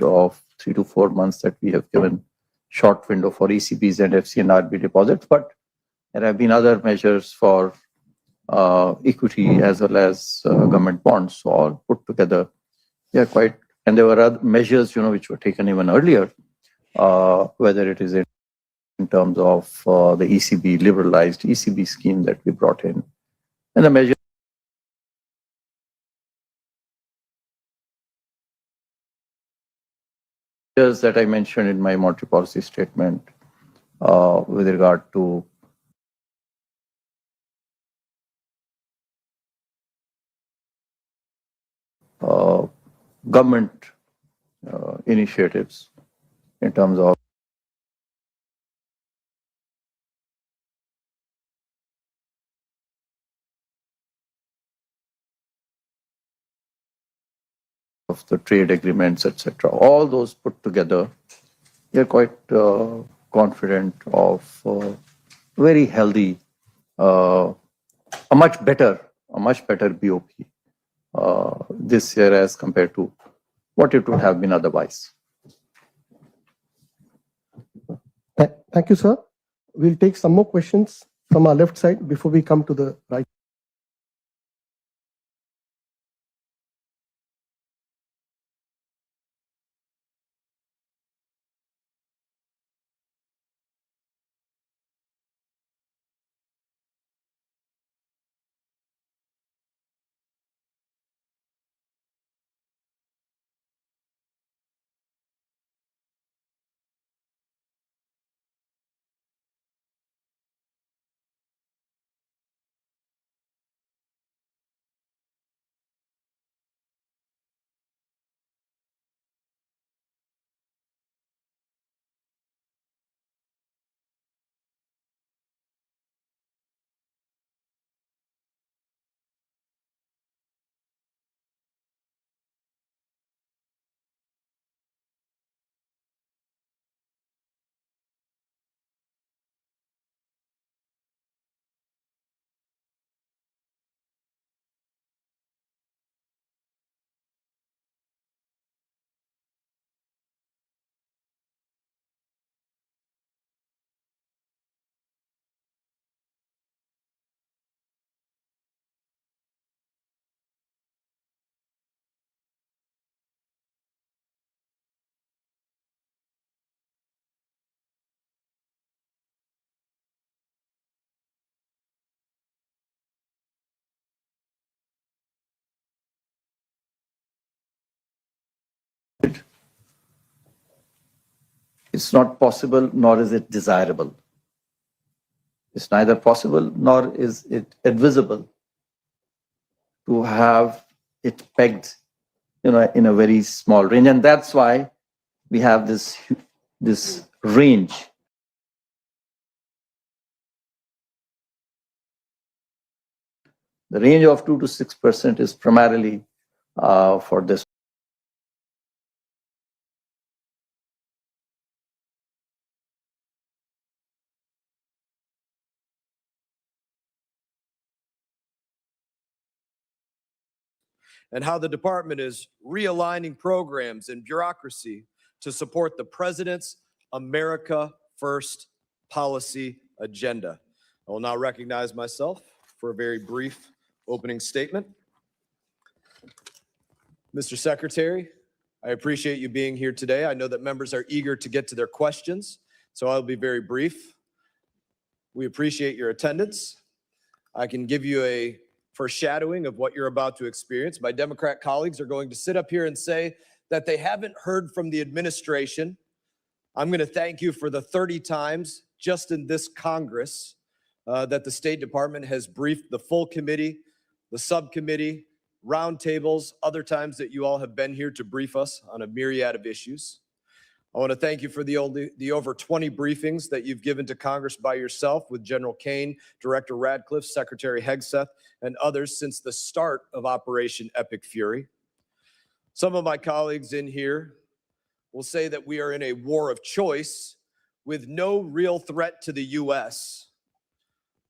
of 3 to 4 months that we have given short window for ECBs and FCNRB deposits, but there have been other measures for equity as well as government bonds. So all put together, yeah, quite. And there were other measures, which were taken even earlier, whether it is in terms of the ECB liberalized ECB scheme that we brought in, and the measures that I mentioned in my monetary policy statement with regard to government initiatives in terms of the trade agreements, etc. All those put together, we are quite confident of very healthy, a much better BOP this year as compared to what it would have been otherwise. Thank you, sir. We'll take some more questions from our left side before we come to the right. It's not possible, nor is it desirable. It's neither possible nor is it advisable to have it pegged, in a very small range, and that's why we have this range. The range of 2 to 6% is primarily for this. And how the department is realigning programs and bureaucracy to support the president's America First policy agenda. I will now recognize myself for a very brief opening statement. Mr. Secretary, I appreciate you being here today. I know that members are eager to get to their questions, so I'll be very brief. We appreciate your attendance. I can give you a foreshadowing of what you're about to experience. My Democrat colleagues are going to sit up here and say that they haven't heard from the administration. I'm going to thank you for the 30 times just in this Congress that the State Department has briefed the full committee, the subcommittee, roundtables, other times that you all have been here to brief us on a myriad of issues. I want to thank you for the over 20 briefings that you've given to Congress by yourself with General Kane, Director Radcliffe, Secretary Hegseth, and others since the start of Operation Epic Fury. Some of my colleagues in here will say that we are in a war of choice with no real threat to the U.S.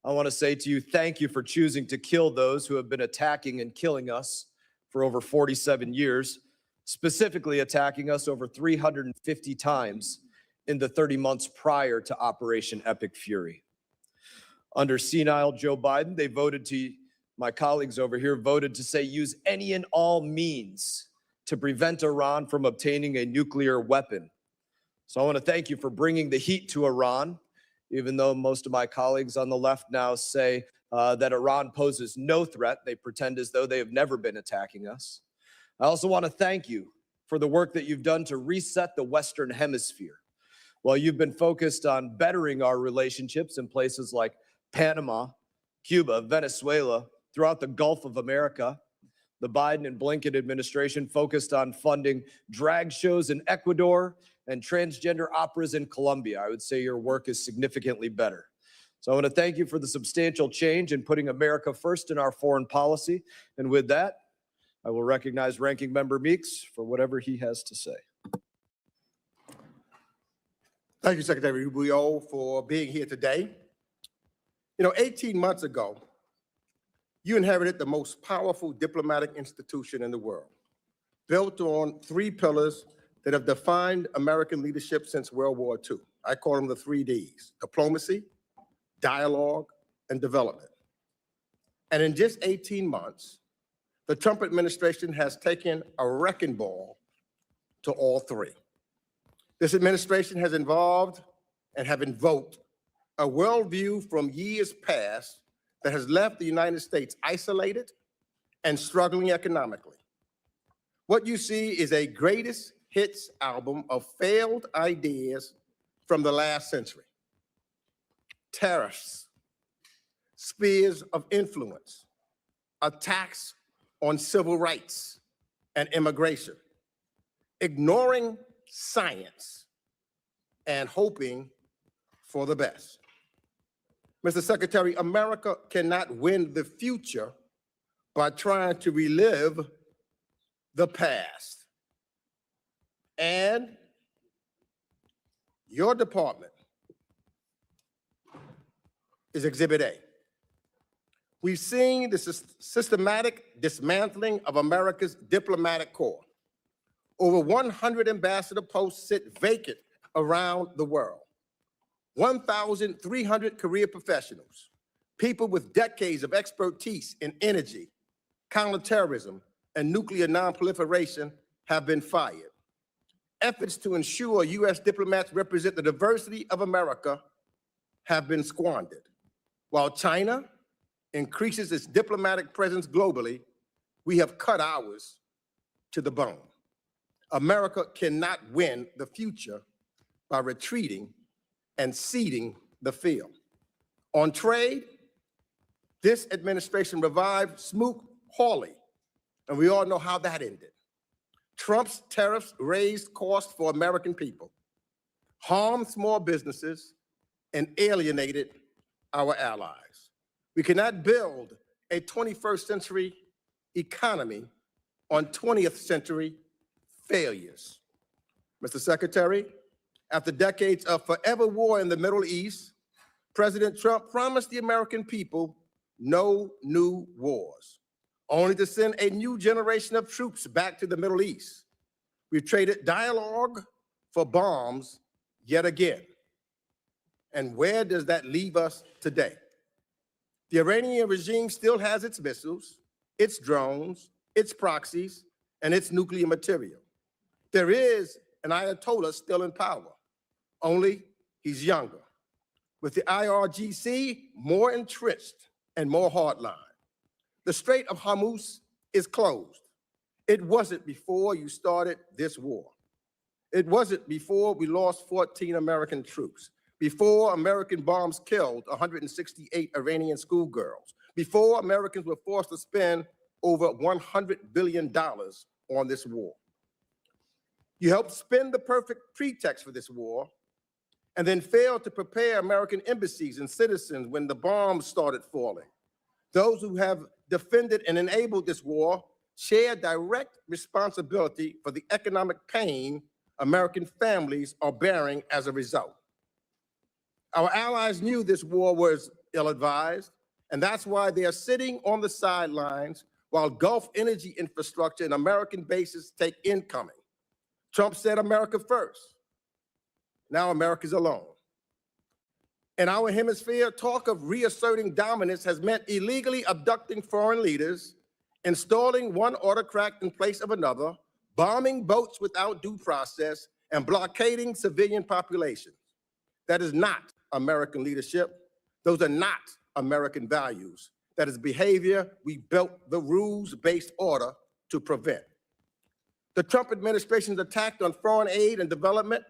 I want to say to you, thank you for choosing to kill those who have been attacking and killing us for over 47 years. specifically attacking us over 350 times in the 30 months prior to Operation Epic Fury. Under senile Joe Biden, my colleagues over here voted to say use any and all means to prevent Iran from obtaining a nuclear weapon. So I want to thank you for bringing the heat to Iran, even though most of my colleagues on the left now say that Iran poses no threat. They pretend as though they have never been attacking us. I also want to thank you for the work that you've done to reset the Western Hemisphere. While you've been focused on bettering our relationships in places like Panama, Cuba, Venezuela, throughout the Gulf of America, the Biden and Blinken administration focused on funding drag shows in Ecuador and transgender operas in Colombia. I would say your work is significantly better. So I want to thank you for the substantial change in putting America first in our foreign policy. And with that, I will recognize Ranking Member Meeks for whatever he has to say. Thank you, Secretary Rubio, for being here today. 18 months ago, you inherited the most powerful diplomatic institution in the world, built on 3 pillars that have defined American leadership since World War II. I call them the 3 Ds: diplomacy, dialogue, and development. And in just 18 months, the Trump administration has taken a wrecking ball to all 3. This administration has involved and have invoked a worldview from years past that has left the United States isolated and struggling economically. What you see is a greatest hits album of failed ideas from the last century. Tariffs, spheres of influence, attacks on civil rights and immigration, ignoring science and hoping for the best. Mr. Secretary, America cannot win the future by trying to relive the past. And your department is Exhibit A. We've seen the systematic dismantling of America's diplomatic corps. Over 100 ambassador posts sit vacant around the world. 1,300 career professionals, people with decades of expertise in energy, counterterrorism, and nuclear nonproliferation have been fired. Efforts to ensure U.S. diplomats represent the diversity of America have been squandered. While China increases its diplomatic presence globally, we have cut ours to the bone. America cannot win the future by retreating and ceding the field. On trade, this administration revived Smoot-Hawley, and we all know how that ended. Trump's tariffs raised costs for American people, harmed small businesses, and alienated our allies. We cannot build a 21st century economy on 20th century failures. Mr. Secretary, after decades of forever war in the Middle East, President Trump promised the American people no new wars, only to send a new generation of troops back to the Middle East. We've traded dialogue for bombs yet again. And where does that leave us today? The Iranian regime still has its missiles, its drones, its proxies, and its nuclear material. There is an Ayatollah still in power, only he's younger. With the IRGC more entrenched and more hardline. The Strait of Hormuz is closed. It wasn't before you started this war. It wasn't before we lost 14 American troops, before American bombs killed 168 Iranian schoolgirls, before Americans were forced to spend over $100 billion on this war. You helped spin the perfect pretext for this war and then failed to prepare American embassies and citizens when the bombs started falling. Those who have defended and enabled this war share direct responsibility for the economic pain American families are bearing as a result. Our allies knew this war was ill-advised, and that's why they are sitting on the sidelines while Gulf energy infrastructure and American bases take incoming. Trump said America first. Now America's alone. In our hemisphere, talk of reasserting dominance has meant illegally abducting foreign leaders, installing one autocrat in place of another, bombing boats without due process, and blockading civilian populations. That is not American leadership. Those are not American values. That is behavior we built the rules-based order to prevent. The Trump administration's attack on foreign aid and development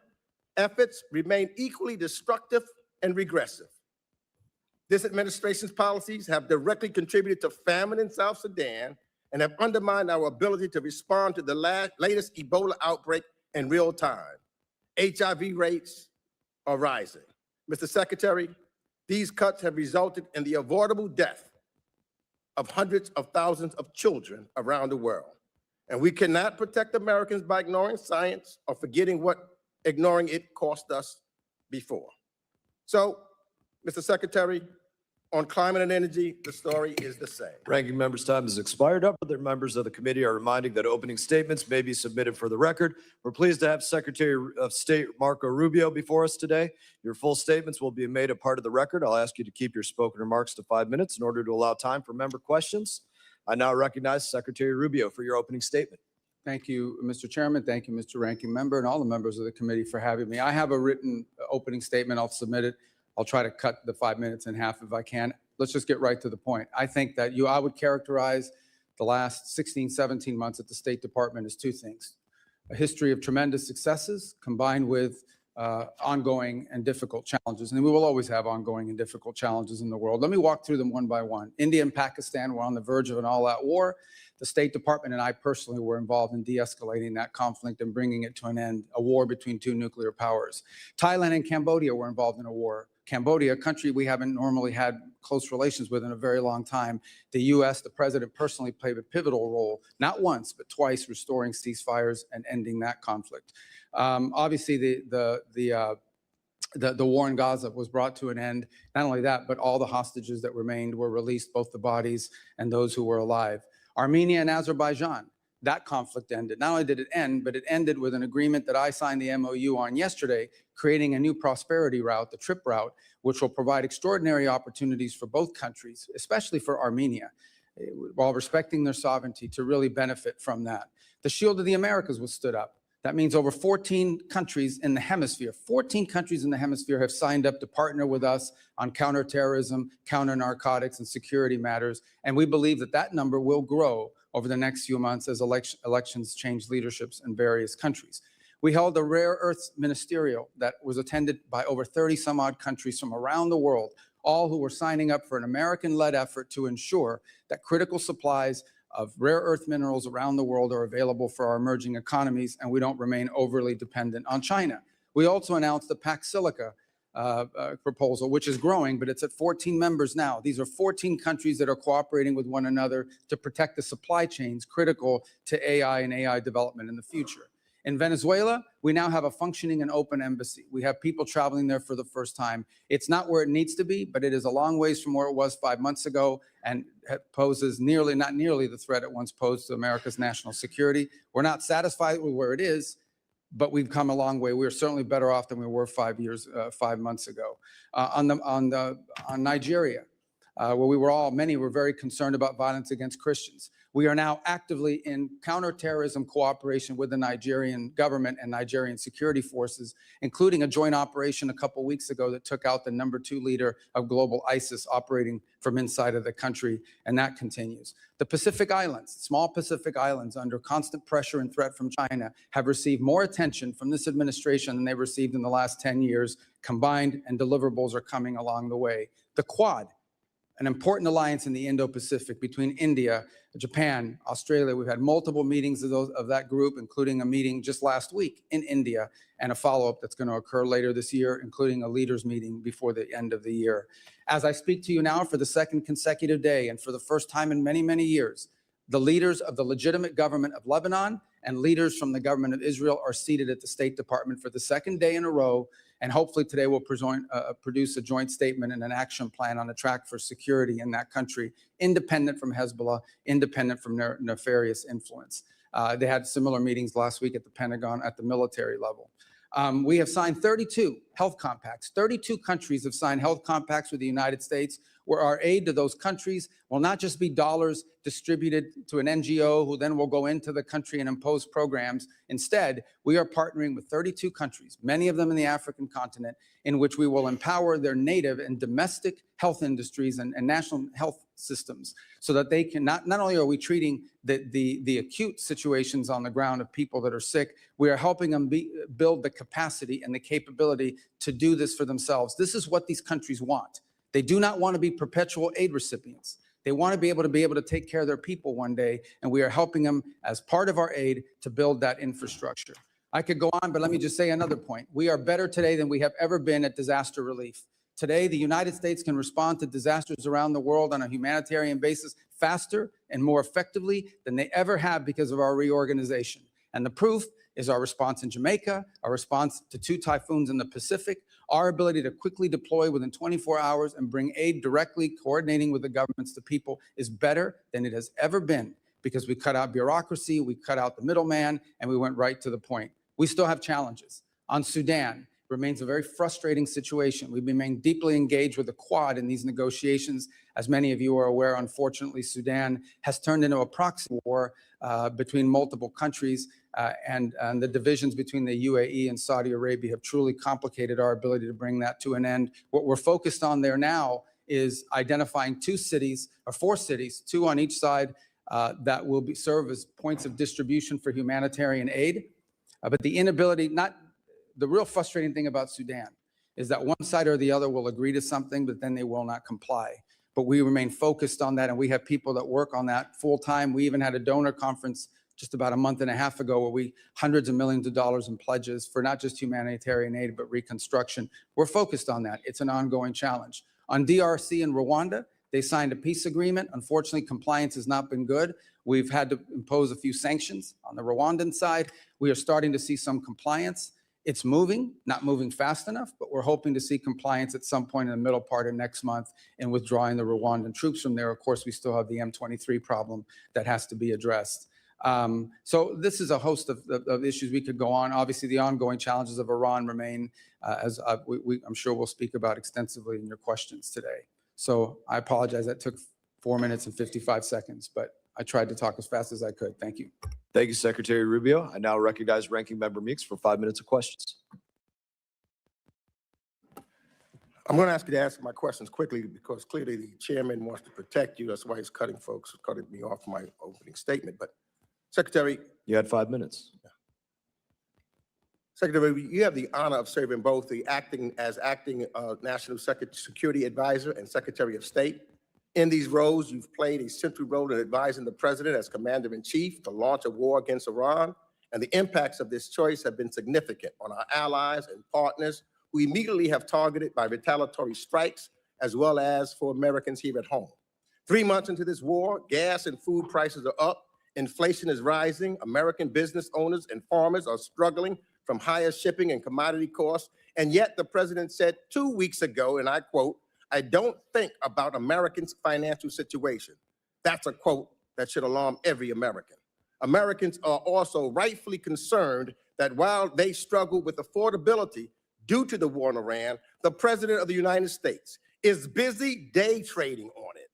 efforts remain equally destructive and regressive. This administration's policies have directly contributed to famine in South Sudan and have undermined our ability to respond to the latest Ebola outbreak in real time. HIV rates are rising. Mr. Secretary, these cuts have resulted in the avoidable death of hundreds of thousands of children around the world. And we cannot protect Americans by ignoring science or forgetting what ignoring it cost us before. So, Mr. Secretary, on climate and energy, the story is the same. Ranking member's time has expired. Other members of the committee are reminding that opening statements may be submitted for the record. We're pleased to have Secretary of State Marco Rubio before us today. Your full statements will be made a part of the record. I'll ask you to keep your spoken remarks to 5 minutes in order to allow time for member questions. I now recognize Secretary Rubio for your opening statement. Thank you, Mr. Chairman. Thank you, Mr. Ranking Member, and all the members of the committee for having me. I have a written opening statement. I'll submit it. I'll try to cut the 5 minutes in half if I can. Let's just get right to the point. I think that I would characterize the last 16, 17 months at the State Department as two things: a history of tremendous successes combined with ongoing and difficult challenges. And we will always have ongoing and difficult challenges in the world. Let me walk through them one by one. India and Pakistan were on the verge of an all-out war. The State Department and I personally were involved in de-escalating that conflict and bringing it to an end, a war between two nuclear powers. Thailand and Cambodia were involved in a war. Cambodia, a country we haven't normally had close relations with in a very long time. The U.S., the president personally played a pivotal role, not once, but twice, restoring ceasefires and ending that conflict. Obviously, the war in Gaza was brought to an end. Not only that, but all the hostages that remained were released, both the bodies and those who were alive. Armenia and Azerbaijan, that conflict ended. Not only did it end, but it ended with an agreement that I signed the MOU on yesterday, creating a new prosperity route, the TRIP route, which will provide extraordinary opportunities for both countries, especially for Armenia, while respecting their sovereignty, to really benefit from that. The Shield of the Americas was stood up. That means over 14 countries in the hemisphere, 14 countries in the hemisphere have signed up to partner with us on counterterrorism, counter-narcotics, and security matters. And we believe that that number will grow over the next few months as elections change leaderships in various countries. We held a rare earths ministerial that was attended by over 30 some odd countries from around the world, all who were signing up for an American-led effort to ensure that critical supplies of rare earth minerals around the world are available for our emerging economies, and we don't remain overly dependent on China. We also announced the Pax Silica proposal, which is growing, but it's at 14 members now. These are 14 countries that are cooperating with one another to protect the supply chains critical to AI and AI development in the future. In Venezuela, we now have a functioning and open embassy. We have people traveling there for the first time. It's not where it needs to be, but it is a long ways from where it was 5 months ago, and poses not nearly the threat it once posed to America's national security. We're not satisfied with where it is, but we've come a long way. We're certainly better off than we were 5 months ago. On Nigeria, where many were very concerned about violence against Christians. We are now actively in counterterrorism cooperation with the Nigerian government and Nigerian security forces, including a joint operation a couple weeks ago that took out the #2 leader of global ISIS operating from inside of the country, and that continues. The Pacific Islands, small Pacific Islands under constant pressure and threat from China, have received more attention from this administration than they've received in the last 10 years combined, and deliverables are coming along the way. The Quad, an important alliance in the Indo-Pacific between India, Japan, Australia. We've had multiple meetings of that group, including a meeting just last week in India, and a follow-up that's going to occur later this year, including a leaders meeting before the end of the year. As I speak to you now for the second consecutive day, and for the first time in many, many years, the leaders of the legitimate government of Lebanon and leaders from the government of Israel are seated at the State Department for the second day in a row, And hopefully today we'll produce a joint statement and an action plan on a track for security in that country, independent from Hezbollah, independent from nefarious influence. They had similar meetings last week at the Pentagon at the military level. We have signed 32 health compacts. 32 countries have signed health compacts with the United States, where our aid to those countries will not just be dollars distributed to an NGO who then will go into the country and impose programs. Instead, we are partnering with 32 countries, many of them in the African continent, in which we will empower their native and domestic health industries and national health systems so that they can not only are we treating the acute situations on the ground of people that are sick, we are helping them build the capacity and the capability to do this for themselves. This is what these countries want. They do not want to be perpetual aid recipients. They want to be able to take care of their people one day, and we are helping them as part of our aid to build that infrastructure. I could go on, but let me just say another point. We are better today than we have ever been at disaster relief. Today, the United States can respond to disasters around the world on a humanitarian basis faster and more effectively than they ever have because of our reorganization. And the proof is our response in Jamaica, our response to 2 typhoons in the Pacific, our ability to quickly deploy within 24 hours and bring aid directly, coordinating with the governments to people, is better than it has ever been because we cut out bureaucracy, we cut out the middleman, and we went right to the point. We still have challenges. On Sudan, remains a very frustrating situation. We remain deeply engaged with the Quad in these negotiations. As many of you are aware, unfortunately, Sudan has turned into a proxy war between multiple countries, and the divisions between the UAE and Saudi Arabia have truly complicated our ability to bring that to an end. What we're focused on there now is identifying 2 cities, or 4 cities, 2 on each side, that will serve as points of distribution for humanitarian aid. But the inability, the real frustrating thing about Sudan is that one side or the other will agree to something, but then they will not comply. But we remain focused on that, and we have people that work on that full time. We even had a donor conference just about a month and a half ago where hundreds of millions of dollars in pledges for not just humanitarian aid, but reconstruction. We're focused on that. It's an ongoing challenge. On DRC and Rwanda, they signed a peace agreement. Unfortunately, compliance has not been good. We've had to impose a few sanctions on the Rwandan side. We are starting to see some compliance. It's moving, not moving fast enough, but we're hoping to see compliance at some point in the middle part of next month in withdrawing the Rwandan troops from there. Of course, we still have the M23 problem that has to be addressed. So this is a host of issues we could go on. Obviously, the ongoing challenges of Iran remain, as I'm sure we'll speak about extensively in your questions today. So I apologize, that took 4 minutes and 55 seconds, but I tried to talk as fast as I could. Thank you. Thank you, Secretary Rubio. I now recognize Ranking Member Meeks for 5 minutes of questions. I'm going to ask you to answer my questions quickly because clearly the chairman wants to protect you. That's why he's cutting me off my opening statement. But Secretary, You had 5 minutes. Secretary, you have the honor of serving both the acting National Security Advisor and Secretary of State. In these roles, you've played a central role in advising the president as commander-in-chief to launch a war against Iran, and the impacts of this choice have been significant on our allies and partners who immediately have targeted by retaliatory strikes, as well as for Americans here at home. 3 months into this war, gas and food prices are up, inflation is rising, American business owners and farmers are struggling from higher shipping and commodity costs, and yet the president said 2 weeks ago, and I quote, "I don't think about Americans' financial situation." That's a quote that should alarm every American. Americans are also rightfully concerned that while they struggle with affordability due to the war in Iran, the president of the United States is busy day trading on it.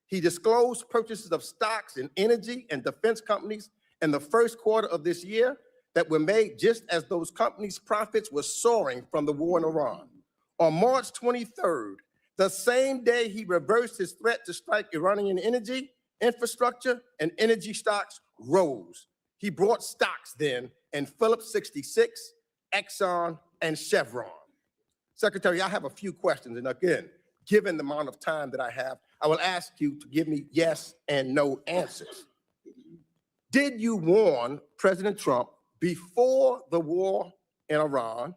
He disclosed purchases of stocks in energy and defense companies in the first quarter of this year that were made just as those companies' profits were soaring from the war in Iran. On March 23rd, the same day he reversed his threat to strike Iranian energy, infrastructure, and energy stocks rose. He brought stocks then in Phillips 66, Exxon, and Chevron. Secretary, I have a few questions, and again, given the amount of time that I have, I will ask you to give me yes and no answers. Did you warn President Trump before the war in Iran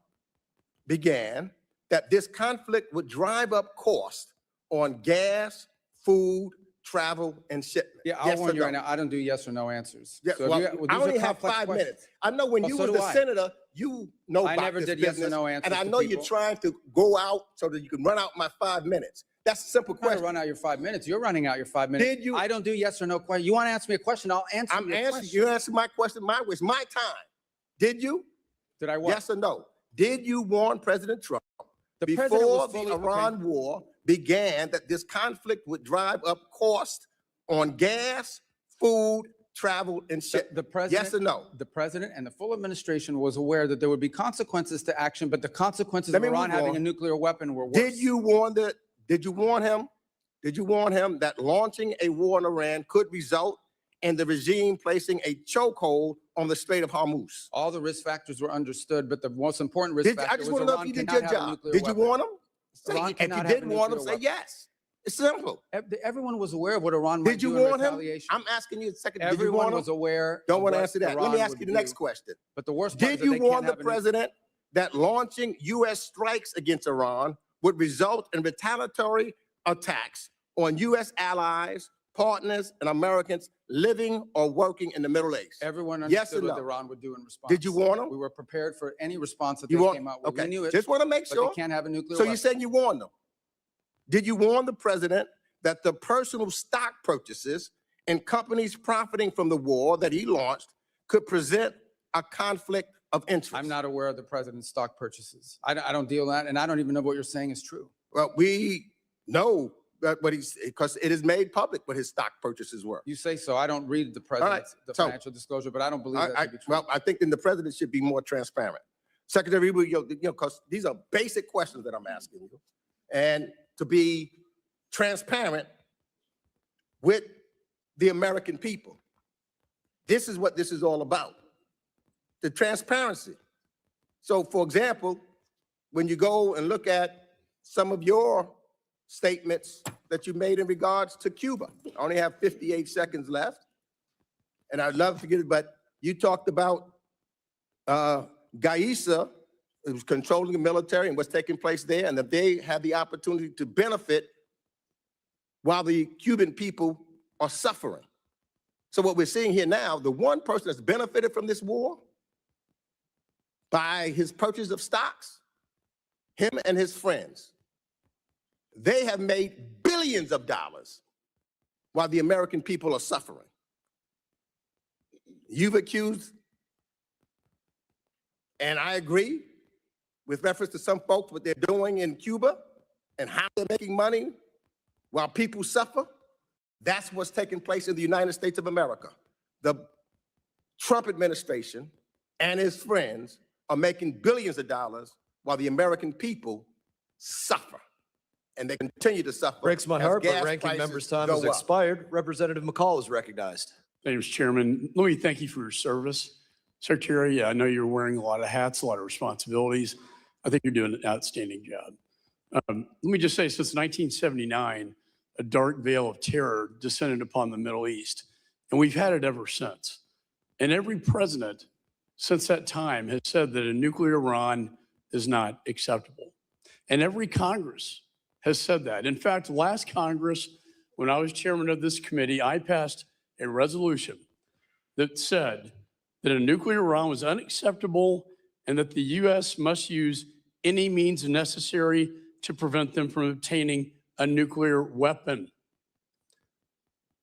began that this conflict would drive up costs on gas, food, travel, and shipment? Yeah, I'll warn you right now, I don't do yes or no answers. Yeah, So well, these I are only have complex 5 questions. minutes. I know when Well, you so was do the I. senator, you know I about never this did yes or business, no answers and I to know you're people. trying to go out so that you can run out my 5 minutes. That's a simple I'm trying to question. run out your 5 minutes. You're running out your 5 minutes. Did you- I don't do yes or no question. You want to ask me a question? I'll answer I'm your answering. question. You answer my question my way. It's my time. Did you? Did I what? Yes or no? Did you warn President Trump The president before was the fully, Iran war began that this conflict would drive up cost on gas, food, travel, and shit? The president, Yes or no? the president and the full administration was aware that there would be consequences to action, but the consequences Let of me Iran move having on. a nuclear weapon were worse. Did you warn him? Did you warn him that launching a war in Iran could result in the regime placing a chokehold on the Strait of Hormuz? All the risk factors were understood, but the most important risk I factor just was want to know if Iran you did cannot your have a job. nuclear Did you weapon. warn him? Iran If you cannot have did a warn him, nuclear say weapon. yes. It's simple. Everyone was aware of what Iran might Did you do in warn him? retaliation. I'm asking you a second. Did you Everyone warn him? was aware. Don't of want to what answer that. Let Iran me ask would you the do. next question. But the worst part Did is that you they warn can't the have a nuclear. president that launching U.S. strikes against Iran would result in retaliatory attacks on U.S. allies, partners, and Americans living or working in the Middle East? Everyone Yes understood or what no? Iran would do in response. Did you warn them? We were prepared for any response that You they warn- came out with. Okay, We knew it, just want to make but sure. they can't have a nuclear So weapon. you're saying you warned them? Did you warn the president that the personal stock purchases and companies profiting from the war that he launched could present a conflict of interest? I'm not aware of the president's stock purchases. I don't deal in that, and I don't even know what you're saying is true. Well, we know that because it is made public what his stock purchases were. You say so. I don't read the right, president's the so- financial disclosure, but I don't believe that to be true. Well, I think then the president should be more transparent. Secretary Rubio, because these are basic questions that I'm asking you, and to be transparent with the American people. This is what this is all about, the transparency. So, for example, when you go and look at some of your statements that you made in regards to Cuba, I only have 58 seconds left, and I'd love to get it, but you talked about Gaisa, it was controlling the military and what's taking place there, and that they had the opportunity to benefit while the Cuban people are suffering. So what we're seeing here now, the one person that's benefited from this war by his purchase of stocks, him and his friends, they have made billions of dollars while the American people are suffering. You've accused, and I agree, with reference to some folks, what they're doing in Cuba and how they're making money while people suffer. That's what's taking place in the United States of America. The Trump administration and his friends are making billions of dollars while the American people suffer. And they continue to suffer. Breaks my as heart, but gas ranking prices member's time go has up. expired. Representative McCall is recognized. Thank you, Mr. Chairman. Let me thank you for your service. Secretary, I know you're wearing a lot of hats, a lot of responsibilities. I think you're doing an outstanding job. Let me just say, since 1979, a dark veil of terror descended upon the Middle East, and we've had it ever since. And every president since that time has said that a nuclear Iran is not acceptable. And every Congress has said that. In fact, last Congress, when I was chairman of this committee, I passed a resolution that said that a nuclear Iran was unacceptable and that the U.S. must use any means necessary to prevent them from obtaining a nuclear weapon.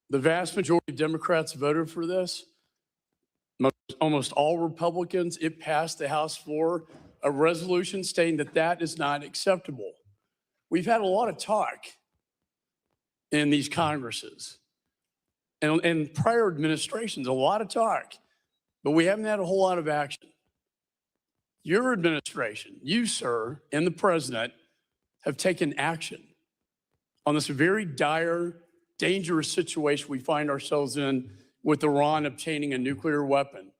The vast majority of Democrats voted for this. Almost all Republicans. It passed the House floor, a resolution stating that that is not acceptable. We've had a lot of talk in these Congresses and prior administrations, a lot of talk, but we haven't had a whole lot of action. Your administration, you, sir, and the president have taken action on this very dire, dangerous situation we find ourselves in with Iran obtaining a nuclear weapon.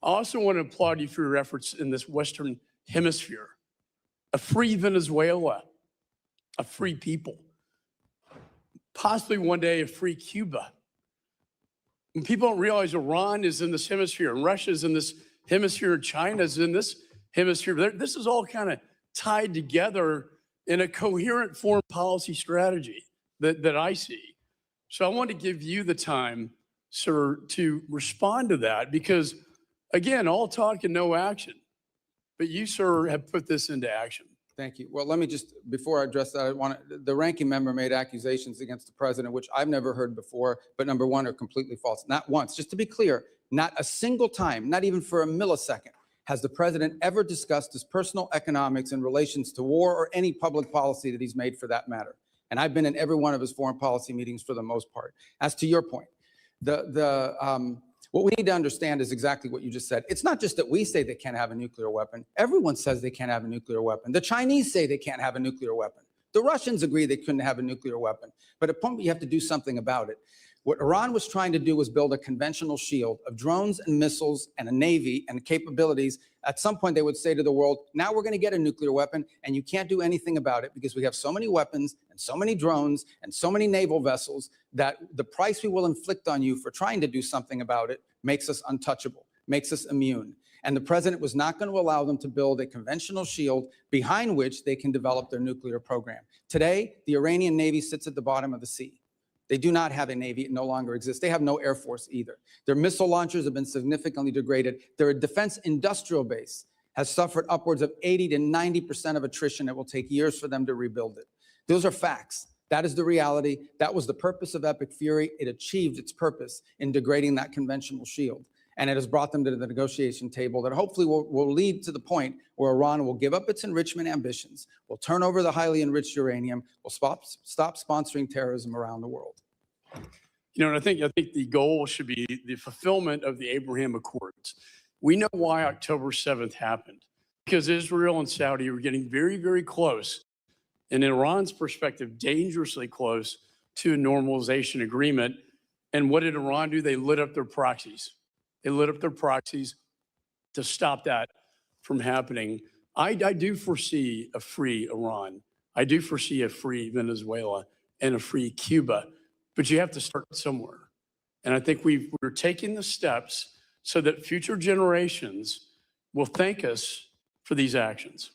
I also want to applaud you for your efforts in this Western Hemisphere. A free Venezuela, a free people, possibly one day a free Cuba. And people don't realize Iran is in this hemisphere, and Russia is in this hemisphere, and China is in this hemisphere. This is all kind of tied together in a coherent foreign policy strategy that I see. So I want to give you the time, sir, to respond to that, because again, all talk and no action. but you, sir, have put this into action. Thank you. Well, let me just, before I address that, the ranking member made accusations against the president, which I've never heard before, but number one, are completely false. Not once, just to be clear, not a single time, not even for a millisecond, has the president ever discussed his personal economics in relations to war or any public policy that he's made for that matter. And I've been in every one of his foreign policy meetings for the most part. As to your point, what we need to understand is exactly what you just said. It's not just that we say they can't have a nuclear weapon. Everyone says they can't have a nuclear weapon. The Chinese say they can't have a nuclear weapon. The Russians agree they couldn't have a nuclear weapon. But at a point, you have to do something about it. What Iran was trying to do was build a conventional shield of drones and missiles and a navy and capabilities. At some point, they would say to the world, now we're going to get a nuclear weapon, and you can't do anything about it because we have so many weapons and so many drones and so many naval vessels that the price we will inflict on you for trying to do something about it makes us untouchable, makes us immune. And the president was not going to allow them to build a conventional shield behind which they can develop their nuclear program. Today, the Iranian Navy sits at the bottom of the sea. They do not have a Navy. It no longer exists. They have no Air Force either. Their missile launchers have been significantly degraded. Their defense industrial base has suffered upwards of 80 to 90% of attrition. It will take years for them to rebuild it. Those are facts. That is the reality. That was the purpose of Epic Fury. It achieved its purpose in degrading that conventional shield. And it has brought them to the negotiation table that hopefully will lead to the point where Iran will give up its enrichment ambitions, will turn over the highly enriched uranium, will stop sponsoring terrorism around the world. You know, and I think the goal should be the fulfillment of the Abraham Accords. We know why October 7th happened, because Israel and Saudi were getting very, very close, and in Iran's perspective, dangerously close to a normalization agreement. And what did Iran do? They lit up their proxies. They lit up their proxies to stop that from happening. I do foresee a free Iran. I do foresee a free Venezuela and a free Cuba, but you have to start somewhere. And I think we're taking the steps so that future generations will thank us for these actions.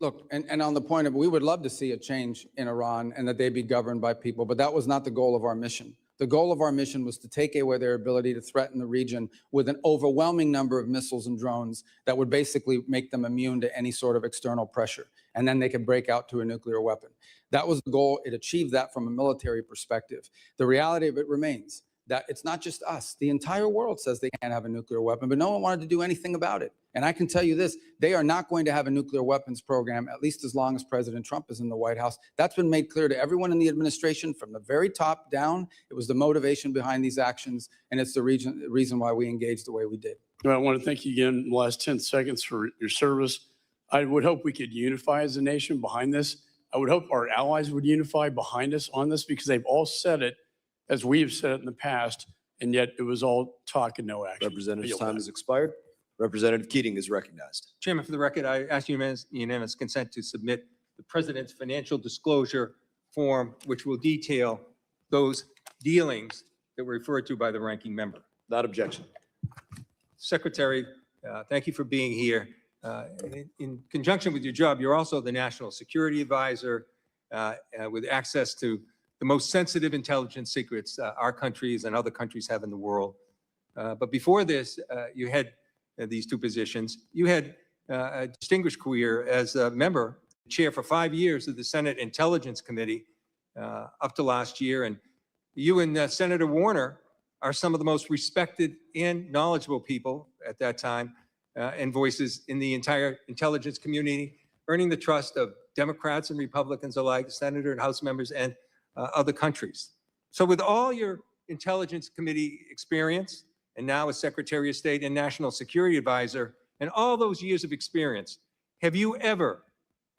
Look, and on the point of, we would love to see a change in Iran and that they be governed by people, but that was not the goal of our mission. The goal of our mission was to take away their ability to threaten the region with an overwhelming number of missiles and drones that would basically make them immune to any sort of external pressure. And then they could break out to a nuclear weapon. That was the goal. It achieved that from a military perspective. The reality of it remains that it's not just us. The entire world says they can't have a nuclear weapon, but no one wanted to do anything about it. And I can tell you this, they are not going to have a nuclear weapons program, at least as long as President Trump is in the White House. That's been made clear to everyone in the administration from the very top down. It was the motivation behind these actions, and it's the reason why we engaged the way we did. I want to thank you again in the last 10 seconds for your service. I would hope we could unify as a nation behind this. I would hope our allies would unify behind us on this, because they've all said it as we have said it in the past, and yet it was all talk and no action. Representative's time has expired. Representative Keating is recognized. Chairman, for the record, I ask unanimous consent to submit the President's financial disclosure form, which will detail those dealings that were referred to by the ranking member. Without objection. Secretary, thank you for being here. In conjunction with your job, you're also the National Security Advisor with access to the most sensitive intelligence secrets our countries and other countries have in the world. But before this, you had these two positions. You had a distinguished career as a member, chair for 5 years of the Senate Intelligence Committee up to last year. And you and Senator Warner are some of the most respected and knowledgeable people at that time and voices in the entire intelligence community, earning the trust of Democrats and Republicans alike, Senator and House members, and other countries. So with all your Intelligence Committee experience, and now as Secretary of State and National Security Advisor, and all those years of experience, have you ever,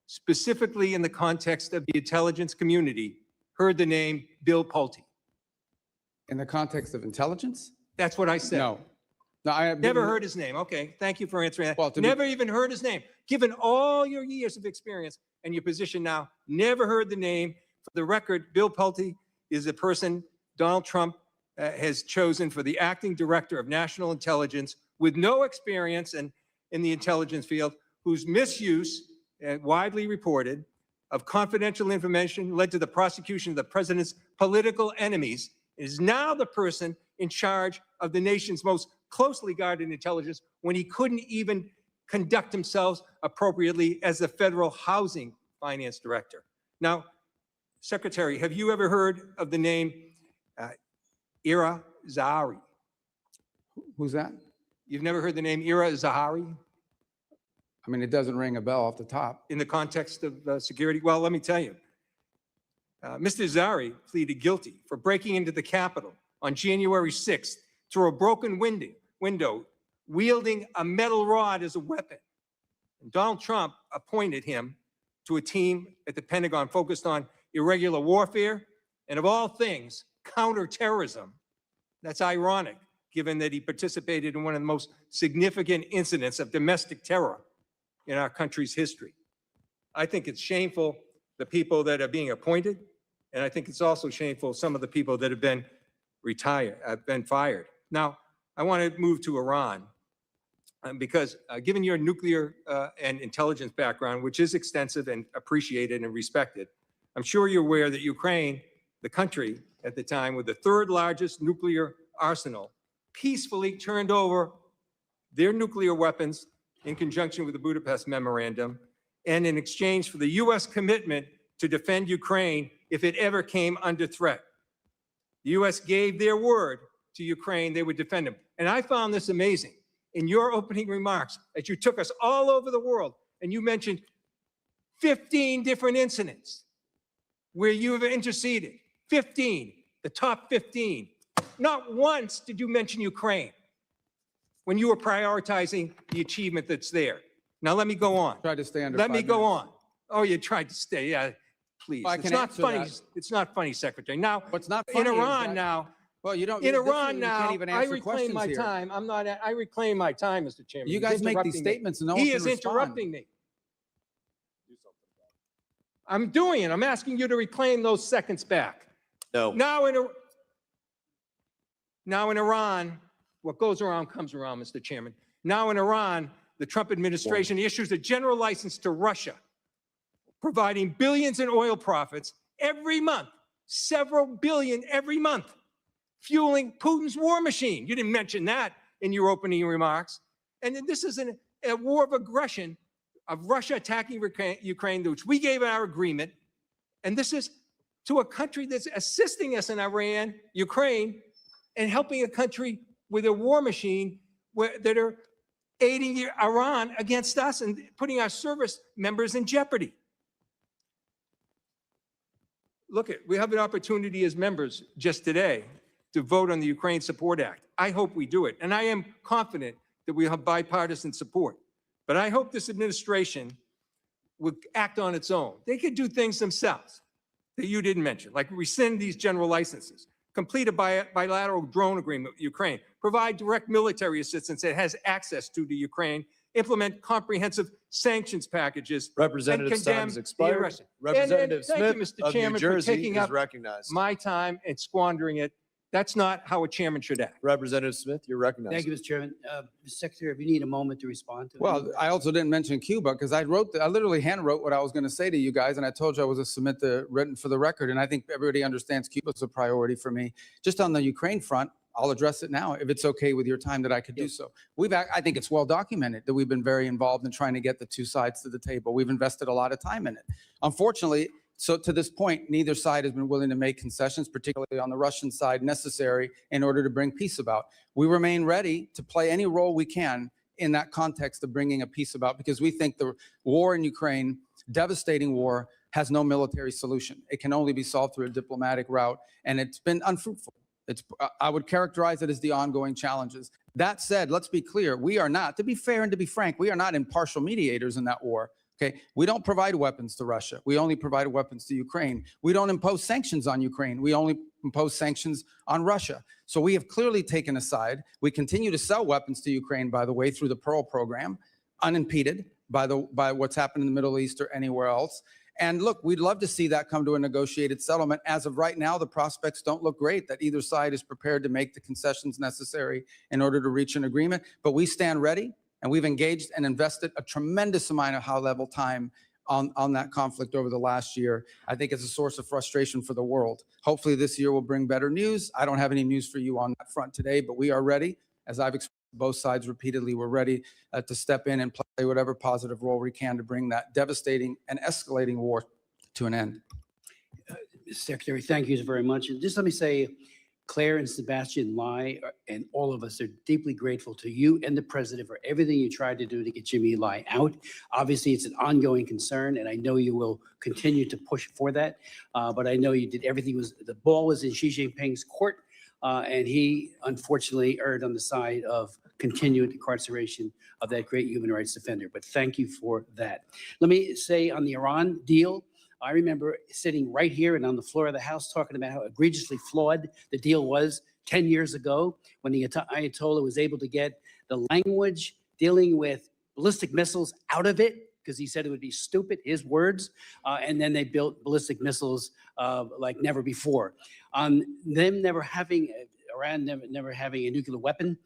specifically in the context of the intelligence community, heard the name Bill Pulte? In the context of intelligence? That's what I said. No. No, I have Never heard his name. Okay, thank you for answering that. Well, never even heard his name. Given all your years of experience and your position now, never heard the name. For the record, Bill Pulte is the person Donald Trump has chosen for the acting director of national intelligence with no experience in the intelligence field, whose misuse, widely reported, of confidential information led to the prosecution of the president's political enemies, is now the person in charge of the nation's most closely guarded intelligence when he couldn't even conduct themselves appropriately as the federal housing finance director. Now, Secretary, have you ever heard of the name Ira Zahari? Who's that? You've never heard the name Ira Zahari I mean, it doesn't ring a bell off the top. in the context of security? Well, let me tell you. Mr. Zahari pleaded guilty for breaking into the Capitol on January 6th through a broken window, wielding a metal rod as a weapon. And Donald Trump appointed him to a team at the Pentagon focused on irregular warfare and, of all things, counterterrorism. That's ironic, given that he participated in one of the most significant incidents of domestic terror in our country's history. I think it's shameful, the people that are being appointed, and I think it's also shameful, some of the people that have been fired. Now, I want to move to Iran because given your nuclear and intelligence background, which is extensive and appreciated and respected, I'm sure you're aware that Ukraine, the country at the time with the third largest nuclear arsenal, peacefully turned over their nuclear weapons in conjunction with the Budapest Memorandum and in exchange for the U.S. commitment to defend Ukraine if it ever came under threat. The U.S. gave their word to Ukraine they would defend them. And I found this amazing. In your opening remarks, as you took us all over the world, and you mentioned 15 different incidents where you have interceded, 15, the top 15. Not once did you mention Ukraine when you were prioritizing the achievement that's there. Now, let me go on. Try to stay under Let me 5 go minutes. on. Oh, you tried to stay. Yeah, please. Well, I It's can not answer funny. that. It's not funny, Secretary. Now, What's not in funny is Iran that- now, Well, you don't. in this Iran you now, can't even I answer reclaim questions my here. time. I reclaim my time, Mr. Chairman. You He's guys make these interrupting me. statements and no one He can is respond. interrupting me. I'm doing it. I'm asking you to reclaim those seconds back. No. Now in Iran, what goes around comes around, Mr. Chairman. Now in Iran, the Trump administration issues a general license to Russia, providing billions in oil profits every month, several billion every month, fueling Putin's war machine. You didn't mention that in your opening remarks. And then this is a war of aggression of Russia attacking Ukraine, which we gave our agreement. And this is to a country that's assisting us in Iran, Ukraine, and helping a country with a war machine that are aiding Iran against us and putting our service members in jeopardy. Look, we have an opportunity as members just today to vote on the Ukraine Support Act. I hope we do it. And I am confident that we have bipartisan support. But I hope this administration would act on its own. They could do things themselves that you didn't mention, like rescind these general licenses, complete a bilateral drone agreement with Ukraine, provide direct military assistance that has access to the Ukraine, implement comprehensive sanctions packages, Representative's condemn time has the expired. aggression. Representative Thank you, Smith Mr. of New Chairman, for Jersey taking is up recognized. my time and squandering it. That's not how a chairman should act. Representative Smith, you're recognized. Thank you, Mr. Chairman. Mr. Secretary, if you need a moment to respond to. Well, I also didn't mention Cuba because I literally hand wrote what I was going to say to you guys, and I told you I was to submit the written for the record. And I think everybody understands Cuba's a priority for me. Just on the Ukraine front, I'll address it now if it's okay with your time that I could do so. I think it's well documented that we've been very involved in trying to get the two sides to the table. We've invested a lot of time in it. Unfortunately, so to this point, neither side has been willing to make concessions, particularly on the Russian side, necessary in order to bring peace about. We remain ready to play any role we can in that context of bringing a peace about, because we think the war in Ukraine, devastating war, has no military solution. It can only be solved through a diplomatic route, and it's been unfruitful. I would characterize it as the ongoing challenges. That said, let's be clear, we are not, to be fair and to be frank, we are not impartial mediators in that war. Okay, we don't provide weapons to Russia. We only provide weapons to Ukraine. We don't impose sanctions on Ukraine. We only impose sanctions on Russia. So we have clearly taken a side. We continue to sell weapons to Ukraine, by the way, through the Pearl program, unimpeded by what's happened in the Middle East or anywhere else. And look, we'd love to see that come to a negotiated settlement. As of right now, the prospects don't look great that either side is prepared to make the concessions necessary in order to reach an agreement. But we stand ready. And we've engaged and invested a tremendous amount of high-level time on that conflict over the last year. I think it's a source of frustration for the world. Hopefully this year will bring better news. I don't have any news for you on that front today, but we are ready, as I've expressed Both sides repeatedly were ready to step in and play whatever positive role we can to bring that devastating and escalating war to an end. Secretary, thank you very much. And just let me say, Claire and Sebastian Lai and all of us are deeply grateful to you and the president for everything you tried to do to get Jimmy Lai out. Obviously, it's an ongoing concern, and I know you will continue to push for that. But I know you did everything. The ball was in Xi Jinping's court, and he unfortunately erred on the side of continued incarceration of that great human rights defender. But thank you for that. Let me say on the Iran deal, I remember sitting right here and on the floor of the House talking about how egregiously flawed the deal was 10 years ago when the Ayatollah was able to get the language dealing with ballistic missiles out of it because he said it would be stupid, his words, and then they built ballistic missiles like never before. Them never having, Iran never having a nuclear weapon,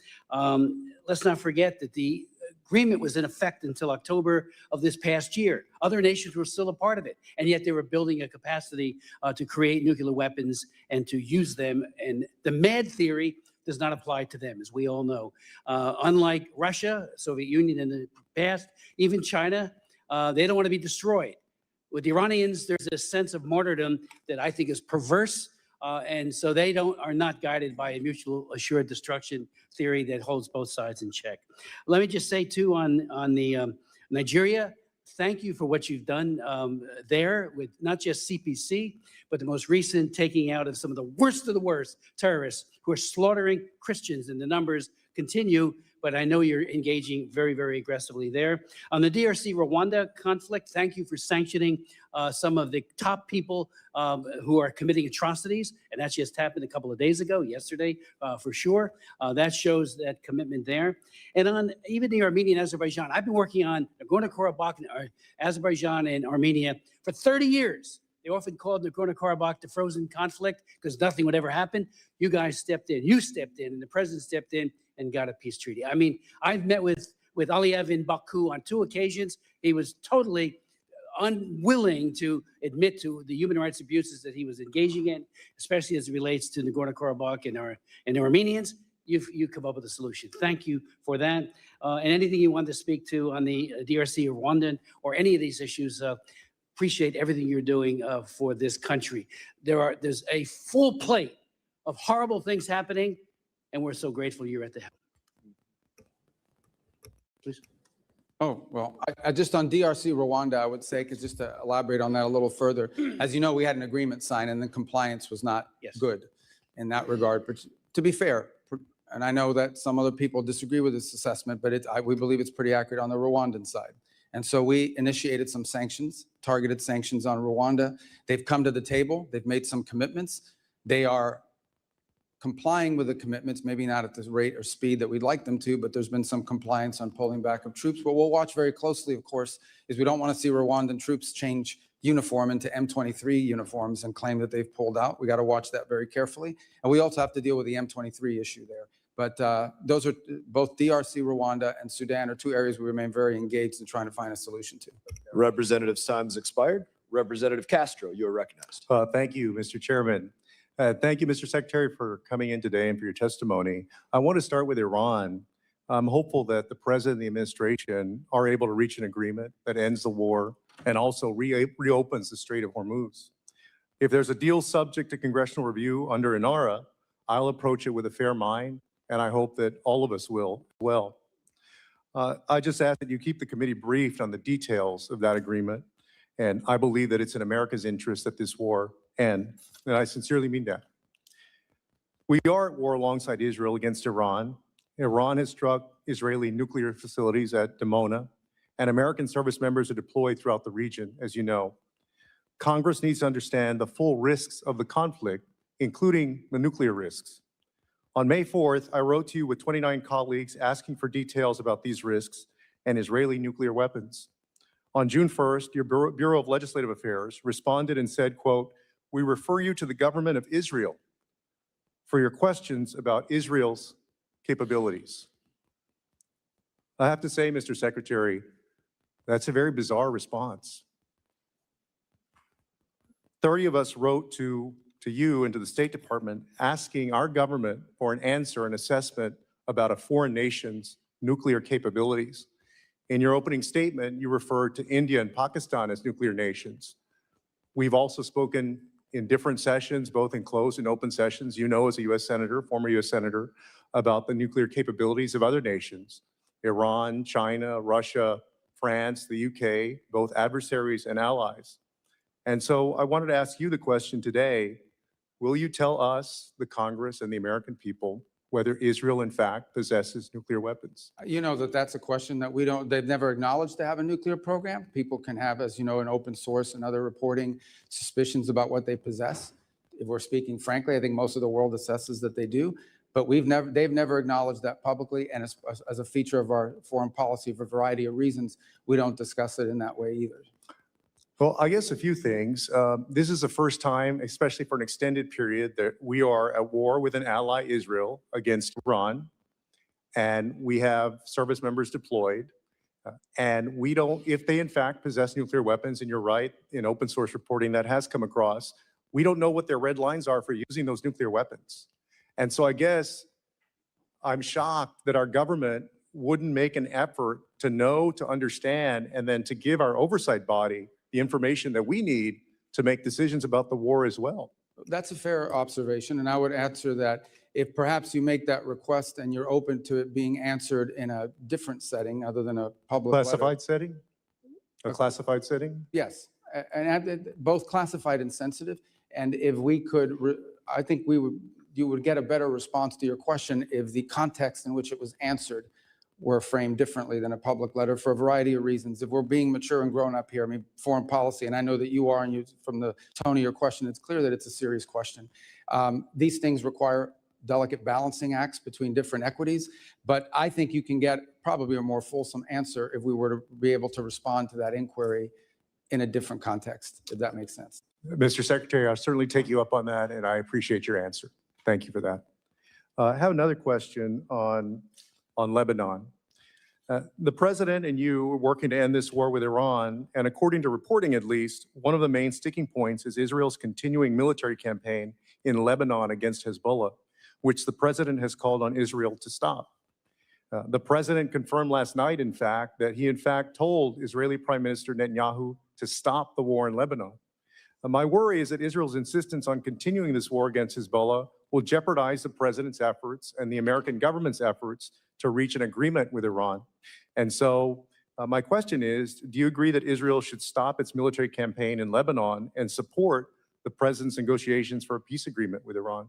let's not forget that the agreement was in effect until October of this past year. Other nations were still a part of it, and yet they were building a capacity to create nuclear weapons and to use them. And the MAD theory does not apply to them, as we all know. Unlike Russia, Soviet Union in the past, even China, they don't want to be destroyed. With the Iranians, there's a sense of martyrdom that I think is perverse. And so they are not guided by a mutual assured destruction theory that holds both sides in check. Let me just say too on the Nigeria, thank you for what you've done there with not just CPC, but the most recent taking out of some of the worst terrorists who are slaughtering Christians, and the numbers continue. But I know you're engaging very, very aggressively there. On the DRC-Rwanda conflict, thank you for sanctioning some of the top people who are committing atrocities. And that just happened a couple of days ago, yesterday, for sure. That shows that commitment there. And on even the Armenian Azerbaijan, I've been working on Nagorno-Karabakh, Azerbaijan and Armenia for 30 years. They often called Nagorno-Karabakh the frozen conflict because nothing would ever happen. You guys stepped in, and the president stepped in and got a peace treaty. I mean, I've met with Aliyev in Baku on 2 occasions. He was totally unwilling to admit to the human rights abuses that he was engaging in, especially as it relates to Nagorno-Karabakh and the Armenians. You've come up with a solution. Thank you for that. And anything you want to speak to on the DRC or Rwandan or any of these issues, appreciate everything you're doing for this country. There's a full plate of horrible things happening, and we're so grateful you're at the helm. Please. Oh, well, I just on DRC Rwanda, I would say, because just to elaborate on that a little further, as you know, we had an agreement signed and the compliance was not good in that regard. But to be fair, and I know that some other people disagree with this assessment, but we believe it's pretty accurate on the Rwandan side. And so we initiated some sanctions, targeted sanctions on Rwanda. They've come to the table. They've made some commitments. They are complying with the commitments, maybe not at the rate or speed that we'd like them to, but there's been some compliance on pulling back of troops. But we'll watch very closely, of course, is we don't want to see Rwandan troops change uniform into M23 uniforms and claim that they've pulled out. We got to watch that very carefully. And we also have to deal with the M23 issue there. But those are both DRC, Rwanda, and Sudan are 2 areas we remain very engaged in trying to find a solution to. Representative's time has expired. Representative Castro, you are recognized. Thank you, Mr. Chairman. Thank you, Mr. Secretary, for coming in today and for your testimony. I want to start with Iran. I'm hopeful that the President and the administration are able to reach an agreement that ends the war and also reopens the Strait of Hormuz. If there's a deal subject to congressional review under INARA, I'll approach it with a fair mind, and I hope that all of us will as well. I just ask that you keep the committee briefed on the details of that agreement, and I believe that it's in America's interest that this war end, and I sincerely mean that. We are at war alongside Israel against Iran. Iran has struck Israeli nuclear facilities at Dimona, and American service members are deployed throughout the region, as you know. Congress needs to understand the full risks of the conflict, including the nuclear risks. On May 4th, I wrote to you with 29 colleagues asking for details about these risks and Israeli nuclear weapons. On June 1st, your Bureau of Legislative Affairs responded and said, quote, "We refer you to the government of Israel for your questions about Israel's capabilities." I have to say, Mr. Secretary, that's a very bizarre response. 30 of us wrote to you and to the State Department asking our government for an answer, an assessment about a foreign nation's nuclear capabilities. In your opening statement, you referred to India and Pakistan as nuclear nations. We've also spoken in different sessions, both in closed and open sessions, you know, as a U.S. Senator, former U.S. Senator, about the nuclear capabilities of other nations, Iran, China, Russia, France, the UK, both adversaries and allies. And so I wanted to ask you the question today, will you tell us, the Congress and the American people, whether Israel in fact possesses nuclear weapons? You know that that's a question that they've never acknowledged to have a nuclear program. People can have, as you know, an open source and other reporting suspicions about what they possess. If we're speaking frankly, I think most of the world assesses that they do, but they've never acknowledged that publicly. And as a feature of our foreign policy, for a variety of reasons, we don't discuss it in that way either. Well, I guess a few things. This is the first time, especially for an extended period, that we are at war with an ally, Israel, against Iran. And we have service members deployed. And we don't, if they in fact possess nuclear weapons, and you're right, in open source reporting that has come across, we don't know what their red lines are for using those nuclear weapons. And so I guess I'm shocked that our government wouldn't make an effort to know, to understand, and then to give our oversight body the information that we need to make decisions about the war as well. That's a fair observation, and I would answer that if perhaps you make that request and you're open to it being answered in a different setting other than a public letter. Classified setting? A classified setting? Yes, and both classified and sensitive. And if we could, I think you would get a better response to your question if the context in which it was answered were framed differently than a public letter for a variety of reasons. If we're being mature and grown up here, I mean, foreign policy, and I know that you are, and from the tone of your question, it's clear that it's a serious question. These things require delicate balancing acts between different equities, but I think you can get probably a more fulsome answer if we were to be able to respond to that inquiry in a different context, if that makes sense. Mr. Secretary, I'll certainly take you up on that, and I appreciate your answer. Thank you for that. I have another question on Lebanon. The president and you are working to end this war with Iran, and according to reporting at least, one of the main sticking points is Israel's continuing military campaign in Lebanon against Hezbollah, which the president has called on Israel to stop. The president confirmed last night, in fact, that he in fact told Israeli Prime Minister Netanyahu to stop the war in Lebanon. My worry is that Israel's insistence on continuing this war against Hezbollah will jeopardize the president's efforts and the American government's efforts to reach an agreement with Iran. And so my question is, do you agree that Israel should stop its military campaign in Lebanon and support the president's negotiations for a peace agreement with Iran?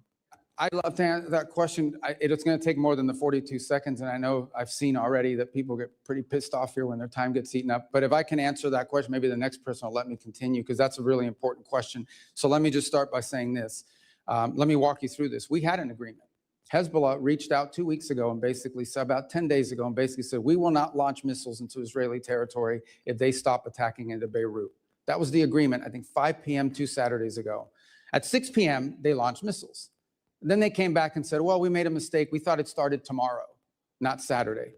I'd love to answer that question. It's going to take more than the 42 seconds, and I know I've seen already that people get pretty pissed off here when their time gets eaten up. But if I can answer that question, maybe the next person will let me continue, because that's a really important question. So let me just start by saying this. Let me walk you through this. We had an agreement. Hezbollah reached out 2 weeks ago and basically said, about 10 days ago, and basically said, we will not launch missiles into Israeli territory if they stop attacking into Beirut. That was the agreement, I think 5 p.m. 2 Saturdays ago. At 6 p.m., they launched missiles. Then they came back and said, well, we made a mistake. We thought it started tomorrow, not Saturday.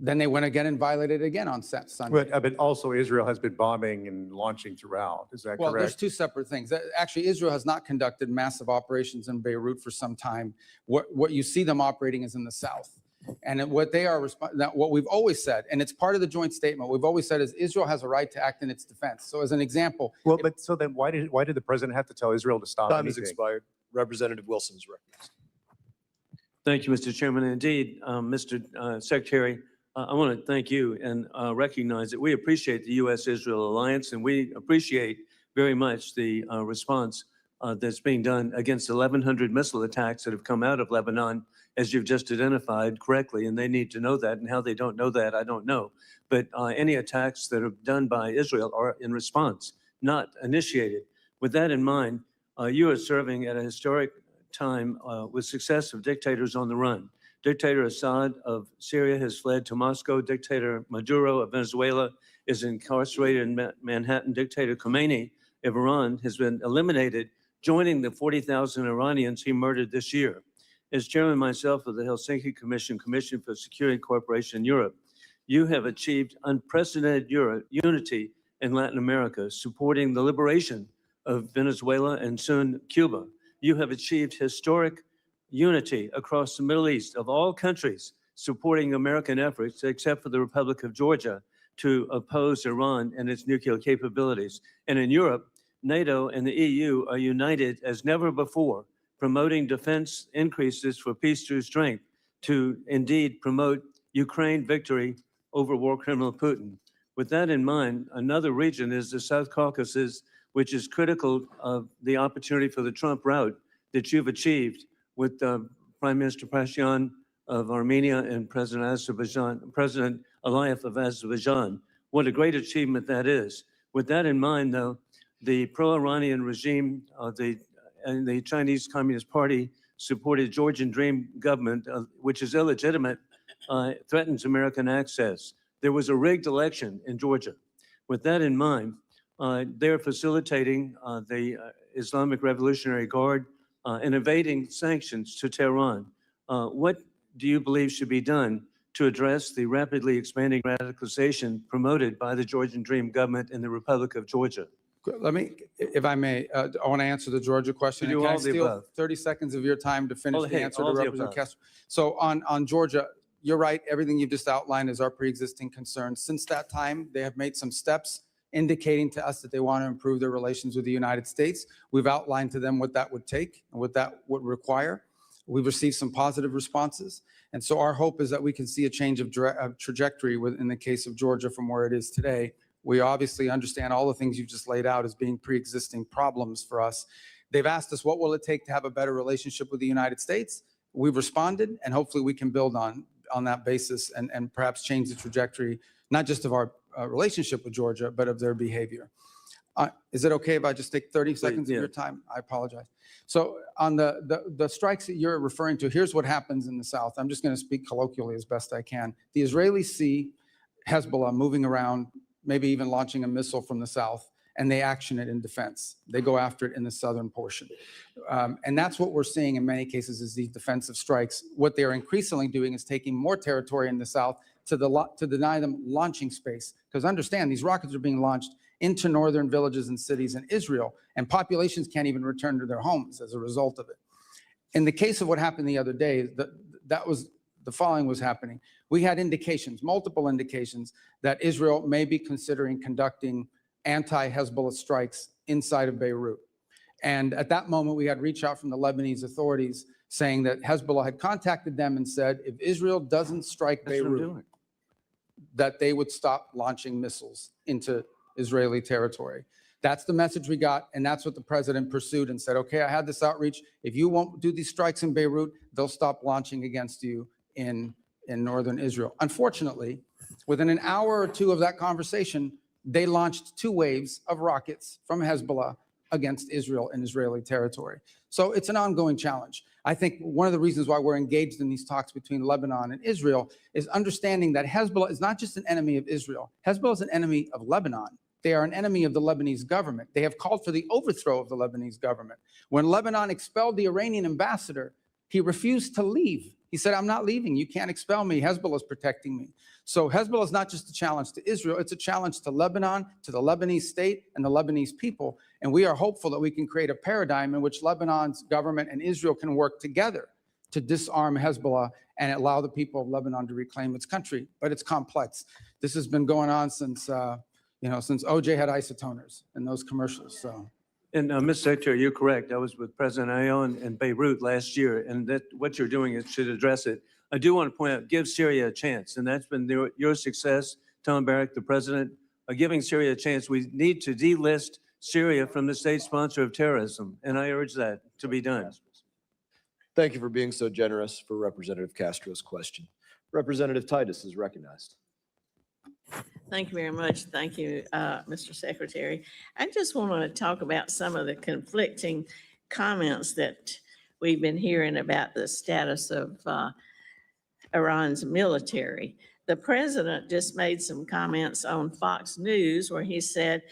Then they went again and violated it again on Sunday. But also Israel has been bombing and launching throughout. Is that Well, there's correct? two separate things. Actually, Israel has not conducted massive operations in Beirut for some time. What you see them operating is in the south. And what they are, what we've always said, and it's part of the joint statement, we've always said is Israel has a right to act in its defense. So as an example. Well, but so then why did the president have to tell Israel to stop Time has anything? expired. Representative Wilson is recognized. Thank you, Mr. Chairman. Indeed, Mr. Secretary, I want to thank you and recognize that we appreciate the U.S.-Israel alliance, and we appreciate very much the response that's being done against 1,100 missile attacks that have come out of Lebanon, as you've just identified correctly, and they need to know that, and how they don't know that, I don't know. But any attacks that are done by Israel are in response, not initiated. With that in mind, you are serving at a historic time with success of dictators on the run. Dictator Assad of Syria has fled to Moscow. Dictator Maduro of Venezuela is incarcerated in Manhattan. Dictator Khomeini of Iran has been eliminated, joining the 40,000 Iranians he murdered this year. As chairman myself of the Helsinki Commission for Security and Cooperation in Europe, you have achieved unprecedented unity in Latin America, supporting the liberation of Venezuela and soon Cuba. You have achieved historic unity across the Middle East of all countries supporting American efforts, except for the Republic of Georgia, to oppose Iran and its nuclear capabilities. And in Europe, NATO and the EU are united as never before, promoting defense increases for peace through strength to indeed promote Ukraine victory over war criminal Putin. With that in mind, another region is the South Caucasus, which is critical of the opportunity for the Trump route that you've achieved with Prime Minister Pashinyan of Armenia and President Aliyev of Azerbaijan. What a great achievement that is. With that in mind, though, the pro-Iranian regime and the Chinese Communist Party supported Georgian Dream government, which is illegitimate, threatens American access. There was a rigged election in Georgia. With that in mind, they're facilitating the Islamic Revolutionary Guard and evading sanctions to Tehran. What do you believe should be done to address the rapidly expanding radicalization promoted by the Georgian Dream government in the Republic of Georgia? Let me, if I may, I want to answer the Georgia question. You do Can I all the steal above. 30 seconds of your time to finish Oh, the hey, answer all to the Representative above. Castro? So on Georgia, you're right. Everything you just outlined is our pre-existing concern. Since that time, they have made some steps indicating to us that they want to improve their relations with the United States. We've outlined to them what that would take and what that would require. We've received some positive responses. And so our hope is that we can see a change of trajectory in the case of Georgia from where it is today. We obviously understand all the things you just laid out as being pre-existing problems for us. They've asked us, what will it take to have a better relationship with the United States? We've responded, and hopefully we can build on that basis and perhaps change the trajectory, not just of our relationship with Georgia, but of their behavior. Is it okay if I just take 30 seconds of yeah. your time? I apologize. So on the strikes that you're referring to, here's what happens in the South. I'm just going to speak colloquially as best I can. The Israelis see Hezbollah moving around, maybe even launching a missile from the south, and they action it in defense. They go after it in the southern portion. And that's what we're seeing in many cases is these defensive strikes. What they're increasingly doing is taking more territory in the south to deny them launching space. Because understand, these rockets are being launched into northern villages and cities in Israel, and populations can't even return to their homes as a result of it. In the case of what happened the other day, the following was happening. We had indications, multiple indications, that Israel may be considering conducting anti-Hezbollah strikes inside of Beirut. And at that moment, we had reach out from the Lebanese authorities saying that Hezbollah had contacted them and said, if Israel doesn't strike That's what I'm Beirut, doing. that they would stop launching missiles into Israeli territory. That's the message we got, and that's what the president pursued and said, okay, I had this outreach. If you won't do these strikes in Beirut, they'll stop launching against you in northern Israel. Unfortunately, within an hour or two of that conversation, they launched 2 waves of rockets from Hezbollah against Israel and Israeli territory. So it's an ongoing challenge. I think one of the reasons why we're engaged in these talks between Lebanon and Israel is understanding that Hezbollah is not just an enemy of Israel. Hezbollah is an enemy of Lebanon. They are an enemy of the Lebanese government. They have called for the overthrow of the Lebanese government. When Lebanon expelled the Iranian ambassador, he refused to leave. He said, I'm not leaving. You can't expel me. Hezbollah is protecting me. So Hezbollah is not just a challenge to Israel. It's a challenge to Lebanon, to the Lebanese state and the Lebanese people. And we are hopeful that we can create a paradigm in which Lebanon's government and Israel can work together to disarm Hezbollah and allow the people of Lebanon to reclaim its country. But it's complex. This has been going on since OJ had isotoners in those commercials. So. And Mr. Secretary, you're correct. I was with President Aoun in Beirut last year, and that what you're doing is should address it. I do want to point out, give Syria a chance, and that's been your success, Tom Barrack, the president, giving Syria a chance. We need to delist Syria from the state sponsor of terrorism, and I urge that to be done. Thank you for being so generous for Representative Castro's question. Representative Titus is recognized. Thank you very much. Thank you, Mr. Secretary. I just want to talk about some of the conflicting comments that we've been hearing about the status of Iran's military. The president just made some comments on Fox News where he said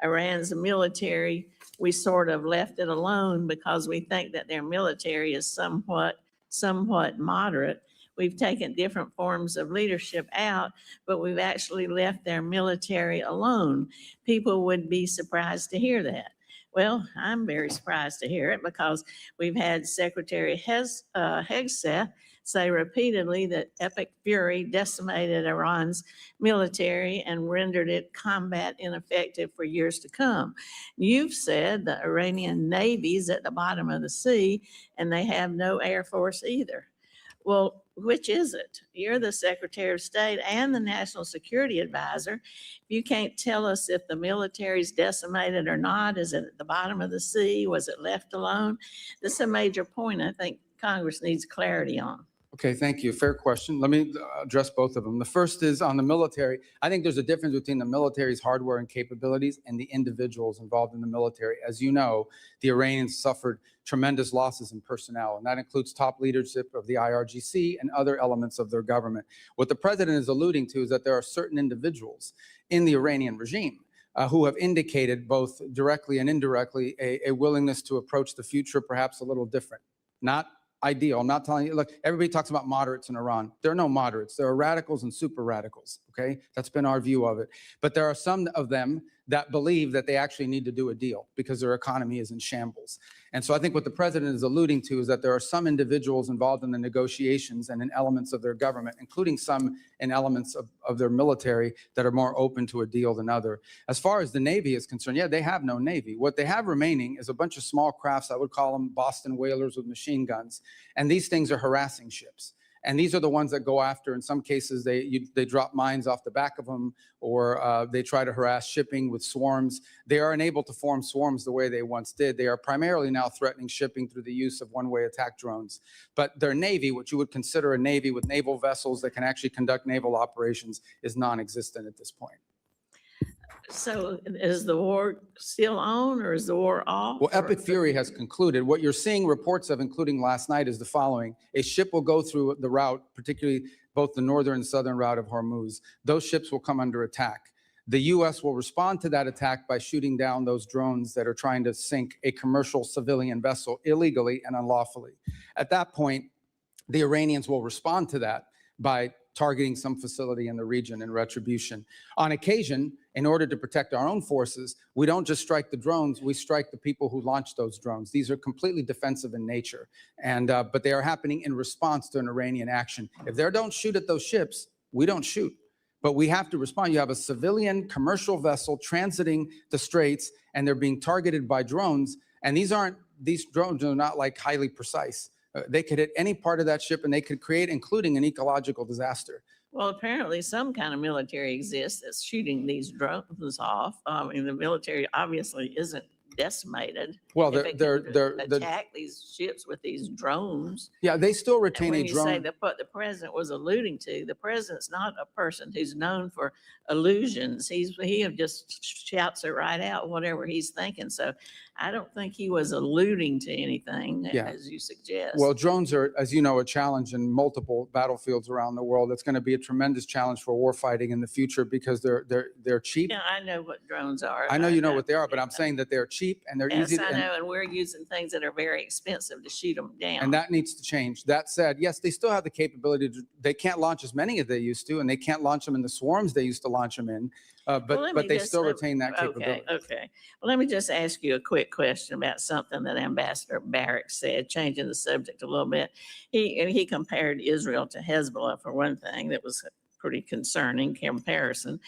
Iran's military, we sort of left it alone because we think that their military is somewhat moderate. We've taken different forms of leadership out, but we've actually left their military alone. People would be surprised to hear that. Well, I'm very surprised to hear it because we've had Secretary Hegseth say repeatedly that epic fury decimated Iran's military and rendered it combat ineffective for years to come. You've said the Iranian Navy is at the bottom of the sea and they have no air force either. Well, which is it? You're the Secretary of State and the National Security Advisor. If you can't tell us if the military's decimated or not, is it at the bottom of the sea? Was it left alone? This is a major point I think Congress needs clarity on. Okay, thank you. Fair question. Let me address both of them. The first is on the military. I think there's a difference between the military's hardware and capabilities and the individuals involved in the military. As you know, the Iranians suffered tremendous losses in personnel, and that includes top leadership of the IRGC and other elements of their government. What the president is alluding to is that there are certain individuals in the Iranian regime who have indicated both directly and indirectly a willingness to approach the future perhaps a little different. Not ideal. I'm not telling you, look, everybody talks about moderates in Iran. There are no moderates. There are radicals and super radicals, okay? That's been our view of it. But there are some of them that believe that they actually need to do a deal because their economy is in shambles. And so I think what the president is alluding to is that there are some individuals involved in the negotiations and in elements of their government, including some in elements of their military that are more open to a deal than other. As far as the Navy is concerned, yeah, they have no Navy. What they have remaining is a bunch of small crafts. I would call them Boston whalers with machine guns. And these things are harassing ships. And these are the ones that go after, in some cases, they drop mines off the back of them, or they try to harass shipping with swarms. They are unable to form swarms the way they once did. They are primarily now threatening shipping through the use of one-way attack drones. But their Navy, what you would consider a Navy with naval vessels that can actually conduct naval operations, is non-existent at this point. So is the war still on or is the war off? Well, epic fury has concluded. What you're seeing reports of, including last night, is the following. A ship will go through the route, particularly both the northern and southern route of Hormuz. Those ships will come under attack. The U.S. will respond to that attack by shooting down those drones that are trying to sink a commercial civilian vessel illegally and unlawfully. At that point, the Iranians will respond to that by targeting some facility in the region in retribution. On occasion, in order to protect our own forces, we don't just strike the drones, we strike the people who launch those drones. These are completely defensive in nature, and but they are happening in response to an Iranian action. If they don't shoot at those ships, we don't shoot. But we have to respond. You have a civilian commercial vessel transiting the straits, and they're being targeted by drones, and these drones are not like highly precise. They could hit any part of that ship and they could create, including an ecological disaster. Well, apparently some kind of military exists that's shooting these drones off. I mean, the military obviously isn't decimated. Well, If it they're can attack these ships with these drones. yeah, they still retain And a when you say drone. that what the president was alluding to, the president's not a person who's known for illusions. He just shouts it right out, whatever he's thinking. So I don't think he was alluding to anything, Yeah. as you suggest. Well, drones are, as you know, a challenge in multiple battlefields around the world. It's going to be a tremendous challenge for warfighting in the future because they're cheap. Yeah, I know what drones are. I know you know what they are, but I'm saying that they're cheap and they're Yes, easy. I know, and we're using things that are very expensive to shoot them down. And that needs to change. That said, yes, they still have the capability to, they can't launch as many as they used to, and they can't launch them in the swarms they used to launch them in, Well, let but me they just- still retain that Okay, capability. okay. Well, let me just ask you a quick question about something that Ambassador Barrack said, changing the subject a little bit. He compared Israel to Hezbollah for one thing. That was a pretty concerning comparison.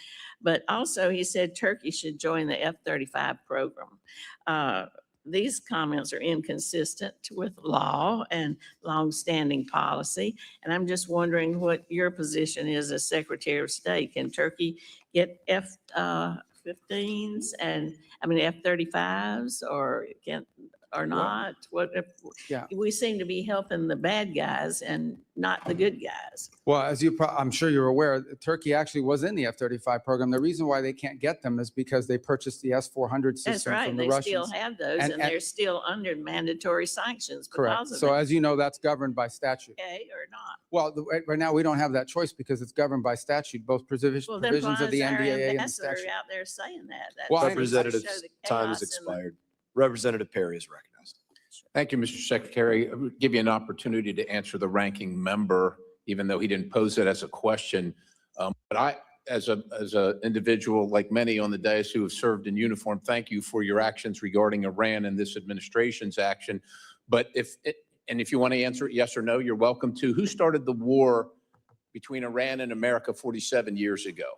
But also he said Turkey should join the F-35 program. These comments are inconsistent with law and longstanding policy. And I'm just wondering what your position is as Secretary of State. Can Turkey get F-15s and, I mean, F-35s or not? What if, Yeah. we seem to be helping the bad guys and not the good guys. Well, as I'm sure you're aware, Turkey actually was in the F-35 program. The reason why they can't get them is because they purchased the S-400 system That's right. from They the still Russians. have those And- and they're still under mandatory sanctions Correct. because of So it. as you know, that's governed by statute. Okay, or not. Well, right now, we don't have that choice because it's governed by statute, both Well, then provisions why of the is our NDAA and the ambassador statute. out there saying that? That Well, I- seems to Representative's show the time chaos has in the- expired. Representative Perry is recognized. Thank you, Mr. Secretary. I would give you an opportunity to answer the ranking member, even though he didn't pose it as a question. But as a individual like many on the dais who have served in uniform, thank you for your actions regarding Iran and this administration's action. But if you want to answer it yes or no, you're welcome to. Who started the war between Iran and America 47 years ago?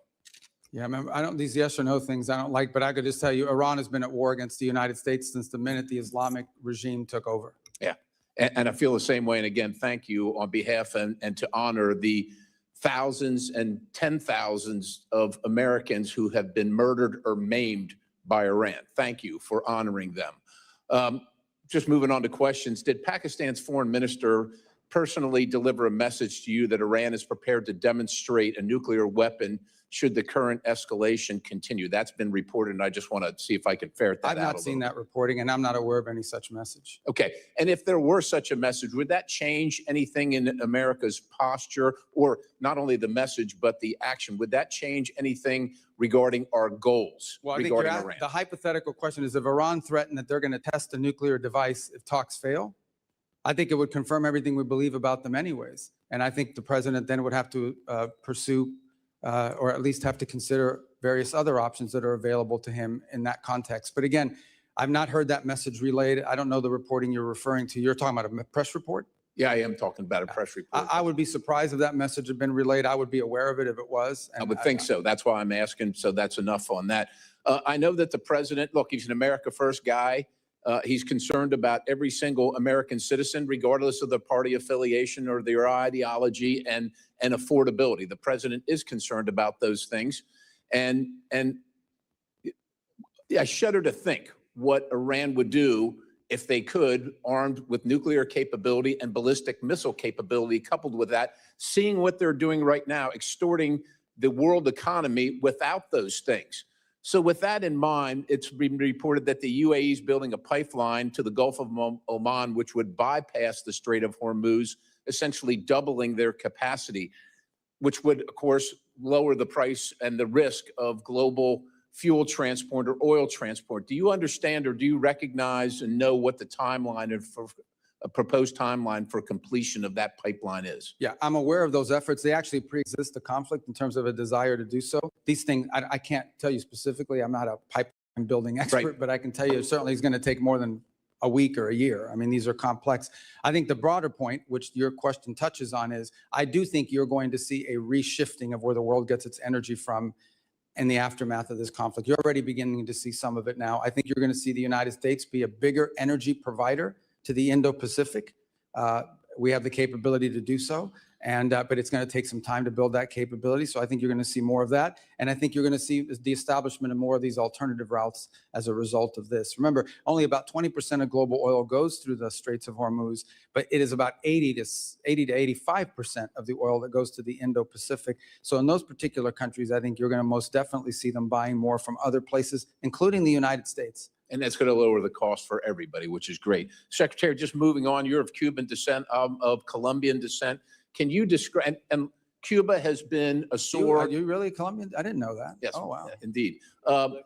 Yeah, remember, these yes or no things I don't like, but I could just tell you, Iran has been at war against the United States since the minute the Islamic regime took over. Yeah, and I feel the same way. And again, thank you on behalf and to honor the thousands and 10,000s of Americans who have been murdered or maimed by Iran. Thank you for honoring them. Just moving on to questions. Did Pakistan's foreign minister personally deliver a message to you that Iran is prepared to demonstrate a nuclear weapon should the current escalation continue? That's been reported, and I just want to see if I can ferret that out. I've not seen that reporting, and I'm not aware of any such message. Okay, and if there were such a message, would that change anything in America's posture, or not only the message, but the action? Would that change anything regarding our goals Well, I think regarding Iran? the hypothetical question is, if Iran threatened that they're going to test a nuclear device if talks fail, I think it would confirm everything we believe about them anyways. And I think the president then would have to pursue or at least have to consider various other options that are available to him in that context. But again, I've not heard that message relayed. I don't know the reporting you're referring to. You're talking about a press report? Yeah, I am talking about a press report. I would be surprised if that message had been relayed. I would be aware of it if it was. I would think so. That's why I'm asking. So that's enough on that. I know that the president, look, he's an America First guy. He's concerned about every single American citizen, regardless of their party affiliation or their ideology and affordability. The president is concerned about those things. And I shudder to think what Iran would do if they could, armed with nuclear capability and ballistic missile capability, coupled with that, seeing what they're doing right now, extorting the world economy without those things. So with that in mind, it's been reported that the UAE is building a pipeline to the Gulf of Oman, which would bypass the Strait of Hormuz, essentially doubling their capacity, which would, of course, lower the price and the risk of global fuel transport or oil transport. Do you understand or do you recognize and know what the timeline and for a proposed timeline for completion of that pipeline is? Yeah, I'm aware of those efforts. They actually pre-exist the conflict in terms of a desire to do so. These things, I can't tell you specifically. I'm not a pipeline building expert, Right. but I can tell you it certainly is going to take more than a week or a year. I mean, these are complex. I think the broader point, which your question touches on, is I do think you're going to see a reshifting of where the world gets its energy from in the aftermath of this conflict. You're already beginning to see some of it now. I think you're going to see the United States be a bigger energy provider to the Indo-Pacific. We have the capability to do so, but it's going to take some time to build that capability. So I think you're going to see more of that. And I think you're going to see the establishment of more of these alternative routes as a result of this. Remember, only about 20% of global oil goes through the Straits of Hormuz, but it is about 80 to 85% of the oil that goes to the Indo-Pacific. So in those particular countries, I think you're going to most definitely see them buying more from other places, including the United States. And that's going to lower the cost for everybody, which is great. Secretary, just moving on, you're of Cuban descent, of Colombian descent. Can you describe, and Cuba has been a sore. Are you really Colombian? I didn't know that. Yes, Oh, wow. indeed. But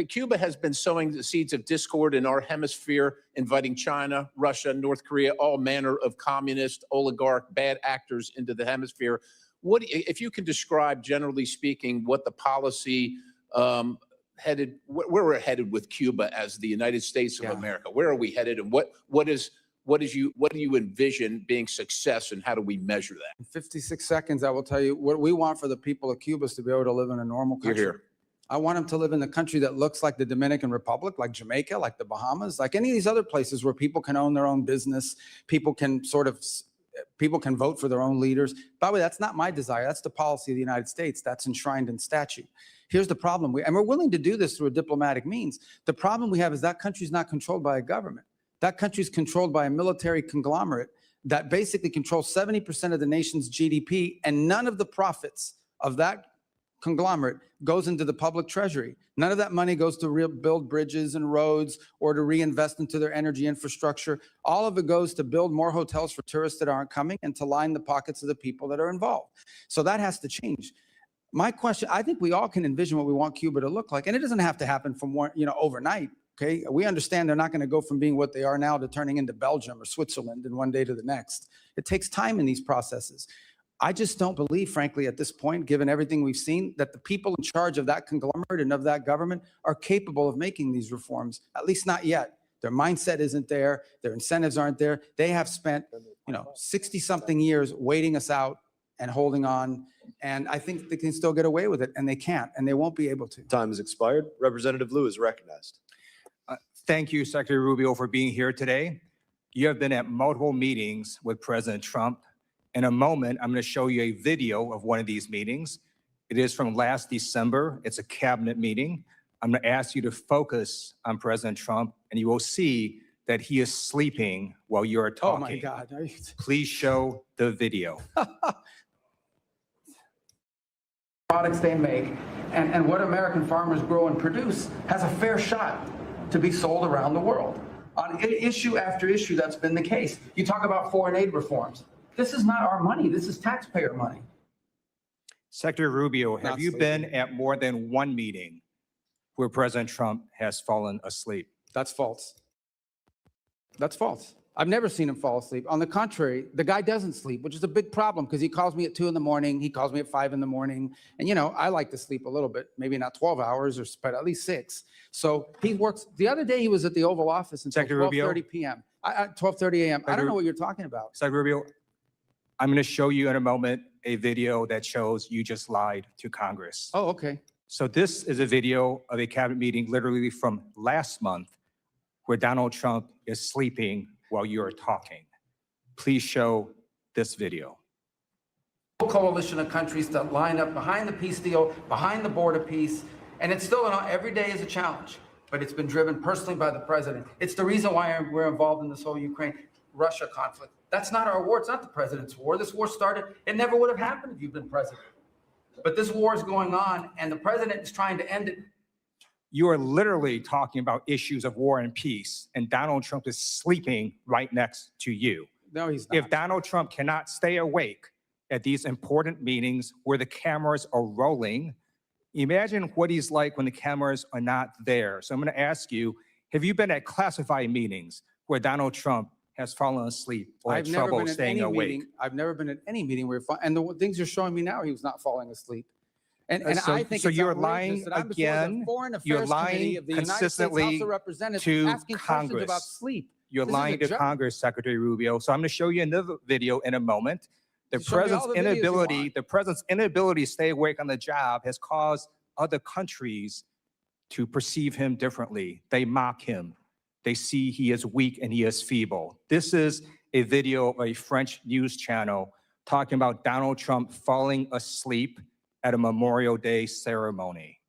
Cuba has been sowing the seeds of discord in our hemisphere, inviting China, Russia, North Korea, all manner of communist, oligarch, bad actors into the hemisphere. If you can describe, generally speaking, what the policy where we're headed with Cuba as the United States of America? Where are we headed, and what do you envision being success, and how do we measure that? In 56 seconds, I will tell you what we want for the people of Cuba is to be able to live in a normal country. You're here. I want them to live in a country that looks like the Dominican Republic, like Jamaica, like the Bahamas, like any of these other places where people can own their own business, people can vote for their own leaders. By the way, that's not my desire. That's the policy of the United States. That's enshrined in statute. Here's the problem. And we're willing to do this through a diplomatic means. The problem we have is that country's not controlled by a government. That country's controlled by a military conglomerate that basically controls 70% of the nation's GDP, and none of the profits of that conglomerate goes into the public treasury. None of that money goes to build bridges and roads or to reinvest into their energy infrastructure. All of it goes to build more hotels for tourists that aren't coming and to line the pockets of the people that are involved. So that has to change. My question, I think we all can envision what we want Cuba to look like, and it doesn't have to happen from overnight. Okay, we understand they're not going to go from being what they are now to turning into Belgium or Switzerland in one day to the next. It takes time in these processes. I just don't believe, frankly, at this point, given everything we've seen, that the people in charge of that conglomerate and of that government are capable of making these reforms, at least not yet. Their mindset isn't there. Their incentives aren't there. They have spent, 60-something years waiting us out and holding on. And I think they can still get away with it, and they can't, and they won't be able to. Time has expired. Representative Liu is recognized. Thank you, Secretary Rubio, for being here today. You have been at multiple meetings with President Trump. In a moment, I'm going to show you a video of one of these meetings. It is from last December. It's a cabinet meeting. I'm going to ask you to focus on President Trump, and you will see that he is sleeping while you are talking. Oh, my God. Please show the video. Products they make and what American farmers grow and produce has a fair shot to be sold around the world. On issue after issue, that's been the case. You talk about foreign aid reforms. This is not our money. This is taxpayer money. Secretary Rubio, have Not you sleeping. been at more than one meeting where President Trump has fallen asleep? That's false. That's false. I've never seen him fall asleep. On the contrary, the guy doesn't sleep, which is a big problem because he calls me at 2 a.m. He calls me at 5 a.m. And, I like to sleep a little bit, maybe not 12 hours, but at least 6. So he works. The other day he was at the Oval Office until Secretary Rubio. 12:30 p.m. 12:30 a.m. I don't know what you're talking about. Secretary Rubio, I'm going to show you in a moment a video that shows you just lied to Congress. Oh, okay. So this is a video of a cabinet meeting literally from last month where Donald Trump is sleeping while you are talking. Please show this video. Coalition of countries that line up behind the peace deal, behind the border peace, and it's still every day is a challenge, but it's been driven personally by the president. It's the reason why we're involved in this whole Ukraine-Russia conflict. That's not our war. It's not the president's war. This war started, it never would have happened if you'd been president. But this war is going on, and the president is trying to end it. You are literally talking about issues of war and peace, and Donald Trump is sleeping right next to you. No, he's not. If Donald Trump cannot stay awake at these important meetings where the cameras are rolling, imagine what he's like when the cameras are not there. So I'm going to ask you, have you been at classified meetings where Donald Trump has fallen asleep or had trouble staying awake? I've never been at any meeting where, and the things you're showing me now, he was not falling asleep. And So- I think so it's you're outrageous lying that I'm before the again. Foreign You're Affairs lying Committee of the United States consistently House of Representatives to asking questions about Congress. sleep. You're This is a lying to joke. Congress, Secretary Rubio. So I'm going to show you another video in a moment. The You show me all president's the videos you inability to stay awake on the job has caused other countries to perceive him differently. They mock him. They see he is weak and he is feeble. This is a video of a French news channel talking about Donald Trump falling asleep at a Memorial Day ceremony.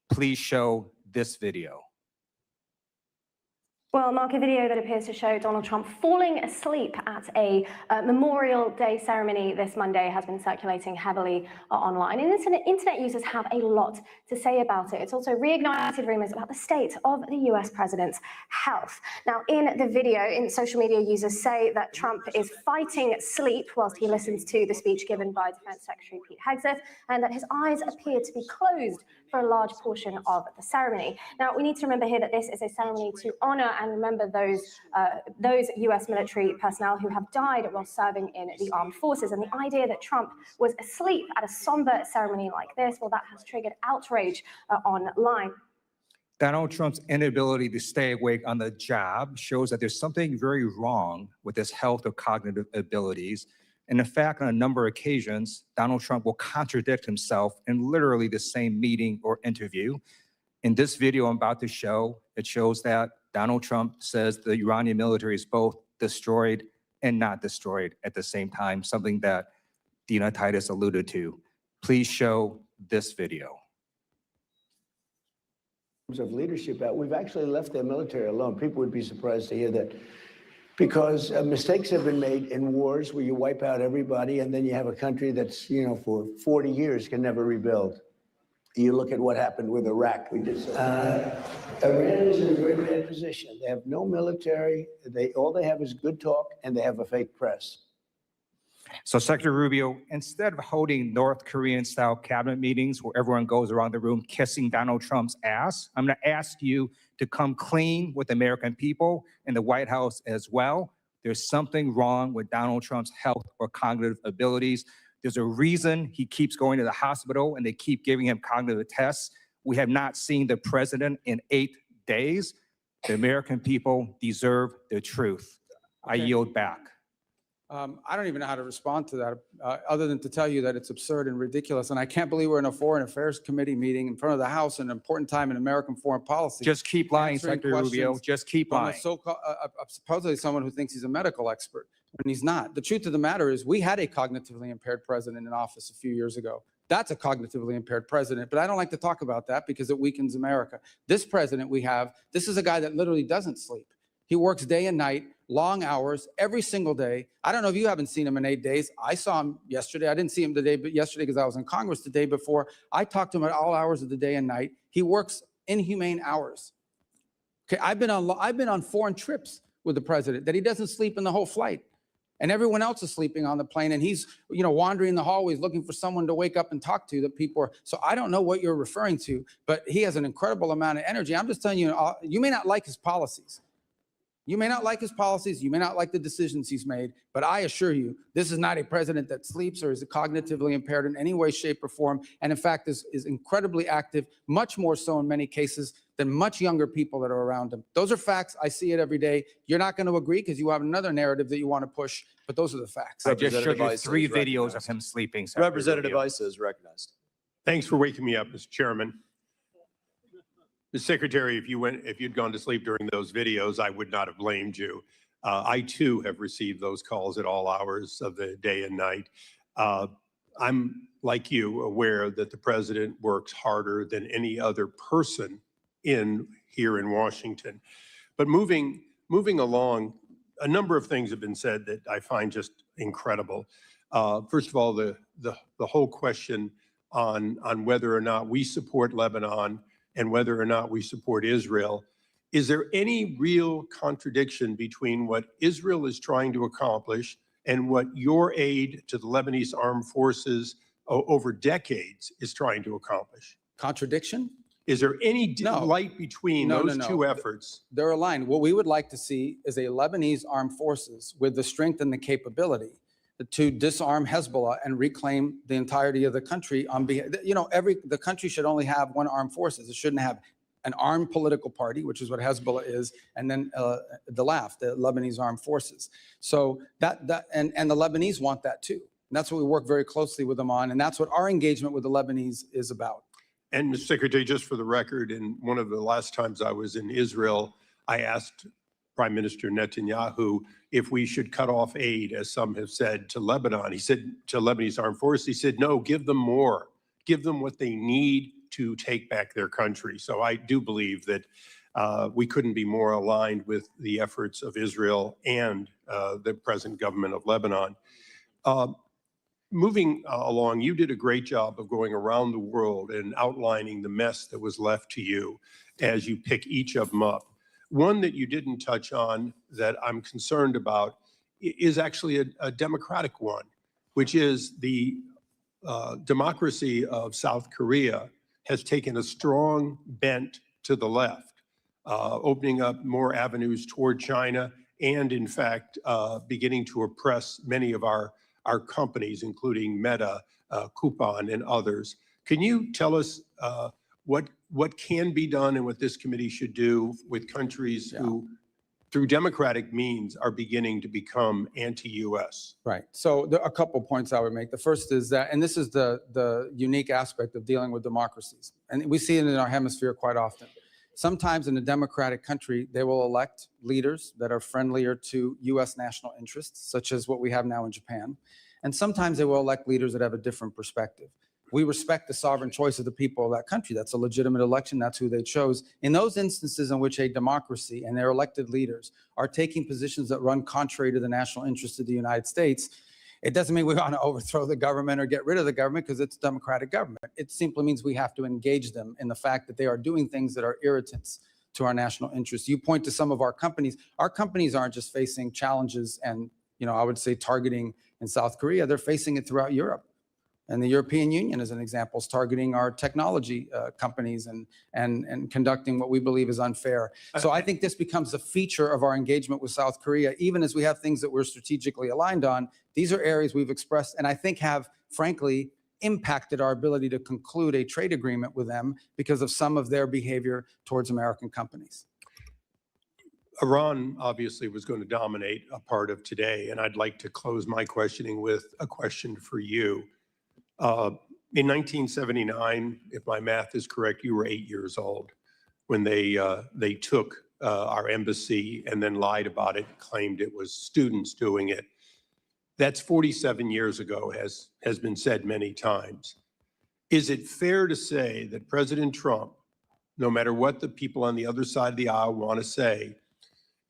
Please show this video. Well, Mark, a video that appears to show Donald Trump falling asleep at a Memorial Day ceremony this Monday has been circulating heavily online. And internet users have a lot to say about it. It's also reignited rumors about the state of the US president's health. Now, in the video, social media users say that Trump is fighting sleep whilst he listens to the speech given by Defense Secretary Pete Hegseth, and that his eyes appear to be closed for a large portion of the ceremony. Now, we need to remember here that this is a ceremony to honor and remember those US military personnel who have died while serving in the armed forces. And the idea that Trump was asleep at a somber ceremony like this, well, that has triggered outrage online. Donald Trump's inability to stay awake on the job shows that there's something very wrong with his health or cognitive abilities. And in fact, on a number of occasions, Donald Trump will contradict himself in literally the same meeting or interview. In this video I'm about to show, it shows that Donald Trump says the Iranian military is both destroyed and not destroyed at the same time, something that Dina Titus alluded to. Please show this video. Of leadership, we've actually left their military alone. People would be surprised to hear that, because mistakes have been made in wars where you wipe out everybody and then you have a country that's, for 40 years can never rebuild. You look at what happened with Iraq. We just Iran is in a very bad position. They have no military. All they have is good talk, and they have a fake press. So Secretary Rubio, instead of holding North Korean-style cabinet meetings where everyone goes around the room kissing Donald Trump's ass, I'm going to ask you to come clean with the American people and the White House as well. There's something wrong with Donald Trump's health or cognitive abilities. There's a reason he keeps going to the hospital and they keep giving him cognitive tests. We have not seen the president in 8 days. The American people deserve the truth. I Okay. yield back. I don't even know how to respond to that, other than to tell you that it's absurd and ridiculous. And I can't believe we're in a Foreign Affairs Committee meeting in front of the House, an important time in American foreign policy. Just keep lying, answering Secretary Rubio. questions Just keep from a lying. so-called, supposedly someone who thinks he's a medical expert when he's not. The truth of the matter is we had a cognitively impaired president in office a few years ago. That's a cognitively impaired president, but I don't like to talk about that because it weakens America. This president we have, this is a guy that literally doesn't sleep. He works day and night, long hours, every single day. I don't know if you haven't seen him in 8 days. I saw him yesterday. I didn't see him yesterday because I was in Congress the day before. I talked to him at all hours of the day and night. He works inhumane hours. Okay, I've been on foreign trips with the president that he doesn't sleep in the whole flight. And everyone else is sleeping on the plane, and he's, wandering the hallways looking for someone to wake up and talk to that people are. So I don't know what you're referring to, but he has an incredible amount of energy. I'm just telling you, you may not like his policies. You may not like his policies, you may not like the decisions he's made, but I assure you, this is not a president that sleeps or is cognitively impaired in any way, shape, or form, and in fact is incredibly active, much more so in many cases than much younger people that are around him. Those are facts. I see it every day. You're not going to agree because you have another narrative that you want to push, but those are the facts. I just showed you Representative 3 Issa is videos of recognized. him sleeping. Secretary Representative Rubio. Issa is recognized. Thanks for waking me up, Mr. Chairman. Mr. Secretary, if you'd gone to sleep during those videos, I would not have blamed you. I too have received those calls at all hours of the day and night. I'm, like you, aware that the president works harder than any other person here in Washington. But moving along, a number of things have been said that I find just incredible. First of all, the whole question on whether or not we support Lebanon and whether or not we support Israel. Is there any real contradiction between what Israel is trying to accomplish and what your aid to the Lebanese armed forces over decades is trying to accomplish? Contradiction? Is there any No. light between those two efforts? They're aligned. What we would like to see is a Lebanese armed forces with the strength and the capability to disarm Hezbollah and reclaim the entirety of the country on behalf. The country should only have one armed forces. It shouldn't have an armed political party, which is what Hezbollah is, and then the LAF, the Lebanese Armed Forces. So and the Lebanese want that too. And that's what we work very closely with them on, and that's what our engagement with the Lebanese is about. And Mr. Secretary, just for the record, in one of the last times I was in Israel, I asked Prime Minister Netanyahu if we should cut off aid, as some have said, to Lebanon. He said, to Lebanese armed forces, he said, no, give them more. Give them what they need to take back their country. So I do believe that we couldn't be more aligned with the efforts of Israel and the present government of Lebanon. Moving along, you did a great job of going around the world and outlining the mess that was left to you as you pick each of them up. One that you didn't touch on that I'm concerned about is actually a democratic one, which is the democracy of South Korea has taken a strong bent to the left, opening up more avenues toward China and, in fact, beginning to oppress many of our companies, including Meta, Coupon, and others. Can you tell us what can be done and what this committee should do with countries who, through democratic means, are beginning to become anti-U.S.? Right. So there are a couple points I would make. The first is that, and this is the unique aspect of dealing with democracies, and we see it in our hemisphere quite often. Sometimes in a democratic country, they will elect leaders that are friendlier to U.S. national interests, such as what we have now in Japan. And sometimes they will elect leaders that have a different perspective. We respect the sovereign choice of the people of that country. That's a legitimate election. That's who they chose. In those instances in which a democracy and their elected leaders are taking positions that run contrary to the national interests of the United States, it doesn't mean we want to overthrow the government or get rid of the government because it's a democratic government. It simply means we have to engage them in the fact that they are doing things that are irritants to our national interests. You point to some of our companies. Our companies aren't just facing challenges and, I would say targeting in South Korea. They're facing it throughout Europe. And the European Union, as an example, is targeting our technology companies and conducting what we believe is unfair. So I think this becomes a feature of our engagement with South Korea, even as we have things that we're strategically aligned on. These are areas we've expressed and I think have, frankly, impacted our ability to conclude a trade agreement with them because of some of their behavior towards American companies. Iran obviously was going to dominate a part of today, and I'd like to close my questioning with a question for you. In 1979, if my math is correct, you were 8 years old when they took our embassy and then lied about it, claimed it was students doing it. That's 47 years ago, has been said many times. Is it fair to say that President Trump, no matter what the people on the other side of the aisle want to say,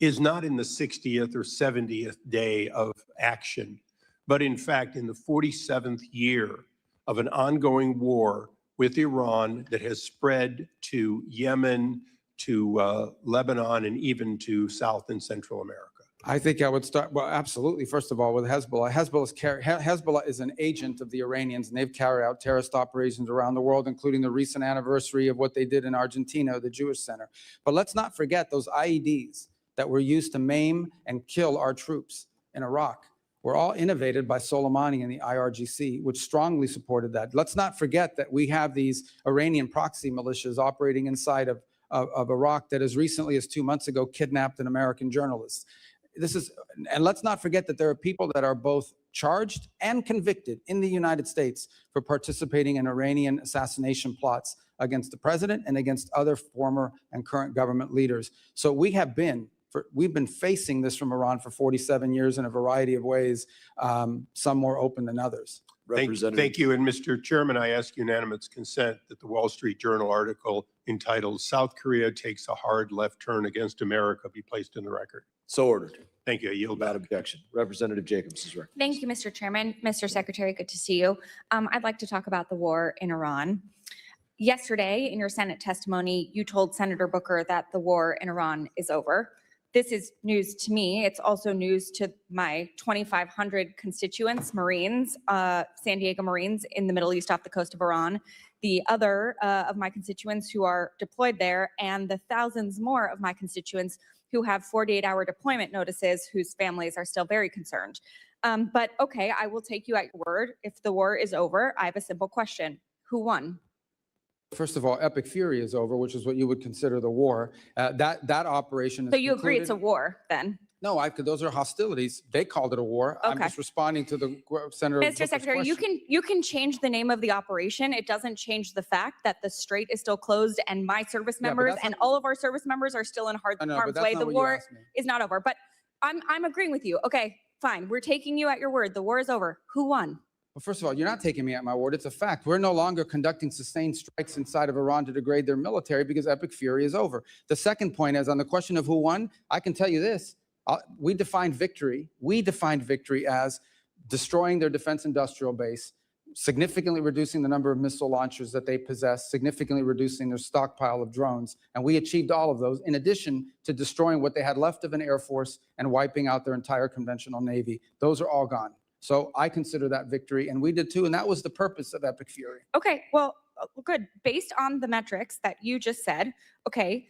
is not in the 60th or 70th day of action, but in fact in the 47th year of an ongoing war with Iran that has spread to Yemen, to Lebanon, and even to South and Central America? I think I would start, well, absolutely. First of all, with Hezbollah. Hezbollah is an agent of the Iranians, and they've carried out terrorist operations around the world, including the recent anniversary of what they did in Argentina, the Jewish Center. But let's not forget those IEDs that were used to maim and kill our troops in Iraq were all innovated by Soleimani and the IRGC, which strongly supported that. Let's not forget that we have these Iranian proxy militias operating inside of Iraq that as recently as 2 months ago kidnapped an American journalist. And let's not forget that there are people that are both charged and convicted in the United States for participating in Iranian assassination plots against the president and against other former and current government leaders. So we've been facing this from Iran for 47 years in a variety of ways, some more open than others. Thank you. And Mr. Chairman, I ask unanimous consent that the Wall Street Journal article entitled "South Korea Takes a Hard Left Turn Against America" be placed in the record. So ordered. Thank you. I yield Without back. objection. Representative Jacobs is recognized. Thank you, Mr. Chairman. Mr. Secretary, good to see you. I'd like to talk about the war in Iran. Yesterday, in your Senate testimony, you told Senator Booker that the war in Iran is over. This is news to me. It's also news to my 2,500 constituents, Marines, San Diego Marines in the Middle East off the coast of Iran, the other of my constituents who are deployed there, and the thousands more of my constituents who have 48-hour deployment notices whose families are still very concerned. But okay, I will take you at your word. If the war is over, I have a simple question. Who won? First of all, Epic Fury is over, which is what you would consider the war. That operation is So you agree concluded. it's a war then? No, those are hostilities. They called it a war. I'm Okay. just responding to the Senator Mr. Booker's Secretary, question. you can change the name of the operation. It doesn't change the fact that the strait is still closed and my service Yeah, but members that's and not- all of our service members are still in I know, but harm's that's way. not The what you war asked me. is not over. But I'm agreeing with you. Okay, fine. We're taking you at your word. The war is over. Who won? Well, first of all, you're not taking me at my word. It's a fact. We're no longer conducting sustained strikes inside of Iran to degrade their military because Epic Fury is over. The second point is on the question of who won, I can tell you this. We defined victory as destroying their defense industrial base, significantly reducing the number of missile launchers that they possess, significantly reducing their stockpile of drones. And we achieved all of those in addition to destroying what they had left of an Air Force and wiping out their entire conventional Navy. Those are all gone. So I consider that victory, and we did too, and that was the purpose of Epic Fury. Okay, well, good. Based on the metrics that you just said, okay,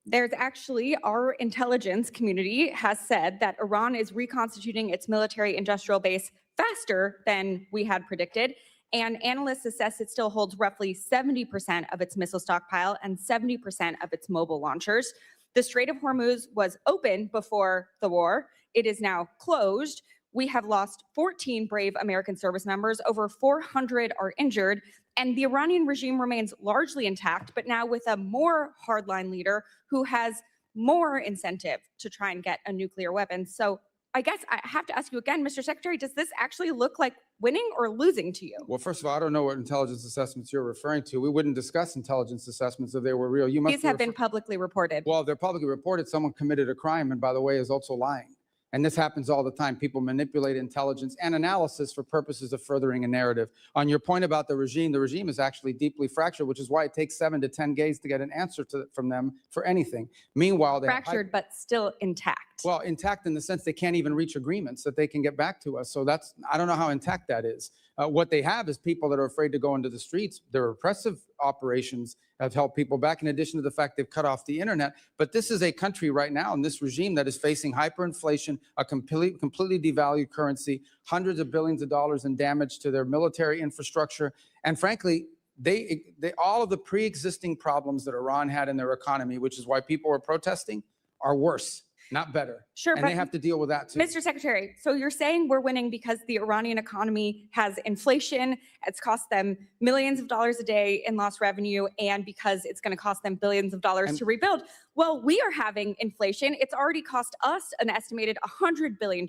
there's actually, our intelligence community has said that Iran is reconstituting its military industrial base faster than we had predicted. And analysts assess it still holds roughly 70% of its missile stockpile and 70% of its mobile launchers. The Strait of Hormuz was open before the war. It is now closed. We have lost 14 brave American service members. Over 400 are injured. And the Iranian regime remains largely intact, but now with a more hardline leader who has more incentive to try and get a nuclear weapon. So I guess I have to ask you again, Mr. Secretary, does this actually look like winning or losing to you? Well, first of all, I don't know what intelligence assessments you're referring to. We wouldn't discuss intelligence assessments if they were real. You must These have been publicly reported. Well, they're publicly reported. Someone committed a crime, and by the way, is also lying. And this happens all the time. People manipulate intelligence and analysis for purposes of furthering a narrative. On your point about the regime is actually deeply fractured, which is why it takes 7 to 10 days to get an answer from them for anything. Meanwhile, Fractured, but still intact. intact. Well, intact in the sense they can't even reach agreements that they can get back to us. So that's, I don't know how intact that is. What they have is people that are afraid to go into the streets. Their repressive operations have held people back, in addition to the fact they've cut off the internet. But this is a country right now, and this regime that is facing hyperinflation, a completely devalued currency, hundreds of billions of dollars in damage to their military infrastructure. And frankly, they all of the pre-existing problems that Iran had in their economy, which is why people were protesting, are worse, not better. Sure, and but they have to deal with that too. Mr. Secretary, so you're saying we're winning because the Iranian economy has inflation, it's cost them millions of dollars a day in lost revenue, and because it's going to cost them billions of dollars to rebuild. Well, we are having inflation. It's already cost us an estimated $100 billion.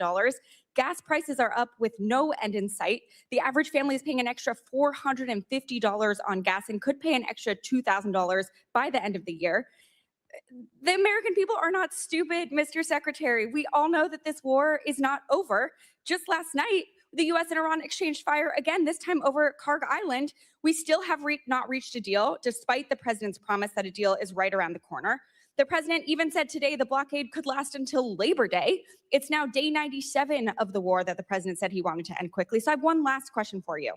Gas prices are up with no end in sight. The average family is paying an extra $450 on gas and could pay an extra $2,000 by the end of the year. The American people are not stupid, Mr. Secretary. We all know that this war is not over. Just last night, the U.S. and Iran exchanged fire again, this time over Karg Island. We still have not reached a deal, despite the president's promise that a deal is right around the corner. The president even said today the blockade could last until Labor Day. It's now day 97 of the war that the president said he wanted to end quickly. So I have one last question for you.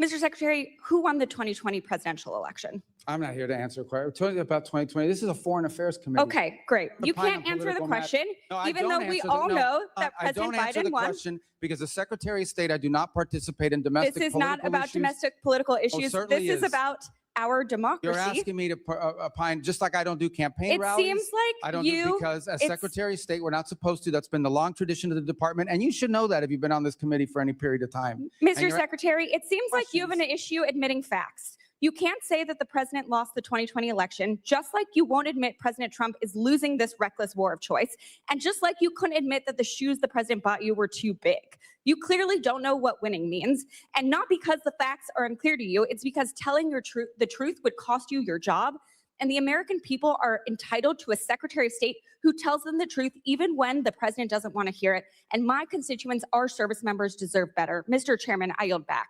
Mr. Secretary, who won the 2020 presidential election? I'm not here to answer a question about 2020. This is a foreign affairs committee. Okay, great. You can't answer the question, even though we all know that President Biden won. Question because the Secretary of State, I do not participate in domestic This is political not about issues. domestic political issues. certainly This is is. about our democracy. You're asking me to opine, just like I don't do campaign It rallies. seems like I don't you- do because as it's- Secretary of State, we're not supposed to. That's been the long tradition of the department. And you should know that if you've been on this committee for any period of time. And Mr. you're- Secretary, it seems like you have an issue admitting facts. You can't say that the president lost the 2020 election, just like you won't admit President Trump is losing this reckless war of choice, and just like you couldn't admit that the shoes the president bought you were too big. You clearly don't know what winning means, and not because the facts are unclear to you, it's because telling the truth would cost you your job, and the American people are entitled to a Secretary of State who tells them the truth even when the president doesn't want to hear it, and my constituents, our service members, deserve better. Mr. Chairman, I yield back.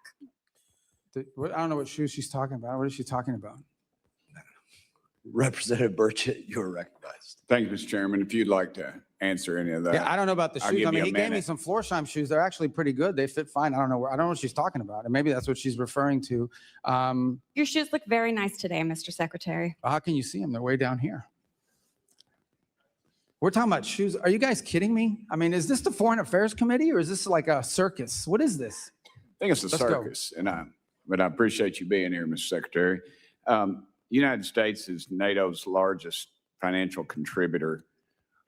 I don't know what shoes she's talking about. What is she talking about? Representative Burchett, you're recognized. Thank you, Mr. Chairman. If you'd like to answer any of that. Yeah, I don't know about the I'll shoes. give I mean, you a he gave me minute. some Florsheim shoes. They're actually pretty good. They fit fine. I don't know what she's talking about. And maybe that's what she's referring to. Your shoes look very nice today, Mr. Secretary. How can you see them? They're way down here. We're talking about shoes. Are you guys kidding me? I mean, is this the Foreign Affairs Committee or is this like a circus? What is this? I think it's a Let's go. circus, but I appreciate you being here, Mr. Secretary. United States is NATO's largest financial contributor.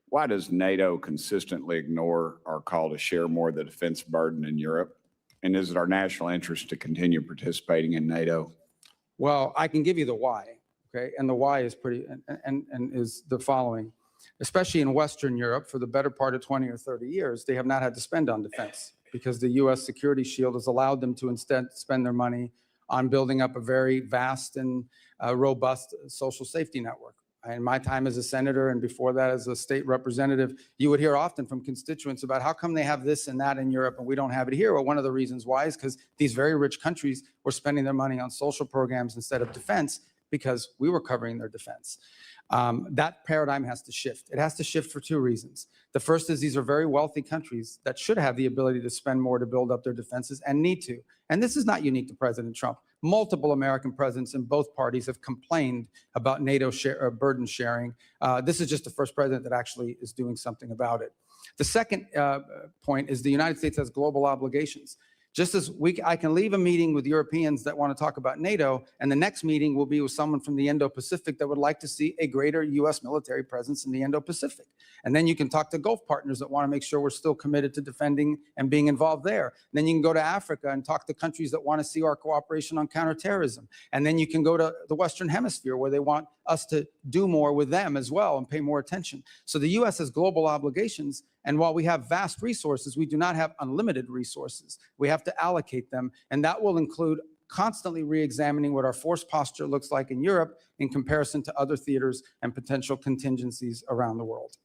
Why does NATO consistently ignore our call to share more of the defense burden in Europe? And is it our national interest to continue participating in NATO? Well, I can give you the why, okay? And the why is pretty, and is the following. Especially in Western Europe, for the better part of 20 or 30 years, they have not had to spend on defense because the U.S. security shield has allowed them to instead spend their money on building up a very vast and robust social safety network. In my time as a senator and before that as a state representative, you would hear often from constituents about how come they have this and that in Europe and we don't have it here. Well, one of the reasons why is because these very rich countries were spending their money on social programs instead of defense because we were covering their defense. That paradigm has to shift. It has to shift for two reasons. The first is these are very wealthy countries that should have the ability to spend more to build up their defenses and need to. And this is not unique to President Trump. Multiple American presidents in both parties have complained about NATO burden sharing. This is just the first president that actually is doing something about it. The second point is the United States has global obligations. Just as I can leave a meeting with Europeans that want to talk about NATO, and the next meeting will be with someone from the Indo-Pacific that would like to see a greater U.S. military presence in the Indo-Pacific. And then you can talk to Gulf partners that want to make sure we're still committed to defending and being involved there. And then you can go to Africa and talk to countries that want to see our cooperation on counterterrorism. And then you can go to the Western Hemisphere where they want us to do more with them as well and pay more attention. So the U.S. has global obligations. And while we have vast resources, we do not have unlimited resources. We have to allocate them. And that will include constantly re-examining what our force posture looks like in Europe in comparison to other theaters and potential contingencies around the world.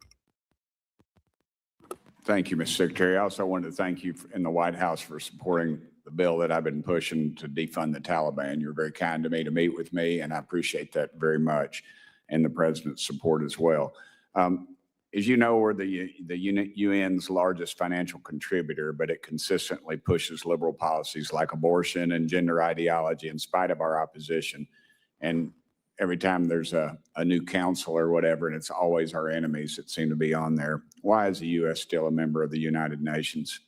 Thank you, Mr. Secretary. I also wanted to thank you in the White House for supporting the bill that I've been pushing to defund the Taliban. You're very kind to me to meet with me, and I appreciate that very much, and the president's support as well. As you know, we're the UN's largest financial contributor, but it consistently pushes liberal policies like abortion and gender ideology in spite of our opposition. And every time there's a new council or whatever, and it's always our enemies that seem to be on there. Why is the U.S. still a member of the United Nations?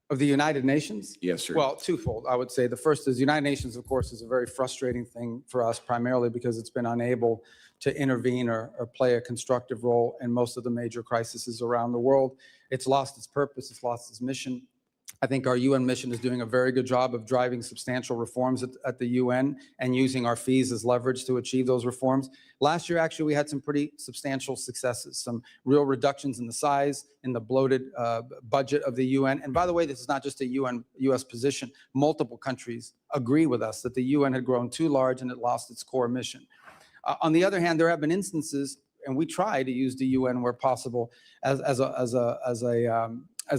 Of the United Nations? Yes, sir. Well, twofold, I would say. The first is United Nations, of course, is a very frustrating thing for us, primarily because it's been unable to intervene or play a constructive role in most of the major crises around the world. It's lost its purpose, it's lost its mission. I think our UN mission is doing a very good job of driving substantial reforms at the UN and using our fees as leverage to achieve those reforms. Last year, actually, we had some pretty substantial successes, some real reductions in the size, in the bloated budget of the UN. And by the way, this is not just a US position. Multiple countries agree with us that the UN had grown too large and it lost its core mission. On the other hand, there have been instances, and we try to use the UN where possible as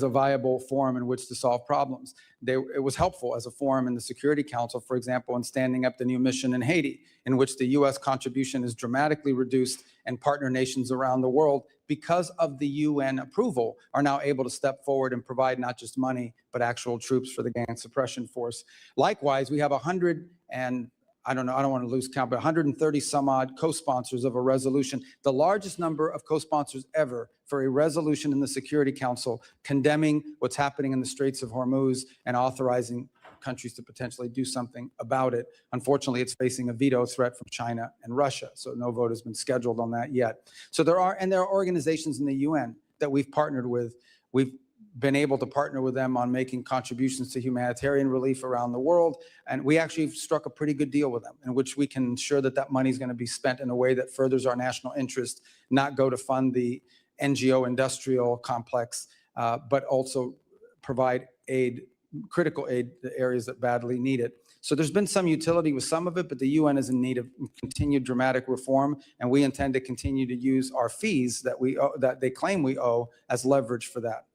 a viable forum in which to solve problems. It was helpful as a forum in the Security Council, for example, in standing up the new mission in Haiti, in which the U.S. contribution is dramatically reduced and partner nations around the world, because of the UN approval, are now able to step forward and provide not just money, but actual troops for the gang suppression force. Likewise, we have 130 some odd co-sponsors of a resolution, the largest number of co-sponsors ever for a resolution in the Security Council condemning what's happening in the Straits of Hormuz and authorizing countries to potentially do something about it. Unfortunately, it's facing a veto threat from China and Russia, so no vote has been scheduled on that yet. So there are organizations in the UN that we've partnered with. We've been able to partner with them on making contributions to humanitarian relief around the world. And we actually struck a pretty good deal with them in which we can ensure that that money is going to be spent in a way that furthers our national interest, not go to fund the NGO industrial complex, but also provide aid, critical aid to areas that badly need it. So there's been some utility with some of it, but the UN is in need of continued dramatic reform, and we intend to continue to use our fees that that they claim we owe as leverage for that.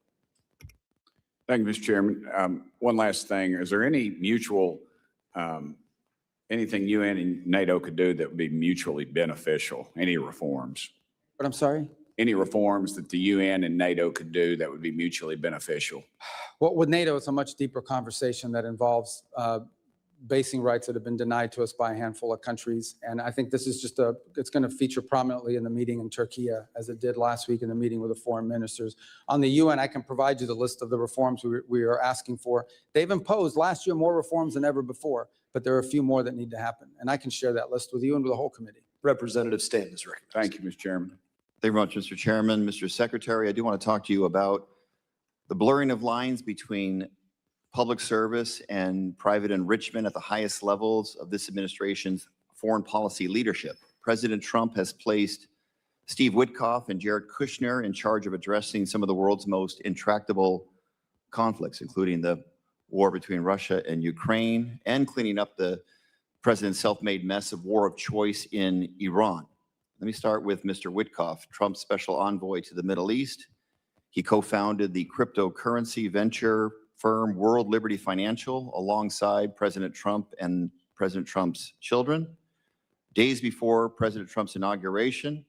Thank you, Mr. Chairman. One last thing. Is there any mutual, anything UN and NATO could do that would be mutually beneficial? Any reforms? But I'm sorry? Any reforms that the UN and NATO could do that would be mutually beneficial? Well, with NATO, it's a much deeper conversation that involves basing rights that have been denied to us by a handful of countries. And I think this is just it's going to feature prominently in the meeting in Turkey, as it did last week in the meeting with the foreign ministers. On the UN, I can provide you the list of the reforms we are asking for. They've imposed last year more reforms than ever before, but there are a few more that need to happen. And I can share that list with you and with the whole committee. Representative Stanton is recognized. Thank you, Mr. Chairman. Thank you very much, Mr. Chairman. Mr. Secretary, I do want to talk to you about the blurring of lines between public service and private enrichment at the highest levels of this administration's foreign policy leadership. President Trump has placed Steve Witkoff and Jared Kushner in charge of addressing some of the world's most intractable conflicts, including the war between Russia and Ukraine and cleaning up the president's self-made mess of war of choice in Iran. Let me start with Mr. Witkoff, Trump's special envoy to the Middle East. He co-founded the cryptocurrency venture firm World Liberty Financial alongside President Trump and President Trump's children. Days before President Trump's inauguration,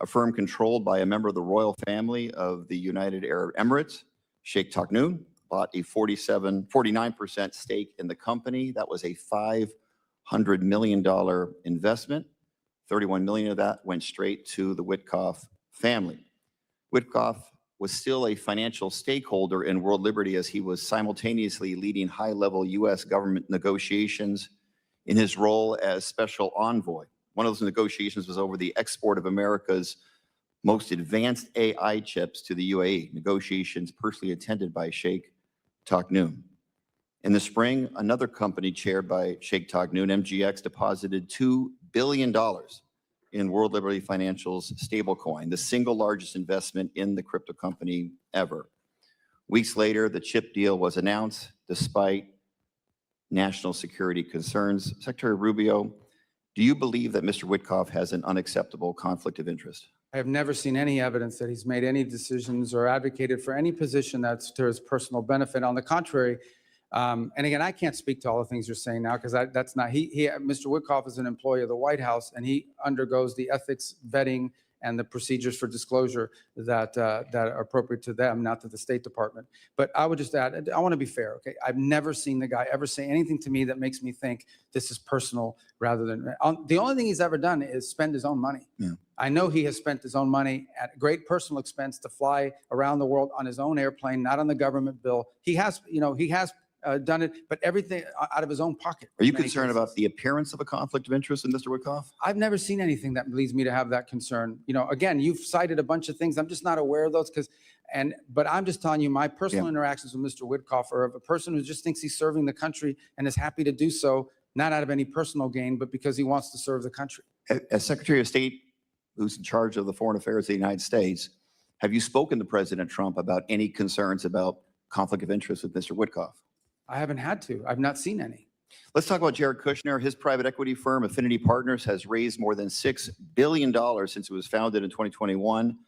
a firm controlled by a member of the royal family of the United Arab Emirates, Sheikh Taknoun, bought a 49% stake in the company. That was a $500 million investment. 31 million of that went straight to the Witkoff family. Witkoff was still a financial stakeholder in World Liberty as he was simultaneously leading high-level U.S. government negotiations in his role as special envoy. One of those negotiations was over the export of America's most advanced AI chips to the UAE, negotiations personally attended by Sheikh Taknoun. In the spring, another company chaired by Sheikh Taknoun, MGX, deposited $2 billion in World Liberty Financial's stablecoin, the single largest investment in the crypto company ever. Weeks later, the chip deal was announced despite national security concerns. Secretary Rubio, do you believe that Mr. Witkoff has an unacceptable conflict of interest? I have never seen any evidence that he's made any decisions or advocated for any position that's to his personal benefit. On the contrary, and again, I can't speak to all the things you're saying now because that's not, Mr. Witkoff is an employee of the White House and he undergoes the ethics vetting and the procedures for disclosure that are appropriate to them, not to the State Department. But I would just add, I want to be fair, okay? I've never seen the guy ever say anything to me that makes me think this is personal rather than, the only thing he's ever done is spend his own money. Yeah. I know he has spent his own money at great personal expense to fly around the world on his own airplane, not on the government bill. He has, done it, but everything out of his own pocket. Are you in many concerned cases. about the appearance of a conflict of interest in Mr. Witkoff? I've never seen anything that leads me to have that concern. Again, you've cited a bunch of things. I'm just not aware of those but I'm just telling you, my personal interactions with Mr. Witkoff are of a person who just thinks he's serving the country and is happy to do so, not out of any personal gain, but because he wants to serve the country. As Secretary of State, who's in charge of the foreign affairs of the United States, have you spoken to President Trump about any concerns about conflict of interest with Mr. Witkoff? I haven't had to. I've not seen any. Let's talk about Jared Kushner. His private equity firm, Affinity Partners, has raised more than $6 billion since it was founded in 2021,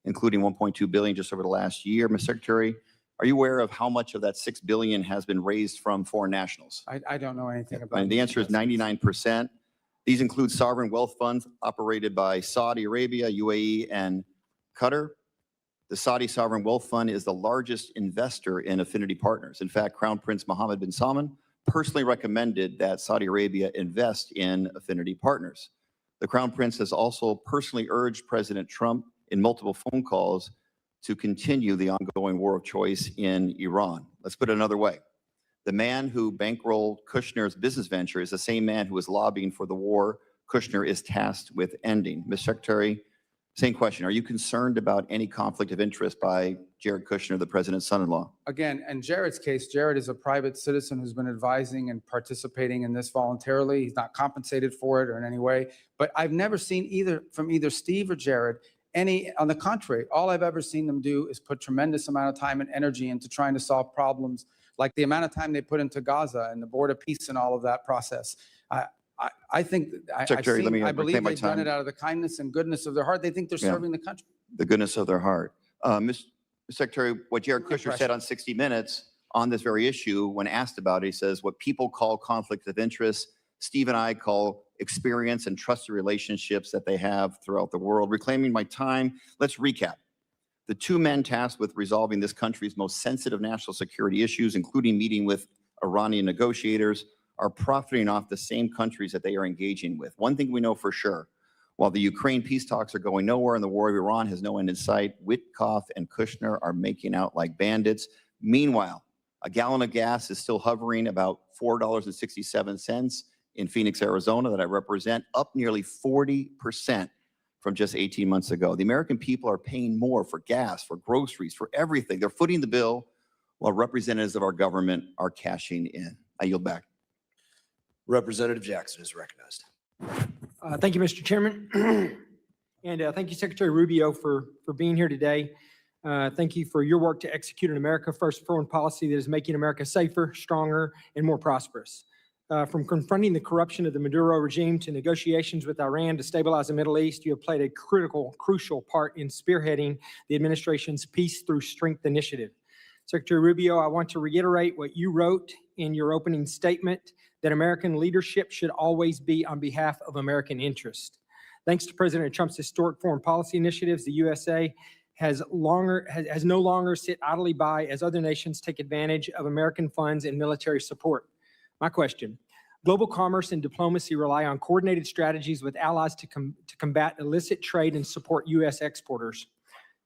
including $1.2 billion just over the last year. Mr. Secretary, are you aware of how much of that $6 billion has been raised from foreign nationals? I don't know anything about And the answer is 99%. These include sovereign wealth funds operated by Saudi Arabia, UAE, and Qatar. The Saudi Sovereign Wealth Fund is the largest investor in Affinity Partners. In fact, Crown Prince Mohammed bin Salman personally recommended that Saudi Arabia invest in Affinity Partners. The Crown Prince has also personally urged President Trump in multiple phone calls to continue the ongoing war of choice in Iran. Let's put it another way. The man who bankrolled Kushner's business venture is the same man who is lobbying for the war Kushner is tasked with ending. Mr. Secretary, same question. Are you concerned about any conflict of interest by Jared Kushner, the president's son-in-law? Again, in Jared's case, Jared is a private citizen who's been advising and participating in this voluntarily. He's not compensated for it or in any way. But I've never seen from either Steve or Jared on the contrary. All I've ever seen them do is put tremendous amount of time and energy into trying to solve problems, like the amount of time they put into Gaza and the Board of Peace and all of that process. I think, Secretary, let me I believe reclaim my they've done time. it out of the kindness and goodness of their heart. They think they're serving the country. The goodness of their heart. Mr. Secretary, what Jared Kushner pressure. said on 60 Minutes on this very issue, when asked about it, he says, what people call conflict of interest, Steve and I call experience and trusted relationships that they have throughout the world. Reclaiming my time, let's recap. The two men tasked with resolving this country's most sensitive national security issues, including meeting with Iranian negotiators, are profiting off the same countries that they are engaging with. One thing we know for sure, while the Ukraine peace talks are going nowhere and the war of Iran has no end in sight, Witkoff and Kushner are making out like bandits. Meanwhile, a gallon of gas is still hovering about $4.67 in Phoenix, Arizona, that I represent, up nearly 40% from just 18 months ago. The American people are paying more for gas, for groceries, for everything. They're footing the bill while representatives of our government are cashing in. I yield back. Representative Jackson is recognized. Thank you, Mr. Chairman. And thank you, Secretary Rubio, for being here today. Thank you for your work to execute an America First foreign policy that is making America safer, stronger, and more prosperous. From confronting the corruption of the Maduro regime to negotiations with Iran to stabilize the Middle East, you have played a crucial part in spearheading the administration's Peace Through Strength initiative. Secretary Rubio, I want to reiterate what you wrote in your opening statement, that American leadership should always be on behalf of American interest. Thanks to President Trump's historic foreign policy initiatives, the USA has no longer sit idly by as other nations take advantage of American funds and military support. My question, global commerce and diplomacy rely on coordinated strategies with allies to combat illicit trade and support U.S. exporters.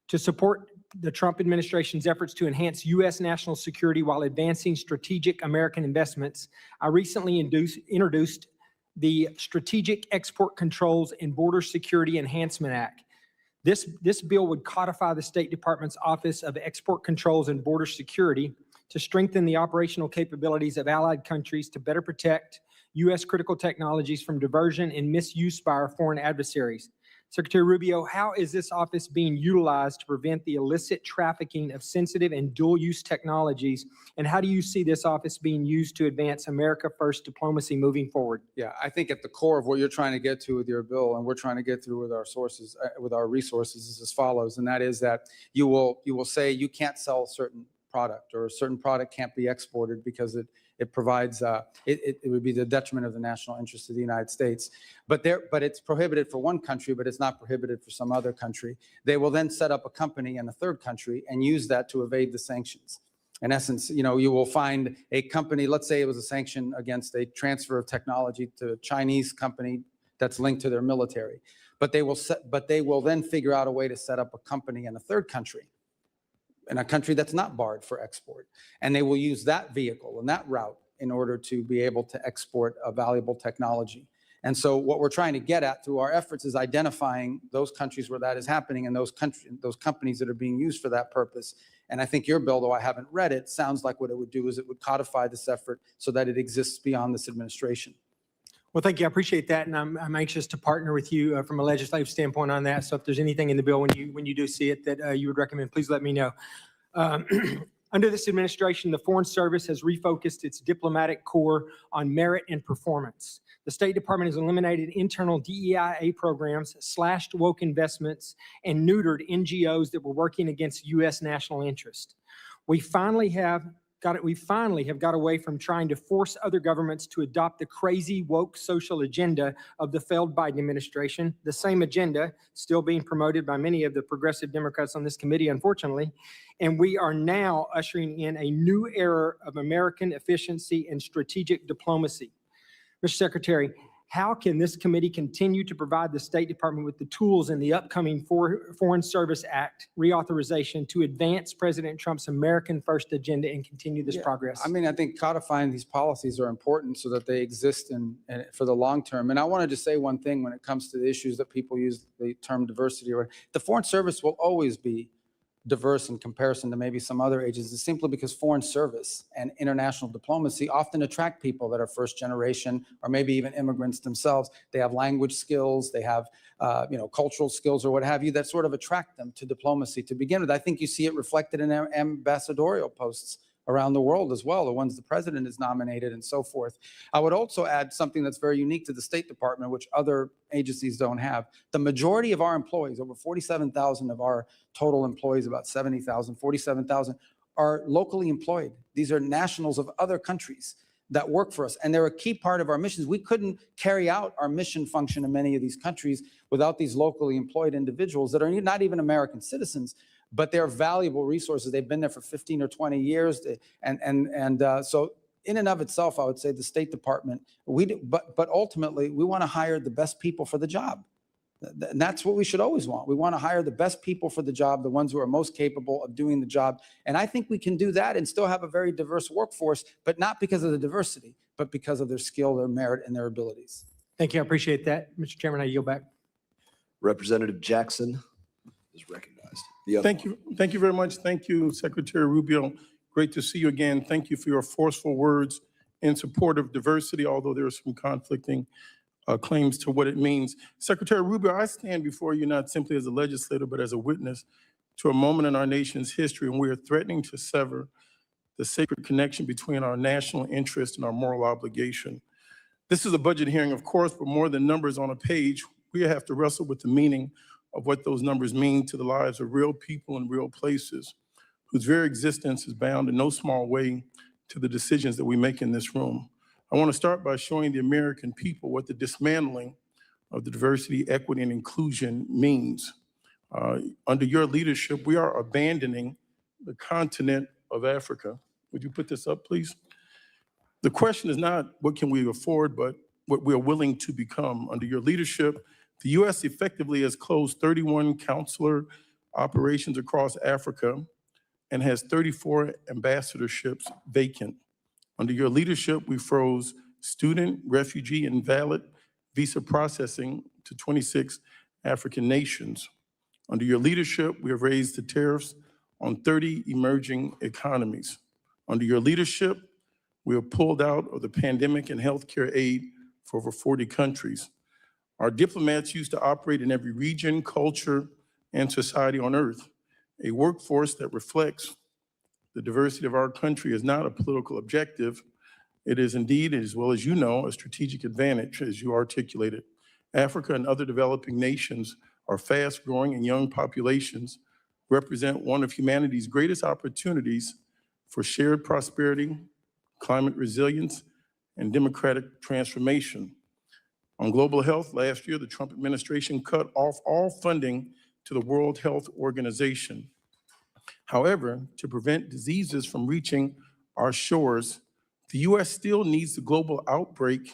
To support the Trump administration's efforts to enhance U.S. national security while advancing strategic American investments, I recently introduced the Strategic Export Controls and Border Security Enhancement Act. This bill would codify the State Department's Office of Export Controls and Border Security to strengthen the operational capabilities of allied countries to better protect U.S. critical technologies from diversion and misuse by our foreign adversaries. Secretary Rubio, how is this office being utilized to prevent the illicit trafficking of sensitive and dual-use technologies? And how do you see this office being used to advance America First diplomacy moving forward? Yeah, I think at the core of what you're trying to get to with your bill, and we're trying to get through with our sources, with our resources, is as follows, and that is that you will say you can't sell a certain product, or a certain product can't be exported because it it provides, it would be the detriment of the national interest of the United States. But it's prohibited for one country, but it's not prohibited for some other country. They will then set up a company in a third country and use that to evade the sanctions. In essence, you know, you will find a company, let's say it was a sanction against a transfer of technology to a Chinese company that's linked to their military. But they will then figure out a way to set up a company in a third country, in a country that's not barred for export. And they will use that vehicle and that route in order to be able to export a valuable technology. And so what we're trying to get at through our efforts is identifying those countries where that is happening and those companies that are being used for that purpose. And I think your bill, though I haven't read it, sounds like what it would do is it would codify this effort so that it exists beyond this administration. Well, thank you. I appreciate that, and I'm anxious to partner with you from a legislative standpoint on that. So if there's anything in the bill when you do see it that you would recommend, please let me know. Under this administration, the Foreign Service has refocused its diplomatic corps on merit and performance. The State Department has eliminated internal DEIA programs, slashed woke investments, and neutered NGOs that were working against U.S. national interest. We finally have got away from trying to force other governments to adopt the crazy woke social agenda of the failed Biden administration, the same agenda still being promoted by many of the progressive Democrats on this committee, unfortunately. And we are now ushering in a new era of American efficiency and strategic diplomacy. Mr. Secretary, how can this committee continue to provide the State Department with the tools in the upcoming Foreign Service Act reauthorization to advance President Trump's American First agenda and continue this progress? I mean, I think codifying these policies are important so that they exist for the long term. And I want to just say one thing when it comes to the issues that people use the term diversity. The Foreign Service will always be diverse in comparison to maybe some other agencies, simply because foreign service and international diplomacy often attract people that are first generation or maybe even immigrants themselves. They have language skills, they have cultural skills or what have you that sort of attract them to diplomacy to begin with. I think you see it reflected in ambassadorial posts around the world as well, the ones the president has nominated and so forth. I would also add something that's very unique to the State Department, which other agencies don't have. The majority of our employees, over 47,000 of our total employees, about 70,000, 47,000, are locally employed. These are nationals of other countries that work for us, and they're a key part of our missions. We couldn't carry out our mission function in many of these countries without these locally employed individuals that are not even American citizens, but they're valuable resources. They've been there for 15 or 20 years. So in and of itself, I would say the State Department, but ultimately we want to hire the best people for the job. And that's what we should always want. We want to hire the best people for the job, the ones who are most capable of doing the job. And I think we can do that and still have a very diverse workforce, but not because of the diversity, but because of their skill, their merit, and their abilities. Thank you. I appreciate that. Mr. Chairman, I yield back. Representative Jackson is recognized. Thank you. Thank you very much. Thank you, Secretary Rubio. Great to see you again. Thank you for your forceful words in support of diversity, although there are some conflicting claims to what it means. Secretary Rubio, I stand before you not simply as a legislator, but as a witness to a moment in our nation's history, and we are threatening to sever the sacred connection between our national interest and our moral obligation. This is a budget hearing, of course, but more than numbers on a page, we have to wrestle with the meaning of what those numbers mean to the lives of real people in real places, whose very existence is bound in no small way to the decisions that we make in this room. I want to start by showing the American people what the dismantling of the diversity, equity, and inclusion means. Under your leadership, we are abandoning the continent of Africa. Would you put this up, please? The question is not what can we afford, but what we are willing to become. Under your leadership, the U.S. effectively has closed 31 consular operations across Africa and has 34 ambassadorships vacant. Under your leadership, we froze student, refugee, and valid visa processing to 26 African nations. Under your leadership, we have raised the tariffs on 30 emerging economies. Under your leadership, we have pulled out of the pandemic and healthcare aid for over 40 countries. Our diplomats used to operate in every region, culture, and society on earth. A workforce that reflects the diversity of our country is not a political objective. It is indeed, as well as you know, a strategic advantage, as you articulated. Africa and other developing nations are fast-growing and young populations represent one of humanity's greatest opportunities for shared prosperity, climate resilience, and democratic transformation. On global health, last year, the Trump administration cut off all funding to the World Health Organization. However, to prevent diseases from reaching our shores, the U.S. still needs the global outbreak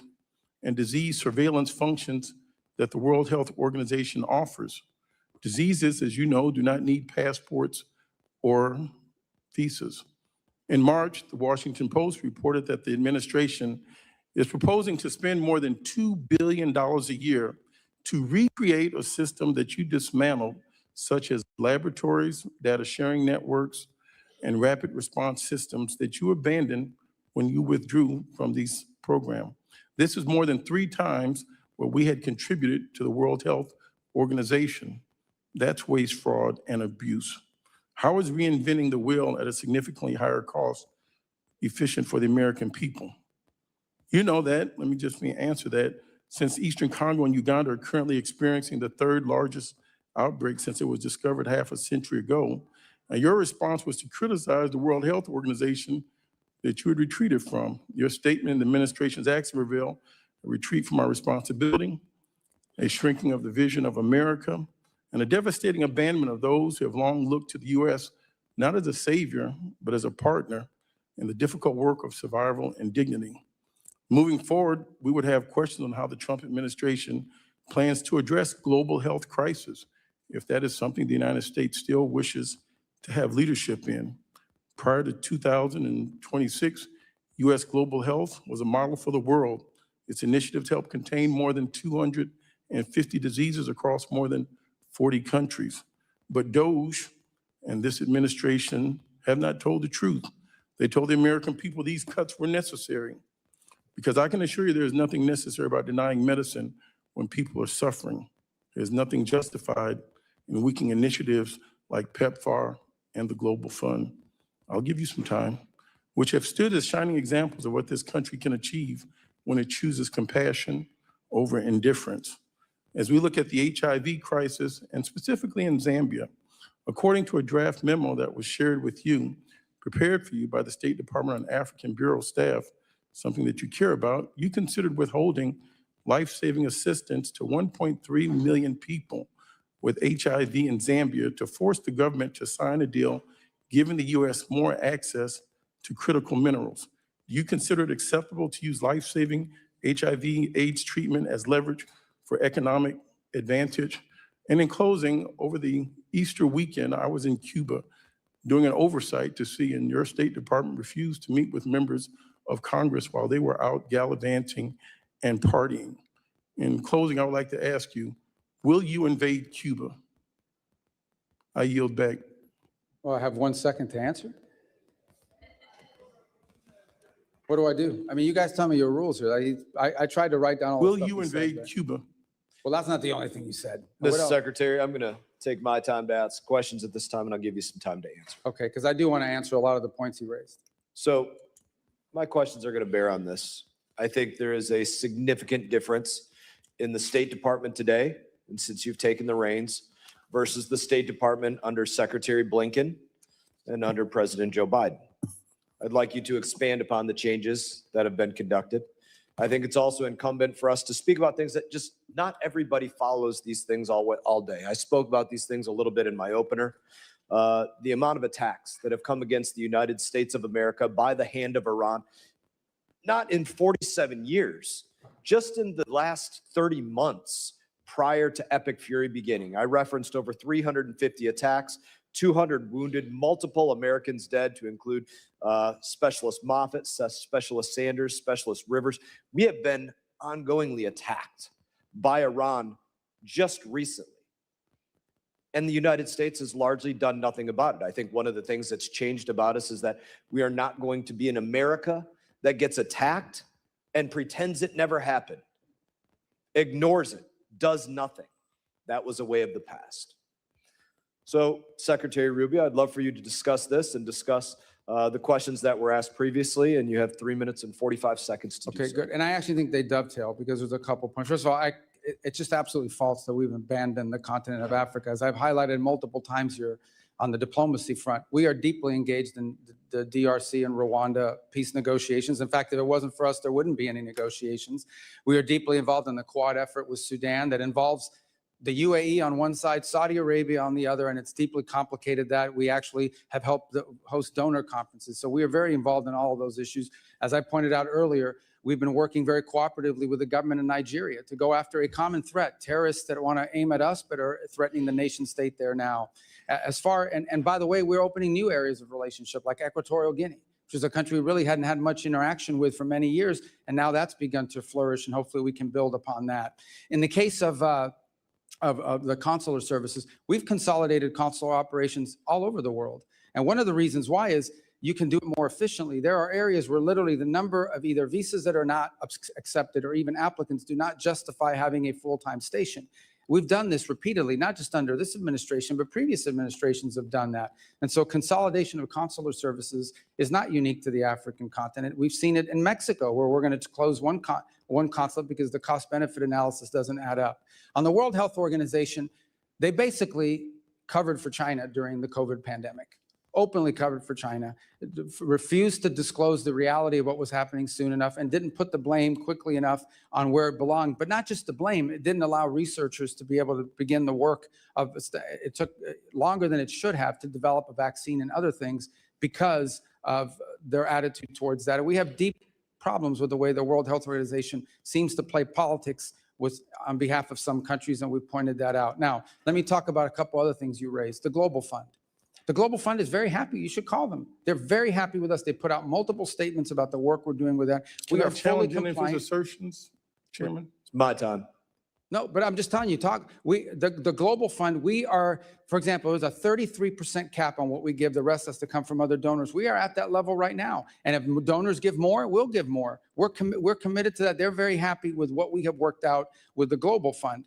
and disease surveillance functions that the World Health Organization offers. Diseases, as you know, do not need passports or visas. In March, the Washington Post reported that the administration is proposing to spend more than $2 billion a year to recreate a system that you dismantled, such as laboratories, data sharing networks, and rapid response systems that you abandoned when you withdrew from these programs. This is more than 3 times what we had contributed to the World Health Organization. That's waste, fraud, and abuse. How is reinventing the wheel at a significantly higher cost efficient for the American people? You know that, let me just answer that. Since Eastern Congo and Uganda are currently experiencing the 3rd largest outbreak since it was discovered half a century ago, and your response was to criticize the World Health Organization that you had retreated from. Your statement in the administration's action revealed a retreat from our responsibility, a shrinking of the vision of America, and a devastating abandonment of those who have long looked to the U.S. not as a savior, but as a partner in the difficult work of survival and dignity. Moving forward, we would have questions on how the Trump administration plans to address global health crisis, if that is something the United States still wishes to have leadership in. Prior to 2026, U.S. global health was a model for the world. Its initiatives helped contain more than 250 diseases across more than 40 countries. But DOGE and this administration have not told the truth. They told the American people these cuts were necessary. Because I can assure you there is nothing necessary about denying medicine when people are suffering. There's nothing justified in weakening initiatives like PEPFAR and the Global Fund. I'll give you some time, which have stood as shining examples of what this country can achieve when it chooses compassion over indifference. As we look at the HIV crisis, and specifically in Zambia, according to a draft memo that was shared with you, prepared for you by the State Department and African Bureau staff, something that you care about, you considered withholding life-saving assistance to 1.3 million people with HIV in Zambia to force the government to sign a deal giving the U.S. more access to critical minerals. Do you consider it acceptable to use life-saving HIV/AIDS treatment as leverage for economic advantage? And in closing, over the Easter weekend, I was in Cuba doing an oversight to see, and your State Department refused to meet with members of Congress while they were out gallivanting and partying. In closing, I would like to ask you, will you invade Cuba? I yield back. Well, I have 1 second to answer. What do I do? I mean, you guys tell me your rules here. I tried to write down all the Will stuff you said, invade but- Cuba? Well, that's not the only thing you said. What Mr. else? Secretary, I'm going to take my time to ask questions at this time, and I'll give you some time to answer. Okay, because I do want to answer a lot of the points you raised. So my questions are going to bear on this. I think there is a significant difference in the State Department today, and since you've taken the reins, versus the State Department under Secretary Blinken and under President Joe Biden. I'd like you to expand upon the changes that have been conducted. I think it's also incumbent for us to speak about things that just not everybody follows these things all day. I spoke about these things a little bit in my opener. The amount of attacks that have come against the United States of America by the hand of Iran, not in 47 years, just in the last 30 months prior to Epic Fury beginning. I referenced over 350 attacks, 200 wounded, multiple Americans dead, to include Specialist Moffett, Specialist Sanders, Specialist Rivers. We have been ongoingly attacked by Iran just recently. And the United States has largely done nothing about it. I think one of the things that's changed about us is that we are not going to be an America that gets attacked and pretends it never happened, ignores it, does nothing. That was a way of the past. So, Secretary Rubio, I'd love for you to discuss this and discuss the questions that were asked previously, and you have 3 minutes and 45 seconds to do so. Okay, good. And I actually think they dovetail because there's a couple points. First of all, it's just absolutely false that we've abandoned the continent of Africa. As I've highlighted multiple times here, on the diplomacy front. We are deeply engaged in the DRC and Rwanda peace negotiations. In fact, if it wasn't for us, there wouldn't be any negotiations. We are deeply involved in the Quad effort with Sudan that involves the UAE on one side, Saudi Arabia on the other, and it's deeply complicated that we actually have helped host donor conferences. So we are very involved in all of those issues. As I pointed out earlier, we've been working very cooperatively with the government of Nigeria to go after a common threat, terrorists that want to aim at us but are threatening the nation state there now. And by the way, we're opening new areas of relationship like Equatorial Guinea, which is a country we really hadn't had much interaction with for many years, and now that's begun to flourish, and hopefully we can build upon that. In the case of the consular services, we've consolidated consular operations all over the world. And one of the reasons why is you can do it more efficiently. There are areas where literally the number of either visas that are not accepted or even applicants do not justify having a full-time station. We've done this repeatedly, not just under this administration, but previous administrations have done that. And so consolidation of consular services is not unique to the African continent. We've seen it in Mexico, where we're going to close one consulate because the cost-benefit analysis doesn't add up. On the World Health Organization, they basically covered for China during the COVID pandemic. Openly covered for China, refused to disclose the reality of what was happening soon enough, and didn't put the blame quickly enough on where it belonged. But not just the blame, it didn't allow researchers to be able to begin the work of, it took longer than it should have to develop a vaccine and other things because of their attitude towards that. And we have deep problems with the way the World Health Organization seems to play politics on behalf of some countries, and we pointed that out. Now, let me talk about a couple other things you raised. The Global Fund. The Global Fund is very happy. You should call them. They're very happy with us. They put out multiple statements about the work we're doing with that. We are fully challenging his compliant. assertions, Chairman. It's my time. No, but I'm just telling you, the Global Fund, we are, for example, there's a 33% cap on what we give. The rest has to come from other donors. We are at that level right now. And if donors give more, we'll give more. We're committed to that. They're very happy with what we have worked out with the Global Fund.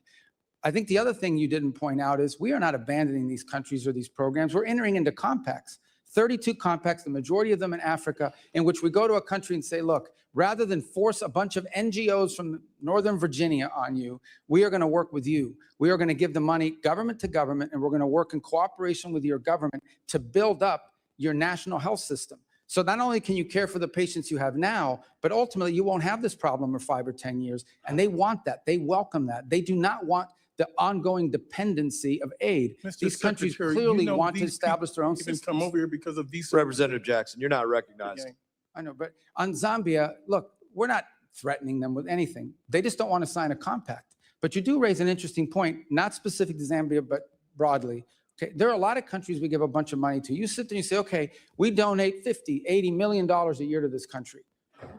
I think the other thing you didn't point out is we are not abandoning these countries or these programs. We're entering into compacts, 32 compacts, the majority of them in Africa, in which we go to a country and say, look, rather than force a bunch of NGOs from Northern Virginia on you, we are going to work with you. We are going to give the money government to government, and we're going to work in cooperation with your government to build up your national health system. So not only can you care for the patients you have now, but ultimately you won't have this problem in 5 or 10 years. And they want that. They welcome that. They do not want the ongoing dependency of aid. These countries clearly want to establish their own systems. Come over here because of these. Representative Jackson, you're not recognized. I know, but on Zambia, look, we're not threatening them with anything. They just don't want to sign a compact. But you do raise an interesting point, not specific to Zambia, but broadly. Okay, there are a lot of countries we give a bunch of money to. You sit there and you say, okay, we donate $50, $80 million a year to this country.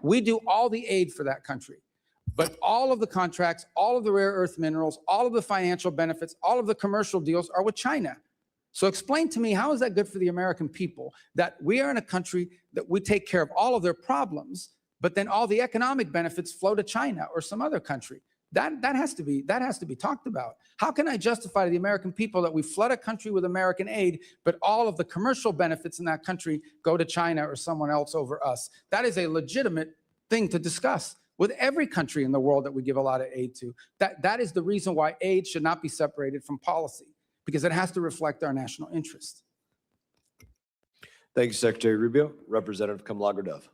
We do all the aid for that country. But all of the contracts, all of the rare earth minerals, all of the financial benefits, all of the commercial deals are with China. So explain to me, how is that good for the American people that we are in a country that we take care of all of their problems, but then all the economic benefits flow to China or some other country? That has to be talked about. How can I justify to the American people that we flood a country with American aid, but all of the commercial benefits in that country go to China or someone else over us? That is a legitimate thing to discuss with every country in the world that we give a lot of aid to. That is the reason why aid should not be separated from policy, because it has to reflect our national interest. Thank you, Secretary Rubio. Representative Kamlager-Dove.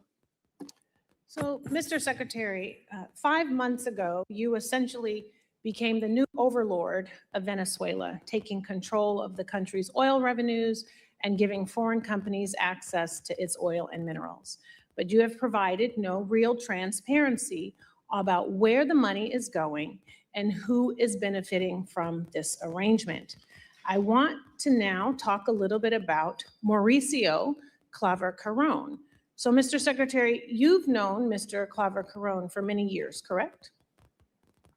So, Mr. Secretary, 5 months ago, you essentially became the new overlord of Venezuela, taking control of the country's oil revenues and giving foreign companies access to its oil and minerals. But you have provided no real transparency about where the money is going and who is benefiting from this arrangement. I want to now talk a little bit about Mauricio Claver-Carrón. So, Mr. Secretary, you've known Mr. Claver-Carrón for many years, correct?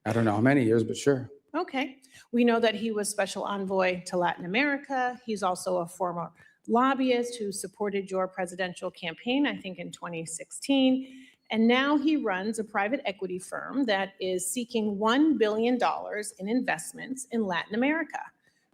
I don't know how many years, but sure. Okay. We know that he was special envoy to Latin America. He's also a former lobbyist who supported your presidential campaign, I think in 2016. And now he runs a private equity firm that is seeking $1 billion in investments in Latin America.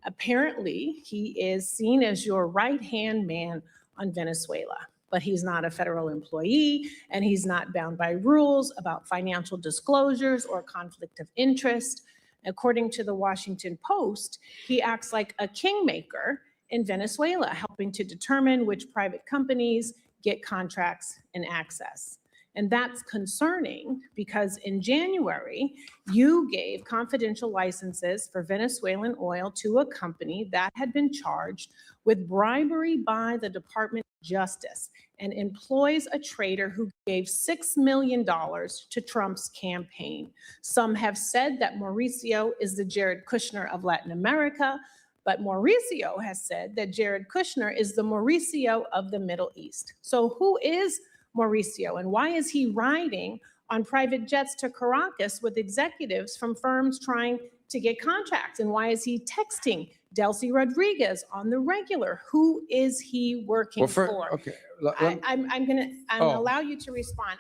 Apparently, he is seen as your right-hand man on Venezuela, but he's not a federal employee and he's not bound by rules about financial disclosures or conflict of interest. According to the Washington Post, he acts like a kingmaker in Venezuela, helping to determine which private companies get contracts and access. And that's concerning because in January, you gave confidential licenses for Venezuelan oil to a company that had been charged with bribery by the Department of Justice and employs a trader who gave $6 million to Trump's campaign. Some have said that Mauricio is the Jared Kushner of Latin America, but Mauricio has said that Jared Kushner is the Mauricio of the Middle East. So who is Mauricio, and why is he riding on private jets to Caracas with executives from firms trying to get contracts? And why is he texting Delcy Rodriguez on the regular? Who is he working for? Okay. I'm gonna allow you to respond.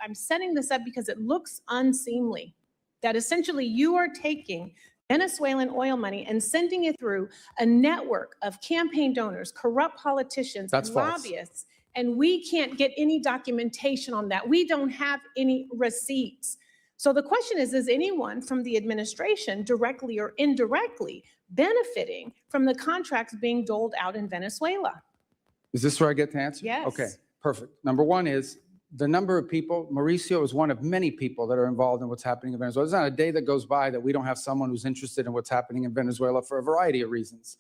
I'm setting this up because it looks unseemly that essentially you are taking Venezuelan oil money and sending it through a network of campaign donors, corrupt politicians, That's and false. lobbyists. And we can't get any documentation on that. We don't have any receipts. So the question is anyone from the administration directly or indirectly benefiting from the contracts being doled out in Venezuela? Is this where I get to answer? Yes. Okay, perfect. Number one is the number of people. Mauricio is one of many people that are involved in what's happening in Venezuela. There's not a day that goes by that we don't have someone who's interested in what's happening in Venezuela for a variety of reasons.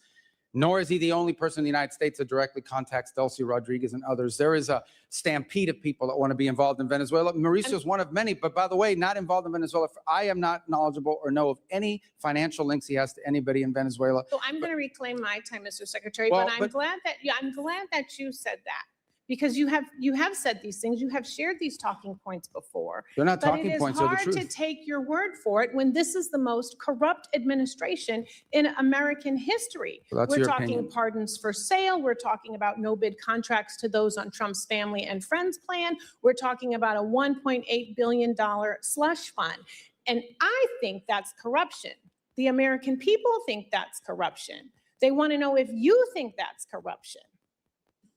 Nor is he the only person in the United States that directly contacts Delcy Rodriguez and others. There is a stampede of people that want to be involved in Venezuela. Mauricio is one of many, but by the way, not involved in Venezuela. I am not knowledgeable or know of any financial links he has to anybody in Venezuela. So I'm going to reclaim my time, Mr. Secretary, Well, but I'm but- glad that you said that because you have said these things. You have shared these talking points before. They're not But talking points, they're the it is hard to truth. take your word for it when this is the most corrupt administration in American history. Well, that's We're your talking opinion. pardons for sale. We're talking about no bid contracts to those on Trump's family and friends plan. We're talking about a $1.8 billion slush fund. And I think that's corruption. The American people think that's corruption. They want to know if you think that's corruption.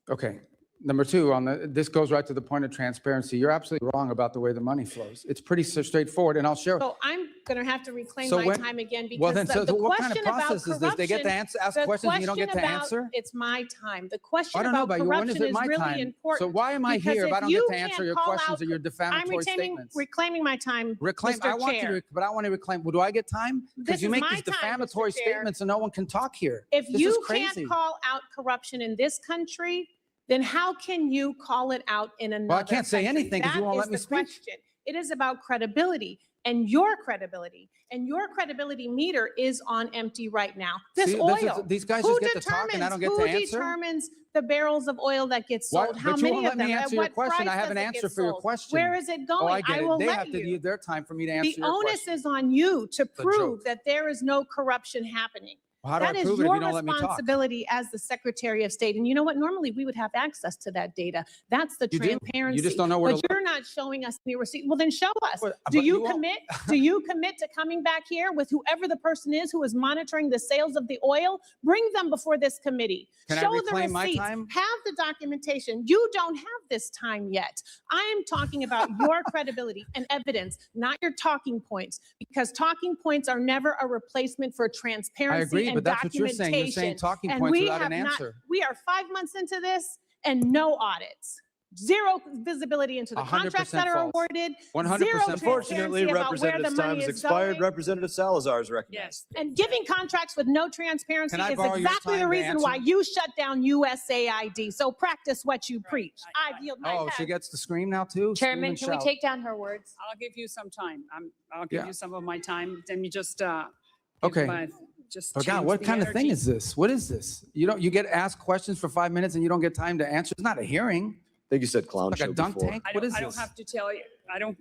Okay. Number two, this goes right to the point of transparency. You're absolutely wrong about the way the money flows. It's pretty straightforward, and I'll share. So I'm going to have to reclaim So my when- time again well, because then, so the what kind of question about process is this? They get to corruption- ask the questions and you don't get to question about- answer? It's my time. The question I don't know about about you. When is corruption it is my really time? important. So why am I because here if I don't you get to answer can't your call questions out- or your defamatory statements? Reclaiming my time, Reclaim. Mr. I want Chair. you to, but I want to reclaim. Well, do I get time? This Because you is make my these time, Mr. defamatory Chair. statements and no one can talk here. If This is you crazy. can't call out corruption in this country, then how can you call it out in another Well, I can't say country? anything because you That won't is let me the speak. question. It is about credibility and your credibility. And your credibility meter is on empty right now. This See, oil. these guys who just get to talk and I don't get to Who answer? determines the barrels of oil that get Why- sold? How but you many won't of let them? me At answer your what question. I price have an does it answer get for your sold? question. Where is it going? Oh, I get it. will They let have to you. use their time for me to answer The your onus question. is on you to The prove joke. that there is no corruption happening. Well, how do I That is prove it if your you don't let me talk? responsibility as the Secretary of State. And you know what? Normally we would have access to that data. That's the You do. You transparency. just don't know where But to look. you're not showing us any receipt. Well, then show us. Well, Do but you you won't. commit? Do you commit to coming back here with whoever the person is who is monitoring the sales of the oil? Bring them before this committee. Can I Show the reclaim my receipts. time? Have the documentation. You don't have this time yet. I am talking about your credibility and evidence, not your talking points, because talking points are never a replacement for transparency I agree, and but that's what you're documentation. saying. You're saying talking And points we without have an not- answer. We are 5 months into this and no audits. Zero visibility into the 100% contracts that are false. awarded. 100% Zero false. Unfortunately, transparency about where the Representative's time money has is expired. going. Representative Salazar is recognized. And giving contracts with no transparency Can I is borrow your exactly time the to reason why answer? you shut down USAID. So practice what you preach. I yield my Oh, time. she gets to scream now too? Scream Chairman, and can we shout. take down her words? I'll give you some time. I'll give Yeah. you some of my time. Let me just, Okay. just But God, change what the kind of thing energy. is this? What is this? You get asked questions for 5 minutes and you don't get time to answer? It's not a hearing. I think you said clown Like a show dunk before. tank? I What don't, is I don't this? have to tell you. I don't.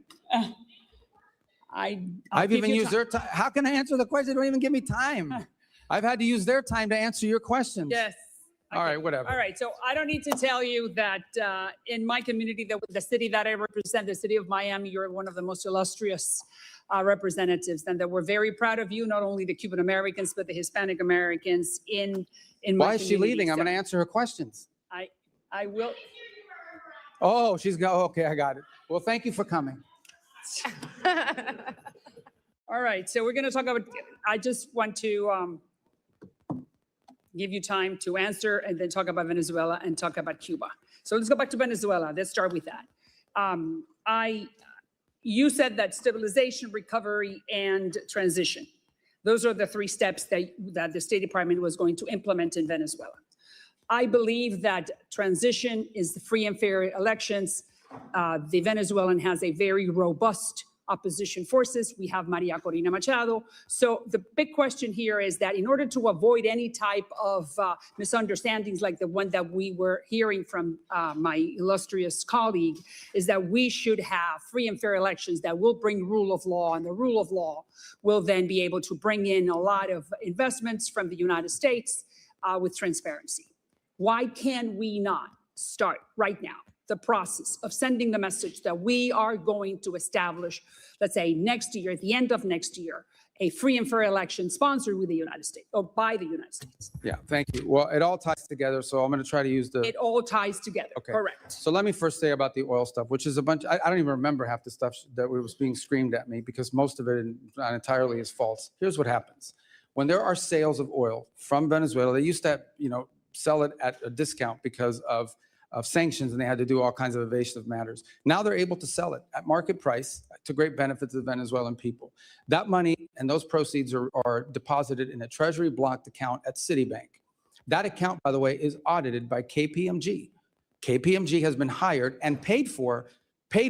I'll I've give even you used ti- their time. How can I answer the question? They don't even give me time. I've had to use their time to answer your questions. Yes. All right, whatever. All right. So I don't need to tell you that in my community, the city that I represent, the city of Miami, you're one of the most illustrious representatives, and that we're very proud of you, not only the Cuban Americans, but the Hispanic Americans in my Why is she community. leaving? I'm So going to answer her questions. I will. Oh, she's going, okay, I got it. Well, thank you for coming. All right, so we're going to talk about, I just want to, give you time to answer and then talk about Venezuela and talk about Cuba. So let's go back to Venezuela. Let's start with that. You said that stabilization, recovery, and transition. Those are the three steps that the State Department was going to implement in Venezuela. I believe that transition is the free and fair elections. The Venezuelan has a very robust opposition forces. We have Maria Corina Machado. So the big question here is that in order to avoid any type of misunderstandings like the one that we were hearing from my illustrious colleague, is that we should have free and fair elections that will bring rule of law, and the rule of law will then be able to bring in a lot of investments from the United States with transparency. Why can we not start right now the process of sending the message that we are going to establish, let's say next year, at the end of next year, a free and fair election sponsored with the United States or by the United States? Yeah, thank you. Well, it all ties together, so I'm going to try to use the. It all ties together, Okay. correct. So let me first say about the oil stuff, which is a bunch, I don't even remember half the stuff that was being screamed at me because most of it not entirely is false. Here's what happens. When there are sales of oil from Venezuela, they used to, sell it at a discount because of sanctions, and they had to do all kinds of evasive matters. Now they're able to sell it at market price to great benefit to the Venezuelan people. That money and those proceeds are deposited in a treasury blocked account at Citibank. That account, by the way, is audited by KPMG. KPMG has been hired and paid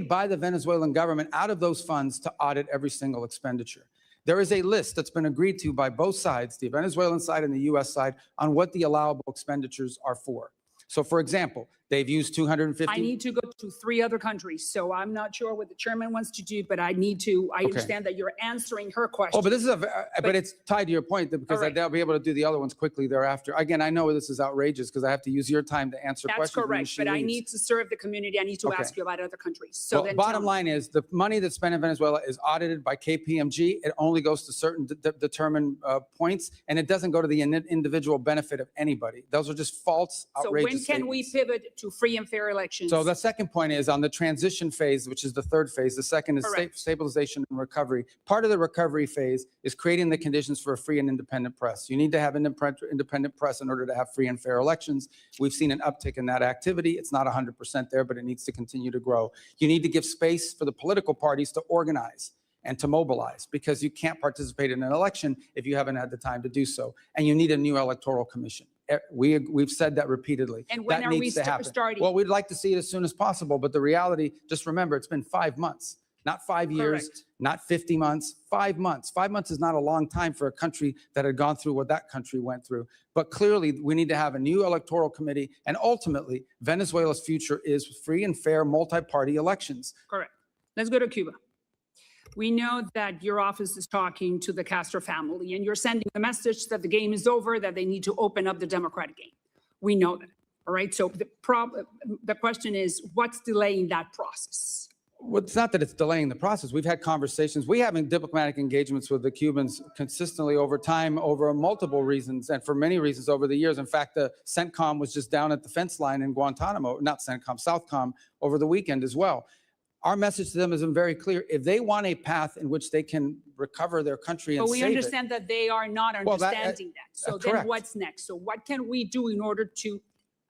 by the Venezuelan government out of those funds to audit every single expenditure. There is a list that's been agreed to by both sides, the Venezuelan side and the US side, on what the allowable expenditures are for. So for example, they've used 250. I need to go to 3 other countries, so I'm not sure what the chairman wants to do, but I understand that you're answering her question. Oh, but this is but it's tied to your point because All right. they'll be able to do the other ones quickly thereafter. Again, I know this is outrageous because I have to use your time to answer That's questions. when correct, she but I leaves. need to serve the community. I need to Okay. ask you about other countries. So Well, then bottom tell me. line is the money that's spent in Venezuela is audited by KPMG. It only goes to certain determined points, and it doesn't go to the individual benefit of anybody. Those are just false, So outrageous when can we pivot to free and fair elections? So the second point is on the transition phase, which is the third phase. The second is Correct. stabilization and recovery. Part of the recovery phase is creating the conditions for a free and independent press. You need to have independent press in order to have free and fair elections. We've seen an uptick in that activity. It's not 100% there, but it needs to continue to grow. You need to give space for the political parties to organize and to mobilize, because you can't participate in an election if you haven't had the time to do so. And you need a new electoral commission. We've said that repeatedly. And when That are we needs to happen. starting? Well, we'd like to see it as soon as possible, but the reality, just remember, it's been 5 months, not 5 years, Correct. not 50 months, 5 months. 5 months is not a long time for a country that had gone through what that country went through. But clearly, we need to have a new electoral committee, and ultimately, Venezuela's future is free and fair multi-party elections. Correct. Let's go to Cuba. We know that your office is talking to the Castro family, and you're sending the message that the game is over, that they need to open up the democratic game. We know that, all right? So the question is, what's delaying that process? Well, it's not that it's delaying the process. We've had conversations. We have diplomatic engagements with the Cubans consistently over time, over multiple reasons, and for many reasons over the years. In fact, the CENTCOM was just down at the fence line in Guantanamo, not CENTCOM, SOUTHCOM, over the weekend as well. Our message to them has been very clear. If they want a path in which they can recover their country and But we save it. understand that they are not Well, that- understanding that. So correct. then what's next? So what can we do in order to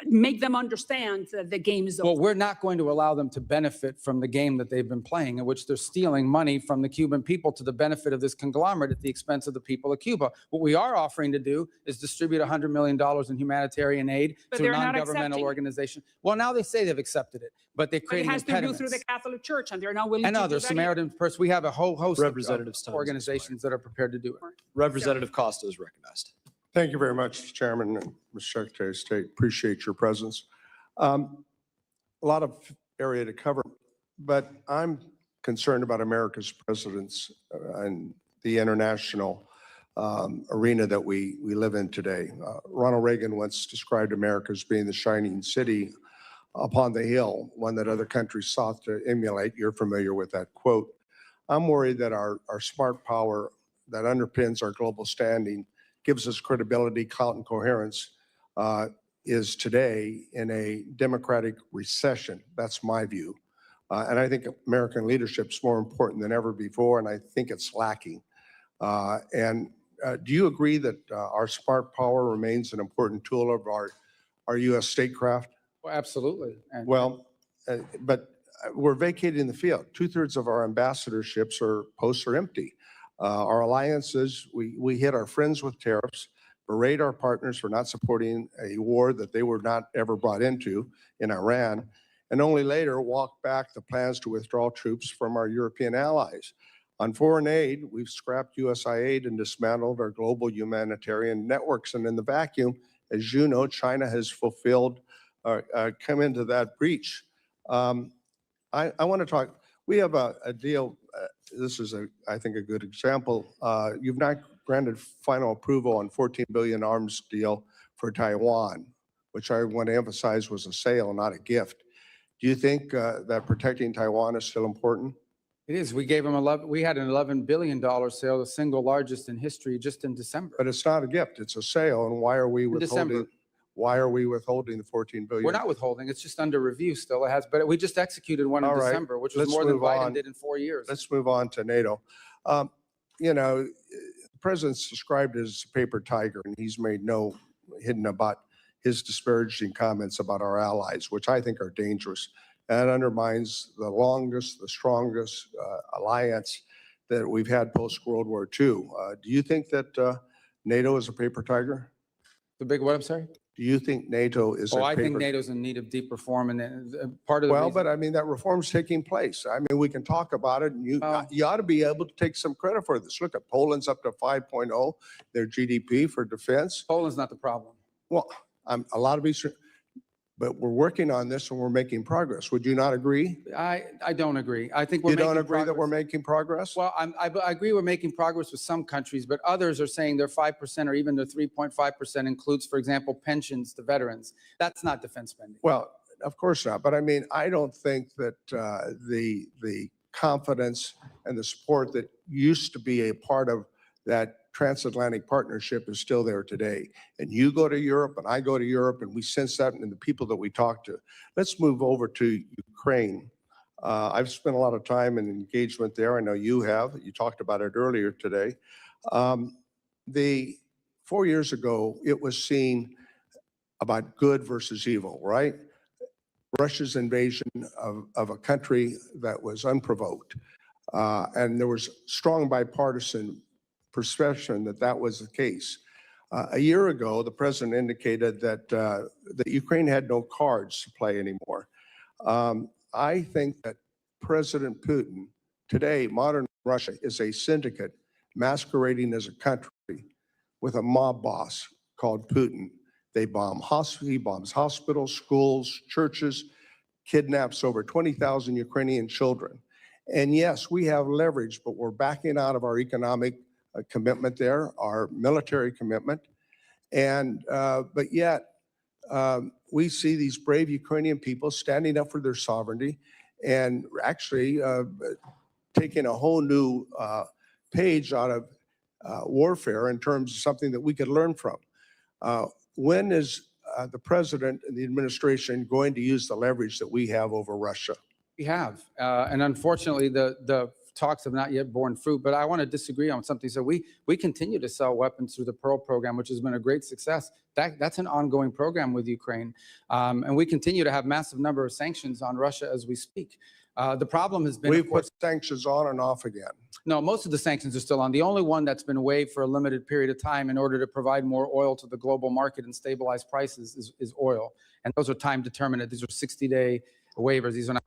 make them understand that the game is over? Well, we're not going to allow them to benefit from the game that they've been playing, in which they're stealing money from the Cuban people to the benefit of this conglomerate at the expense of the people of Cuba. What we are offering to do is distribute $100 million in humanitarian aid But to a they're not non-governmental accepting. organization. Well, now they say they've accepted it, but they're But it creating has to do through impediments. the Catholic Church, and they're not willing And to do others, that Samaritan Purse, we have a whole host Representative of Stone's organizations that are prepared to do it. Representative Costa is recognized. Thank you very much, Chairman and Mr. Secretary of State. Appreciate your presence. A lot of area to cover, but I'm concerned about America's presence and the international arena that we live in today. Ronald Reagan once described America as being the shining city upon the hill, one that other countries sought to emulate. You're familiar with that quote. I'm worried that our smart power that underpins our global standing, gives us credibility, clout, and coherence, is today in a democratic recession. That's my view. And I think American leadership is more important than ever before, and I think it's lacking. And do you agree that our smart power remains an important tool of our U.S. statecraft? Well, absolutely. And Well, but we're vacating the field. 2/3 of our ambassadorships or posts are empty. Our alliances, we hit our friends with tariffs, berate our partners for not supporting a war that they were not ever brought into in Iran, and only later walk back the plans to withdraw troops from our European allies. On foreign aid, we've scrapped USAID and dismantled our global humanitarian networks. And in the vacuum, as you know, China has fulfilled, come into that breach. I want to talk, we have a deal, this is, I think, a good example. You've not granted final approval on $14 billion arms deal for Taiwan, which I want to emphasize was a sale, not a gift. Do you think that protecting Taiwan is still important? it is. We gave them we had an $11 billion sale, the single largest in history, just in December. But it's not a gift, it's a sale. And why are we December. why are we withholding the $14 billion? We're not withholding. It's just under review still. It has, but we just executed one in All right. December, which was Let's more than move Biden on. did in 4 years. Let's move on to NATO. You know, the president's described as a paper tiger, and he's made no hidden about his disparaging comments about our allies, which I think are dangerous. And undermines the longest, the strongest alliance that we've had post-World War II. Do you think that NATO is a paper tiger? The big what, I'm sorry? Do you think NATO is a paper? I think NATO's in need of deep reform, and part of the Well, reason- but I mean, that reform's taking place. I mean, we can talk about it, and you ought to be able to take some credit for this. Look at Poland's up to 5.0, their GDP for defense. Poland's not the problem. Well, a lot of Eastern, but we're working on this and we're making progress. Would you not agree? I don't agree. I think we're You making don't agree that progress. we're making progress? Well, I agree we're making progress with some countries, but others are saying their 5% or even their 3.5% includes, for example, pensions to veterans. That's not defense spending. Well, of course not. But I mean, I don't think that the confidence and the support that used to be a part of that transatlantic partnership is still there today. And you go to Europe and I go to Europe and we sense that in the people that we talk to. Let's move over to Ukraine. I've spent a lot of time and engagement there. I know you have. You talked about it earlier today. 4 years ago, it was seen about good versus evil, right? Russia's invasion of a country that was unprovoked. And there was strong bipartisan perception that that was the case. A year ago, the president indicated that that Ukraine had no cards to play anymore. I think that President Putin, today, modern Russia is a syndicate masquerading as a country with a mob boss called Putin. He bombs hospitals, schools, churches, kidnaps over 20,000 Ukrainian children. And yes, we have leverage, but we're backing out of our economic commitment there, our military commitment. And, but yet, we see these brave Ukrainian people standing up for their sovereignty and actually taking a whole new page out of warfare in terms of something that we could learn from. When is the president and the administration going to use the leverage that we have over Russia? We have, and unfortunately, the talks have not yet borne fruit. But I want to disagree on something. So we continue to sell weapons through the Pearl program, which has been a great success. That's an ongoing program with Ukraine, and we continue to have massive number of sanctions on Russia as we speak. The problem has been, We've put sanctions on and off again. No, most of the sanctions are still on. The only one that's been waived for a limited period of time in order to provide more oil to the global market and stabilize prices is oil. And those are time determined. These are 60-day waivers. These are not.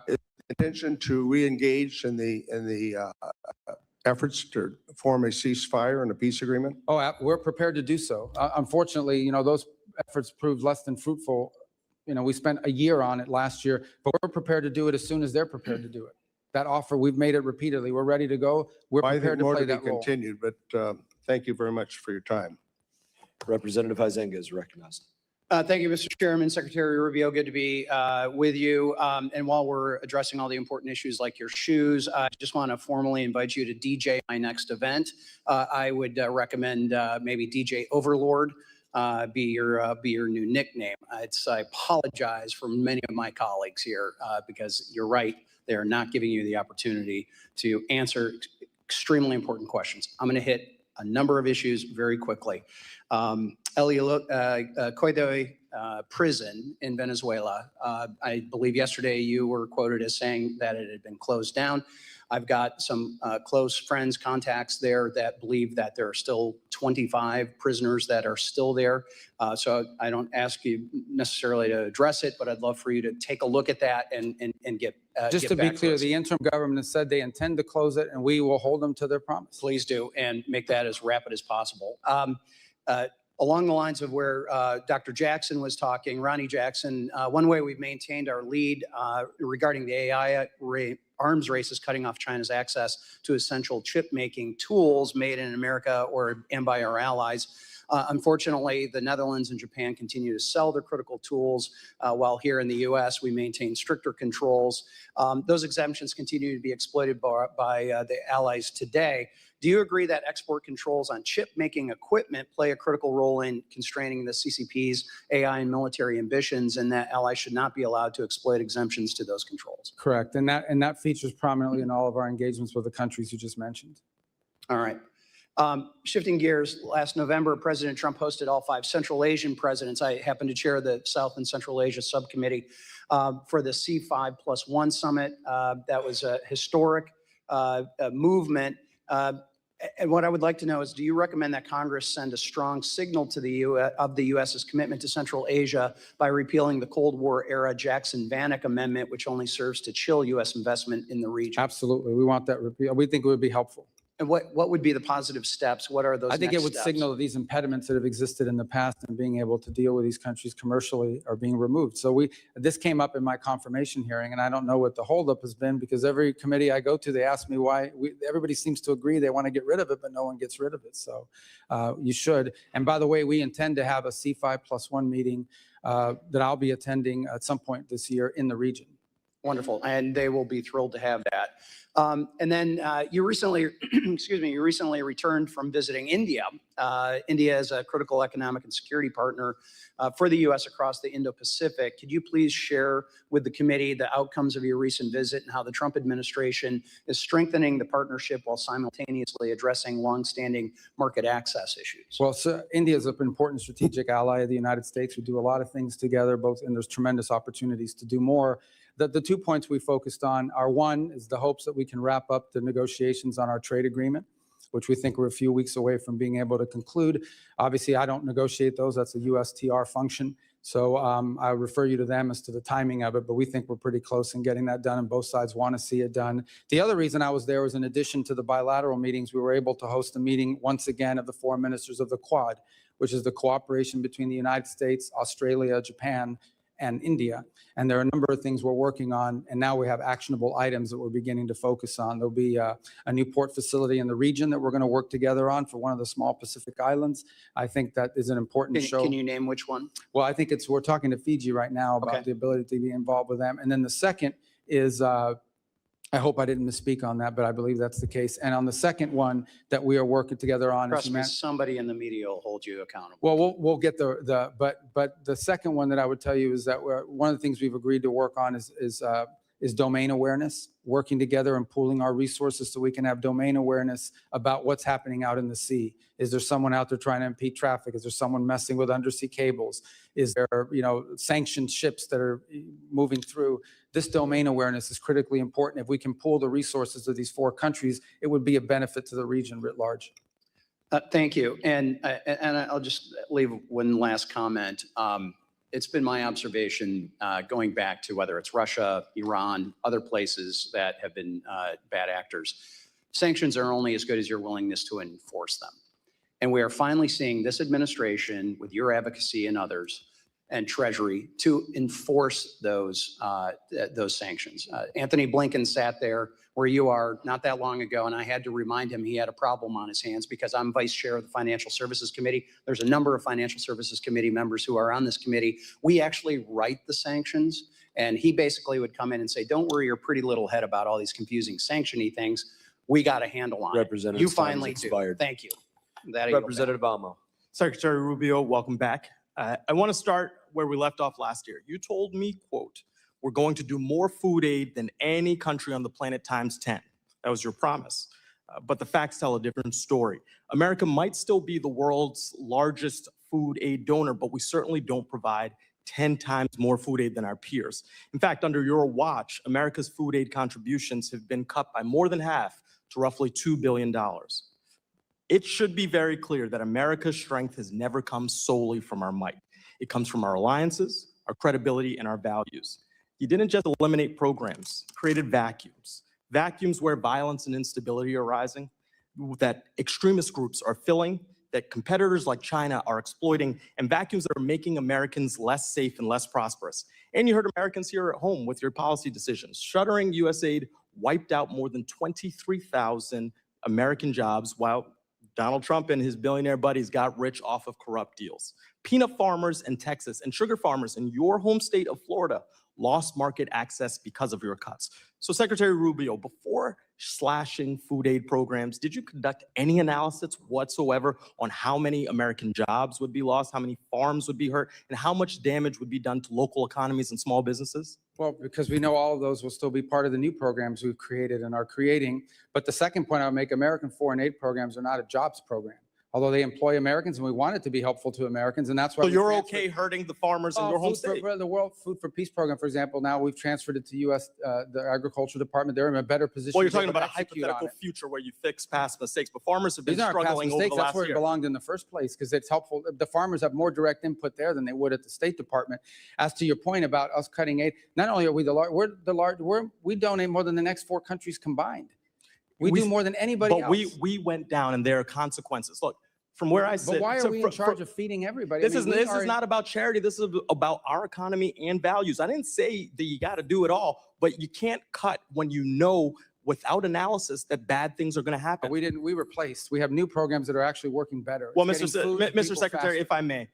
Intention to re-engage in the efforts to form a ceasefire and a peace agreement? Oh, we're prepared to do so. Unfortunately, those efforts proved less than fruitful. We spent a year on it last year, but we're prepared to do it as soon as they're prepared to do it. That offer, we've made it repeatedly. We're ready to go. We're prepared to play that role. Continued, but thank you very much for your time. Representative Huizenga is recognized. Thank you, Mr. Chairman. Secretary Rubio, good to be with you. And while we're addressing all the important issues like your shoes, I just want to formally invite you to DJ my next event. I would recommend maybe DJ Overlord be your new nickname. I apologize for many of my colleagues here because you're right. They're not giving you the opportunity to answer extremely important questions. I'm going to hit a number of issues very quickly. Coidoy prison in Venezuela. I believe yesterday you were quoted as saying that it had been closed down. I've got some close friends, contacts there that believe that there are still 25 prisoners that are still there. So I don't ask you necessarily to address it, but I'd love for you to take a look at that and get Just to be clear, the interim government has said they intend to close it, and we will hold them to their promise. Please do, and make that as rapid as possible. Along the lines of where Dr. Jackson was talking, Ronnie Jackson, one way we've maintained our lead regarding the AI arms race is cutting off China's access to essential chip-making tools made in America and by our allies. Unfortunately, the Netherlands and Japan continue to sell their critical tools, while here in the U.S. we maintain stricter controls. Those exemptions continue to be exploited by the allies today. Do you agree that export controls on chip-making equipment play a critical role in constraining the CCP's AI and military ambitions, and that allies should not be allowed to exploit exemptions to those controls? Correct, and that features prominently in all of our engagements with the countries you just mentioned. All right. Shifting gears, last November, President Trump hosted all 5 Central Asian presidents. I happen to chair the South and Central Asia subcommittee for the C5+1 summit. That was a historic movement. And what I would like to know is, do you recommend that Congress send a strong signal to the U.S.'s commitment to Central Asia by repealing the Cold War era Jackson-Vanik Amendment, which only serves to chill U.S. investment in the region? Absolutely, we want that repeal. We think it would be helpful. And what would be the positive steps? What are those I think it next would steps? signal that these impediments that have existed in the past and being able to deal with these countries commercially are being removed. So this came up in my confirmation hearing, and I don't know what the holdup has been, because every committee I go to, they ask me why. Everybody seems to agree they want to get rid of it, but no one gets rid of it. So you should. And by the way, we intend to have a C5+1 meeting that I'll be attending at some point this year in the region. Wonderful, and they will be thrilled to have that. And then you recently, you recently returned from visiting India. India is a critical economic and security partner for the U.S. across the Indo-Pacific. Could you please share with the committee the outcomes of your recent visit and how the Trump administration is strengthening the partnership while simultaneously addressing longstanding market access issues? Well, so India is an important strategic ally of the United States. We do a lot of things together, and there's tremendous opportunities to do more. The 2 points we focused on are, one is the hopes that we can wrap up the negotiations on our trade agreement, which we think we're a few weeks away from being able to conclude. Obviously, I don't negotiate those. That's a USTR function. So I refer you to them as to the timing of it, but we think we're pretty close in getting that done, and both sides want to see it done. The other reason I was there was, in addition to the bilateral meetings, we were able to host a meeting once again of the 4 ministers of the Quad, which is the cooperation between the United States, Australia, Japan, and India. And there are a number of things we're working on, and now we have actionable items that we're beginning to focus on. There'll be a new port facility in the region that we're going to work together on for one of the small Pacific islands. I think that is an important show. Can you name which one? Well, I think we're talking to Fiji right now about the ability to be involved with them. And then the second is, I hope I didn't misspeak on that, but I believe that's the case. And on the second one that we are working together on, Trust me, somebody in the media will hold you accountable. well, we'll get but the second one that I would tell you is that one of the things we've agreed to work on is domain awareness, working together and pooling our resources so we can have domain awareness about what's happening out in the sea. Is there someone out there trying to impede traffic? Is there someone messing with undersea cables? Is there, sanctioned ships that are moving through? This domain awareness is critically important. If we can pool the resources of these 4 countries, it would be a benefit to the region writ large. Thank you. And I'll just leave one last comment. It's been my observation going back to whether it's Russia, Iran, other places that have been bad actors. Sanctions are only as good as your willingness to enforce them. And we are finally seeing this administration, with your advocacy and others, and Treasury, to enforce those sanctions. Anthony Blinken sat there where you are not that long ago, and I had to remind him he had a problem on his hands because I'm vice chair of the Financial Services Committee. There's a number of Financial Services Committee members who are on this committee. We actually write the sanctions, and he basically would come in and say, don't worry your pretty little head about all these confusing sanctiony things. We got a handle on it. You finally do. Thank you. Representative Almo. Secretary Rubio, welcome back. I want to start where we left off last year. You told me, quote, we're going to do more food aid than any country on the planet times 10. That was your promise. but the facts tell a different story. America might still be the world's largest food aid donor, but we certainly don't provide 10 times more food aid than our peers. In fact, under your watch, America's food aid contributions have been cut by more than half to roughly $2 billion. It should be very clear that America's strength has never come solely from our might. It comes from our alliances, our credibility, and our values. You didn't just eliminate programs, created vacuums. Vacuums where violence and instability are rising, that extremist groups are filling, that competitors like China are exploiting, and vacuums that are making Americans less safe and less prosperous. And you heard Americans here at home with your policy decisions. Shuttering USAID wiped out more than 23,000 American jobs, while Donald Trump and his billionaire buddies got rich off of corrupt deals. Peanut farmers in Texas and sugar farmers in your home state of Florida lost market access because of your cuts. So Secretary Rubio, before slashing food aid programs, did you conduct any analysis whatsoever on how many American jobs would be lost, how many farms would be hurt, and how much damage would be done to local economies and small businesses? Well, because we know all of those will still be part of the new programs we've created and are creating. But the second point I would make, American foreign aid programs are not a jobs program, although they employ Americans and we want it to be helpful to Americans. And that's why So you're okay hurting the farmers in your home state? The World Food for Peace program, for example, now we've transferred it to the Agriculture Department. They're in a better position. Well, you're to be talking able about a to execute on hypothetical it. future where you fix past mistakes, but farmers have been These aren't past struggling over mistakes. the That's last where it year. belonged in the first place because it's helpful. The farmers have more direct input there than they would at the State Department. As to your point about us cutting aid, not only are we we donate more than the next 4 countries combined. We do more than anybody else. But we went down and there are consequences. Look, from where I sit. But why so are we in charge of feeding everybody? This is not about charity. This is about our economy and values. I didn't say that you got to do it all, but you can't cut when you know without analysis that bad things are going to happen. We replaced. We have new programs that are actually working better. Well, It's getting food to Mr. people Secretary, faster. if I may,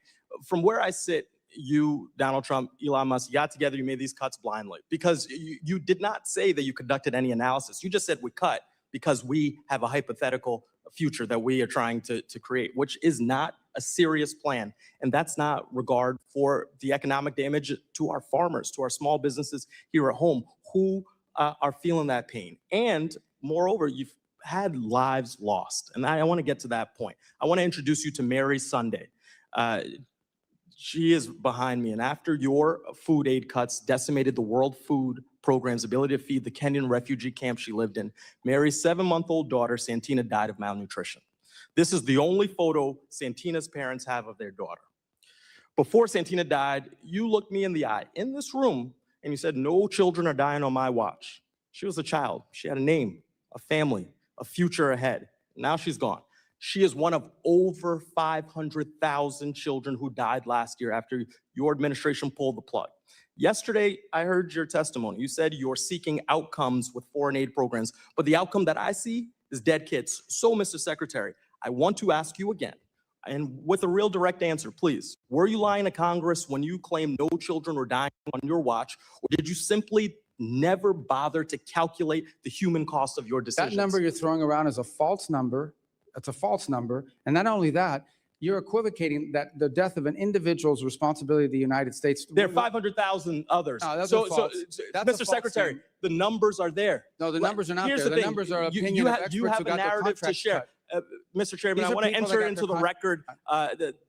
from where I sit, you, Donald Trump, Elon Musk, you got together, you made these cuts blindly because you did not say that you conducted any analysis. You just said we cut because we have a hypothetical future that we are trying to create, which is not a serious plan. And that's not regard for the economic damage to our farmers, to our small businesses here at home who are feeling that pain. And moreover, you've had lives lost. And I want to get to that point. I want to introduce you to Mary Sunday. She is behind me. And after your food aid cuts decimated the World Food Program's ability to feed the Kenyan refugee camp she lived in, Mary's 7-month-old daughter, Santina, died of malnutrition. This is the only photo Santina's parents have of their daughter. Before Santina died, you looked me in the eye in this room and you said, no children are dying on my watch. She was a child. She had a name, a family, a future ahead. Now she's gone. She is one of over 500,000 children who died last year after your administration pulled the plug. Yesterday, I heard your testimony. You said you're seeking outcomes with foreign aid programs, but the outcome that I see is dead kids. So, Mr. Secretary, I want to ask you again, and with a real direct answer, please. Were you lying to Congress when you claimed no children were dying on your watch, or did you simply never bother to calculate the human cost of your decisions? That number you're throwing around is a false number. That's a false number. And not only that, you're equivocating that the death of an individual's responsibility of the United States. There are 500,000 others. No, that's so, a false. That's a Mr. false Secretary, statement. the numbers are there. No, the numbers are not Here's there. the The thing. numbers are You opinion of have experts a who got their narrative to contracts share. cut. Mr. Chairman, These I are want to people that enter got into their the record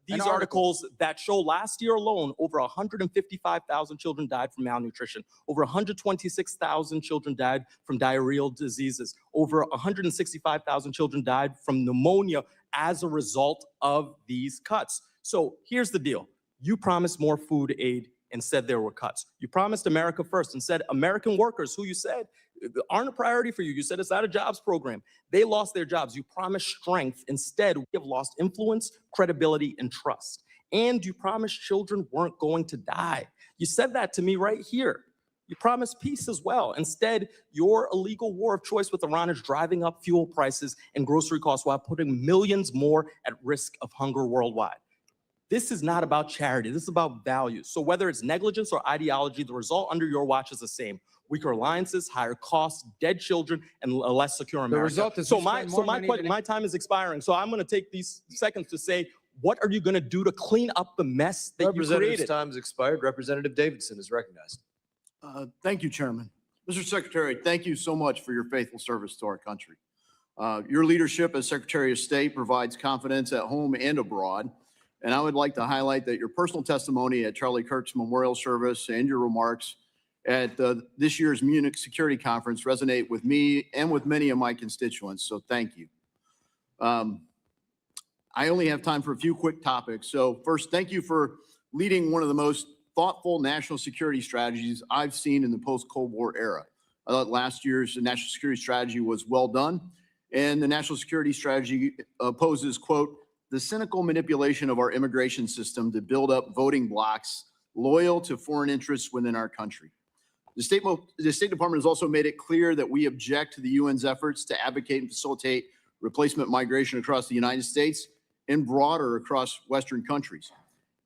these article. articles that show last year alone, over 155,000 children died from malnutrition. Over 126,000 children died from diarrheal diseases. Over 165,000 children died from pneumonia as a result of these cuts. So here's the deal. You promised more food aid and said there were cuts. You promised America first and said American workers, who you said aren't a priority for you. You said it's not a jobs program. They lost their jobs. You promised strength. Instead, we have lost influence, credibility, and trust. And you promised children weren't going to die. You said that to me right here. You promised peace as well. Instead, your illegal war of choice with Iran is driving up fuel prices and grocery costs while putting millions more at risk of hunger worldwide. This is not about charity. This is about values. So whether it's negligence or ideology, the result under your watch is the same. Weaker alliances, higher costs, dead children, and a less secure America. result is so you spend more money than- my time is expiring. So I'm going to take these seconds to say, what are you going to do to clean up the mess that you Representative's created? time has expired. Representative Davidson is recognized. Thank you, Chairman. Mr. Secretary, thank you so much for your faithful service to our country. Your leadership as Secretary of State provides confidence at home and abroad. And I would like to highlight that your personal testimony at Charlie Kirk's memorial service and your remarks at this year's Munich Security Conference resonate with me and with many of my constituents. So thank you. I only have time for a few quick topics. So first, thank you for leading one of the most thoughtful national security strategies I've seen in the post-Cold War era. I thought last year's national security strategy was well done. And the national security strategy opposes, quote, the cynical manipulation of our immigration system to build up voting blocs loyal to foreign interests within our country. The State Department has also made it clear that we object to the UN's efforts to advocate and facilitate replacement migration across the United States and broader across Western countries.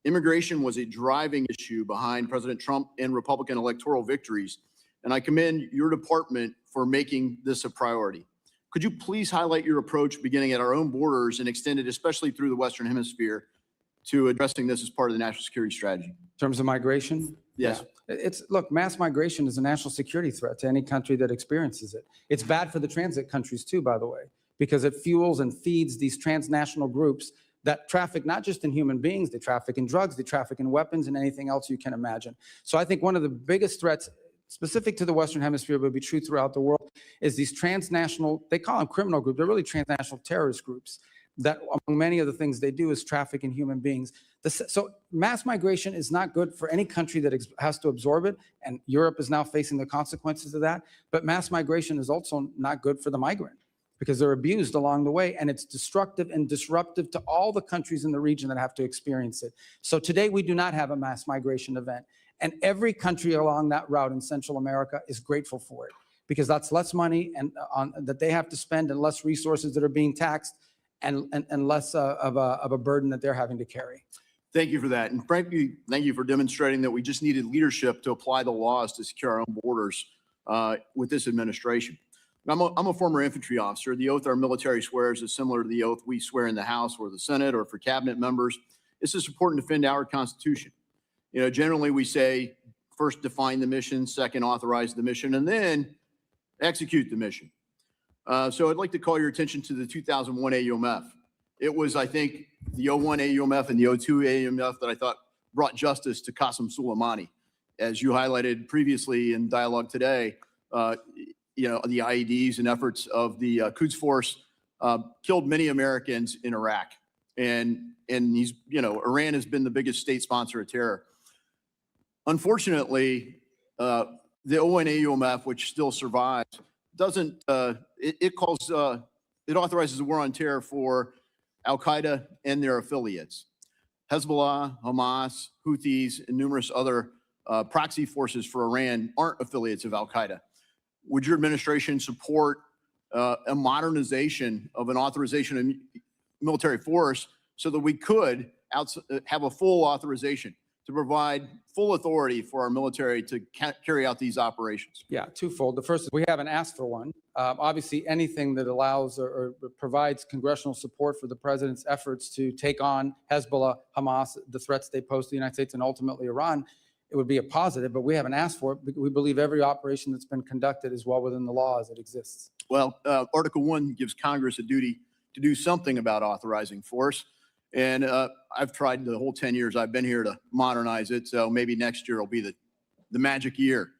Immigration was a driving issue behind President Trump and Republican electoral victories, and I commend your department for making this a priority. Could you please highlight your approach beginning at our own borders and extend it especially through the Western Hemisphere to addressing this as part of the national security strategy? In terms of migration? Yes. Yeah. Look, mass migration is a national security threat to any country that experiences it. It's bad for the transit countries too, by the way, because it fuels and feeds these transnational groups that traffic not just in human beings, they traffic in drugs, they traffic in weapons and anything else you can imagine. So I think one of the biggest threats specific to the Western Hemisphere, but be true throughout the world, is these transnational, they call them criminal groups, they're really transnational terrorist groups that among many of the things they do is traffic in human beings. So mass migration is not good for any country that has to absorb it, and Europe is now facing the consequences of that, but mass migration is also not good for the migrant because they're abused along the way, and it's destructive and disruptive to all the countries in the region that have to experience it. So today we do not have a mass migration event. And every country along that route in Central America is grateful for it because that's less money and that they have to spend and less resources that are being taxed and less of a burden that they're having to carry. Thank you for that. And frankly, thank you for demonstrating that we just needed leadership to apply the laws to secure our own borders with this administration. I'm a former infantry officer. The oath our military swears is similar to the oath we swear in the House or the Senate or for cabinet members. It's just important to defend our Constitution. You know, generally we say, first define the mission, second authorize the mission, and then execute the mission. So I'd like to call your attention to the 2001 AUMF. It was, I think, the 01 AUMF and the 02 AUMF that I thought brought justice to Qasem Soleimani. As you highlighted previously in dialogue today, you know, the IEDs and efforts of the Quds Force killed many Americans in Iraq. And he's, you know, Iran has been the biggest state sponsor of terror. Unfortunately, the 01 AUMF, which still survives, doesn't, it authorizes a war on terror for Al-Qaeda and their affiliates. Hezbollah, Hamas, Houthis, and numerous other proxy forces for Iran aren't affiliates of Al-Qaeda. Would your administration support a modernization of an authorization of military force so that we could have a full authorization to provide full authority for our military to carry out these operations? Yeah, twofold. The first is we haven't asked for one. Obviously, anything that allows or provides congressional support for the president's efforts to take on Hezbollah, Hamas, the threats they pose to the United States and ultimately Iran, it would be a positive, but we haven't asked for it. We believe every operation that's been conducted is well within the law as it exists. Well, Article 1 gives Congress a duty to do something about authorizing force. And I've tried the whole 10 years I've been here to modernize it. So maybe next year will be the magic year.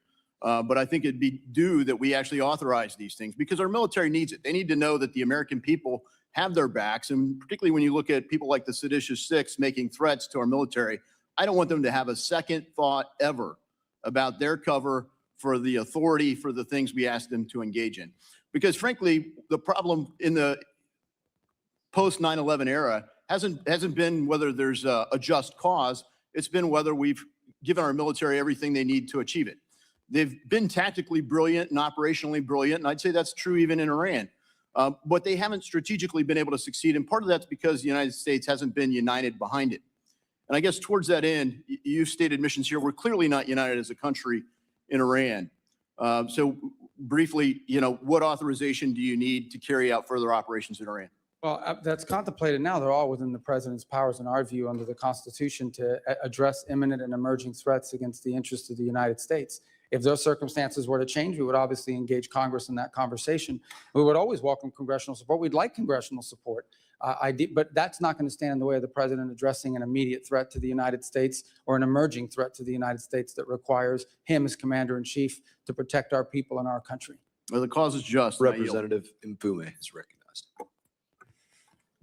But I think it'd be due that we actually authorize these things because our military needs it. They need to know that the American people have their backs. And particularly when you look at people like the seditious six making threats to our military, I don't want them to have a second thought ever about their cover for the authority for the things we ask them to engage in. Because frankly, the problem in the post 9/11 era hasn't been whether there's a just cause. It's been whether we've given our military everything they need to achieve it. They've been tactically brilliant and operationally brilliant, and I'd say that's true even in Iran. But they haven't strategically been able to succeed, and part of that's because the United States hasn't been united behind it. And I guess towards that end, you've stated missions here. We're clearly not united as a country in Iran. So briefly, you know, what authorization do you need to carry out further operations in Iran? Well, that's contemplated now. They're all within the president's powers, in our view, under the Constitution to address imminent and emerging threats against the interests of the United States. If those circumstances were to change, we would obviously engage Congress in that conversation. We would always welcome congressional support. We'd like congressional support. But that's not going to stand in the way of the president addressing an immediate threat to the United States or an emerging threat to the United States that requires him as commander-in-chief to protect our people and our country. Well, the cause is just. and I yield. Representative Mfume is recognized.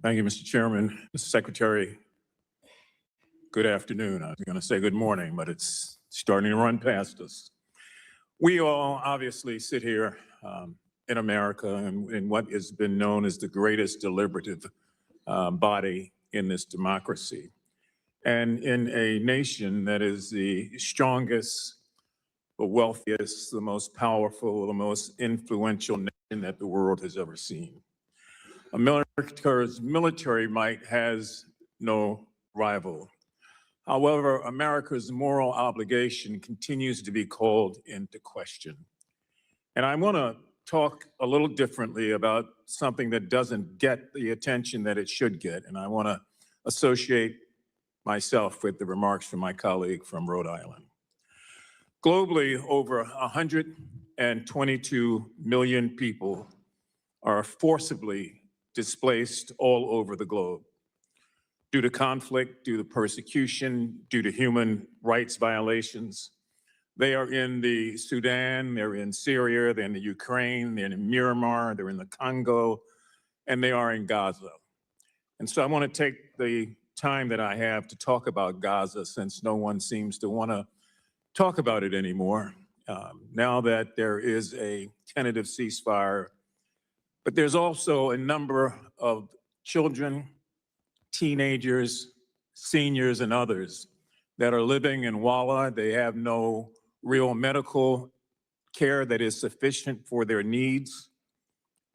Thank you, Mr. Chairman. Mr. Secretary, good afternoon. I was going to say good morning, but it's starting to run past us. We all obviously sit here in America in what has been known as the greatest deliberative body in this democracy. And in a nation that is the strongest, the wealthiest, the most powerful, the most influential nation that the world has ever seen. America's military might has no rival. However, America's moral obligation continues to be called into question. And I want to talk a little differently about something that doesn't get the attention that it should get. And I want to associate myself with the remarks from my colleague from Rhode Island. Globally, over 122 million people are forcibly displaced all over the globe due to conflict, due to persecution, due to human rights violations. They are in the Sudan, they're in Syria, they're in the Ukraine, they're in Myanmar, they're in the Congo, and they are in Gaza. And so I want to take the time that I have to talk about Gaza, since no one seems to want to talk about it anymore, now that there is a tentative ceasefire. But there's also a number of children, teenagers, seniors, and others that are living in Walla. They have no real medical care that is sufficient for their needs.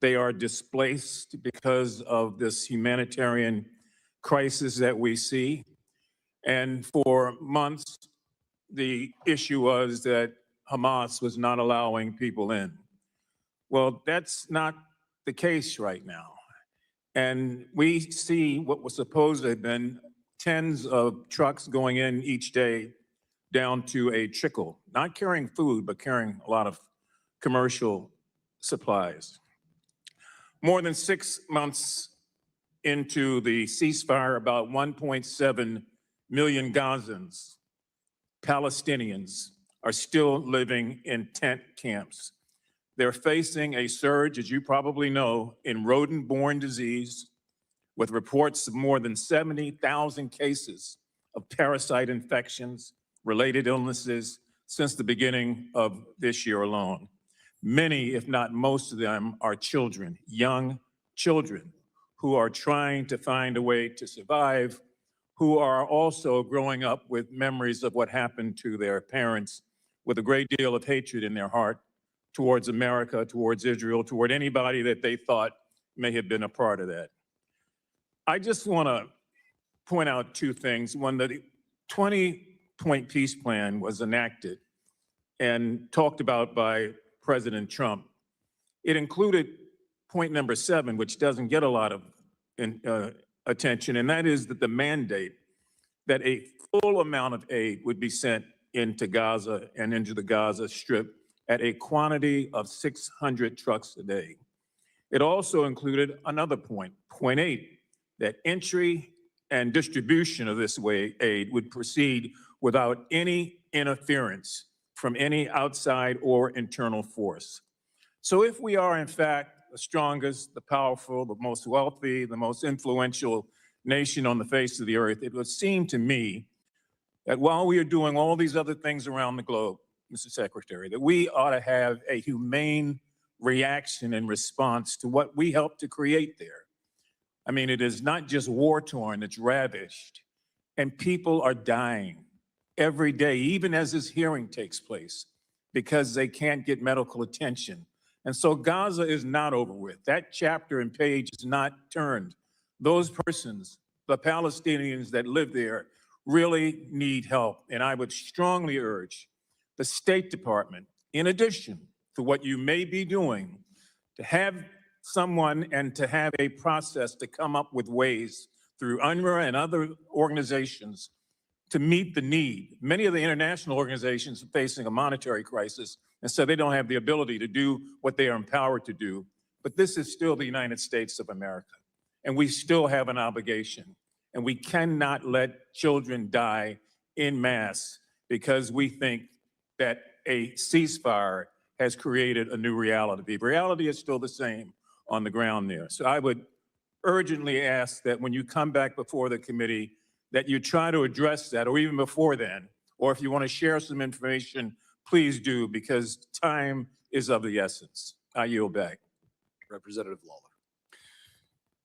They are displaced because of this humanitarian crisis that we see. And for months, the issue was that Hamas was not allowing people in. Well, that's not the case right now. And we see what was supposed to have been tens of trucks going in each day down to a trickle, not carrying food, but carrying a lot of commercial supplies. More than 6 months into the ceasefire, about 1.7 million Gazans, Palestinians, are still living in tent camps. They're facing a surge, as you probably know, in rodent-borne disease, with reports of more than 70,000 cases of parasite infections, related illnesses, since the beginning of this year alone. Many, if not most of them, are children, young children, who are trying to find a way to survive, who are also growing up with memories of what happened to their parents, with a great deal of hatred in their heart towards America, towards Israel, toward anybody that they thought may have been a part of that. I just want to point out two things. When the 20-point peace plan was enacted and talked about by President Trump, it included point number 7, which doesn't get a lot of attention, and that is that the mandate that a full amount of aid would be sent into Gaza and into the Gaza Strip at a quantity of 600 trucks a day. It also included another point, point 8, that entry and distribution of this aid would proceed without any interference from any outside or internal force. So if we are in fact the strongest, the powerful, the most wealthy, the most influential nation on the face of the earth, it would seem to me that while we are doing all these other things around the globe, Mr. Secretary, that we ought to have a humane reaction and response to what we helped to create there. I mean, it is not just war-torn, it's ravished, and people are dying every day, even as this hearing takes place, because they can't get medical attention. And so Gaza is not over with. That chapter and page is not turned. Those persons, the Palestinians that live there, really need help. And I would strongly urge the State Department, in addition to what you may be doing, to have someone and to have a process to come up with ways through UNRWA and other organizations to meet the need. Many of the international organizations are facing a monetary crisis, and so they don't have the ability to do what they are empowered to do. But this is still the United States of America, and we still have an obligation. And we cannot let children die en masse because we think that a ceasefire has created a new reality. The reality is still the same on the ground there. So I would urgently ask that when you come back before the committee, that you try to address that, or even before then, or if you want to share some information, please do, because time is of the essence. I yield back. Representative Lawler.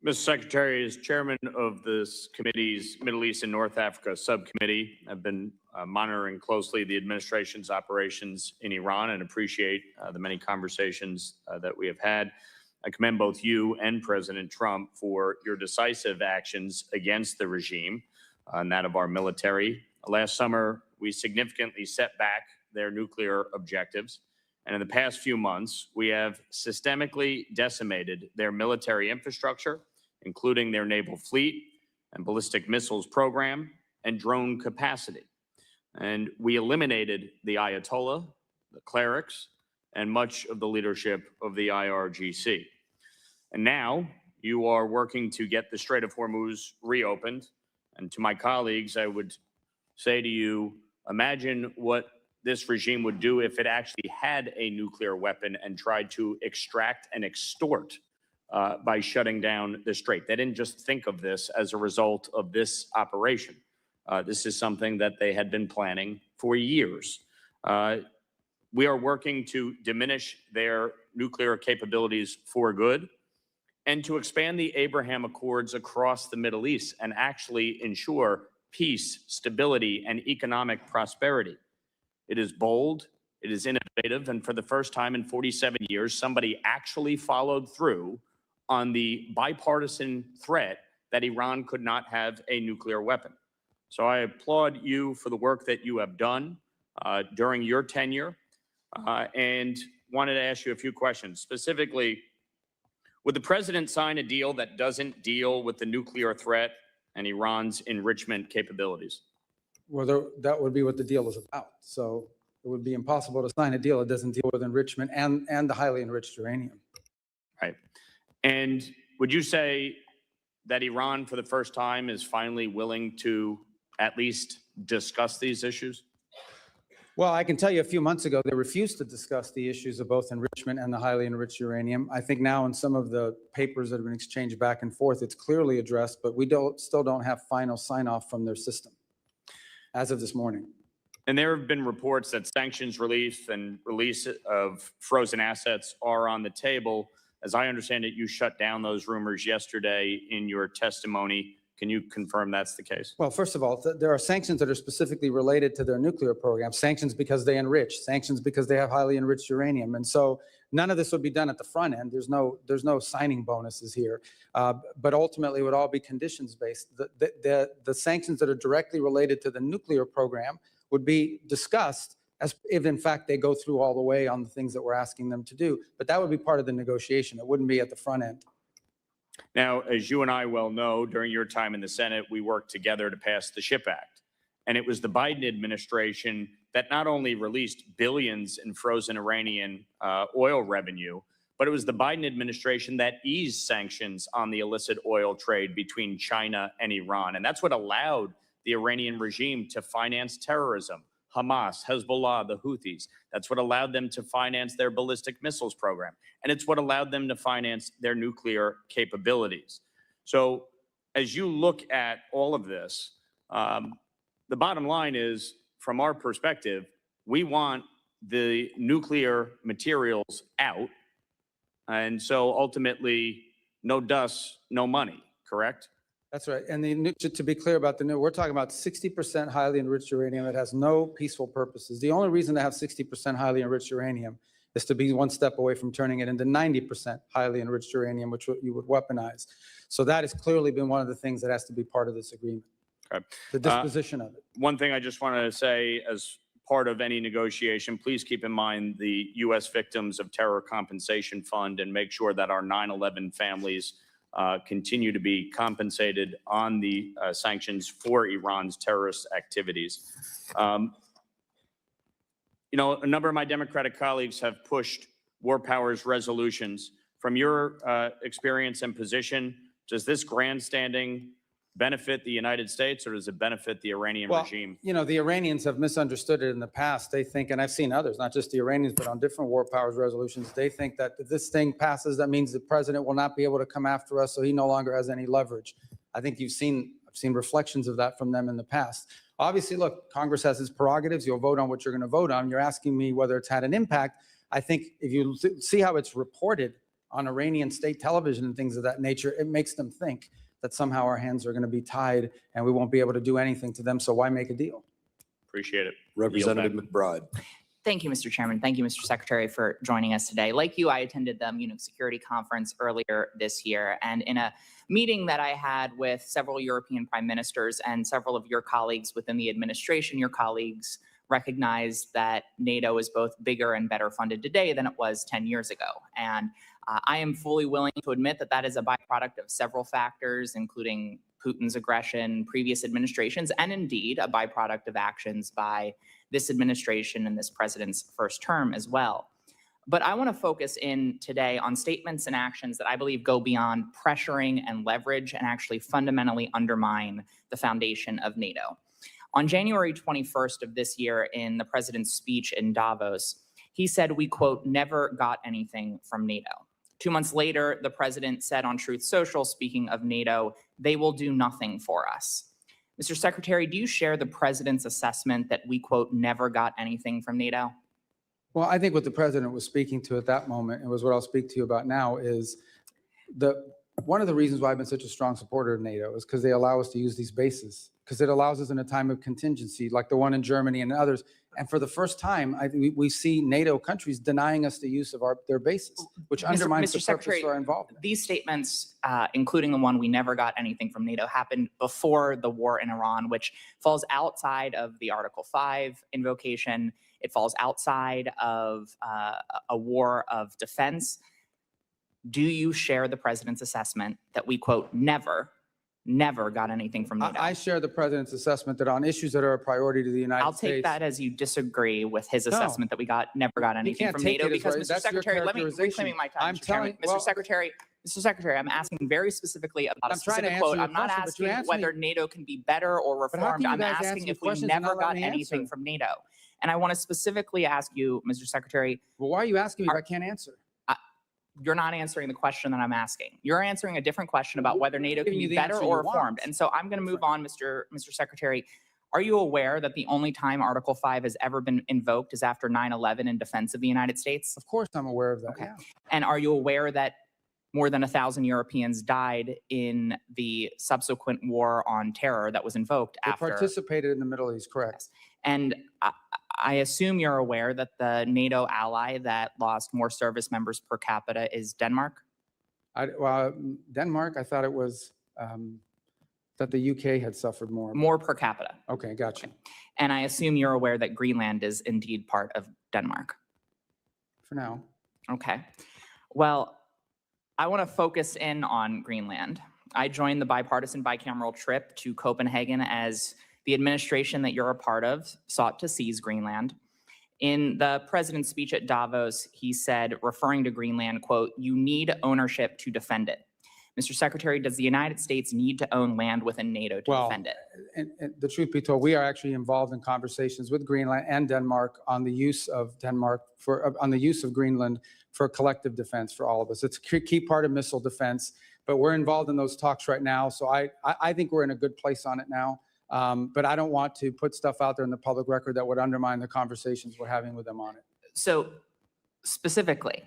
Mr. Secretary, as chairman of this committee's Middle East and North Africa subcommittee, I've been monitoring closely the administration's operations in Iran and appreciate the many conversations that we have had. I commend both you and President Trump for your decisive actions against the regime and that of our military. Last summer, we significantly set back their nuclear objectives. And in the past few months, we have systemically decimated their military infrastructure, including their naval fleet and ballistic missiles program and drone capacity. And we eliminated the Ayatollah, the clerics, and much of the leadership of the IRGC. And now you are working to get the Strait of Hormuz reopened. And to my colleagues, I would say to you, imagine what this regime would do if it actually had a nuclear weapon and tried to extract and extort by shutting down the strait. They didn't just think of this as a result of this operation. This is something that they had been planning for years. We are working to diminish their nuclear capabilities for good and to expand the Abraham Accords across the Middle East and actually ensure peace, stability, and economic prosperity. It is bold, it is innovative, and for the first time in 47 years, somebody actually followed through on the bipartisan threat that Iran could not have a nuclear weapon. So I applaud you for the work that you have done during your tenure and wanted to ask you a few questions. Specifically, would the president sign a deal that doesn't deal with the nuclear threat and Iran's enrichment capabilities? Well, that would be what the deal is about. So it would be impossible to sign a deal that doesn't deal with enrichment and the highly enriched uranium. Right. And would you say that Iran, for the first time, is finally willing to at least discuss these issues? Well, I can tell you a few months ago, they refused to discuss the issues of both enrichment and the highly enriched uranium. I think now in some of the papers that have been exchanged back and forth, it's clearly addressed, but we still don't have final sign-off from their system as of this morning. And there have been reports that sanctions relief and release of frozen assets are on the table. As I understand it, you shut down those rumors yesterday in your testimony. Can you confirm that's the case? Well, first of all, there are sanctions that are specifically related to their nuclear program, sanctions because they enrich, sanctions because they have highly enriched uranium. And so none of this would be done at the front end. There's no signing bonuses here. But ultimately, it would all be conditions-based. The sanctions that are directly related to the nuclear program would be discussed as if, in fact, they go through all the way on the things that we're asking them to do. But that would be part of the negotiation. It wouldn't be at the front end. Now, as you and I well know, during your time in the Senate, we worked together to pass the SHIP Act. And it was the Biden administration that not only released billions in frozen Iranian oil revenue, but it was the Biden administration that eased sanctions on the illicit oil trade between China and Iran. And that's what allowed the Iranian regime to finance terrorism, Hamas, Hezbollah, the Houthis. That's what allowed them to finance their ballistic missiles program. And it's what allowed them to finance their nuclear capabilities. So as you look at all of this, the bottom line is, from our perspective, we want the nuclear materials out. And so ultimately, no dust, no money, correct? That's right. And to be clear about we're talking about 60% highly enriched uranium that has no peaceful purposes. The only reason to have 60% highly enriched uranium is to be one step away from turning it into 90% highly enriched uranium, which you would weaponize. So that has clearly been one of the things that has to be part of this agreement, the disposition of it. One thing I just want to say as part of any negotiation, please keep in mind the U.S. Victims of Terror Compensation Fund and make sure that our 9/11 families continue to be compensated on the sanctions for Iran's terrorist activities. A number of my Democratic colleagues have pushed war powers resolutions. From your experience and position, does this grandstanding benefit the United States or does it benefit the Iranian regime? The Iranians have misunderstood it in the past. They think, and I've seen others, not just the Iranians, but on different war powers resolutions, they think that if this thing passes, that means the president will not be able to come after us, so he no longer has any leverage. I think I've seen reflections of that from them in the past. Obviously, look, Congress has its prerogatives. You'll vote on what you're going to vote on. You're asking me whether it's had an impact. I think if you see how it's reported on Iranian state television and things of that nature, it makes them think that somehow our hands are going to be tied and we won't be able to do anything to them. So why make a deal? Appreciate it. Representative McBride. Thank you, Mr. Chairman. Thank you, Mr. Secretary, for joining us today. Like you, I attended the Munich Security Conference earlier this year, and in a meeting that I had with several European prime ministers and several of your colleagues within the administration, your colleagues recognized that NATO is both bigger and better funded today than it was 10 years ago. And I am fully willing to admit that that is a byproduct of several factors, including Putin's aggression, previous administrations, and indeed a byproduct of actions by this administration and this president's first term as well. But I want to focus in today on statements and actions that I believe go beyond pressuring and leverage and actually fundamentally undermine the foundation of NATO. On January 21st of this year, in the president's speech in Davos, he said, we, quote, never got anything from NATO. 2 months later, the president said on Truth Social, speaking of NATO, they will do nothing for us. Mr. Secretary, do you share the president's assessment that we, quote, never got anything from NATO? Well, I think what the president was speaking to at that moment, and was what I'll speak to you about now, is one of the reasons why I've been such a strong supporter of NATO is because they allow us to use these bases, because it allows us in a time of contingency, like the one in Germany and others. And for the first time, we see NATO countries denying us the use of their bases, which undermines the purpose of our involvement. These statements, including the one we never got anything from NATO, happened before the war in Iran, which falls outside of the Article 5 invocation. It falls outside of a war of defense. Do you share the president's assessment that we, quote, never got anything from NATO? I share the president's assessment that on issues that are a priority to the United States. I'll take that as you disagree with his assessment that we never got anything from NATO, because, Mr. Secretary, let me reclaiming my time, Mr. Chairman. Mr. Secretary, I'm asking very specifically about a specific quote. I'm not asking whether NATO can be better or reformed. I'm asking if we never got anything from NATO. And I want to specifically ask you, Mr. Secretary. Well, why are you asking me if I can't answer? You're not answering the question that I'm asking. You're answering a different question about whether NATO can be better or reformed. And so I'm going to move on, Mr. Secretary. Are you aware that the only time Article 5 has ever been invoked is after 9/11 in defense of the United States? Of course I'm aware of that. Okay. Yeah. And are you aware that more than 1,000 Europeans died in the subsequent war on terror that was invoked after? They participated in the Middle East, correct. And I assume you're aware that the NATO ally that lost more service members per capita is Denmark? Denmark, I thought it was that the UK had suffered more. More per capita. Okay, gotcha. Okay. And I assume you're aware that Greenland is indeed part of Denmark? For now. Okay. Well, I want to focus in on Greenland. I joined the bipartisan bicameral trip to Copenhagen as the administration that you're a part of sought to seize Greenland. In the president's speech at Davos, he said, referring to Greenland, quote, you need ownership to defend it. Mr. Secretary, does the United States need to own land within NATO to defend it? And the truth be told, we are actually involved in conversations with Greenland and Denmark on the use of Greenland for collective defense for all of us. It's a key part of missile defense, but we're involved in those talks right now. So I think we're in a good place on it now. But I don't want to put stuff out there in the public record that would undermine the conversations we're having with them on it. So specifically,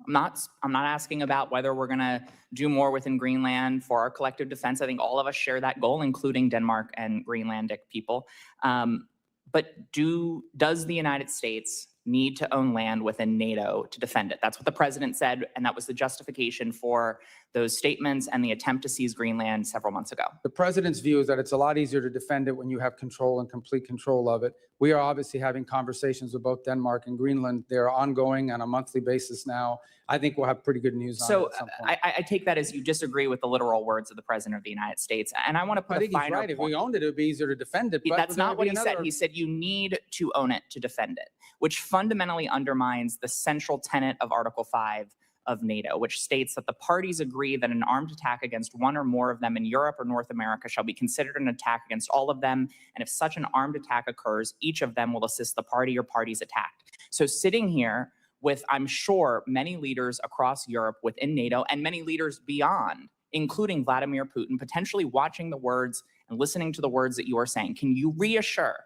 I'm not asking about whether we're going to do more within Greenland for our collective defense. I think all of us share that goal, including Denmark and Greenlandic people. But does the United States need to own land within NATO to defend it? That's what the president said, and that was the justification for those statements and the attempt to seize Greenland several months ago. The president's view is that it's a lot easier to defend it when you have control and complete control of it. We are obviously having conversations with both Denmark and Greenland. They're ongoing on a monthly basis now. I think we'll have pretty good news on it So at some point. I take that as you disagree with the literal words of the President of the United States. And I want to put I a think he's finer right. If we point. owned it, it would be easier to defend it. but That's there not would what be he said. another- He said you need to own it to defend it, which fundamentally undermines the central tenet of Article 5 of NATO, which states that the parties agree that an armed attack against one or more of them in Europe or North America shall be considered an attack against all of them. And if such an armed attack occurs, each of them will assist the party or parties attacked. So sitting here with, I'm sure, many leaders across Europe within NATO and many leaders beyond, including Vladimir Putin, potentially watching the words and listening to the words that you are saying, can you reassure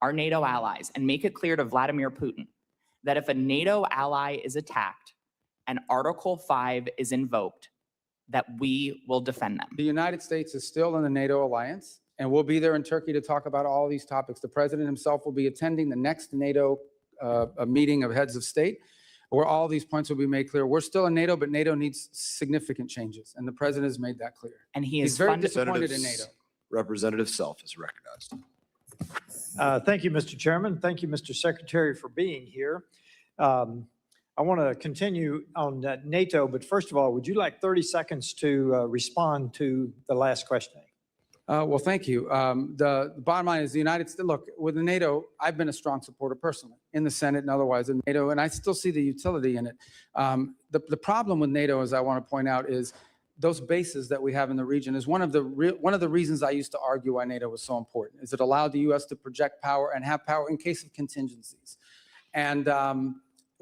our NATO allies and make it clear to Vladimir Putin that if a NATO ally is attacked and Article 5 is invoked, that we will defend them? The United States is still in the NATO alliance, and we'll be there in Turkey to talk about all these topics. The president himself will be attending the next NATO meeting of heads of state, where all these points will be made clear. We're still in NATO, but NATO needs significant changes, and the president has made that clear. And He's very disappointed in NATO. Representative Self is recognized. Thank you, Mr. Chairman. Thank you, Mr. Secretary, for being here. I want to continue on NATO, but first of all, would you like 30 seconds to respond to the last questioning? Well, thank you. The bottom line is the United States, look, with the NATO, I've been a strong supporter personally in the Senate and otherwise in NATO, and I still see the utility in it. The problem with NATO, as I want to point out, is those bases that we have in the region is one of the reasons I used to argue why NATO was so important, is it allowed the U.S. to project power and have power in case of contingencies. And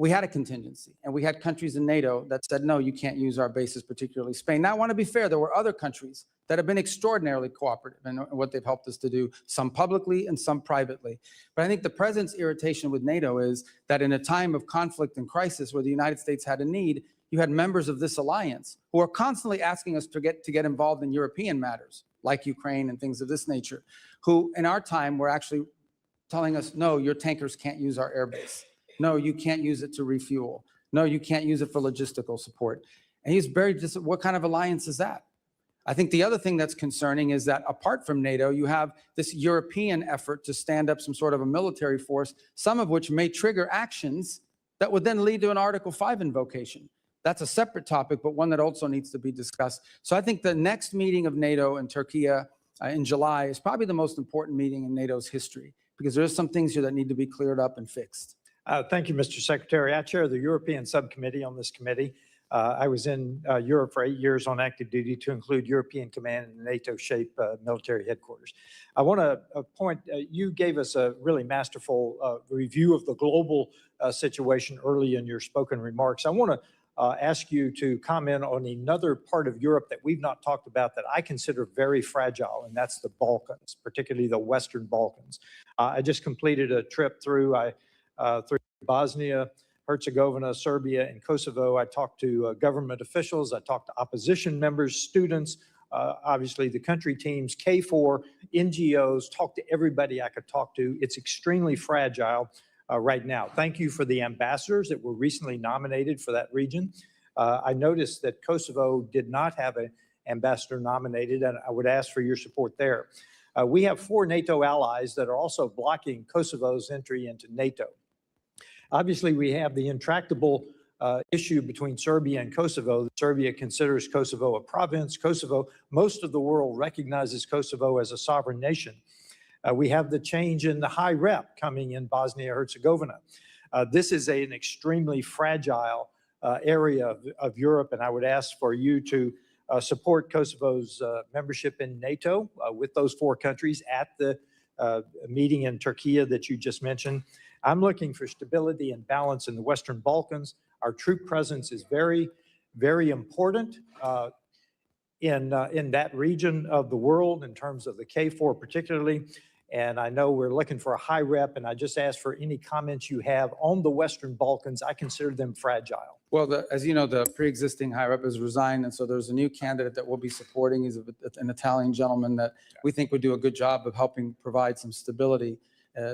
we had a contingency, and we had countries in NATO that said, no, you can't use our bases, particularly Spain. Now, I want to be fair. There were other countries that have been extraordinarily cooperative in what they've helped us to do, some publicly and some privately. But I think the president's irritation with NATO is that in a time of conflict and crisis where the United States had a need, you had members of this alliance who are constantly asking us to get involved in European matters, like Ukraine and things of this nature, who in our time were actually telling us, no, your tankers can't use our airbase. No, you can't use it to refuel. No, you can't use it for logistical support. And he's very what kind of alliance is that? I think the other thing that's concerning is that apart from NATO, you have this European effort to stand up some sort of a military force, some of which may trigger actions that would then lead to an Article 5 invocation. That's a separate topic, but one that also needs to be discussed. So I think the next meeting of NATO in Turkey in July is probably the most important meeting in NATO's history, because there's some things here that need to be cleared up and fixed. Thank you, Mr. Secretary. I chair the European subcommittee on this committee. I was in Europe for 8 years on active duty to include European Command and NATO-shaped military headquarters. I want to point, you gave us a really masterful review of the global situation early in your spoken remarks. I want to ask you to comment on another part of Europe that we've not talked about that I consider very fragile, and that's the Balkans, particularly the Western Balkans. I just completed a trip through Bosnia, Herzegovina, Serbia, and Kosovo. I talked to government officials. I talked to opposition members, students, obviously the country teams, KFOR, NGOs, talked to everybody I could talk to. It's extremely fragile right now. Thank you for the ambassadors that were recently nominated for that region. I noticed that Kosovo did not have an ambassador nominated, and I would ask for your support there. We have 4 NATO allies that are also blocking Kosovo's entry into NATO. Obviously, we have the intractable issue between Serbia and Kosovo. Serbia considers Kosovo a province. Most of the world recognizes Kosovo as a sovereign nation. We have the change in the high rep coming in Bosnia-Herzegovina. This is an extremely fragile area of Europe, and I would ask for you to support Kosovo's membership in NATO with those 4 countries at the meeting in Turkey that you just mentioned. I'm looking for stability and balance in the Western Balkans. Our troop presence is very, very important in that region of the world in terms of the KFOR particularly. And I know we're looking for a high rep, and I just ask for any comments you have on the Western Balkans. I consider them fragile. Well, as you know, the pre-existing high rep has resigned, and so there's a new candidate that we'll be supporting. He's an Italian gentleman that we think would do a good job of helping provide some stability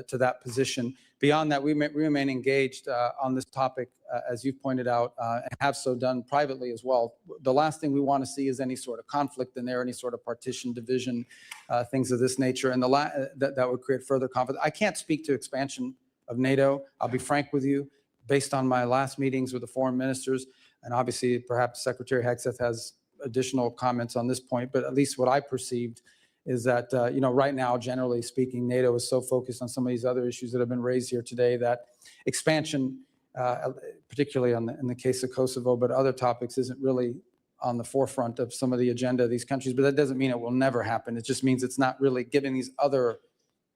to that position. Beyond that, we remain engaged on this topic, as you've pointed out, and have so done privately as well. The last thing we want to see is any sort of conflict in there, any sort of partition, division, things of this nature, and that would create further conflict. I can't speak to expansion of NATO. I'll be frank with you, based on my last meetings with the foreign ministers, and obviously perhaps Secretary Hegseth has additional comments on this point, but at least what I perceived is that, right now, generally speaking, NATO is so focused on some of these other issues that have been raised here today that expansion, particularly in the case of Kosovo, but other topics, isn't really on the forefront of some of the agenda of these countries. But that doesn't mean it will never happen. It just means it's not really given these other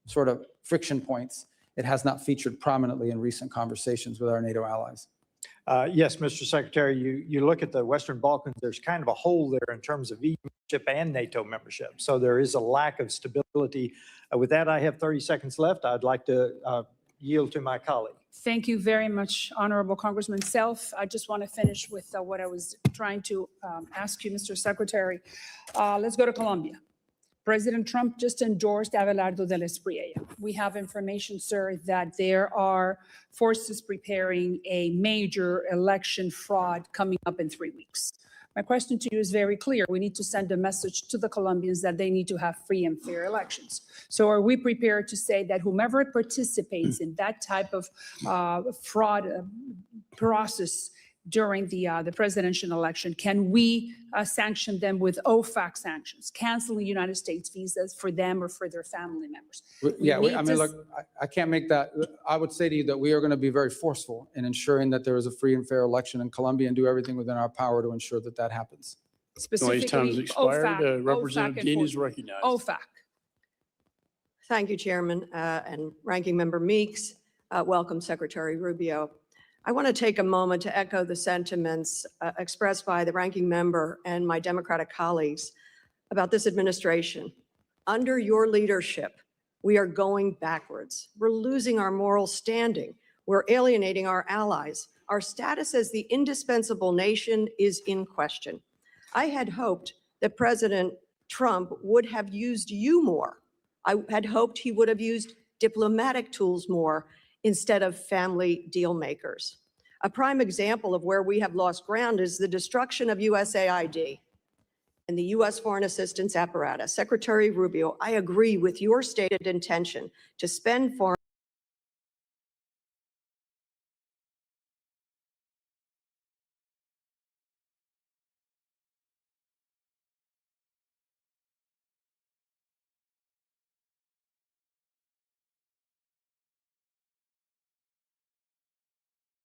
sort of friction points. It has not featured prominently in recent conversations with our NATO allies. Yes, Mr. Secretary, you look at the Western Balkans, there's kind of a hole there in terms of EU membership and NATO membership. So there is a lack of stability. With that, I have 30 seconds left. I'd like to yield to my colleague. Thank you very much, Honorable Congressman Self. I just want to finish with what I was trying to ask you, Mr. Secretary. Let's go to Colombia. President Trump just endorsed Abelardo del Espriella. We have information, sir, that there are forces preparing a major election fraud coming up in 3 weeks. My question to you is very clear. We need to send a message to the Colombians that they need to have free and fair elections. So are we prepared to say that whomever participates in that type of fraud process during the presidential election, can we sanction them with OFAC sanctions, canceling United States visas for them or for their family members? Look, I can't make that. I would say to you that we are going to be very forceful in ensuring that there is a free and fair election in Colombia and do everything within our power to ensure that that happens. Specifically, time has expired. Representative Dean is enforcement. recognized. OFAC. Thank you, Chairman, and Ranking Member Meeks. Welcome, Secretary Rubio. I want to take a moment to echo the sentiments expressed by the ranking member and my Democratic colleagues about this administration. Under your leadership, we are going backwards. We're losing our moral standing. We're alienating our allies. Our status as the indispensable nation is in question. I had hoped that President Trump would have used you more. I had hoped he would have used diplomatic tools more instead of family deal makers. A prime example of where we have lost ground is the destruction of USAID and the U.S. foreign assistance apparatus. Secretary Rubio, I agree with your stated intention to spend foreign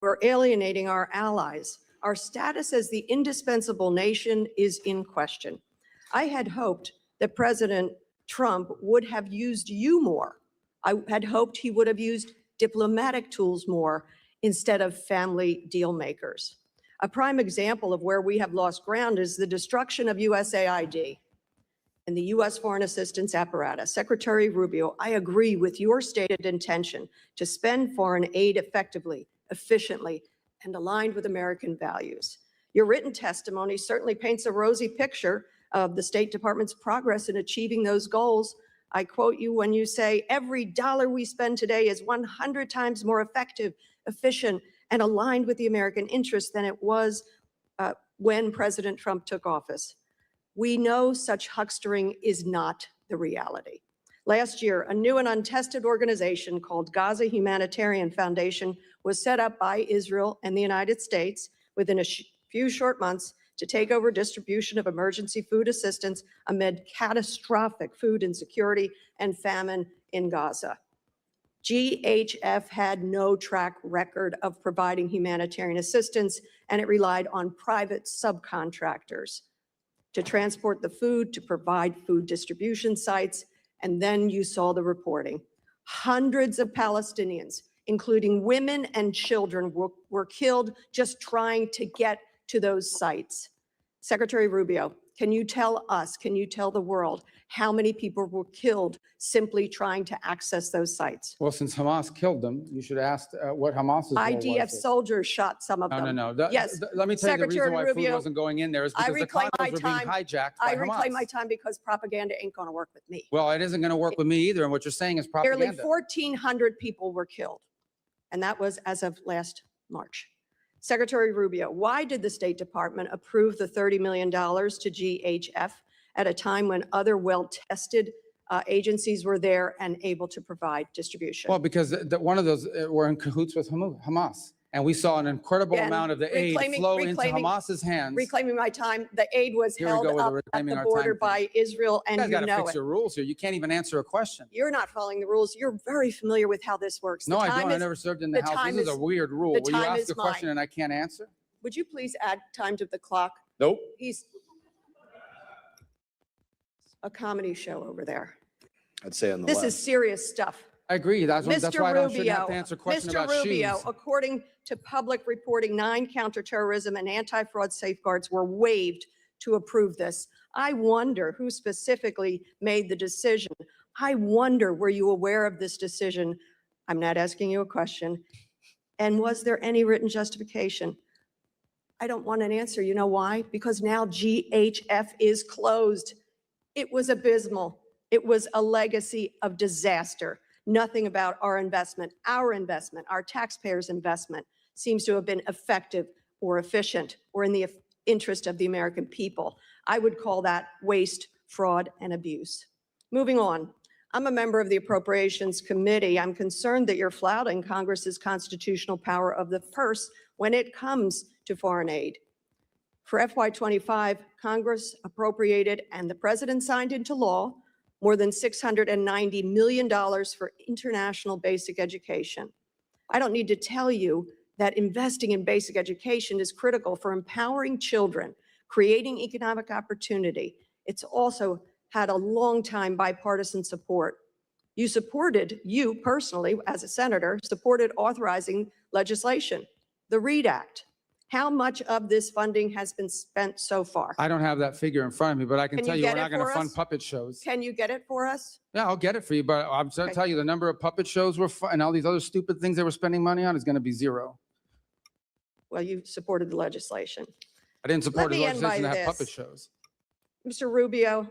We're alienating our allies. Our status as the indispensable nation is in question. I had hoped that President Trump would have used you more. I had hoped he would have used diplomatic tools more instead of family deal makers. A prime example of where we have lost ground is the destruction of USAID and the U.S. foreign assistance apparatus. Secretary Rubio, I agree with your stated intention to spend foreign aid effectively, efficiently, and aligned with American values. Your written testimony certainly paints a rosy picture of the State Department's progress in achieving those goals. I quote you when you say, every dollar we spend today is 100 times more effective, efficient, and aligned with the American interest than it was when President Trump took office. We know such huckstering is not the reality. Last year, a new and untested organization called Gaza Humanitarian Foundation was set up by Israel and the United States within a few short months to take over distribution of emergency food assistance amid catastrophic food insecurity and famine in Gaza. GHF had no track record of providing humanitarian assistance, and it relied on private subcontractors to transport the food, to provide food distribution sites. And then you saw the reporting. Hundreds of Palestinians, including women and children, were killed just trying to get to those sites. Secretary Rubio, Can you tell us, can you tell the world how many people were killed simply trying to access those sites? Well, since Hamas killed them, you should ask what Hamas's role was. IDF soldiers shot some of No, them. no, no. Yes. Let me tell you the reason Secretary why food Rubio, wasn't going in there is I because the reclaim my condos were being time. hijacked I by reclaim my Hamas. time because propaganda ain't going to work with me. Well, it isn't going to work with me either, and what you're saying is Nearly propaganda. 1,400 people were killed, and that was as of last March. Secretary Rubio, why did the State Department approve the $30 million to GHF at a time when other well-tested agencies were there and able to provide distribution? Well, because one of those were in cahoots with Hamas. And we saw an incredible Again, amount of the aid flow into Hamas's hands. Reclaiming my time, the aid was Here we held go with the up at reclaiming the our border time thing. by Israel, You and guys you got to know fix it. your rules here. You can't even answer a question. You're not following the rules. You're very familiar with how this works. No, The I time don't. I is- never served in the House. time This is a weird rule. the Will you time ask is a question mine. and I can't answer? Would you please add time to the clock? Nope. He's a comedy show over there. I'd say on the This left. is serious stuff. I agree. That's why I Mr. shouldn't have to answer a question Mr. about Rubio, shoes. according to public reporting, 9 counterterrorism and anti-fraud safeguards were waived to approve this. I wonder who specifically made the decision. I wonder, were you aware of this decision? I'm not asking you a question. And was there any written justification? I don't want an answer. You know why? Because now GHF is closed. It was abysmal. It was a legacy of disaster. Nothing about our investment, our taxpayers' investment seems to have been effective or efficient or in the interest of the American people. I would call that waste, fraud, and abuse. Moving on. I'm a member of the Appropriations Committee. I'm concerned that you're flouting Congress's constitutional power of the purse when it comes to foreign aid. For FY25, Congress appropriated and the President signed into law more than $690 million for international basic education. I don't need to tell you that investing in basic education is critical for empowering children, creating economic opportunity. It's also had a long time bipartisan support. You personally, as a senator, supported authorizing legislation, the READ Act. How much of this funding has been spent so far? I don't have that figure in front of me, but I can Can tell you you get we're it not going to for fund us? puppet shows. Can you get it for us? Yeah, I'll get it for you, but I'm going to Okay. tell you the number of puppet shows and all these other stupid things they were spending money on is going to be zero. Well, you supported the legislation. I didn't support Let a me end legislation by to have this. puppet shows. Mr. Rubio,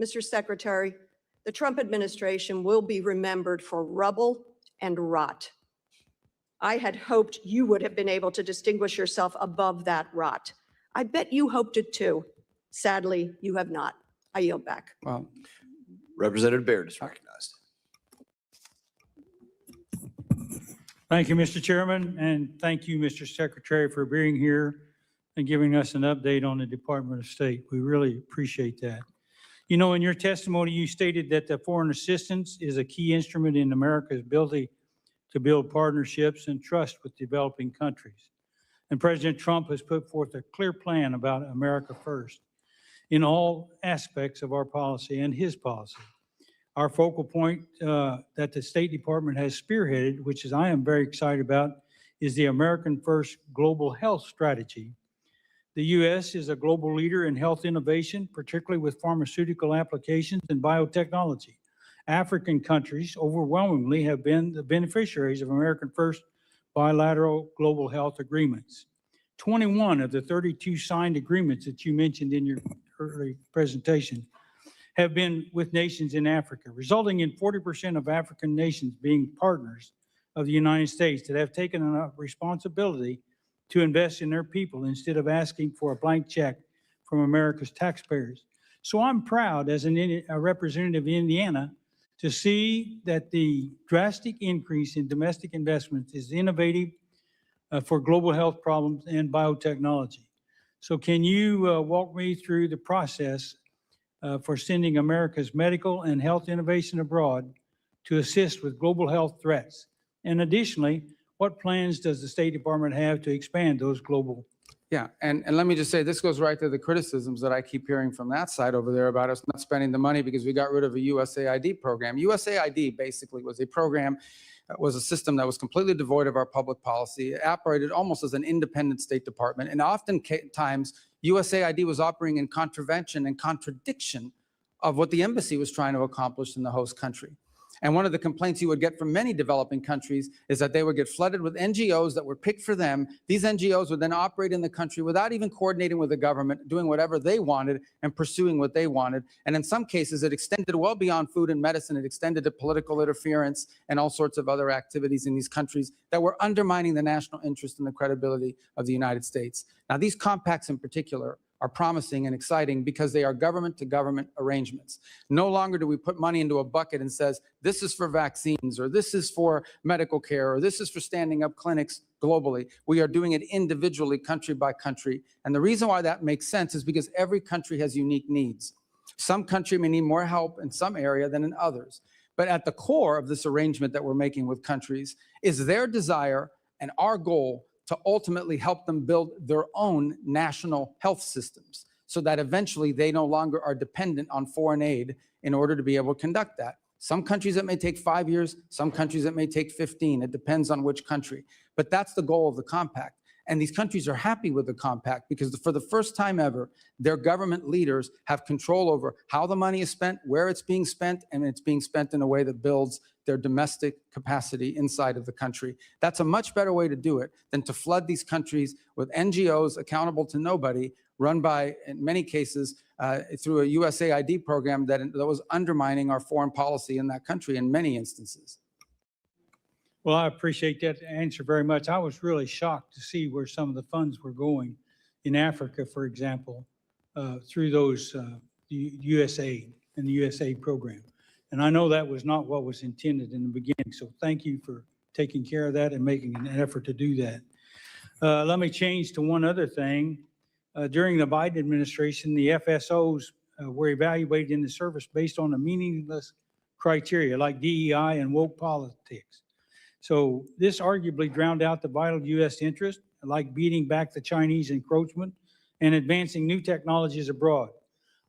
Mr. Secretary, the Trump administration will be remembered for rubble and rot. I had hoped you would have been able to distinguish yourself above that rot. I bet you hoped it too. Sadly, you have not. I yield back. Well, Representative Baird is recognized. Thank you, Mr. Chairman, and thank you, Mr. Secretary, for being here and giving us an update on the Department of State. We really appreciate that. You know, in your testimony, you stated that the foreign assistance is a key instrument in America's ability to build partnerships and trust with developing countries. And President Trump has put forth a clear plan about America first in all aspects of our policy and his policy. Our focal point that the State Department has spearheaded, which is I am very excited about, is the American First Global Health Strategy. The U.S. is a global leader in health innovation, particularly with pharmaceutical applications and biotechnology. African countries overwhelmingly have been the beneficiaries of American First bilateral global health agreements. 21 of the 32 signed agreements that you mentioned in your early presentation have been with nations in Africa, resulting in 40% of African nations being partners of the United States that have taken a responsibility to invest in their people instead of asking for a blank check from America's taxpayers. So I'm proud as a representative of Indiana to see that the drastic increase in domestic investments is innovative for global health problems and biotechnology. So can you walk me through the process for sending America's medical and health innovation abroad to assist with global health threats? And additionally, what plans does the State Department have to expand those global Yeah, and let me just say, this goes right to the criticisms that I keep hearing from that side over there about us not spending the money because we got rid of a USAID program. USAID basically was a program, was a system that was completely devoid of our public policy. It operated almost as an independent State Department, and oftentimes USAID was operating in contravention and contradiction of what the embassy was trying to accomplish in the host country. And one of the complaints you would get from many developing countries is that they would get flooded with NGOs that were picked for them. These NGOs would then operate in the country without even coordinating with the government, doing whatever they wanted and pursuing what they wanted. And in some cases, it extended well beyond food and medicine. It extended to political interference and all sorts of other activities in these countries that were undermining the national interest and the credibility of the United States. Now, these compacts in particular are promising and exciting because they are government-to-government arrangements. No longer do we put money into a bucket and says, this is for vaccines, or this is for medical care, or this is for standing up clinics globally. We are doing it individually, country by country. And the reason why that makes sense is because every country has unique needs. Some country may need more help in some area than in others. But at the core of this arrangement that we're making with countries is their desire and our goal to ultimately help them build their own national health systems so that eventually they no longer are dependent on foreign aid in order to be able to conduct that. Some countries it may take 5 years, some countries it may take 15. It depends on which country. But that's the goal of the compact. And these countries are happy with the compact because for the first time ever, their government leaders have control over how the money is spent, where it's being spent, and it's being spent in a way that builds their domestic capacity inside of the country. That's a much better way to do it than to flood these countries with NGOs accountable to nobody, run by, in many cases, through a USAID program that was undermining our foreign policy in that country in many instances. Well, I appreciate that answer very much. I was really shocked to see where some of the funds were going in Africa, for example, through those USAID and the USAID program. And I know that was not what was intended in the beginning. So thank you for taking care of that and making an effort to do that. Let me change to one other thing. During the Biden administration, the FSOs were evaluated in the service based on a meaningless criteria like DEI and woke politics. So this arguably drowned out the vital U.S. interest, like beating back the Chinese encroachment and advancing new technologies abroad.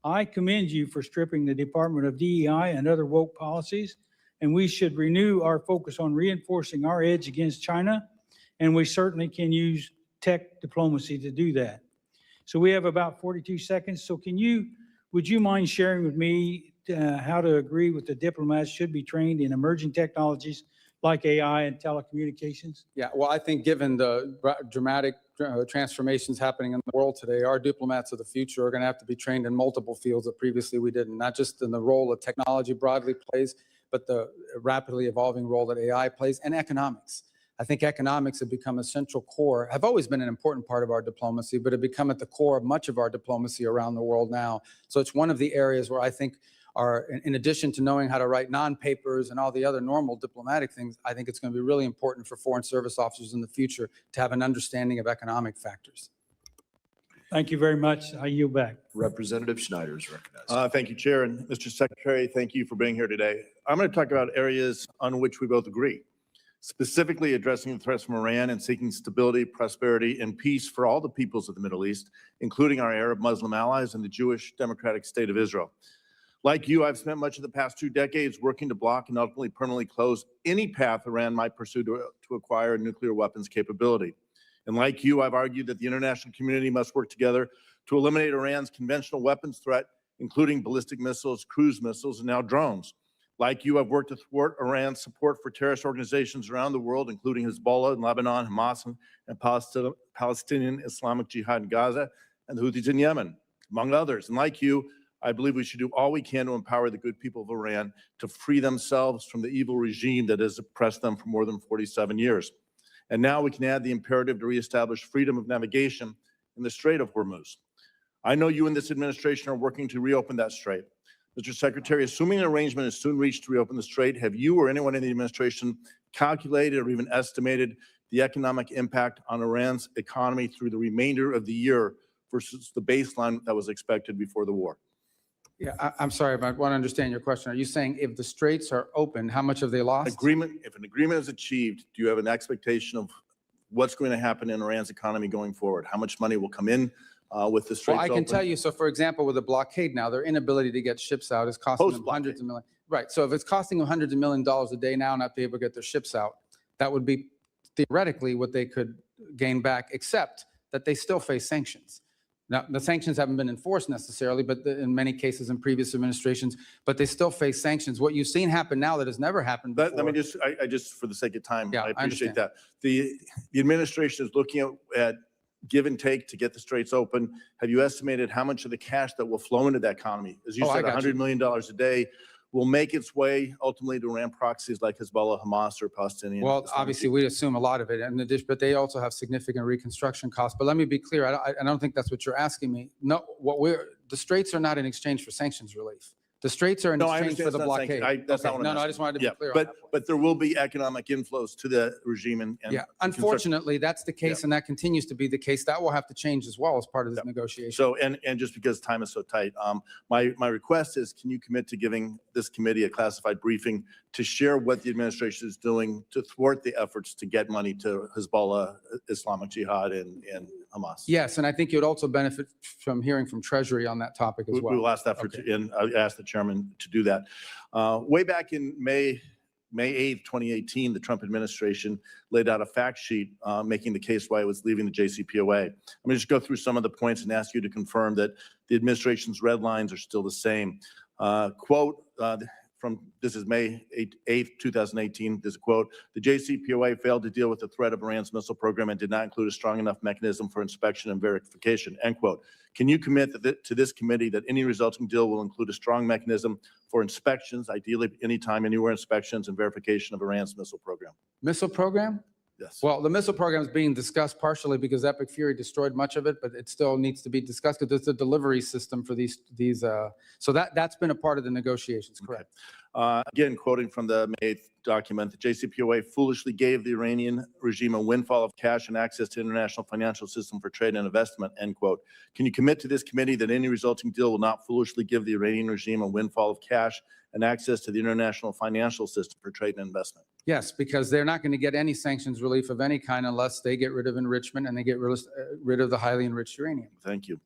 I commend you for stripping the Department of DEI and other woke policies, and we should renew our focus on reinforcing our edge against China, and we certainly can use tech diplomacy to do that. So we have about 42 seconds. So would you mind sharing with me how to agree with the diplomats should be trained in emerging technologies like AI and telecommunications? Yeah, well, I think given the dramatic transformations happening in the world today, our diplomats of the future are going to have to be trained in multiple fields that previously we didn't, not just in the role that technology broadly plays, but the rapidly evolving role that AI plays, and economics. I think economics have become a central core, have always been an important part of our diplomacy, but have become at the core of much of our diplomacy around the world now. So it's one of the areas where I think are, in addition to knowing how to write non-papers and all the other normal diplomatic things, I think it's going to be really important for foreign service officers in the future to have an understanding of economic factors. Thank you very much. I yield back. Representative Schneider is recognized. Thank you, Chair, and Mr. Secretary, thank you for being here today. I'm going to talk about areas on which we both agree, specifically addressing the threats from Iran and seeking stability, prosperity, and peace for all the peoples of the Middle East, including our Arab Muslim allies and the Jewish Democratic State of Israel. Like you, I've spent much of the past 2 decades working to block and ultimately permanently close any path Iran might pursue to acquire nuclear weapons capability. And like you, I've argued that the international community must work together to eliminate Iran's conventional weapons threat, including ballistic missiles, cruise missiles, and now drones. Like you, I've worked to thwart Iran's support for terrorist organizations around the world, including Hezbollah in Lebanon, Hamas and Palestinian Islamic Jihad in Gaza, and the Houthis in Yemen, among others. And like you, I believe we should do all we can to empower the good people of Iran to free themselves from the evil regime that has oppressed them for more than 47 years. And now we can add the imperative to reestablish freedom of navigation in the Strait of Hormuz. I know you and this administration are working to reopen that strait. Mr. Secretary, assuming an arrangement is soon reached to reopen the strait, have you or anyone in the administration calculated or even estimated the economic impact on Iran's economy through the remainder of the year versus the baseline that was expected before the war? Yeah, I'm sorry, but I want to understand your question. Are you saying if the straits are open, how much have they lost? If an agreement is achieved, do you have an expectation of what's going to happen in Iran's economy going forward? How much money will come in with the straits Well, I can open? tell you, so for example, with the blockade now, their inability to get ships out is costing them Post-blockade. hundreds of millions. Right, so if it's costing them hundreds of millions of dollars a day now not to be able to get their ships out, that would be theoretically what they could gain back, except that they still face sanctions. Now, the sanctions haven't been enforced necessarily, but in many cases in previous administrations, but they still face sanctions. What you've seen happen now that has never happened before. Let me just, I just, for the sake of time, Yeah, I I appreciate understand. that. The administration is looking at give and take to get the straits open. Have you estimated how much of the cash that will flow into that economy? As you Oh, I said, got you. $100 million a day will make its way ultimately to Iran proxies like Hezbollah, Hamas, or Palestinian. Well, Islamic obviously, we assume a lot of it, but they also have significant reconstruction costs. But let me be clear, I don't think that's what you're asking me. No, the straits are not in exchange for sanctions relief. The straits are in No, I exchange for understand the it's not sanctions. blockade. That's not Okay, what I'm no, I asking. just wanted to Yeah, be clear on that. but there will be economic inflows to the regime and Yeah, unfortunately, that's the case, and that continues to be the case. That will have to change as well as part of this negotiation. So, and just because time is so tight, my request is, can you commit to giving this committee a classified briefing to share what the administration is doing to thwart the efforts to get money to Hezbollah, Islamic Jihad, and Hamas? Yes, and I think you'd also benefit from hearing from Treasury on that topic as well. We will ask that and I asked the chairman to do that. Way back in May 8th, 2018, the Trump administration laid out a fact sheet making the case why it was leaving the JCPOA. I'm going to just go through some of the points and ask you to confirm that the administration's red lines are still the same. Quote, this is May 8th, 2018. There's a quote: the JCPOA failed to deal with the threat of Iran's missile program and did not include a strong enough mechanism for inspection and verification, end quote. Can you commit to this committee that any resulting deal will include a strong mechanism for inspections, ideally anytime, anywhere inspections and verification of Iran's missile program? Missile program? Yes. Well, the missile program is being discussed partially because Epic Fury destroyed much of it, but it still needs to be discussed because there's a delivery system for these. So that's been a part of the negotiations, correct? Again, quoting from the May 8th document, the JCPOA foolishly gave the Iranian regime a windfall of cash and access to international financial system for trade and investment, end quote. Can you commit to this committee that any resulting deal will not foolishly give the Iranian regime a windfall of cash and access to the international financial system for trade and investment? Yes, because they're not going to get any sanctions relief of any kind unless they get rid of enrichment and they get rid of the highly enriched uranium. Thank you.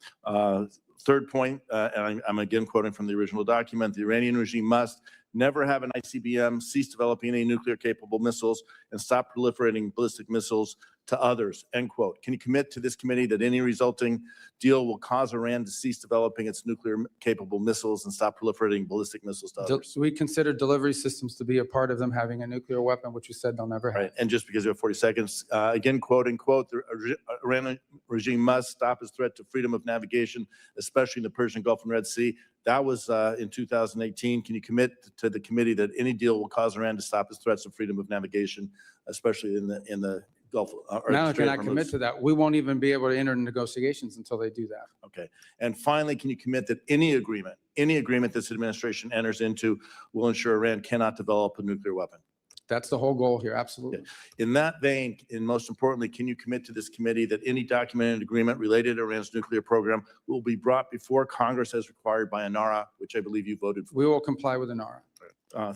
Third point, and I'm again quoting from the original document, the Iranian regime must never have an ICBM, cease developing any nuclear-capable missiles, and stop proliferating ballistic missiles to others, end quote. Can you commit to this committee that any resulting deal will cause Iran to cease developing its nuclear-capable missiles and stop proliferating ballistic missiles to others? We consider delivery systems to be a part of them having a nuclear weapon, which you said they'll never have. Right, and just because you have 40 seconds, again, quoting, quote, the Iranian regime must stop its threat to freedom of navigation, especially in the Persian Gulf and Red Sea. That was in 2018. Can you commit to the committee that any deal will cause Iran to stop its threats of freedom of navigation, especially in the Gulf? Now, if you're not commit to that, we won't even be able to enter negotiations until they do that. Okay. And finally, can you commit that any agreement this administration enters into will ensure Iran cannot develop a nuclear weapon? That's the whole goal here, absolutely. In that vein, and most importantly, can you commit to this committee that any documented agreement related to Iran's nuclear program will be brought before Congress as required by ANARA, which I believe you voted for? We will comply with ANARA.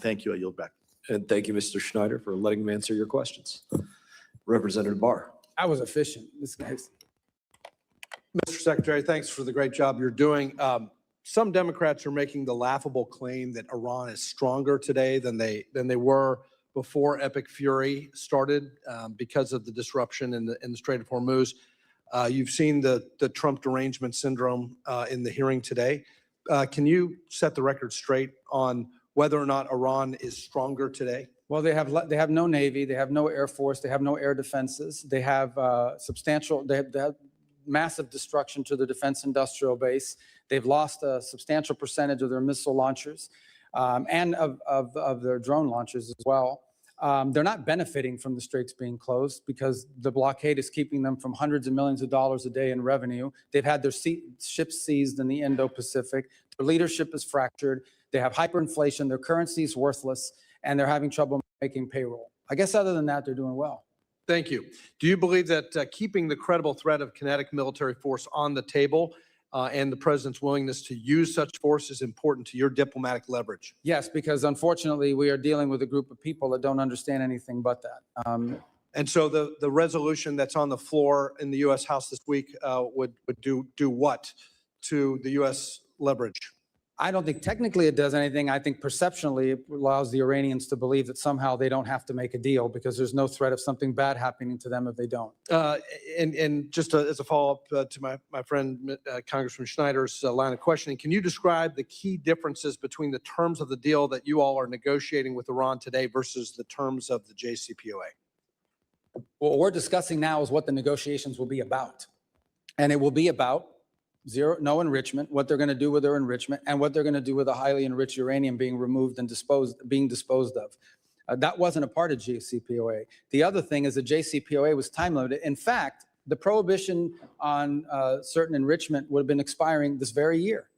Thank you. I yield back. And thank you, Mr. Schneider, for letting me answer your questions. Representative Barr. I was efficient. This guy's. Mr. Secretary, thanks for the great job you're doing. Some Democrats are making the laughable claim that Iran is stronger today than they were before Epic Fury started because of the disruption in the Strait of Hormuz. You've seen the Trump derangement syndrome in the hearing today. Can you set the record straight on whether or not Iran is stronger today? Well, they have no Navy, they have no Air Force, they have no air defenses. They have they have massive destruction to the defense industrial base. They've lost a substantial percentage of their missile launchers and of their drone launchers as well. They're not benefiting from the straits being closed because the blockade is keeping them from hundreds of millions of dollars a day in revenue. They've had their ships seized in the Indo-Pacific. Their leadership is fractured. They have hyperinflation. Their currency is worthless, and they're having trouble making payroll. I guess other than that, they're doing well. Thank you. Do you believe that keeping the credible threat of kinetic military force on the table and the president's willingness to use such force is important to your diplomatic leverage? Yes, because unfortunately, we are dealing with a group of people that don't understand anything but that. And so the resolution that's on the floor in the U.S. House this week would do what to the U.S. leverage? I don't think technically it does anything. I think perceptionally it allows the Iranians to believe that somehow they don't have to make a deal because there's no threat of something bad happening to them if they don't. And just as a follow-up to my friend Congressman Schneider's line of questioning, can you describe the key differences between the terms of the deal that you all are negotiating with Iran today versus the terms of the JCPOA? What we're discussing now is what the negotiations will be about. And it will be about no enrichment, what they're going to do with their enrichment, and what they're going to do with the highly enriched uranium being removed and being disposed of. That wasn't a part of JCPOA. The other thing is the JCPOA was time limited. In fact, the prohibition on certain enrichment would have been expiring this very year.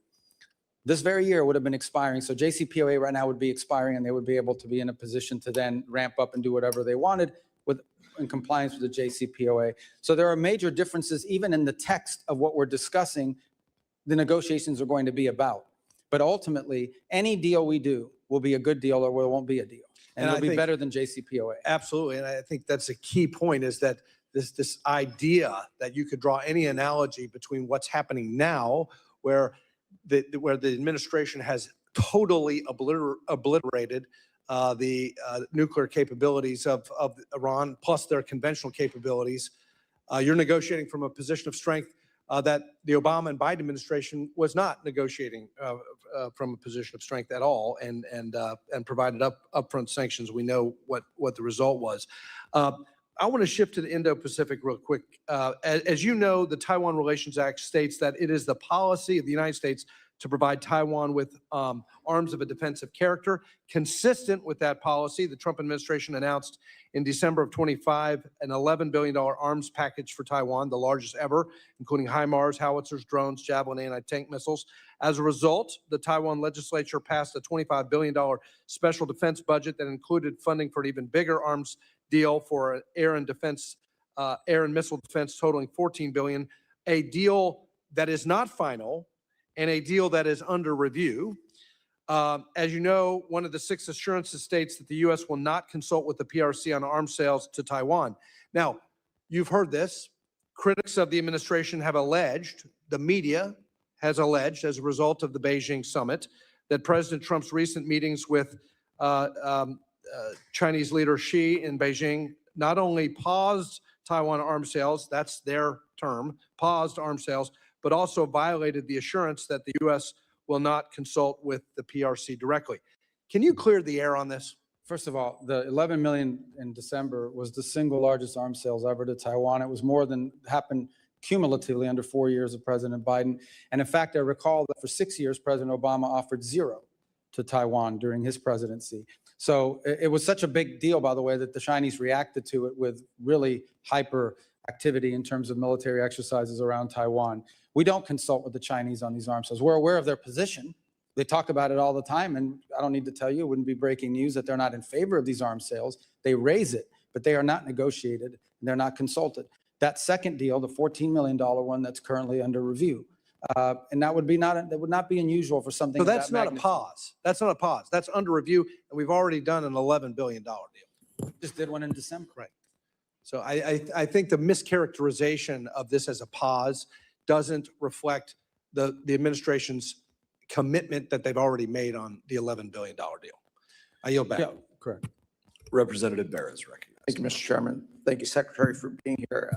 This very year would have been expiring. So JCPOA right now would be expiring, and they would be able to be in a position to then ramp up and do whatever they wanted in compliance with the JCPOA. So there are major differences even in the text of what we're discussing the negotiations are going to be about. But ultimately, any deal we do will be a good deal or it won't be a deal. And it'll be better than JCPOA. Absolutely. And I think that's a key point is that this idea that you could draw any analogy between what's happening now where the administration has totally obliterated the nuclear capabilities of Iran, plus their conventional capabilities. You're negotiating from a position of strength that the Obama and Biden administration was not negotiating from a position of strength at all, and provided upfront sanctions. We know what the result was. I want to shift to the Indo-Pacific real quick. As you know, the Taiwan Relations Act states that it is the policy of the United States to provide Taiwan with arms of a defensive character. Consistent with that policy, the Trump administration announced in December of 25 an $11 billion arms package for Taiwan, the largest ever, including HIMARS, howitzers, drones, Javelin anti-tank missiles. As a result, the Taiwan legislature passed a $25 billion special defense budget that included funding for an even bigger arms deal for air and missile defense totaling $14 billion, a deal that is not final, and a deal that is under review. As you know, one of the 6 assurances states that the U.S. will not consult with the PRC on arms sales to Taiwan. Now, you've heard this. Critics of the administration have alleged, the media has alleged as a result of the Beijing summit, that President Trump's recent meetings with Chinese leader Xi in Beijing not only paused Taiwan arms sales, that's their term, paused arms sales, but also violated the assurance that the U.S. will not consult with the PRC directly. Can you clear the air on this? First of all, the 11 million in December was the single largest arms sales ever to Taiwan. It was more than happened cumulatively under 4 years of President Biden. And in fact, I recall that for 6 years, President Obama offered zero to Taiwan during his presidency. So it was such a big deal, by the way, that the Chinese reacted to it with really hyper activity in terms of military exercises around Taiwan. We don't consult with the Chinese on these arms sales. We're aware of their position. They talk about it all the time, and I don't need to tell you, it wouldn't be breaking news that they're not in favor of these arms sales. They raise it, but they are not negotiated, and they're not consulted. That second deal, the $14 million one that's currently under review, and that would not be unusual for something. So that's not a pause. That's not a pause. That's under review, and we've already done an $11 billion deal. Just did one in December. Right. So I think the mischaracterization of this as a pause doesn't reflect the administration's commitment that they've already made on the $11 billion deal. I yield back. Yeah, correct. Representative Barra is recognized. Thank you, Mr. Chairman. Thank you, Secretary, for being here.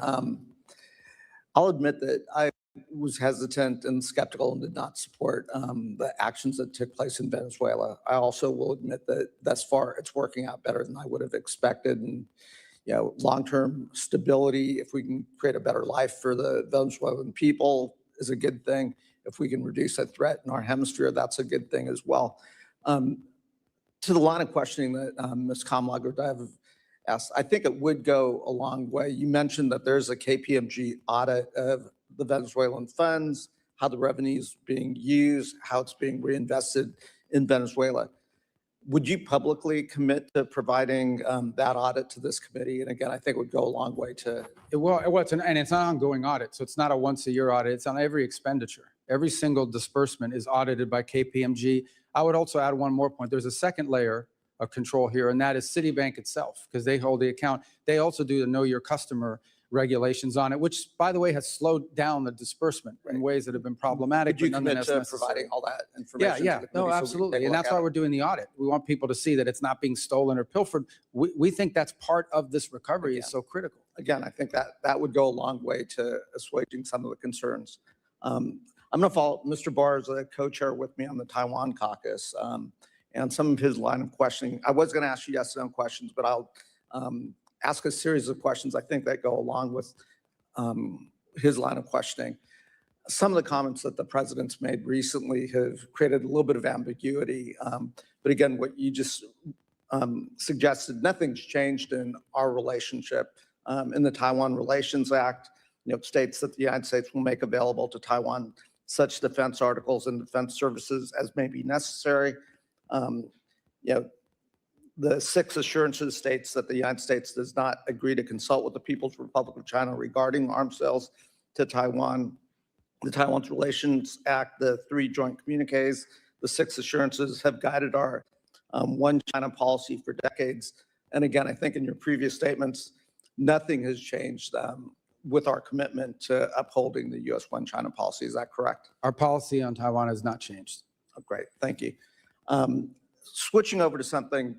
I'll admit that I was hesitant and skeptical and did not support the actions that took place in Venezuela. I also will admit that thus far it's working out better than I would have expected. And long-term stability, if we can create a better life for the Venezuelan people, is a good thing. If we can reduce a threat in our hemisphere, that's a good thing as well. To the line of questioning that Ms. Kamla asked, I think it would go a long way. You mentioned that there's a KPMG audit of the Venezuelan funds, how the revenue is being used, how it's being reinvested in Venezuela. Would you publicly commit to providing that audit to this committee? And again, I think it would go a long way to. It's an ongoing audit, so it's not a once-a-year audit. It's on every expenditure. Every single disbursement is audited by KPMG. I would also add one more point. There's a second layer control here, and that is Citibank itself, because they hold the account. They also do the Know Your Customer regulations on it, which, by the way, has slowed down the disbursement in ways that have been problematic. Would you but commit nonetheless to necessary. providing all that Yeah, information? yeah, to the no, committee so we can absolutely. take a And look that's at why it? we're doing the audit. We want people to see that it's not being stolen or pilfered. We think that's part of this recovery is so critical. Again, I think that would go a long way to assuaging some of the concerns. I'm going to follow, Mr. Barr is a co-chair with me on the Taiwan caucus, and some of his line of questioning. I was going to ask you yes or no questions, but I'll ask a series of questions I think that go along with his line of questioning. Some of the comments that the president's made recently have created a little bit of ambiguity. But again, what you just suggested, nothing's changed in our relationship. In the Taiwan Relations Act, states that the United States will make available to Taiwan such defense articles and defense services as may be necessary. The 6 assurances states that the United States does not agree to consult with the People's Republic of China regarding arms sales to Taiwan. The Taiwan's Relations Act, the 3 joint communiques, the 6 assurances have guided our one China policy for decades. And again, I think in your previous statements, nothing has changed with our commitment to upholding the U.S. one China policy. Is that correct? Our policy on Taiwan has not changed. Oh, great, thank you. Switching over to something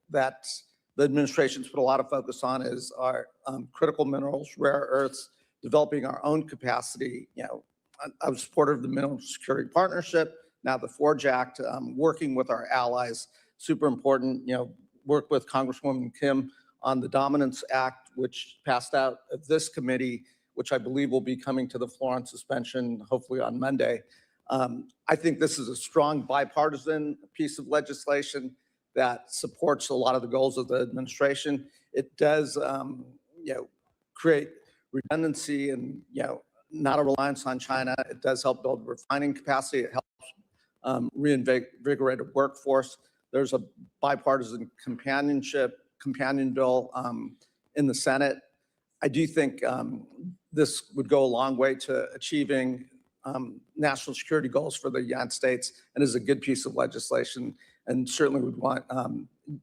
that the administration's put a lot of focus on is our critical minerals, rare earths, developing our own capacity. I was supportive of the Mineral Security Partnership, now the Forge Act, working with our allies, super important. Work with Congresswoman Kim on the Dominance Act, which passed out of this committee, which I believe will be coming to the floor on suspension, hopefully on Monday. I think this is a strong bipartisan piece of legislation that supports a lot of the goals of the administration. It does, create redundancy and, not a reliance on China. It does help build refining capacity. It helps reinvigorate a workforce. There's a bipartisan companion bill in the Senate. I do think this would go a long way to achieving national security goals for the United States and is a good piece of legislation, and certainly would want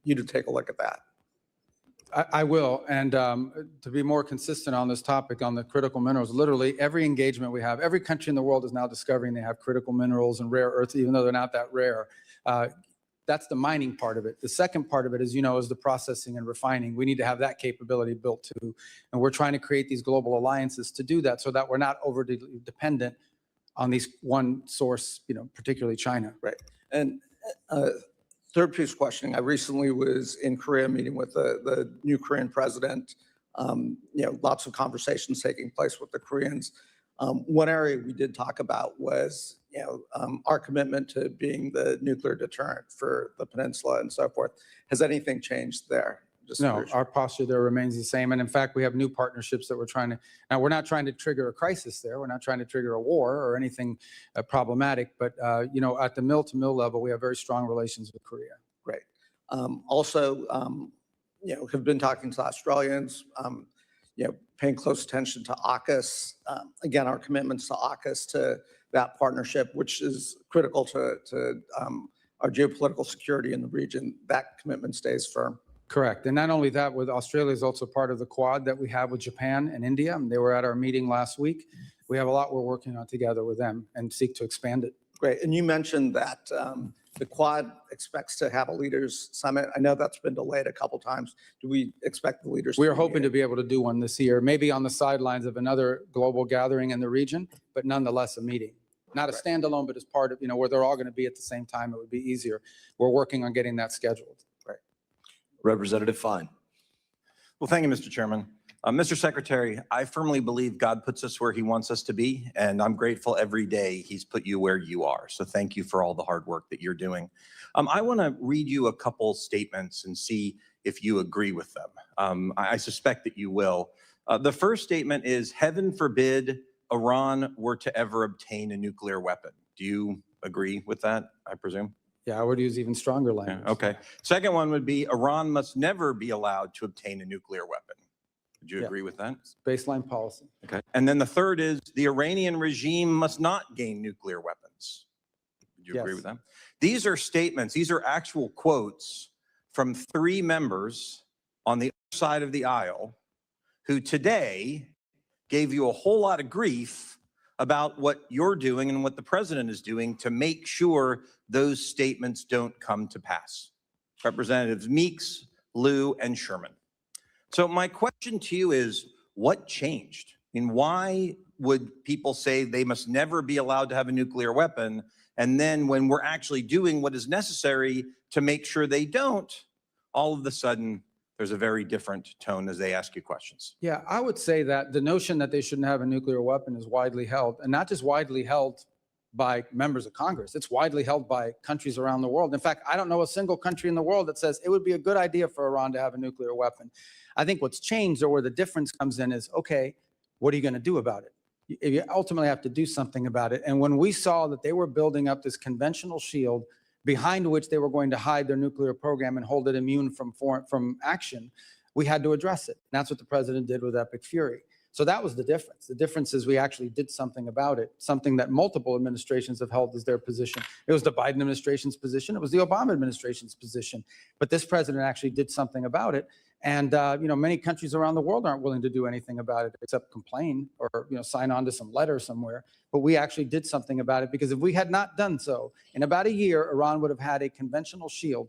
you to take a look at that. I will. And to be more consistent on this topic, on the critical minerals, literally every engagement we have, every country in the world is now discovering they have critical minerals and rare earths, even though they're not that rare. That's the mining part of it. The second part of it, as you know, is the processing and refining. We need to have that capability built too. And we're trying to create these global alliances to do that so that we're not overly dependent on these one source, particularly China. Right. And third piece of questioning, I recently was in Korea meeting with the new Korean president. Lots of conversations taking place with the Koreans. One area we did talk about was, our commitment to being the nuclear deterrent for the peninsula and so forth. Has anything changed there? No, our posture there remains the same. And in fact, we have new partnerships that we're trying to, now we're not trying to trigger a crisis there. We're not trying to trigger a war or anything problematic, but at the mill to mill level, we have very strong relations with Korea. Great. Also, have been talking to Australians, paying close attention to AUKUS. Again, our commitments to AUKUS, to that partnership, which is critical to our geopolitical security in the region, that commitment stays firm. Correct. And not only that, with Australia is also part of the Quad that we have with Japan and India. They were at our meeting last week. We have a lot we're working on together with them and seek to expand it. Great. And you mentioned that the Quad expects to have a leaders summit. I know that's been delayed a couple times. Do we expect the leaders? We are hoping to be able to do one this year, maybe on the sidelines of another global gathering in the region, but nonetheless a meeting. Not a standalone, but as part of, where they're all going to be at the same time. It would be easier. We're working on getting that scheduled. Representative Fine. Well, thank you, Mr. Chairman. Mr. Secretary, I firmly believe God puts us where he wants us to be, and I'm grateful every day he's put you where you are. So thank you for all the hard work that you're doing. I want to read you a couple statements and see if you agree with them. I suspect that you will. The first statement is, heaven forbid Iran were to ever obtain a nuclear weapon. Do you agree with that, I presume? Yeah, I would use even stronger language. Okay. Second one would be, Iran must never be allowed to obtain a nuclear weapon. Would you agree with that? Baseline policy. Okay. And then the third is, the Iranian regime must not gain nuclear weapons. Would you agree with that? These are statements, these are actual quotes from 3 members on the other side of the aisle who today gave you a whole lot of grief about what you're doing and what the president is doing to make sure those statements don't come to pass. Representatives Meeks, Liu, and Sherman. So my question to you is, what changed? I mean, why would people say they must never be allowed to have a nuclear weapon? And then when we're actually doing what is necessary to make sure they don't, all of a sudden, there's a very different tone as they ask you questions. Yeah, I would say that the notion that they shouldn't have a nuclear weapon is widely held, and not just widely held by members of Congress. It's widely held by countries around the world. In fact, I don't know a single country in the world that says it would be a good idea for Iran to have a nuclear weapon. I think what's changed, or where the difference comes in, is, okay, what are you going to do about it? You ultimately have to do something about it. And when we saw that they were building up this conventional shield behind which they were going to hide their nuclear program and hold it immune from action, we had to address it. And that's what the president did with Epic Fury. So that was the difference. The difference is we actually did something about it, something that multiple administrations have held as their position. It was the Biden administration's position. It was the Obama administration's position. But this president actually did something about it. And many countries around the world aren't willing to do anything about it except complain or sign on to some letter somewhere. But we actually did something about it, because if we had not done so, in about a year, Iran would have had a conventional shield,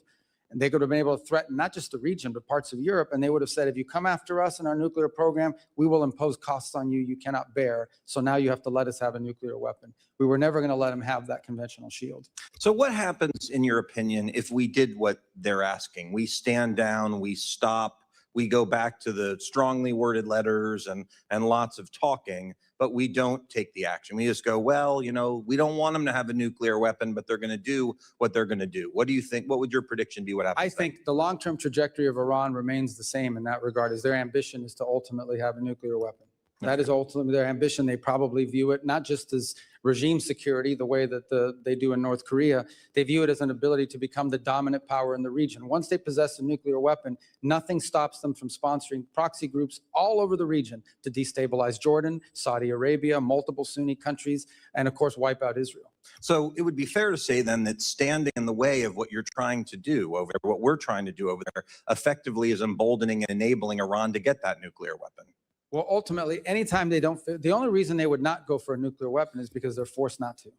and they could have been able to threaten not just the region, but parts of Europe. And they would have said, if you come after us in our nuclear program, we will impose costs on you you cannot bear. So now you have to let us have a nuclear weapon. We were never going to let them have that conventional shield. So what happens, in your opinion, if we did what they're asking? We stand down, we stop, we go back to the strongly worded letters and lots of talking, but we don't take the action. We just go, well, we don't want them to have a nuclear weapon, but they're going to do what they're going to do. What do you think? What would your prediction be? What happens? I think the long-term trajectory of Iran remains the same in that regard, as their ambition is to ultimately have a nuclear weapon. That is ultimately their ambition. They probably view it not just as regime security, the way that they do in North Korea. They view it as an ability to become the dominant power in the region. Once they possess a nuclear weapon, nothing stops them from sponsoring proxy groups all over the region to destabilize Jordan, Saudi Arabia, multiple Sunni countries, and of course, wipe out Israel. So it would be fair to say then that standing in the way of what you're trying to do over there, what we're trying to do over there, effectively is emboldening and enabling Iran to get that nuclear weapon. Well, ultimately, anytime they don't, the only reason they would not go for a nuclear weapon is because they're forced not to.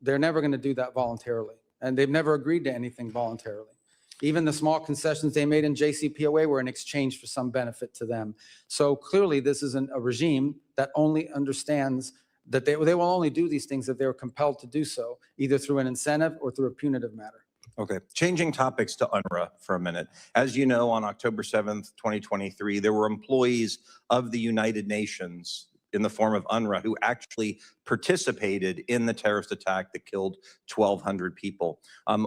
They're never going to do that voluntarily. And they've never agreed to anything voluntarily. Even the small concessions they made in JCPOA were in exchange for some benefit to them. So clearly, this isn't a regime that only understands that they will only do these things if they're compelled to do so, either through an incentive or through a punitive matter. Okay, changing topics to UNRWA for a minute. As you know, on October 7th, 2023, there were employees of the United Nations in the form of UNRWA who actually participated in the terrorist attack that killed 1,200 people.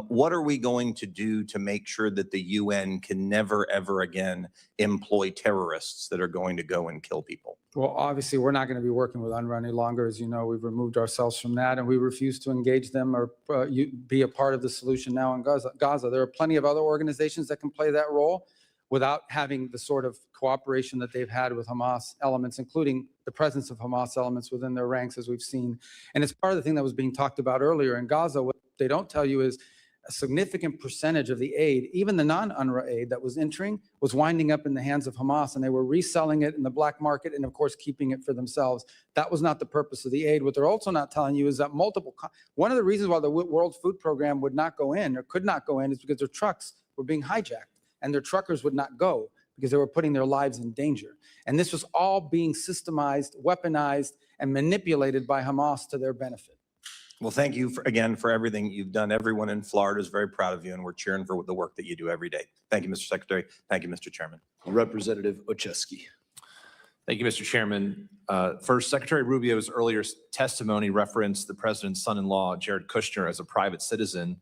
What are we going to do to make sure that the UN can never, ever again employ terrorists that are going to go and kill people? Well, obviously, we're not going to be working with UNRWA any longer. As you know, we've removed ourselves from that, and we refuse to engage them or be a part of the solution now in Gaza. There are plenty of other organizations that can play that role without having the sort of cooperation that they've had with Hamas elements, including the presence of Hamas elements within their ranks, as we've seen. And it's part of the thing that was being talked about earlier in Gaza. What they don't tell you is a significant percentage of the aid, even the non-UNRWA aid that was entering, was winding up in the hands of Hamas, and they were reselling it in the black market and, of course, keeping it for themselves. That was not the purpose of the aid. What they're also not telling you is that one of the reasons why the World Food Program would not go in or could not go in is because their trucks were being hijacked, and their truckers would not go because they were putting their lives in danger. And this was all being systemized, weaponized, and manipulated by Hamas to their benefit. Well, thank you again for everything you've done. Everyone in Florida is very proud of you, and we're cheering for the work that you do every day. Thank you, Mr. Secretary. Thank you, Mr. Chairman. Representative Ocheski. Thank you, Mr. Chairman. First, Secretary Rubio's earlier testimony referenced the president's son-in-law, Jared Kushner, as a private citizen.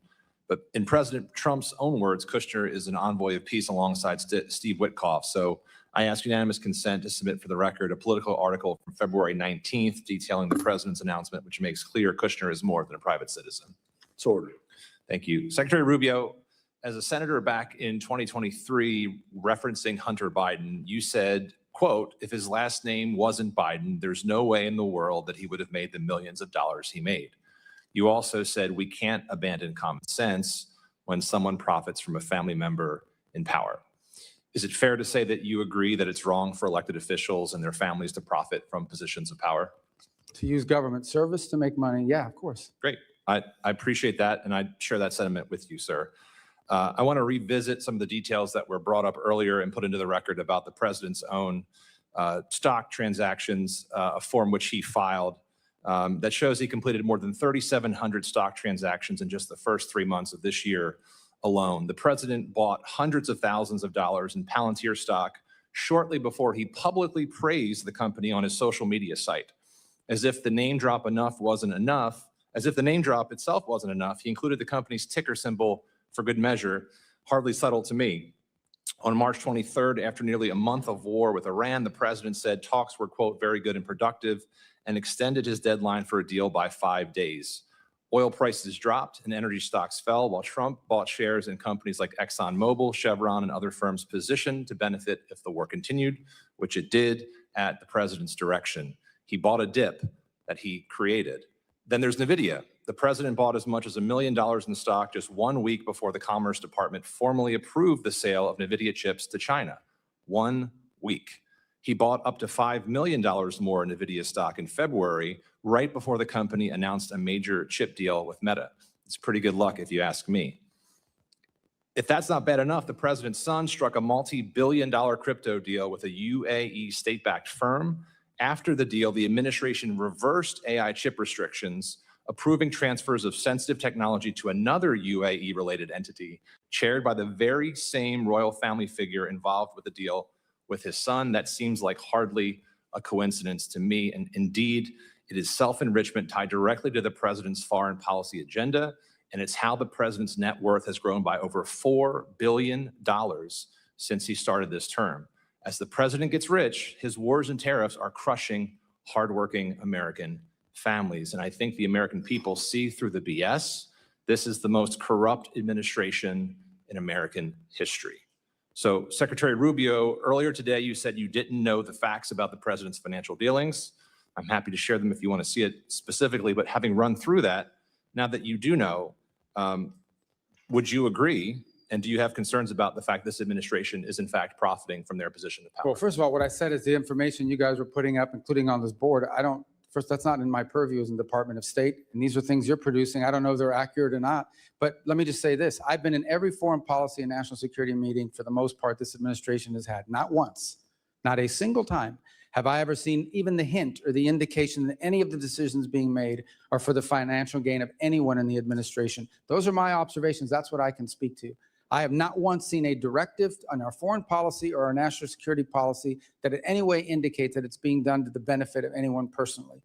But in President Trump's own words, Kushner is an envoy of peace alongside Steve Witkoff. So I ask unanimous consent to submit for the record a political article from February 19th detailing the president's announcement, which makes clear Kushner is more than a private citizen. It's ordered. Thank you. Secretary Rubio, as a senator back in 2023, referencing Hunter Biden, you said, quote, if his last name wasn't Biden, there's no way in the world that he would have made the millions of dollars he made. You also said we can't abandon common sense when someone profits from a family member in power. Is it fair to say that you agree that it's wrong for elected officials and their families to profit from positions of power? To use government service to make money, yeah, of course. Great. I appreciate that, and I share that sentiment with you, sir. I want to revisit some of the details that were brought up earlier and put into the record about the president's own stock transactions, a form which he filed that shows he completed more than 3,700 stock transactions in just the first 3 months of this year alone. The president bought hundreds of thousands of dollars in Palantir stock shortly before he publicly praised the company on his social media site. As if the name drop itself wasn't enough, he included the company's ticker symbol for good measure. Hardly subtle to me. On March 23rd, after nearly a month of war with Iran, the president said talks were, quote, very good and productive, and extended his deadline for a deal by 5 days. Oil prices dropped and energy stocks fell, while Trump bought shares in companies like ExxonMobil, Chevron, and other firms positioned to benefit if the war continued, which it did at the president's direction. He bought a dip that he created. Then there's NVIDIA. The president bought as much as $1 million in stock just 1 week before the Commerce Department formally approved the sale of NVIDIA chips to China. 1 week. He bought up to $5 million more in NVIDIA stock in February, right before the company announced a major chip deal with Meta. It's pretty good luck if you ask me. If that's not bad enough, the president's son struck a multi-billion-dollar crypto deal with a UAE state-backed firm. After the deal, the administration reversed AI chip restrictions, approving transfers of sensitive technology to another UAE-related entity, chaired by the very same royal family figure involved with the deal with his son. That seems like hardly a coincidence to me. And indeed, it is self-enrichment tied directly to the president's foreign policy agenda. And it's how the president's net worth has grown by over $4 billion since he started this term. As the president gets rich, his wars and tariffs are crushing hardworking American families. And I think the American people see through the BS. This is the most corrupt administration in American history. So, Secretary Rubio, earlier today, you said you didn't know the facts about the president's financial dealings. I'm happy to share them if you want to see it specifically, but having run through that, now that you do know, would you agree? And do you have concerns about the fact this administration is in fact profiting from their position of power? Well, first of all, what I said is the information you guys were putting up, including on this board, first, that's not in my purview as in the Department of State. And these are things you're producing. I don't know if they're accurate or not. But let me just say this. I've been in every foreign policy and national security meeting for the most part this administration has had. Not once, not a single time have I ever seen even the hint or the indication that any of the decisions being made are for the financial gain of anyone in the administration. Those are my observations. That's what I can speak to. I have not once seen a directive on our foreign policy or our national security policy that in any way indicates that it's being done to the benefit of anyone personally.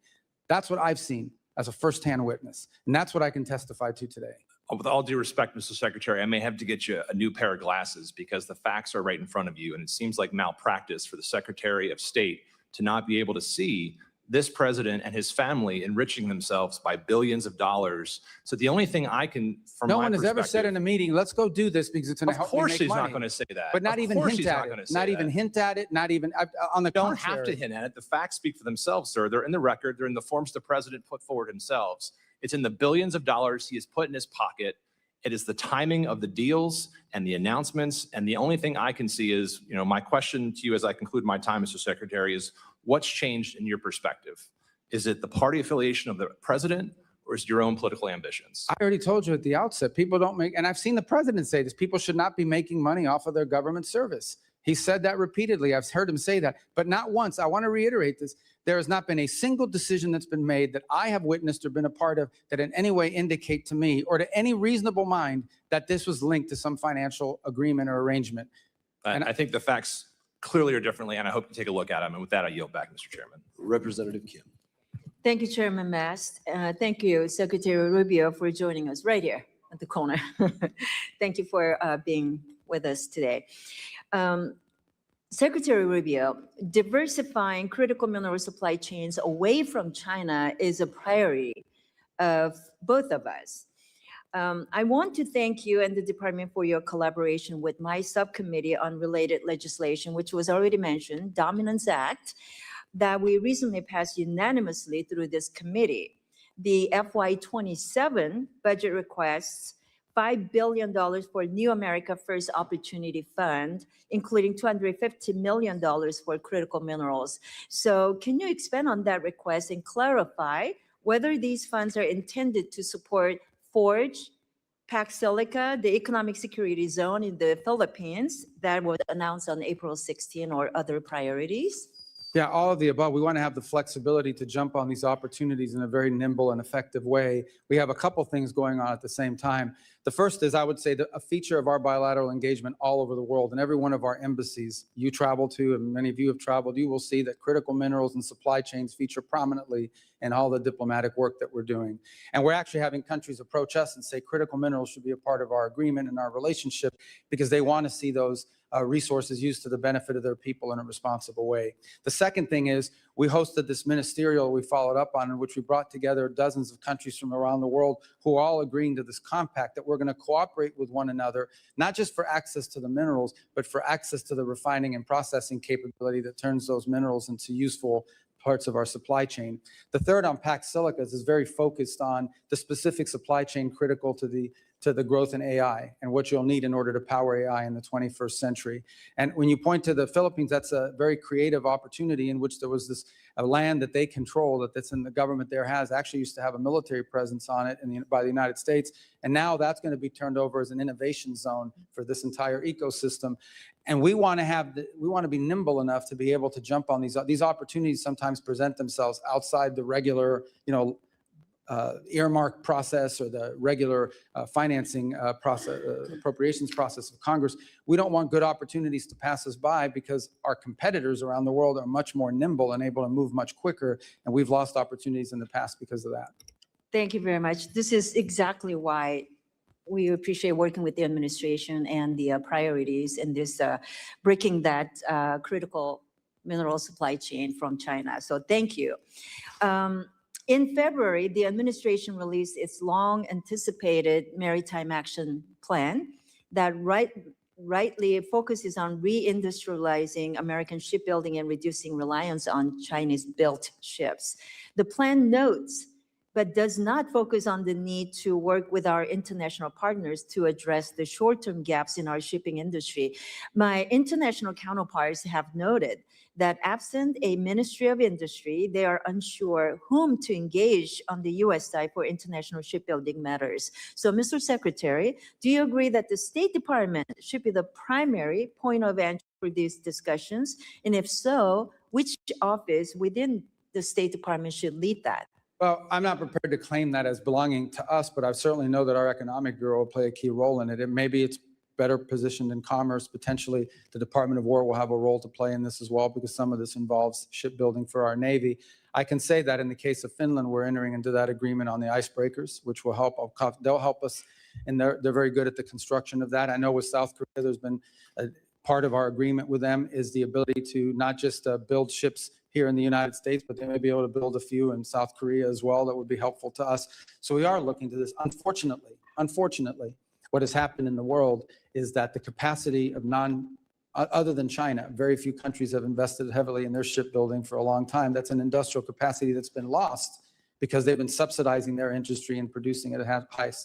That's what I've seen as a firsthand witness. And that's what I can testify to today. With all due respect, Mr. Secretary, I may have to get you a new pair of glasses because the facts are right in front of you. And it seems like malpractice for the Secretary of State to not be able to see this president and his family enriching themselves by billions of dollars. So the only thing I can, from my perspective— No one has ever said in a meeting, let's go do this because it's going to help me make money. Of course he's not going to say that. But not even hint at it. Not even hint at it. Not even on the contrary. contrary. Don't have to hint at it. The facts speak for themselves, sir. They're in the record. They're in the forms the president put forward himself. It's in the billions of dollars he has put in his pocket. It is the timing of the deals and the announcements. And the only thing I can see is, my question to you as I conclude my time, Mr. Secretary, is what's changed in your perspective? Is it the party affiliation of the president, or is it your own political ambitions? I already told you at the outset, people don't make, and I've seen the president say this, people should not be making money off of their government service. He said that repeatedly. I've heard him say that, but not once. I want to reiterate this. There has not been a single decision that's been made that I have witnessed or been a part of that in any way indicate to me or to any reasonable mind that this was linked to some financial agreement or arrangement. And I think the facts clearly are differently, and I hope you take a look at them. And with that, I yield back, Mr. Chairman. Representative Kim. Thank you, Chairman Mast. Thank you, Secretary Rubio, for joining us right here at the corner. Thank you for being with us today. Secretary Rubio, diversifying critical mineral supply chains away from China is a priority of both of us. I want to thank you and the department for your collaboration with my subcommittee on related legislation, which was already mentioned, Dominance Act, that we recently passed unanimously through this committee. The FY27 budget requests $5 billion for New America First Opportunity Fund, including $250 million for critical minerals. So can you expand on that request and clarify whether these funds are intended to support Forge, Pac Silica, the economic security zone in the Philippines that was announced on April 16, or other priorities? Yeah, all of the above. We want to have the flexibility to jump on these opportunities in a very nimble and effective way. We have a couple things going on at the same time. The first is, I would say, a feature of our bilateral engagement all over the world, and every one of our embassies you travel to, and many of you have traveled, you will see that critical minerals and supply chains feature prominently in all the diplomatic work that we're doing. And we're actually having countries approach us and say critical minerals should be a part of our agreement and our relationship because they want to see those resources used to the benefit of their people in a responsible way. The second thing is we hosted this ministerial we followed up on, in which we brought together dozens of countries from around the world who are all agreeing to this compact that we're going to cooperate with one another, not just for access to the minerals, but for access to the refining and processing capability that turns those minerals into useful parts of our supply chain. The third on Pac Silicas is very focused on the specific supply chain critical to the growth in AI and what you'll need in order to power AI in the 21st century. And when you point to the Philippines, that's a very creative opportunity in which there was this land that they control, that's in the government there has, actually used to have a military presence on it by the United States. And now that's going to be turned over as an innovation zone for this entire ecosystem. And we want to be nimble enough to be able to jump on these opportunities. Sometimes present themselves outside the regular, earmark process or the regular financing process, appropriations process of Congress. We don't want good opportunities to pass us by because our competitors around the world are much more nimble and able to move much quicker, and we've lost opportunities in the past because of that. Thank you very much. This is exactly why we appreciate working with the administration and the priorities in this breaking that critical mineral supply chain from China. So thank you. In February, the administration released its long-anticipated Maritime Action Plan that rightly focuses on reindustrializing American shipbuilding and reducing reliance on Chinese-built ships. The plan notes, but does not focus on the need to work with our international partners to address the short-term gaps in our shipping industry. My international counterparts have noted that absent a Ministry of Industry, they are unsure whom to engage on the U.S. side for international shipbuilding matters. So, Mr. Secretary, do you agree that the State Department should be the primary point of entry for these discussions? And if so, which office within the State Department should lead that? Well, I'm not prepared to claim that as belonging to us, but I certainly know that our Economic Bureau will play a key role in it. And maybe it's better positioned in commerce. Potentially, the Department of War will have a role to play in this as well, because some of this involves shipbuilding for our Navy. I can say that in the case of Finland, we're entering into that agreement on the icebreakers, which will help. They'll help us, and they're very good at the construction of that. I know with South Korea, there's been a part of our agreement with them is the ability to not just build ships here in the United States, but they may be able to build a few in South Korea as well that would be helpful to us. So we are looking to this. Unfortunately, what has happened in the world is that the capacity of other than China, very few countries have invested heavily in their shipbuilding for a long time. That's an industrial capacity that's been lost because they've been subsidizing their industry and producing it at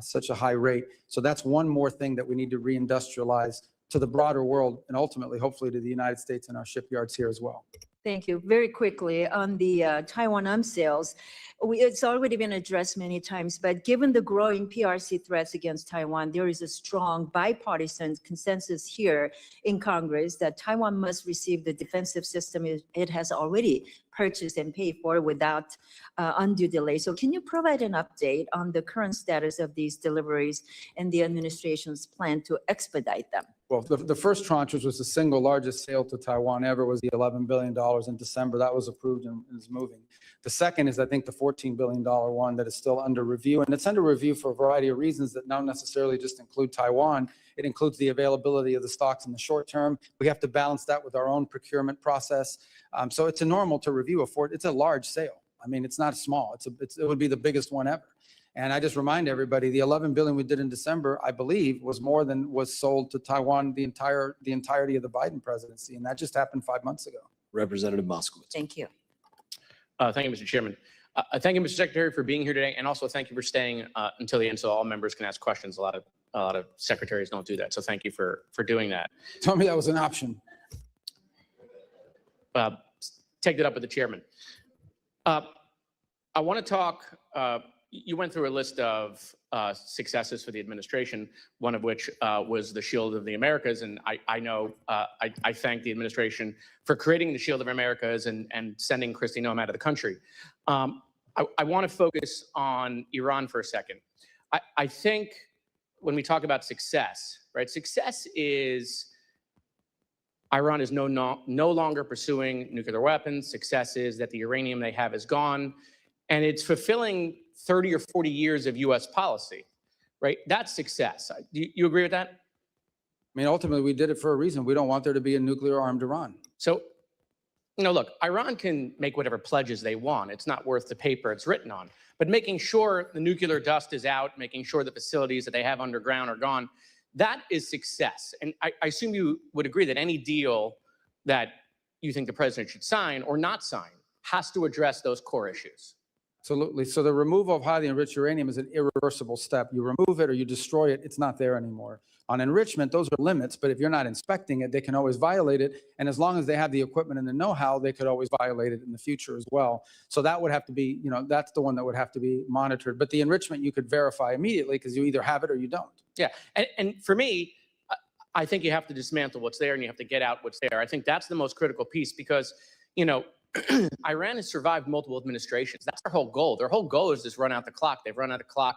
such a high rate. So that's one more thing that we need to reindustrialize to the broader world and ultimately, hopefully, to the United States and our shipyards here as well. Thank you. Very quickly on the Taiwan arms sales, it's already been addressed many times, but given the growing PRC threats against Taiwan, there is a strong bipartisan consensus here in Congress that Taiwan must receive the defensive system it has already purchased and paid for without undue delay. So can you provide an update on the current status of these deliveries and the administration's plan to expedite them? Well, the first tranche, which was the single largest sale to Taiwan ever, was the $11 billion in December. That was approved and is moving. The second is, I think, the $14 billion one that is still under review. And it's under review for a variety of reasons that don't necessarily just include Taiwan. It includes the availability of the stocks in the short term. We have to balance that with our own procurement process. So it's a normal to review. It's a large sale. I mean, it's not small. It would be the biggest one ever. And I just remind everybody, the $11 billion we did in December, I believe, was more than was sold to Taiwan the entirety of the Biden presidency, and that just happened 5 months ago. Representative Moskowitz. Thank you. Thank you, Mr. Chairman. Thank you, Mr. Secretary, for being here today, and also thank you for staying until the end so all members can ask questions. A lot of secretaries don't do that, so thank you for doing that. Tell me that was an option. Take that up with the chairman. I want to talk, you went through a list of successes for the administration, one of which was the Shield of the Americas. And I know I thank the administration for creating the Shield of Americas and sending Kristi Noem out of the country. I want to focus on Iran for a second. I think when we talk about success, right, success is Iran is no longer pursuing nuclear weapons. Success is that the uranium they have is gone. And it's fulfilling 30 or 40 years of U.S. policy, right? That's success. Do you agree with that? I mean, ultimately, we did it for a reason. We don't want there to be a nuclear-armed Iran. So, look, Iran can make whatever pledges they want. It's not worth the paper it's written on. But making sure the nuclear dust is out, making sure the facilities that they have underground are gone, that is success. And I assume you would agree that any deal that you think the president should sign or not sign has to address those core issues. Absolutely. So the removal of highly enriched uranium is an irreversible step. You remove it or you destroy it, it's not there anymore. On enrichment, those are limits, but if you're not inspecting it, they can always violate it. And as long as they have the equipment and the know-how, they could always violate it in the future as well. So that would have to be, that's the one that would have to be monitored. But the enrichment, you could verify immediately because you either have it or you don't. Yeah. And for me, I think you have to dismantle what's there and you have to get out what's there. I think that's the most critical piece because, Iran has survived multiple administrations. That's their whole goal. Their whole goal is just run out the clock. They've run out of clock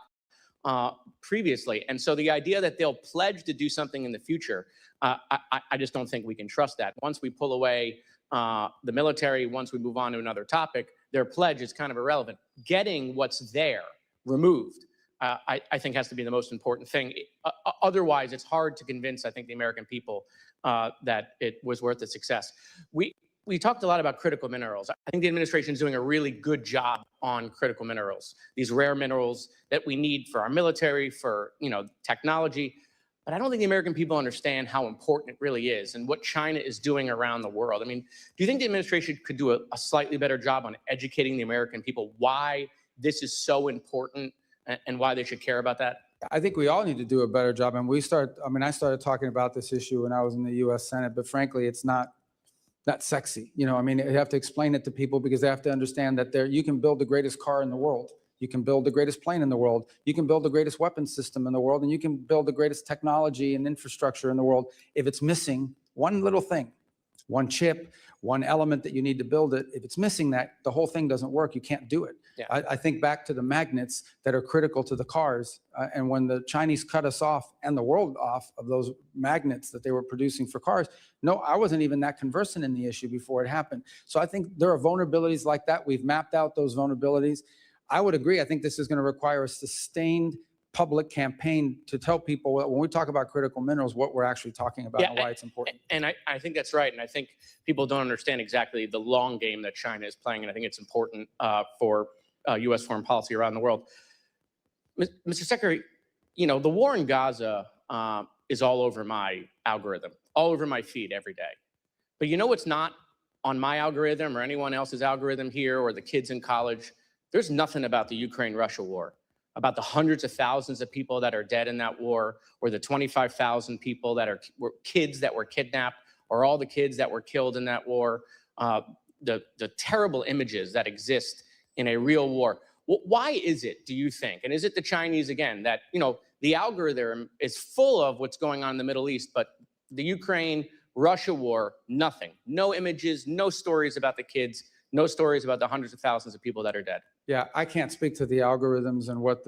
previously. And so the idea that they'll pledge to do something in the future, I just don't think we can trust that. Once we pull away the military, once we move on to another topic, their pledge is kind of irrelevant. Getting what's there removed, I think has to be the most important thing. Otherwise, it's hard to convince, I think, the American people that it was worth the success. We talked a lot about critical minerals. I think the administration is doing a really good job on critical minerals, these rare minerals that we need for our military, for technology. But I don't think the American people understand how important it really is and what China is doing around the world. I mean, do you think the administration could do a slightly better job on educating the American people why this is so important and why they should care about that? I think we all need to do a better job. And I started talking about this issue when I was in the U.S. Senate, but frankly, it's not that sexy. You have to explain it to people because they have to understand that you can build the greatest car in the world. You can build the greatest plane in the world. You can build the greatest weapons system in the world, and you can build the greatest technology and infrastructure in the world. If it's missing one little thing, one chip, one element that you need to build it, if it's missing that, the whole thing doesn't work. You can't do it. Yeah. I think back to the magnets that are critical to the cars. And when the Chinese cut us off and the world off of those magnets that they were producing for cars, no, I wasn't even that conversant in the issue before it happened. So I think there are vulnerabilities like that. We've mapped out those vulnerabilities. I would agree. I think this is going to require a sustained public campaign to tell people when we talk about critical minerals, what we're actually talking about and why it's important. And I think that's right. And I think people don't understand exactly the long game that China is playing. And I think it's important for U.S. foreign policy around the world. Mr. Secretary, the war in Gaza is all over my algorithm, all over my feed every day. But what's not on my algorithm or anyone else's algorithm here or the kids in college? There's nothing about the Ukraine-Russia war, about the hundreds of thousands of people that are dead in that war, or the 25,000 people that were kids that were kidnapped, or all the kids that were killed in that war, the terrible images that exist in a real war. Why is it, do you think, and is it the Chinese again, that the algorithm is full of what's going on in the Middle East, but the Ukraine-Russia war, nothing, no images, no stories about the kids, no stories about the hundreds of thousands of people that are dead? Yeah, I can't speak to the algorithms and what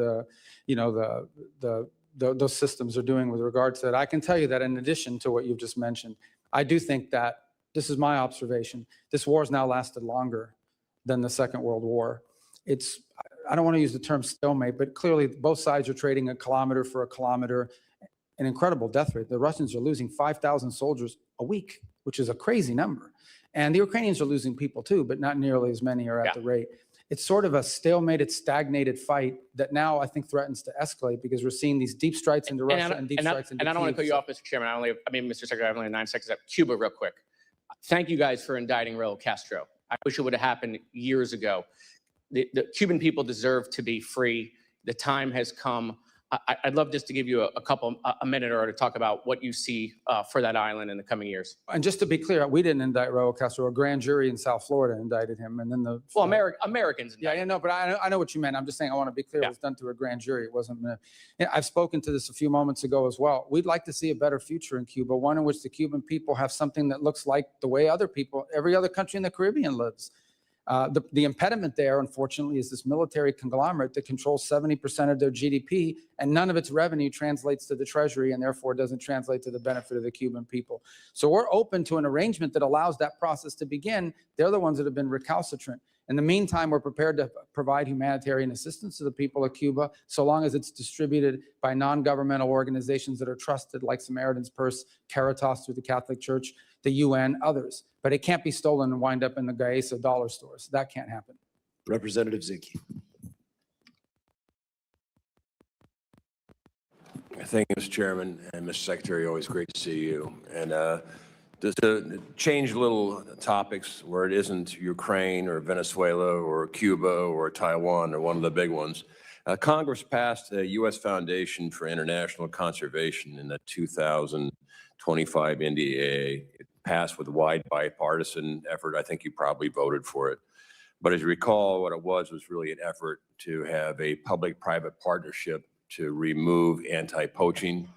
those systems are doing with regards to that. I can tell you that in addition to what you've just mentioned, I do think that, this is my observation, this war has now lasted longer than the Second World War. I don't want to use the term stalemate, but clearly both sides are trading a kilometer for a kilometer, an incredible death rate. The Russians are losing 5,000 soldiers a week, which is a crazy number. And the Ukrainians are losing people too, but not nearly as many are at the rate. It's sort of a stalemated, stagnated fight that now I think threatens to escalate because we're seeing these deep strikes into Russia and deep strikes into And I don't want to cut you off, Mr. Chairman. Mr. Secretary, I only have 9 seconds left. Cuba, real quick. Thank you guys for indicting Raul Castro. I wish it would have happened years ago. the Cuban people deserve to be free. The time has come. I'd love just to give you a minute or to talk about what you see for that island in the coming years. And just to be clear, we didn't indict Raul Castro. A grand jury in South Florida indicted him, and then the Americans. Yeah, no, but I know what you meant. I'm just saying I want to be clear. It was done through a grand jury. It wasn't. I've spoken to this a few moments ago as well. We'd like to see a better future in Cuba, one in which the Cuban people have something that looks like the way other people, every other country in the Caribbean lives. The impediment there, unfortunately, is this military conglomerate that controls 70% of their GDP, and none of its revenue translates to the Treasury and therefore doesn't translate to the benefit of the Cuban people. So we're open to an arrangement that allows that process to begin. They're the ones that have been recalcitrant. In the meantime, we're prepared to provide humanitarian assistance to the people of Cuba, so long as it's distributed by non-governmental organizations that are trusted, like Samaritan's Purse, Caritas through the Catholic Church, the UN, others. But it can't be stolen and wind up in the Gaesa dollar stores. That can't happen. Representative Zinke. Thank you, Mr. Chairman, and Mr. Secretary, always great to see you. And just to change little topics where it isn't Ukraine or Venezuela or Cuba or Taiwan or one of the big ones, Congress passed a U.S. Foundation for International Conservation in the 2025 NDAA. It passed with a wide bipartisan effort. I think you probably voted for it. But as you recall, what it was really an effort to have a public-private partnership to remove anti-poaching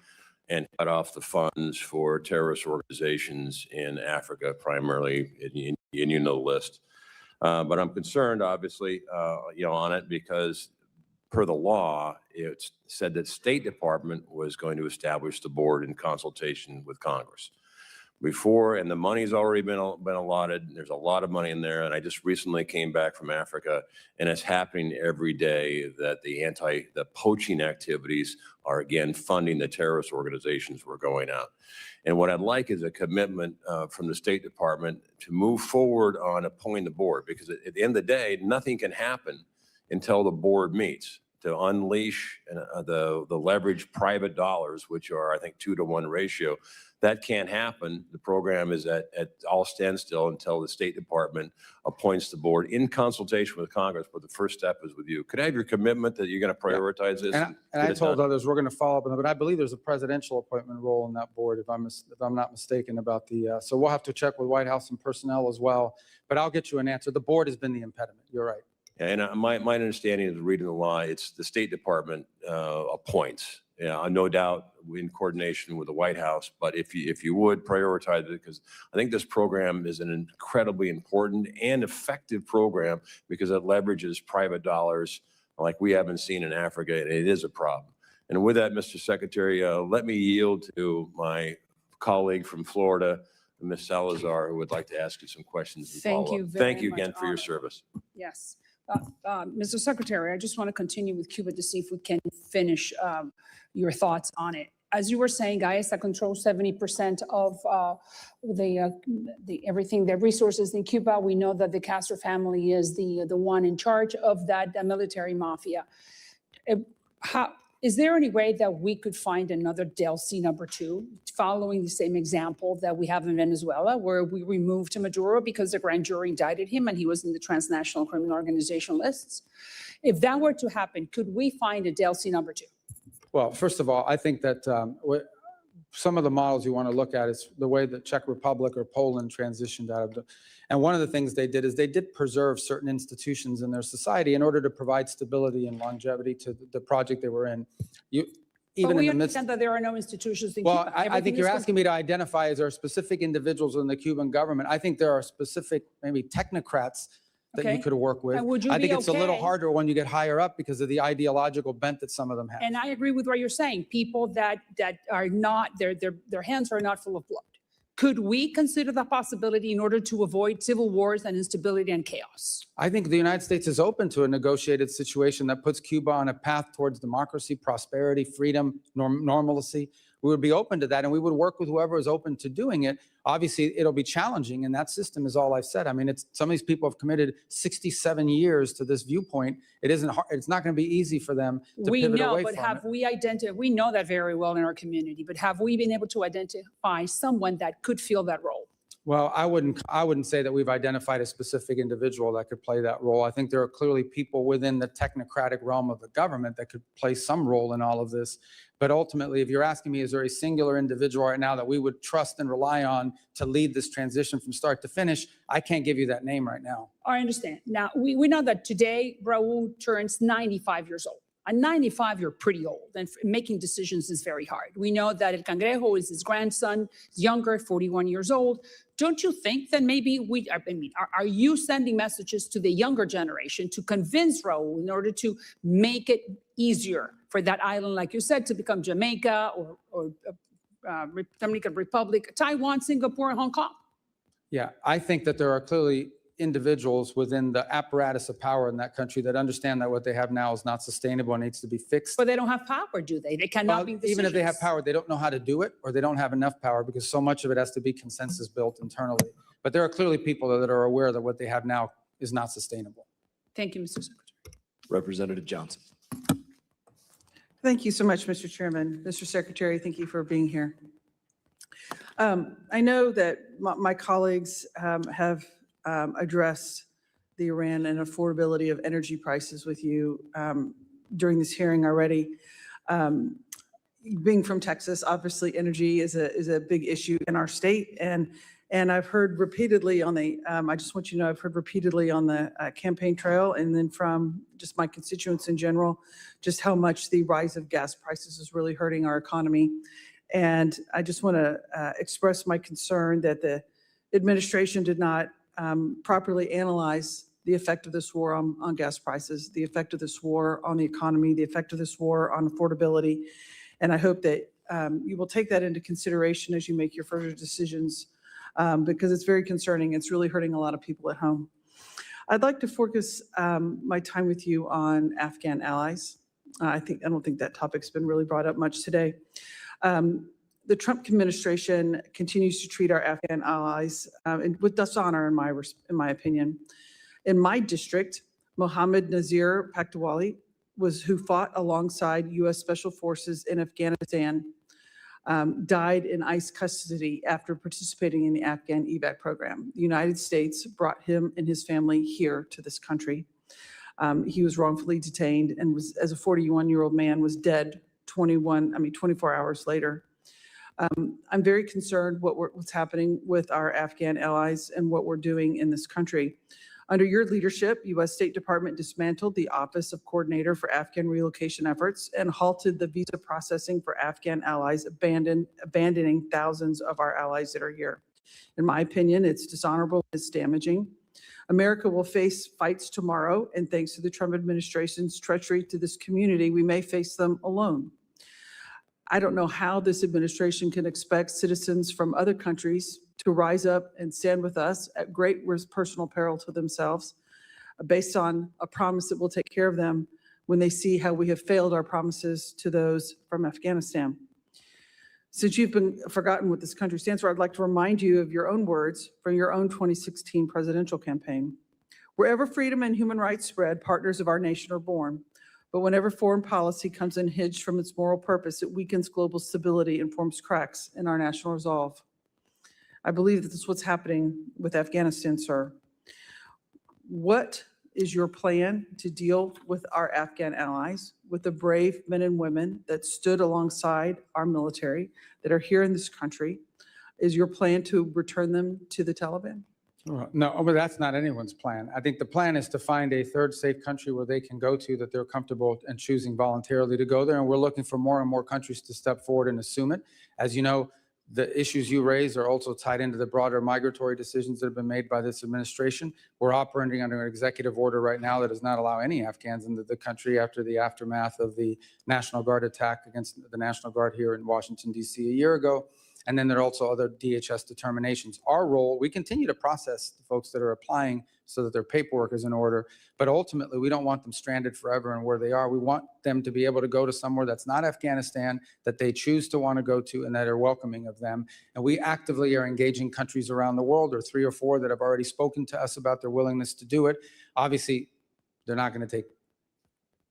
and cut off the funds for terrorist organizations in Africa, primarily, and you know the list. But I'm concerned, obviously, on it because per the law, it said that State Department was going to establish the board in consultation with Congress. Before, and the money's already been allotted. There's a lot of money in there, and I just recently came back from Africa, and it's happening every day that the poaching activities are again funding the terrorist organizations we're going out. And what I'd like is a commitment from the State Department to move forward on appointing the board, because at the end of the day, nothing can happen until the board meets to unleash the leveraged private dollars, which are, I think, 2-to-1 ratio. That can't happen. The program is at all standstill until the State Department appoints the board in consultation with Congress, but the first step is with you. Could I have your commitment that you're going to prioritize this? And I told others we're going to follow up on that, but I believe there's a presidential appointment role in that board, if I'm not mistaken about the, so we'll have to check with White House and personnel as well, but I'll get you an answer. The board has been the impediment. You're right. And my understanding is reading the law, it's the State Department appoints. No doubt in coordination with the White House, but if you would prioritize it, because I think this program is an incredibly important and effective program because it leverages private dollars like we haven't seen in Africa, and it is a problem. And with that, Mr. Secretary, let me yield to my colleague from Florida, Ms. Salazar, who would like to ask you some questions and follow up. Thank you again for your service. Yes. Mr. Secretary, I just want to continue with Cuba to see if we can finish your thoughts on it. As you were saying, Gaesa controls 70% of everything, the resources in Cuba. We know that the Castro family is the one in charge of that military mafia. Is there any way that we could find another DLC #2, following the same example that we have in Venezuela, where we removed Maduro because the grand jury indicted him and he was in the transnational criminal organization lists? If that were to happen, could we find a DLC #2? Well, first of all, I think that some of the models you want to look at is the way the Czech Republic or Poland transitioned out of the, and one of the things they did is they did preserve certain institutions in their society in order to provide stability and longevity to the project they were in. But we understand that there are no institutions in Cuba. Well, I think you're asking me to identify, is there specific individuals in the Cuban government? I think there are specific, maybe technocrats that you could work with. And would you I think be it's a little okay? harder when you get higher up because of the ideological bent that some of them have. And I agree with what you're saying. People that are not, their hands are not full of blood. Could we consider the possibility in order to avoid civil wars and instability and chaos? I think the United States is open to a negotiated situation that puts Cuba on a path towards democracy, prosperity, freedom, normalcy. We would be open to that, and we would work with whoever is open to doing it. Obviously, it'll be challenging, and that system is all I've said. I mean, some of these people have committed 67 years to this viewpoint. It isn't hard, it's not going to be easy for them to pivot away from it. Have we identified, we know that very well in our community, but have we been able to identify someone that could fill that role? Well, I wouldn't say that we've identified a specific individual that could play that role. I think there are clearly people within the technocratic realm of the government that could play some role in all of this. But ultimately, if you're asking me, is there a singular individual right now that we would trust and rely on to lead this transition from start to finish? I can't give you that name right now. I understand. Now, we know that today Raul turns 95 years old. At 95, you're pretty old, and making decisions is very hard. We know that El Cangrejo is his grandson, he's younger, 41 years old. Don't you think that maybe are you sending messages to the younger generation to convince Raul in order to make it easier for that island, like you said, to become Jamaica or Dominican Republic, Taiwan, Singapore, and Hong Kong? Yeah, I think that there are clearly individuals within the apparatus of power in that country that understand that what they have now is not sustainable and needs to be fixed. But they don't have power, do they? They cannot make decisions. Even if they have power, they don't know how to do it, or they don't have enough power, because so much of it has to be consensus built internally. But there are clearly people that are aware that what they have now is not sustainable. Thank you, Mr. Secretary. Representative Johnson. Thank you so much, Mr. Chairman. Mr. Secretary, thank you for being here. I know that my colleagues have addressed the Iran and affordability of energy prices with you during this hearing already. Being from Texas, obviously energy is a big issue in our state, and I've heard repeatedly on the I just want you to know I've heard repeatedly on the campaign trail, and then from just my constituents in general, just how much the rise of gas prices is really hurting our economy. And I just want to express my concern that the administration did not properly analyze the effect of this war on gas prices, the effect of this war on the economy, the effect of this war on affordability. And I hope that you will take that into consideration as you make your further decisions, because it's very concerning. It's really hurting a lot of people at home. I'd like to focus my time with you on Afghan allies. I don't think that topic's been really brought up much today. The Trump administration continues to treat our Afghan allies with dishonor, in my opinion. In my district, Mohammed Nazir Paktawali who fought alongside U.S. Special Forces in Afghanistan, died in ICE custody after participating in the Afghan evac program. The United States brought him and his family here to this country. He was wrongfully detained and was, as a 41-year-old man, was dead 24 hours later. I'm very concerned what's happening with our Afghan allies and what we're doing in this country. Under your leadership, U.S. State Department dismantled the Office of Coordinator for Afghan Relocation Efforts and halted the visa processing for Afghan allies, abandoning thousands of our allies that are here. In my opinion, it's dishonorable, it's damaging. America will face fights tomorrow, and thanks to the Trump administration's treachery to this community, we may face them alone. I don't know how this administration can expect citizens from other countries to rise up and stand with us at great personal peril to themselves, based on a promise that we'll take care of them when they see how we have failed our promises to those from Afghanistan. Since you've been forgotten what this country stands for, I'd like to remind you of your own words from your own 2016 presidential campaign. Wherever freedom and human rights spread, partners of our nation are born. But whenever foreign policy comes unhinged from its moral purpose, it weakens global stability and forms cracks in our national resolve. I believe that this is what's happening with Afghanistan, sir. What is your plan to deal with our Afghan allies, with the brave men and women that stood alongside our military, that are here in this country? Is your plan to return them to the Taliban? No, but that's not anyone's plan. I think the plan is to find a third safe country where they can go to, that they're comfortable and choosing voluntarily to go there. And we're looking for more and more countries to step forward and assume it. As you know, the issues you raise are also tied into the broader migratory decisions that have been made by this administration. We're operating under an executive order right now that does not allow any Afghans into the country after the aftermath of the National Guard attack against the National Guard here in Washington, D.C. a year ago. And then there are also other DHS determinations. Our role, we continue to process the folks that are applying so that their paperwork is in order. But ultimately, we don't want them stranded forever and where they are. We want them to be able to go to somewhere that's not Afghanistan, that they choose to want to go to, and that are welcoming of them. And we actively are engaging countries around the world. There are 3 or 4 that have already spoken to us about their willingness to do it. Obviously, they're not going to take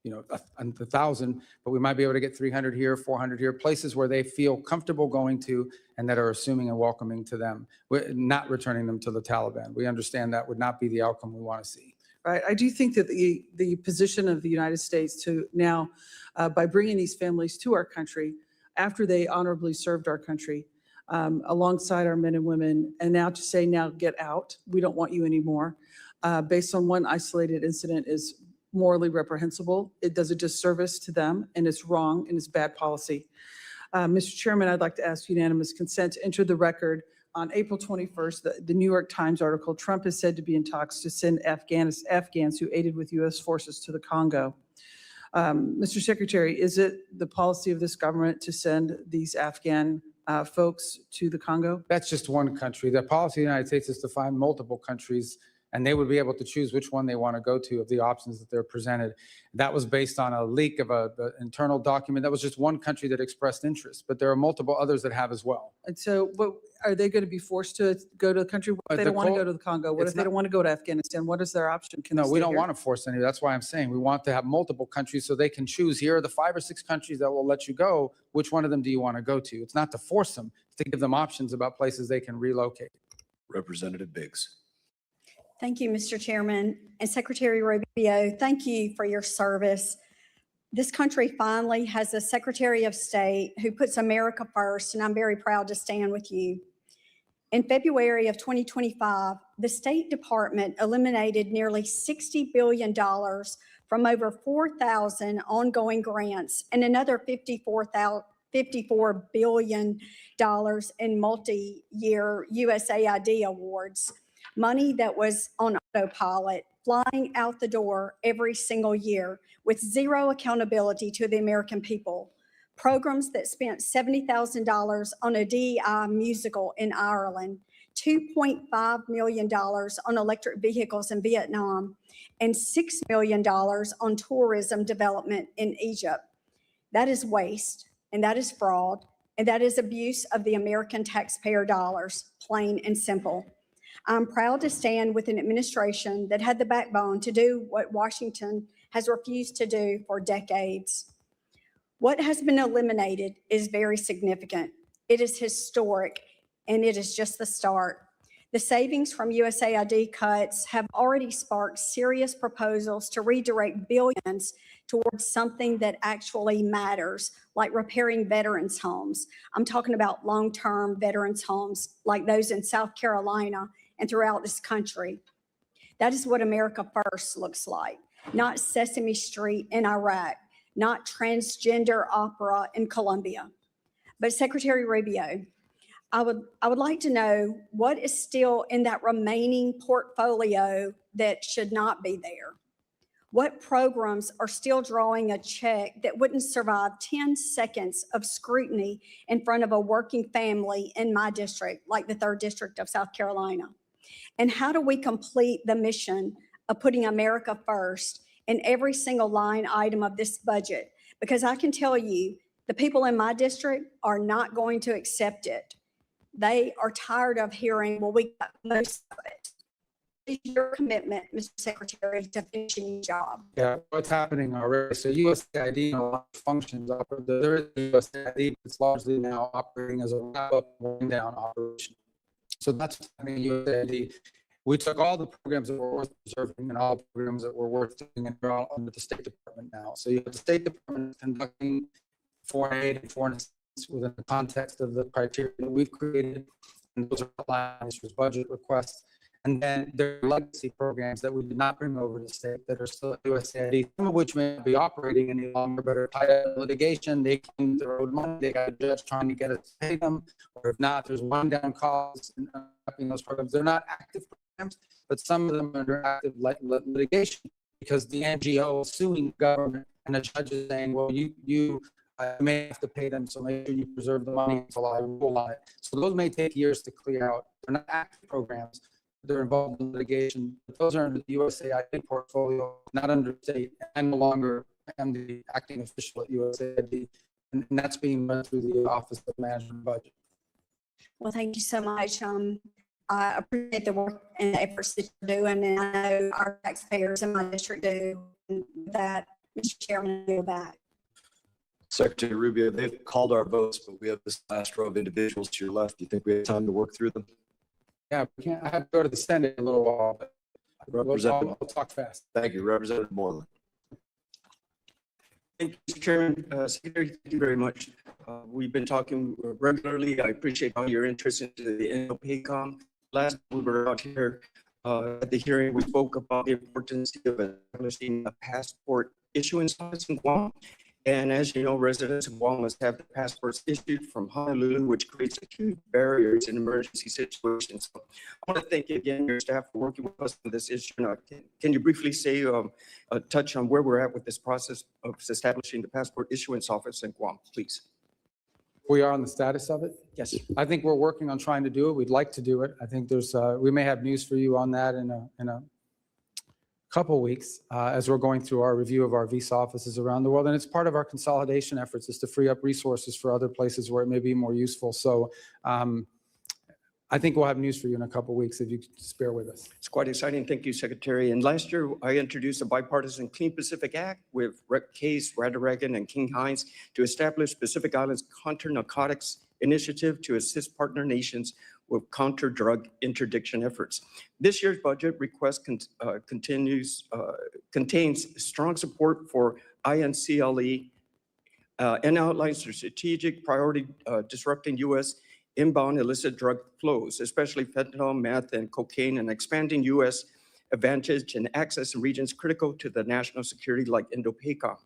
1,000, but we might be able to get 300 here, 400 here, places where they feel comfortable going to and that are assuming and welcoming to them. We're not returning them to the Taliban. We understand that would not be the outcome we want to see. Right. I do think that the position of the United States to now, by bringing these families to our country after they honorably served our country, alongside our men and women, and now to say, now get out, we don't want you anymore, based on one isolated incident is morally reprehensible. It does a disservice to them, and it's wrong, and it's bad policy. Mr. Chairman, I'd like to ask unanimous consent to enter the record on April 21st, the New York Times article, Trump is said to be in talks to send Afghans who aided with U.S. forces to the Congo. Mr. Secretary, is it the policy of this government to send these Afghan folks to the Congo? That's just one country. The policy of the United States is to find multiple countries, and they would be able to choose which one they want to go to of the options that they're presented. That was based on a leak of an internal document. That was just one country that expressed interest, but there are multiple others that have as well. And so, what are they going to be forced to go to the country? What if they don't want to go to the Congo? What if they don't want to go to Afghanistan? What is their option? No, we don't want to force any. That's why I'm saying we want to have multiple countries so they can choose. Here are the 5 or 6 countries that will let you go. Which one of them do you want to go to? It's not to force them, it's to give them options about places they can relocate. Representative Biggs. Thank you, Mr. Chairman. And Secretary Rubio, thank you for your service. This country finally has a Secretary of State who puts America first, and I'm very proud to stand with you. In February of 2025, the State Department eliminated nearly $60 billion from over 4,000 ongoing grants and another $54 billion in multi-year USAID awards. Money that was on autopilot, flying out the door every single year with zero accountability to the American people. Programs that spent $70,000 on a DEI musical in Ireland, $2.5 million on electric vehicles in Vietnam, and $6 million on tourism development in Egypt. That is waste, and that is fraud, and that is abuse of the American taxpayer dollars, plain and simple. I'm proud to stand with an administration that had the backbone to do what Washington has refused to do for decades. What has been eliminated is very significant. It is historic, and it is just the start. The savings from USAID cuts have already sparked serious proposals to redirect billions towards something that actually matters, like repairing veterans' homes. I'm talking about long-term veterans' homes like those in South Carolina and throughout this country. That is what America First looks like, not Sesame Street in Iraq, not transgender opera in Colombia. But Secretary Rubio, I would like to know what is still in that remaining portfolio that should not be there. What programs are still drawing a check that wouldn't survive 10 seconds of scrutiny in front of a working family in my district, like the 3rd District of South Carolina? And how do we complete the mission of putting America first in every single line item of this budget? Because I can tell you, the people in my district are not going to accept it. They are tired of hearing, well, we got most of it. What is your commitment, Mr. Secretary, to finishing your job? Yeah, what's happening already? So USAID in a lot of functions, there is USAID, but it's largely now operating as a wrap-up, wind-down operation. So that's what's happening in USAID. We took all the programs that were worth preserving and all the programs that were worth doing, and they're all under the State Department now. So you have the State Department conducting foreign aid and foreign assistance within the context of the criteria that we've created, and those are outlined as budget requests. And then there are legacy programs that we did not bring over to the state that are still at USAID, some of which may not be operating any longer, but are tied up in litigation. They claim their own money. They got a judge trying to get us to pay them, or if not, there's wind down costs in those programs. They're not active programs, but some of them are under active litigation because the NGO is suing the government, and the judge is saying, well, you may have to pay them, so make sure you preserve the money until I rule on it. So those may take years to clear out. They're not active programs. They're involved in litigation, but those are under the USAID portfolio, not under state. I'm no longer am the acting official at USAID, and that's being run through the Office of Management Budget. Well, thank you so much. I appreciate the work and the efforts that you're doing, and I know our taxpayers in my district do. And that, Mr. Chairman, I yield back. Secretary Rubio, they've called our votes, but we have this last row of individuals to your left. Do you think we have time to work through them? Yeah, we can't, I have to go to the Senate in a little while, but Representative, I'll talk fast. thank you. Representative Moreland. Thank you, Mr. Chairman. Secretary, thank you very much. We've been talking regularly. I appreciate all your interest into the INDOPACOM. Last we were out here at the hearing, we spoke about the importance of establishing a passport issuance office in Guam. And as you know, residents of Guam must have the passports issued from Honolulu, which creates a huge barriers in emergency situations. So I want to thank you again, your staff, for working with us on this issue. Now, can you briefly say, touch on where we're at with this process of establishing the passport issuance office in Guam, please? We are on the status of it? Yes. I think we're working on trying to do it. We'd like to do it. I think there's, we may have news for you on that in a couple of weeks as we're going through our review of our visa offices around the world. And it's part of our consolidation efforts is to free up resources for other places where it may be more useful. So I think we'll have news for you in a couple of weeks if you could just bear with us. It's quite exciting. Thank you, Secretary. And last year, I introduced a bipartisan Clean Pacific Act with Rep. Case, Radaragan, and King Hines to establish Pacific Islands Counter Narcotics Initiative to assist partner nations with counter-drug interdiction efforts. This year's budget request contains strong support for INCLE and outlines the strategic priority disrupting U.S. inbound illicit drug flows, especially fentanyl, meth, and cocaine, and expanding U.S. advantage and access in regions critical to the national security like INDOPACOM.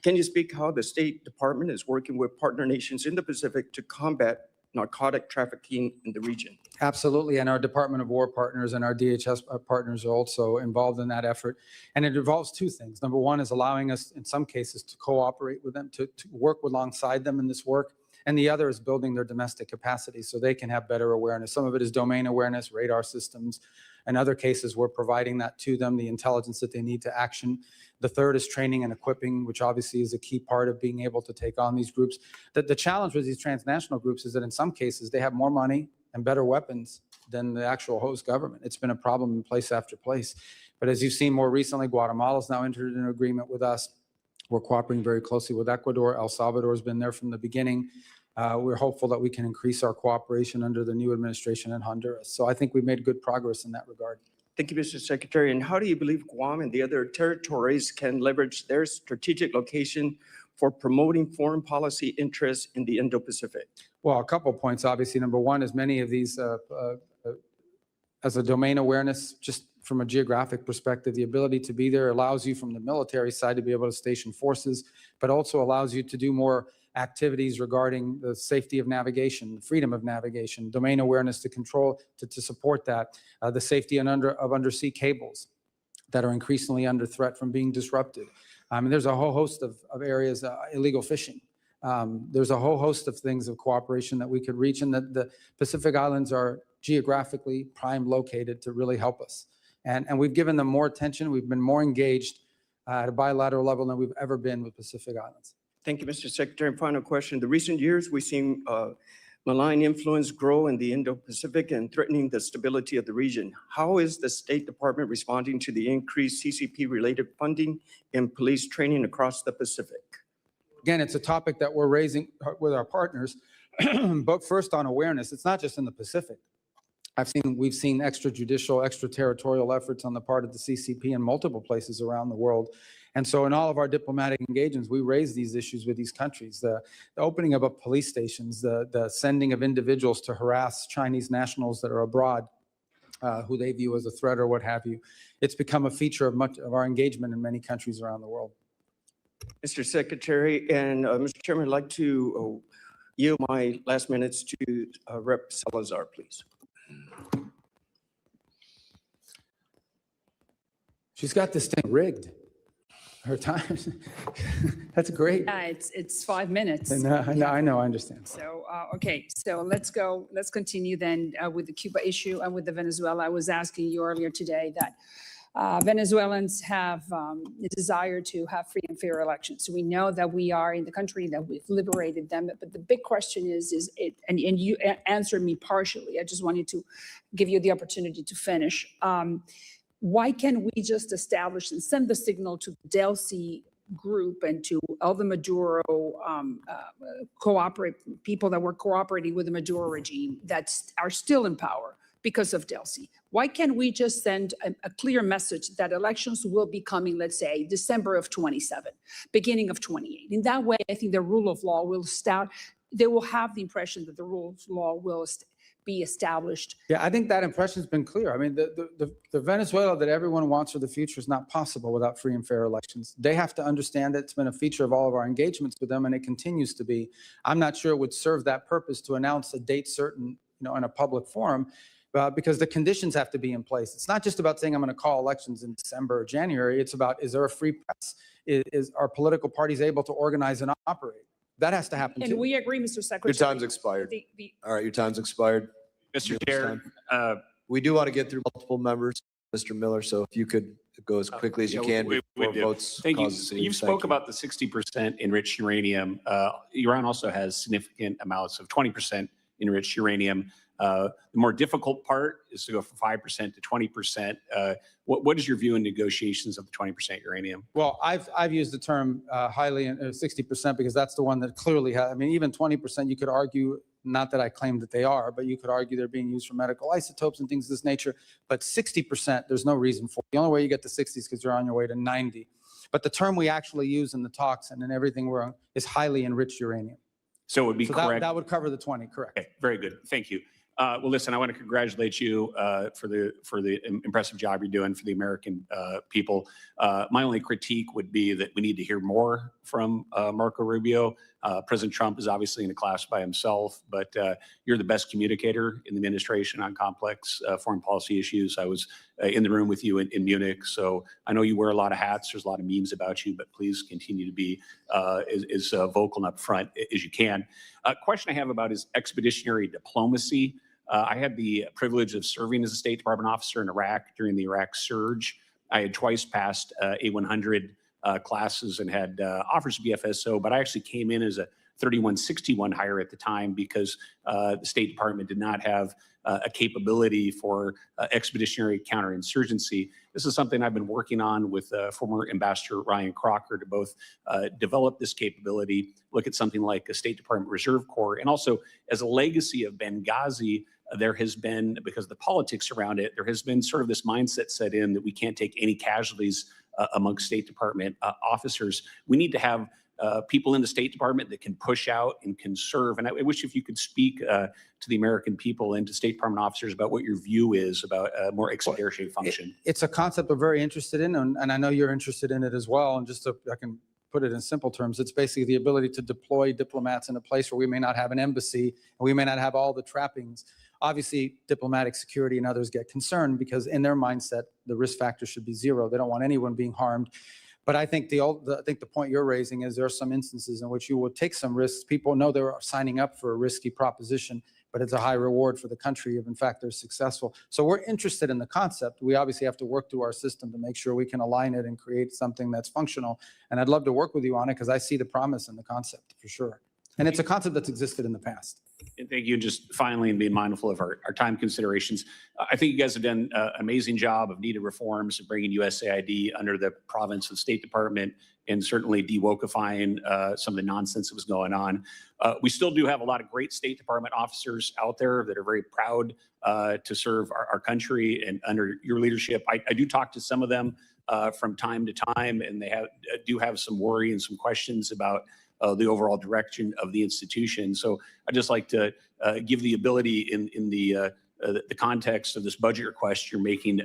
Can you speak how the State Department is working with partner nations in the Pacific to combat narcotic trafficking in the region? Absolutely. And our Department of War partners and our DHS partners are also involved in that effort. And it involves two things. Number one is allowing us, in some cases, to cooperate with them, to work alongside them in this work. And the other is building their domestic capacity so they can have better awareness. Some of it is domain awareness, radar systems. In other cases, we're providing that to them, the intelligence that they need to action. The third is training and equipping, which obviously is a key part of being able to take on these groups. The challenge with these transnational groups is that in some cases, they have more money and better weapons than the actual host government. It's been a problem in place after place. But as you've seen more recently, Guatemala's now entered an agreement with us. We're cooperating very closely with Ecuador. El Salvador has been there from the beginning. We're hopeful that we can increase our cooperation under the new administration in Honduras. So I think we've made good progress in that regard. Thank you, Mr. Secretary. And how do you believe Guam and the other territories can leverage their strategic location for promoting foreign policy interests in the Indo-Pacific? Well, a couple of points, obviously. Number one is many of these, as a domain awareness, just from a geographic perspective, the ability to be there allows you from the military side to be able to station forces, but also allows you to do more activities regarding the safety of navigation, freedom of navigation, domain awareness to control, to support that, the safety of undersea cables that are increasingly under threat from being disrupted. And there's a whole host of areas, illegal fishing. There's a whole host of things of cooperation that we could reach, and that the Pacific Islands are geographically prime located to really help us. And we've given them more attention. We've been more engaged at a bilateral level than we've ever been with Pacific Islands. Thank you, Mr. Secretary. And final question. In the recent years, we've seen malign influence grow in the Indo-Pacific and threatening the stability of the region. How is the State Department responding to the increased CCP-related funding and police training across the Pacific? Again, it's a topic that we're raising with our partners, but first on awareness. It's not just in the Pacific. We've seen extrajudicial, extraterritorial efforts on the part of the CCP in multiple places around the world. And so in all of our diplomatic engagements, we raise these issues with these countries. The opening of police stations, the sending of individuals to harass Chinese nationals that are abroad, who they view as a threat or what have you. It's become a feature of much of our engagement in many countries around the world. Mr. Secretary and Mr. Chairman, I'd like to yield my last minutes to Rep. Salazar, please. She's got this thing rigged. Her time. That's great. Yeah, it's 5 minutes. I know, I understand. So, okay, so let's continue then with the Cuba issue and with the Venezuela. I was asking you earlier today that Venezuelans have a desire to have free and fair elections. So we know that we are in the country, that we've liberated them. But the big question is and you answered me partially. I just wanted to give you the opportunity to finish. Why can't we just establish and send the signal to the Delcy group and to all the Maduro people that were cooperating with the Maduro regime that are still in power because of Delcy. Why can't we just send a clear message that elections will be coming, let's say, December of 27, beginning of 28? In that way, I think the rule of law will start. They will have the impression that the rule of law will be established. Yeah, I think that impression's been clear. I mean, the Venezuela that everyone wants for the future is not possible without free and fair elections. They have to understand that it's been a feature of all of our engagements with them, and it continues to be. I'm not sure it would serve that purpose to announce a date certain, in a public forum, because the conditions have to be in place. It's not just about saying I'm going to call elections in December or January. It's about, is there a free press? Are political parties able to organize and operate? That has to happen too. And we agree, Mr. Secretary. Your time's expired. All right, your time's expired. Mr. Chair, We do want to get through multiple members, Mr. Miller, so if you could go as quickly as you can before do. votes. Thank you. cause a scene. You spoke about the 60% enriched uranium. Iran also has significant amounts of 20% enriched uranium. The more difficult part is to go from 5% to 20%. What is your view in negotiations of the 20% uranium? Well, I've used the term highly 60% because that's the one that clearly has. I mean, even 20%, you could argue. Not that I claim that they are, but you could argue they're being used for medical isotopes and things of this nature. But 60%, there's no reason for it. The only way you get to 60 is because you're on your way to 90. But the term we actually use in the talks and in everything we're on is highly enriched uranium. So it would be correct. That would cover the 20, correct. Okay, very good. Thank you. Well, listen, I want to congratulate you for the impressive job you're doing for the American people. My only critique would be that we need to hear more from Marco Rubio. President Trump is obviously in a class by himself, but you're the best communicator in the administration on complex foreign policy issues. I was in the room with you in Munich, so I know you wear a lot of hats. There's a lot of memes about you, but please continue to be as vocal and upfront as you can. A question I have about is expeditionary diplomacy. I had the privilege of serving as a State Department officer in Iraq during the Iraq surge. I had twice passed A100 classes and had offers to be FSO, but I actually came in as a 3161 hire at the time because the State Department did not have a capability for expeditionary counterinsurgency. This is something I've been working on with former Ambassador Ryan Crocker to both develop this capability, look at something like a State Department Reserve Corps, and also as a legacy of Benghazi, there has been, because of the politics around it, there has been sort of this mindset set in that we can't take any casualties amongst State Department officers. We need to have people in the State Department that can push out and conserve. And I wish if you could speak to the American people and to State Department officers about what your view is about a more expeditionary function. It's a concept we're very interested in, and I know you're interested in it as well. And just I can put it in simple terms, it's basically the ability to deploy diplomats in a place where we may not have an embassy and we may not have all the trappings. Obviously, diplomatic security and others get concerned because in their mindset, the risk factor should be zero. They don't want anyone being harmed. But I think the point you're raising is there are some instances in which you will take some risks. People know they're signing up for a risky proposition, but it's a high reward for the country if in fact they're successful. So we're interested in the concept. We obviously have to work through our system to make sure we can align it and create something that's functional. And I'd love to work with you on it because I see the promise in the concept for sure. And it's a concept that's existed in the past. And thank you. Just finally, and being mindful of our time considerations, I think you guys have done an amazing job of needed reforms of bringing USAID under the province of State Department and certainly de-wokifying some of the nonsense that was going on. We still do have a lot of great State Department officers out there that are very proud to serve our country, and under your leadership, I do talk to some of them from time to time, and they do have some worry and some questions about the overall direction of the institution. So I'd just like to give the ability in the context of this budget request you're making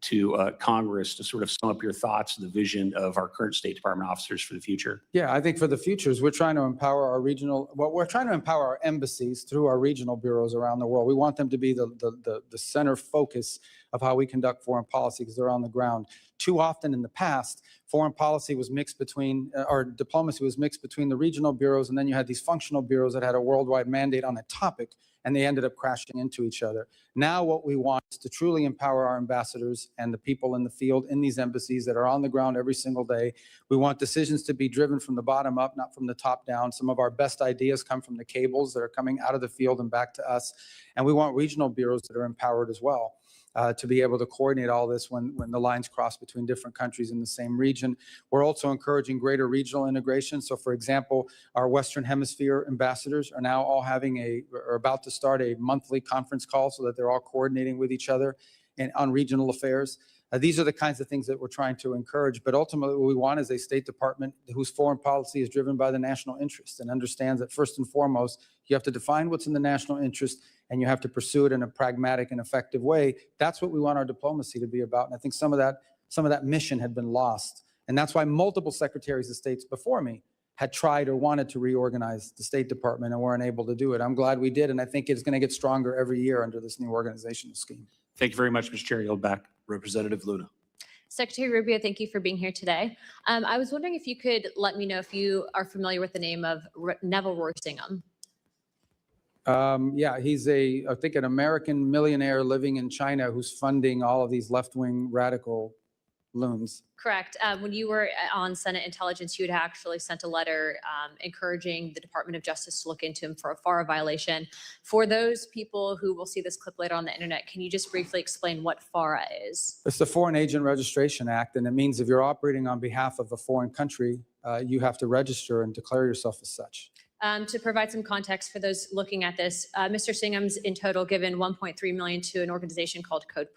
to Congress to sort of sum up your thoughts and the vision of our current State Department officers for the future. Yeah, I think for the futures, we're trying to empower our we're trying to empower our embassies through our regional bureaus around the world. We want them to be the center focus of how we conduct foreign policy because they're on the ground. Too often in the past, foreign policy was mixed between, or diplomacy was mixed between the regional bureaus, and then you had these functional bureaus that had a worldwide mandate on a topic, and they ended up crashing into each other. Now what we want is to truly empower our ambassadors and the people in the field in these embassies that are on the ground every single day. We want decisions to be driven from the bottom up, not from the top down. Some of our best ideas come from the cables that are coming out of the field and back to us. And we want regional bureaus that are empowered as well. to be able to coordinate all this when the lines cross between different countries in the same region. We're also encouraging greater regional integration. So for example, our Western Hemisphere ambassadors are now all are about to start a monthly conference call so that they're all coordinating with each other and on regional affairs. These are the kinds of things that we're trying to encourage. But ultimately, what we want is a State Department whose foreign policy is driven by the national interest and understands that first and foremost, you have to define what's in the national interest and you have to pursue it in a pragmatic and effective way. That's what we want our diplomacy to be about. And I think some of that mission had been lost. And that's why multiple secretaries of states before me had tried or wanted to reorganize the State Department and weren't able to do it. I'm glad we did. And I think it's going to get stronger every year under this new organizational scheme. Thank you very much, Mr. Chair. Yield back. Representative Luna. Secretary Rubio, thank you for being here today. I was wondering if you could let me know if you are familiar with the name of Neville Roysingham. Yeah, he's I think an American millionaire living in China who's funding all of these left-wing radical loons. Correct. When you were on Senate Intelligence, you had actually sent a letter encouraging the Department of Justice to look into him for a FARA violation. For those people who will see this clip later on the internet, can you just briefly explain what FARA is? It's the Foreign Agent Registration Act, and it means if you're operating on behalf of a foreign country, you have to register and declare yourself as such. To provide some context for those looking at this, Mr. Singham's in total given $1.3 million to an organization called Code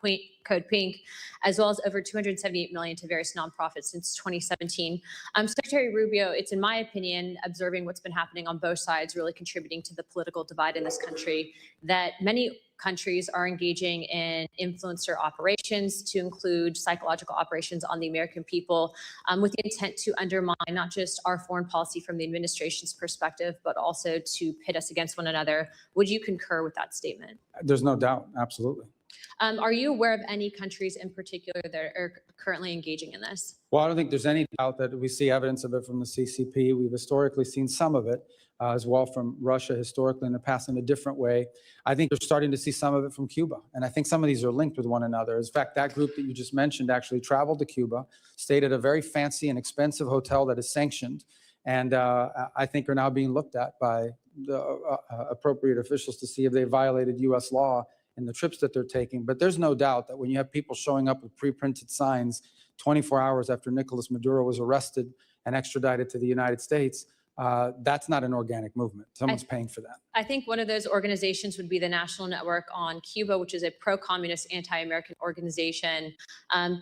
Pink, as well as over $278 million to various nonprofits since 2017. Secretary Rubio, it's in my opinion, observing what's been happening on both sides, really contributing to the political divide in this country, that many countries are engaging in influencer operations to include psychological operations on the American people with the intent to undermine not just our foreign policy from the administration's perspective, but also to pit us against one another. Would you concur with that statement? There's no doubt, absolutely. Are you aware of any countries in particular that are currently engaging in this? Well, I don't think there's any doubt that we see evidence of it from the CCP. We've historically seen some of it as well from Russia historically in the past in a different way. I think you're starting to see some of it from Cuba. And I think some of these are linked with one another. In fact, that group that you just mentioned actually traveled to Cuba, stayed at a very fancy and expensive hotel that is sanctioned, and I think are now being looked at by the appropriate officials to see if they violated U.S. law in the trips that they're taking. But there's no doubt that when you have people showing up with pre-printed signs 24 hours after Nicolas Maduro was arrested and extradited to the United States, that's not an organic movement. Someone's paying for that. I think one of those organizations would be the National Network on Cuba, which is a pro-communist, anti-American organization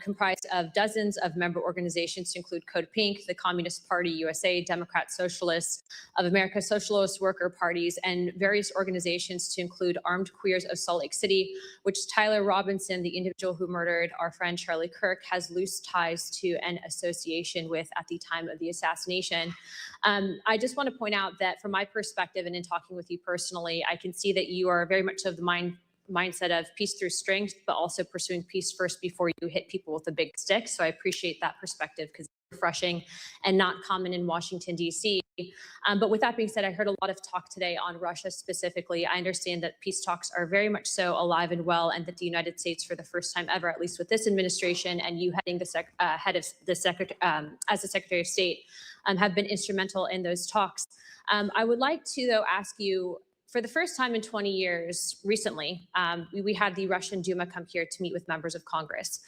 comprised of dozens of member organizations to include Code Pink, the Communist Party USA, Democrat Socialists of America, Socialist Worker Parties, and various organizations to include Armed Queers of Salt Lake City, which Tyler Robinson, the individual who murdered our friend Charlie Kirk, has loose ties to and association with at the time of the assassination. I just want to point out that from my perspective and in talking with you personally, I can see that you are very much of the mindset of peace through strength, but also pursuing peace first before you hit people with a big stick. So I appreciate that perspective because it's refreshing and not common in Washington, D.C. But with that being said, I heard a lot of talk today on Russia specifically. I understand that peace talks are very much so alive and well, and that the United States, for the first time ever, at least with this administration and you heading the head of the as the Secretary of State, have been instrumental in those talks. I would like to, though, ask you, for the first time in 20 years, recently, we had the Russian Duma come here to meet with members of Congress.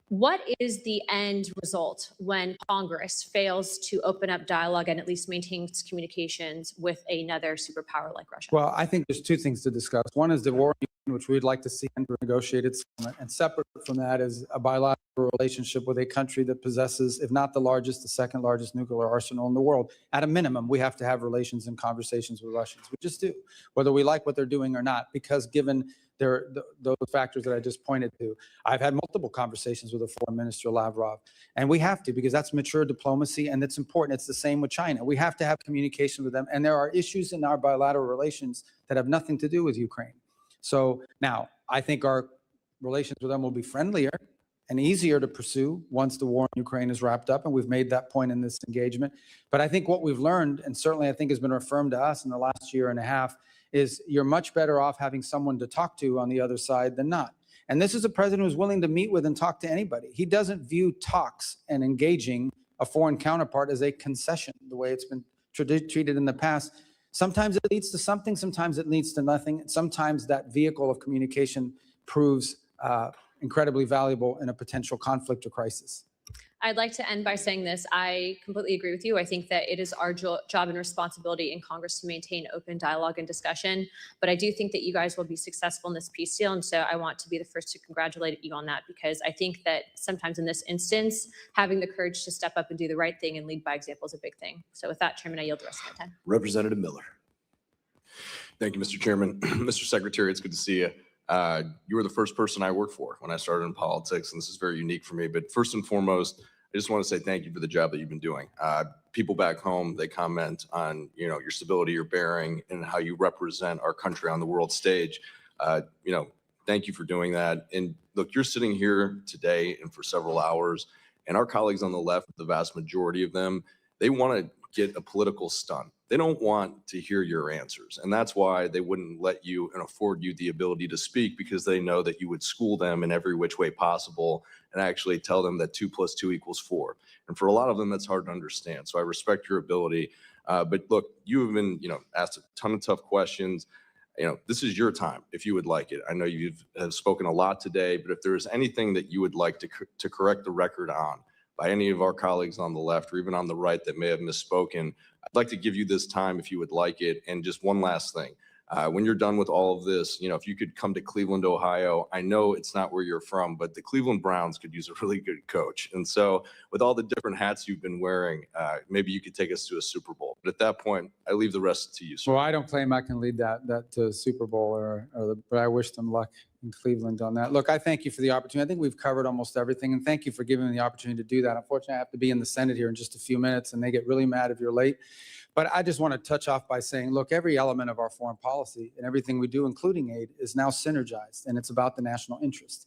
What is the end result when Congress fails to open up dialogue and at least maintains communications with another superpower like Russia? Well, I think there's two things to discuss. One is the war, which we'd like to see under a negotiated settlement. And separate from that is a bilateral relationship with a country that possesses, if not the largest, the second largest nuclear arsenal in the world. At a minimum, we have to have relations and conversations with Russians. We just do, whether we like what they're doing or not, because given those factors that I just pointed to. I've had multiple conversations with the Foreign Minister Lavrov, and we have to, because that's mature diplomacy and it's important. It's the same with China. We have to have communication with them, and there are issues in our bilateral relations that have nothing to do with Ukraine. So now, I think our relations with them will be friendlier and easier to pursue once the war in Ukraine is wrapped up, and we've made that point in this engagement. But I think what we've learned, and certainly I think has been affirmed to us in the last year and a half, is you're much better off having someone to talk to on the other side than not. And this is a president who's willing to meet with and talk to anybody. He doesn't view talks and engaging a foreign counterpart as a concession, the way it's been treated in the past. Sometimes it leads to something, sometimes it leads to nothing. Sometimes that vehicle of communication proves incredibly valuable in a potential conflict or crisis. I'd like to end by saying this. I completely agree with you. I think that it is our job and responsibility in Congress to maintain open dialogue and discussion. But I do think that you guys will be successful in this peace deal. And so I want to be the first to congratulate you on that, because I think that sometimes in this instance, having the courage to step up and do the right thing and lead by example is a big thing. So with that, Chairman, I yield the rest of my time. Representative Miller. Thank you, Mr. Chairman. Mr. Secretary, it's good to see you. You were the first person I worked for when I started in politics, and this is very unique for me. But first and foremost, I just want to say thank you for the job that you've been doing. People back home, they comment on, your stability, your bearing, and how you represent our country on the world stage. Thank you for doing that. And look, you're sitting here today and for several hours, and our colleagues on the left, the vast majority of them, they want to get a political stunt. They don't want to hear your answers. And that's why they wouldn't let you and afford you the ability to speak, because they know that you would school them in every which way possible and actually tell them that 2 + 2 = 4. And for a lot of them, that's hard to understand. So I respect your ability. But look, you have been, asked a ton of tough questions. This is your time if you would like it. I know you have spoken a lot today, but if there is anything that you would like to correct the record on by any of our colleagues on the left or even on the right that may have misspoken, I'd like to give you this time if you would like it. And just one last thing. When you're done with all of this, if you could come to Cleveland, Ohio, I know it's not where you're from, but the Cleveland Browns could use a really good coach. And so with all the different hats you've been wearing, maybe you could take us to a Super Bowl. But at that point, I leave the rest to you, sir. Well, I don't claim I can lead that to Super Bowl, but I wish them luck in Cleveland on that. Look, I thank you for the opportunity. I think we've covered almost everything, and thank you for giving me the opportunity to do that. Unfortunately, I have to be in the Senate here in just a few minutes, and they get really mad if you're late. But I just want to touch off by saying, look, every element of our foreign policy and everything we do, including aid, is now synergized, and it's about the national interest.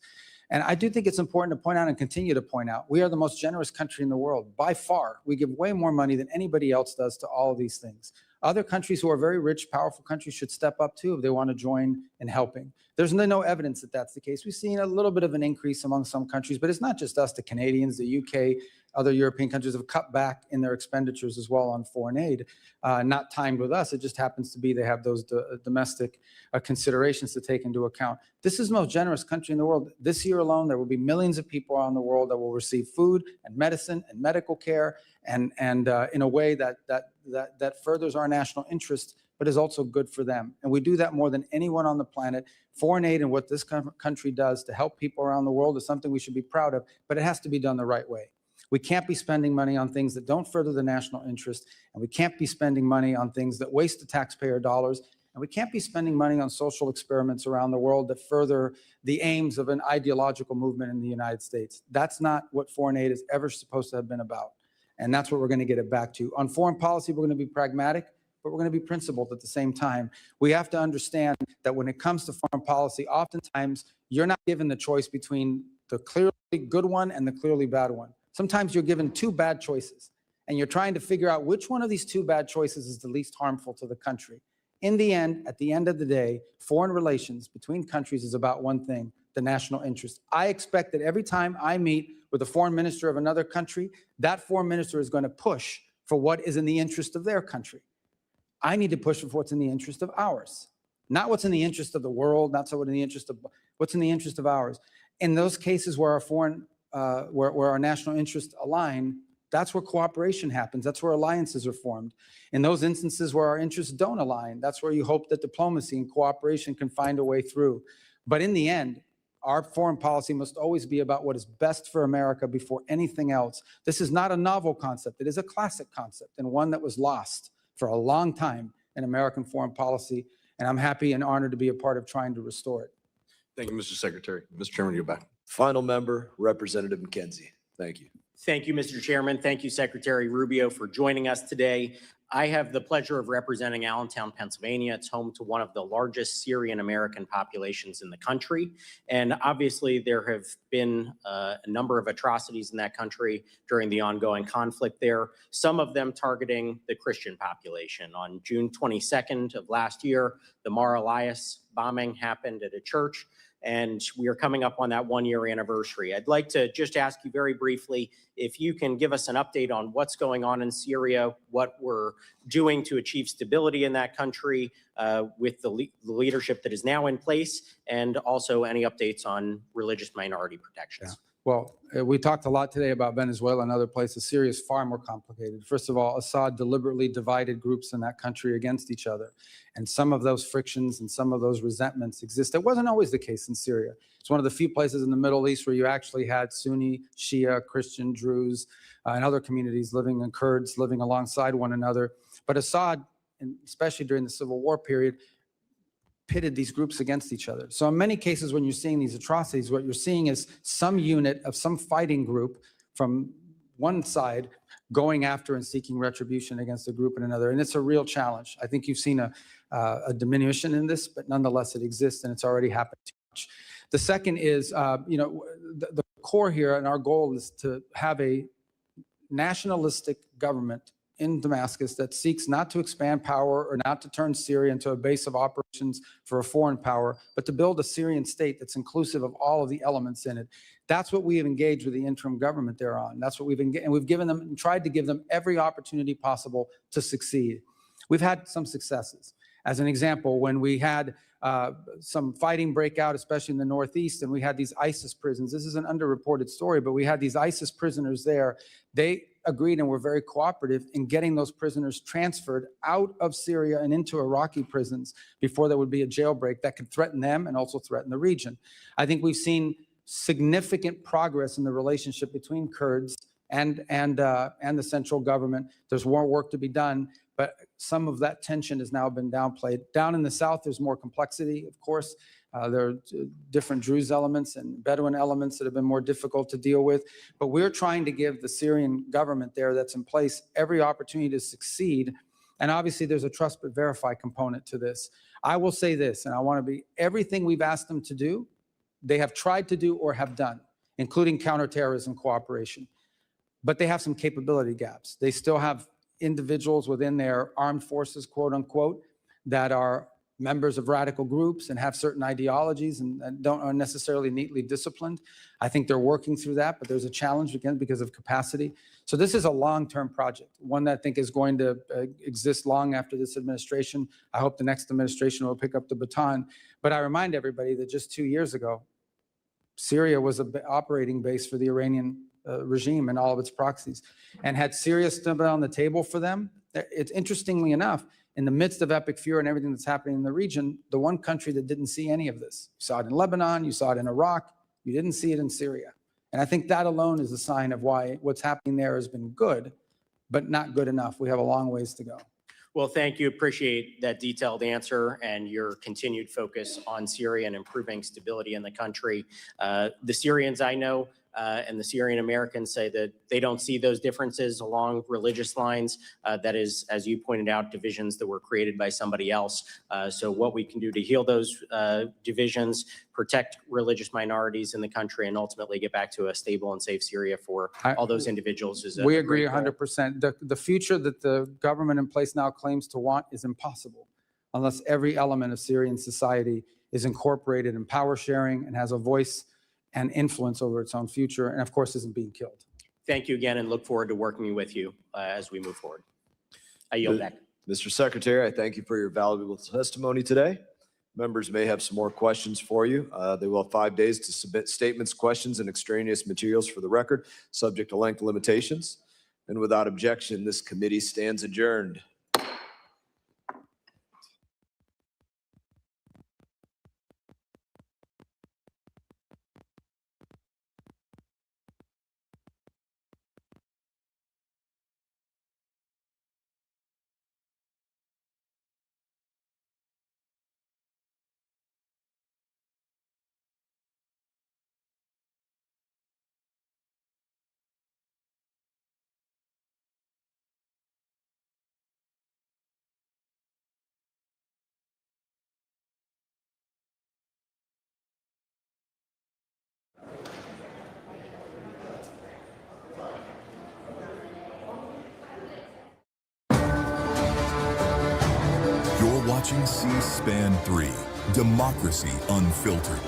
And I do think it's important to point out and continue to point out, we are the most generous country in the world. By far, we give way more money than anybody else does to all of these things. Other countries who are very rich, powerful countries should step up too if they want to join in helping. There's no evidence that that's the case. We've seen a little bit of an increase among some countries, but it's not just us, the Canadians, the UK, other European countries have cut back in their expenditures as well on foreign aid, not timed with us. It just happens to be they have those domestic considerations to take into account. This is the most generous country in the world. This year alone, there will be millions of people around the world that will receive food and medicine and medical care, and in a way that furthers our national interest, but is also good for them. And we do that more than anyone on the planet. Foreign aid and what this country does to help people around the world is something we should be proud of, but it has to be done the right way. We can't be spending money on things that don't further the national interest, and we can't be spending money on things that waste the taxpayer dollars, and we can't be spending money on social experiments around the world that further the aims of an ideological movement in the United States. That's not what foreign aid is ever supposed to have been about, and that's what we're going to get it back to. On foreign policy, we're going to be pragmatic, but we're going to be principled at the same time. We have to understand that when it comes to foreign policy, oftentimes you're not given the choice between the clearly good one and the clearly bad one. Sometimes you're given 2 bad choices, and you're trying to figure out which one of these 2 bad choices is the least harmful to the country. In the end, at the end of the day, foreign relations between countries is about one thing, the national interest. I expect that every time I meet with a foreign minister of another country, that foreign minister is going to push for what is in the interest of their country. I need to push for what's in the interest of ours, not what's in the interest of the world, not so what's in the interest of what's in the interest of ours. In those cases where our national interests align, that's where cooperation happens. That's where alliances are formed. In those instances where our interests don't align, that's where you hope that diplomacy and cooperation can find a way through. But in the end, our foreign policy must always be about what is best for America before anything else. This is not a novel concept. It is a classic concept, and one that was lost for a long time in American foreign policy. And I'm happy and honored to be a part of trying to restore it. Thank you, Mr. Secretary. Mr. Chairman, you're back. Final member, Representative McKenzie. Thank you. Thank you, Mr. Chairman. Thank you, Secretary Rubio, for joining us today. I have the pleasure of representing Allentown, Pennsylvania. It's home to one of the largest Syrian American populations in the country. And obviously, there have been a number of atrocities in that country during the ongoing conflict there, some of them targeting the Christian population. On June 22nd of last year, the Mar Elias bombing happened at a church, and we are coming up on that 1-year anniversary. I'd like to just ask you very briefly if you can give us an update on what's going on in Syria, what we're doing to achieve stability in that country with the leadership that is now in place, and also any updates on religious minority protections. Well, we talked a lot today about Venezuela and other places. Syria is far more complicated. First of all, Assad deliberately divided groups in that country against each other. And some of those frictions and some of those resentments exist. It wasn't always the case in Syria. It's one of the few places in the Middle East where you actually had Sunni, Shia, Christian, Druze, and other communities living, and Kurds living alongside one another. But Assad, and especially during the civil war period, pitted these groups against each other. So in many cases, when you're seeing these atrocities, what you're seeing is some unit of some fighting group from one side going after and seeking retribution against a group in another. And it's a real challenge. I think you've seen a diminution in this, but nonetheless, it exists and it's already happened too much. The second is, the core here and our goal is to have a nationalistic government in Damascus that seeks not to expand power or not to turn Syria into a base of operations for a foreign power, but to build a Syrian state that's inclusive of all of the elements in it. That's what we have engaged with the interim government there on. That's what we've given them and tried to give them every opportunity possible to succeed. We've had some successes. As an example, when we had some fighting break out, especially in the Northeast, and we had these ISIS prisons. This is an underreported story, but we had these ISIS prisoners there. They agreed and were very cooperative in getting those prisoners transferred out of Syria and into Iraqi prisons before there would be a jailbreak that could threaten them and also threaten the region. I think we've seen significant progress in the relationship between Kurds and the central government. There's more work to be done, but some of that tension has now been downplayed. Down in the south, there's more complexity, of course. There are different Druze elements and Bedouin elements that have been more difficult to deal with. But we're trying to give the Syrian government there that's in place every opportunity to succeed. And obviously, there's a trust but verify component to this. I will say this, and I want to be, everything we've asked them to do, they have tried to do or have done, including counterterrorism cooperation. But they have some capability gaps. They still have individuals within their armed forces, quote unquote, that are members of radical groups and have certain ideologies and aren't necessarily neatly disciplined. I think they're working through that, but there's a challenge again because of capacity. So this is a long-term project, one that I think is going to exist long after this administration. I hope the next administration will pick up the baton. But I remind everybody that just 2 years ago, Syria was an operating base for the Iranian regime and all of its proxies. And had Syria stood on the table for them, it's interestingly enough, in the midst of epic fear and everything that's happening in the region, the one country that didn't see any of this. You saw it in Lebanon, you saw it in Iraq, you didn't see it in Syria. And I think that alone is a sign of why what's happening there has been good, but not good enough. We have a long ways to go. Well, thank you. Appreciate that detailed answer and your continued focus on Syria and improving stability in the country. The Syrians I know and the Syrian Americans say that they don't see those differences along religious lines. That is, as you pointed out, divisions that were created by somebody else. So what we can do to heal those divisions, protect religious minorities in the country, and ultimately get back to a stable and safe Syria for all those individuals is we agree 100%. The future that the government in place now claims to want is impossible unless every element of Syrian society is incorporated in power sharing and has a voice and influence over its own future, and of course isn't being killed. Thank you again and look forward to working with you as we move forward. I yield back. Mr. Secretary, I thank you for your valuable testimony today. Members may have some more questions for you. They will have 5 days to submit statements, questions, and extraneous materials for the record, subject to length limitations. And without objection, this committee stands adjourned. You're watching C-SPAN 3. Democracy Unfiltered.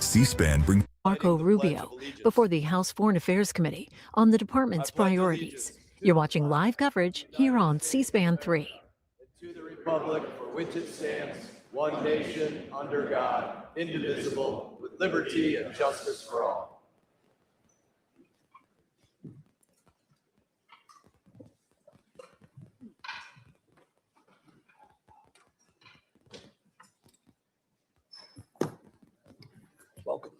C-SPAN brings Marco Rubio before the House Foreign Affairs Committee on the department's priorities. You're watching live coverage here on C-SPAN 3. To the republic for which it stands, one nation, under God, indivisible, with liberty and justice for all. Welcome.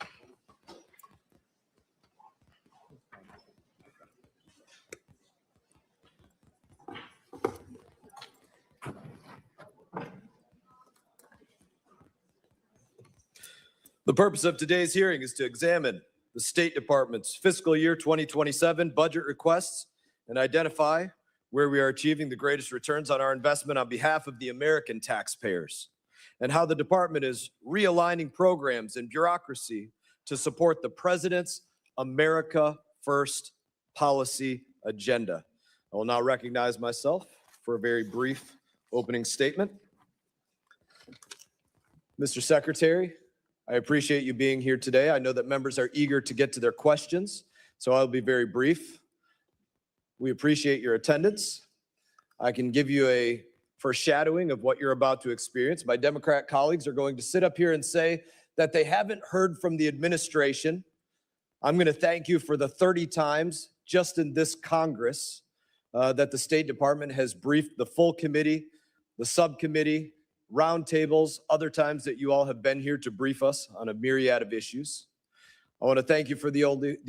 The purpose of today's hearing is to examine the State Department's fiscal year 2027 budget requests and identify where we are achieving the greatest returns on our investment on behalf of the American taxpayers, and how the department is realigning programs and bureaucracy to support the President's America First policy agenda. I will now recognize myself for a very brief opening statement. Mr. Secretary, I appreciate you being here today. I know that members are eager to get to their questions, so I'll be very brief. We appreciate your attendance. I can give you a foreshadowing of what you're about to experience. My Democrat colleagues are going to sit up here and say that they haven't heard from the administration. I'm going to thank you for the 30 times just in this Congress that the State Department has briefed the full committee, the subcommittee, roundtables, other times that you all have been here to brief us on a myriad of issues. I want to thank you for the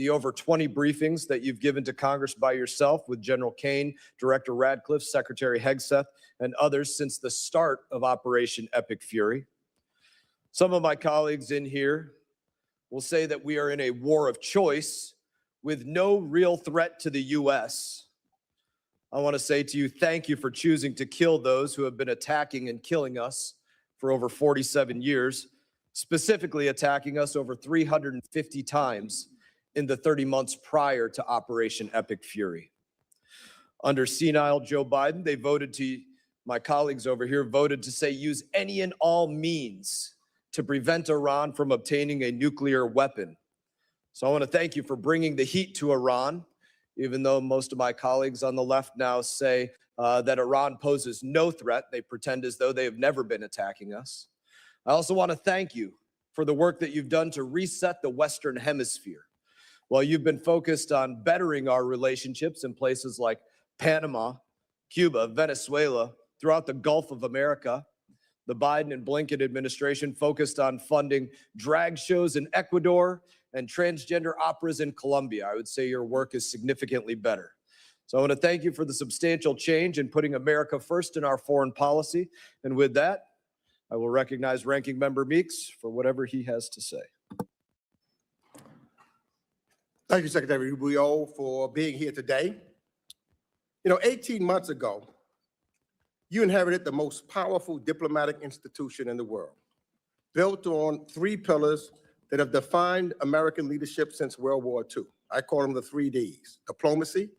over 20 briefings that you've given to Congress by yourself with General Kane, Director Radcliffe, Secretary Hegseth, and others since the start of Operation Epic Fury. Some of my colleagues in here will say that we are in a war of choice with no real threat to the U.S. I want to say to you, thank you for choosing to kill those who have been attacking and killing us for over 47 years, specifically attacking us over 350 times in the 30 months prior to Operation Epic Fury. Under senile Joe Biden, they voted to, my colleagues over here voted to say use any and all means to prevent Iran from obtaining a nuclear weapon. So I want to thank you for bringing the heat to Iran, even though most of my colleagues on the left now say that Iran poses no threat. They pretend as though they have never been attacking us. I also want to thank you for the work that you've done to reset the Western Hemisphere. While you've been focused on bettering our relationships in places like Panama, Cuba, Venezuela, throughout the Gulf of America, the Biden and Blinken administration focused on funding drag shows in Ecuador and transgender operas in Colombia. I would say your work is significantly better. So I want to thank you for the substantial change in putting America first in our foreign policy. And with that, I will recognize Ranking Member Meeks for whatever he has to say. Thank you, Secretary Rubio, for being here today. 18 months ago, you inherited the most powerful diplomatic institution in the world, built on 3 pillars that have defined American leadership since World War II. I call them the 3 Ds: diplomacy,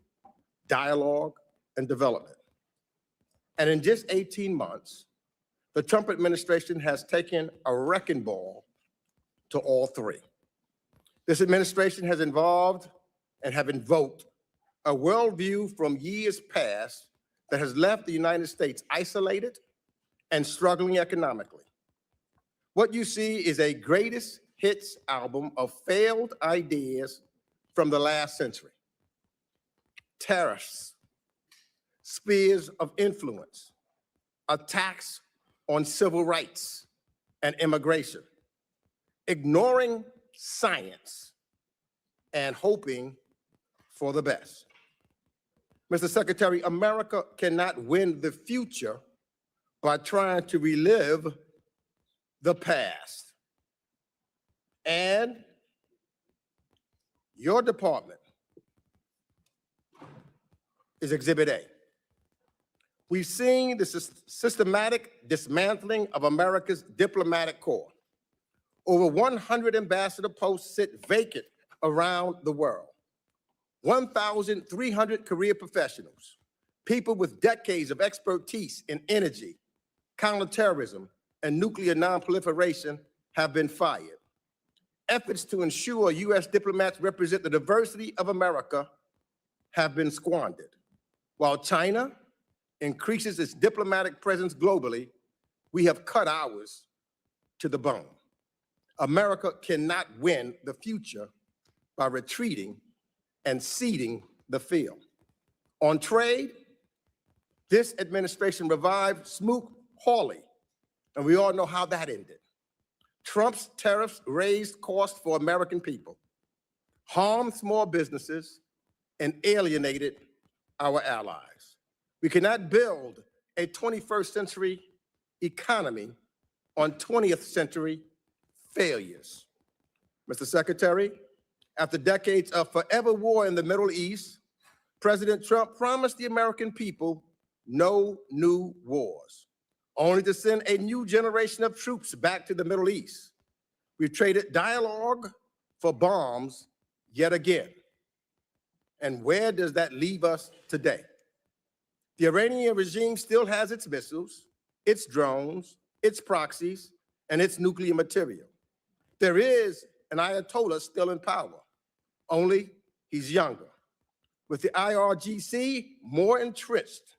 dialogue, and development. And in just 18 months, the Trump administration has taken a wrecking ball to all 3. This administration has involved and have invoked a worldview from years past that has left the United States isolated and struggling economically. What you see is a greatest hits album of failed ideas from the last century. Tariffs, spheres of influence, attacks on civil rights and immigration, ignoring science and hoping for the best. Mr. Secretary, America cannot win the future by trying to relive the past. And your department is Exhibit A. We've seen the systematic dismantling of America's diplomatic corps. Over 100 ambassador posts sit vacant around the world. 1,300 career professionals, People with decades of expertise in energy, counterterrorism, and nuclear nonproliferation have been fired. Efforts to ensure U.S. diplomats represent the diversity of America have been squandered. While China increases its diplomatic presence globally, we have cut ours to the bone. America cannot win the future by retreating and ceding the field. On trade, this administration revived Smoot-Hawley, and we all know how that ended. Trump's tariffs raised costs for American people, harmed small businesses, and alienated our allies. We cannot build a 21st century economy on 20th century failures. Mr. Secretary, after decades of forever war in the Middle East, President Trump promised the American people no new wars, only to send a new generation of troops back to the Middle East. We've traded dialogue for bombs yet again. And where does that leave us today? The Iranian regime still has its missiles, its drones, its proxies, and its nuclear material. There is an Ayatollah still in power, only he's younger. With the IRGC more entrenched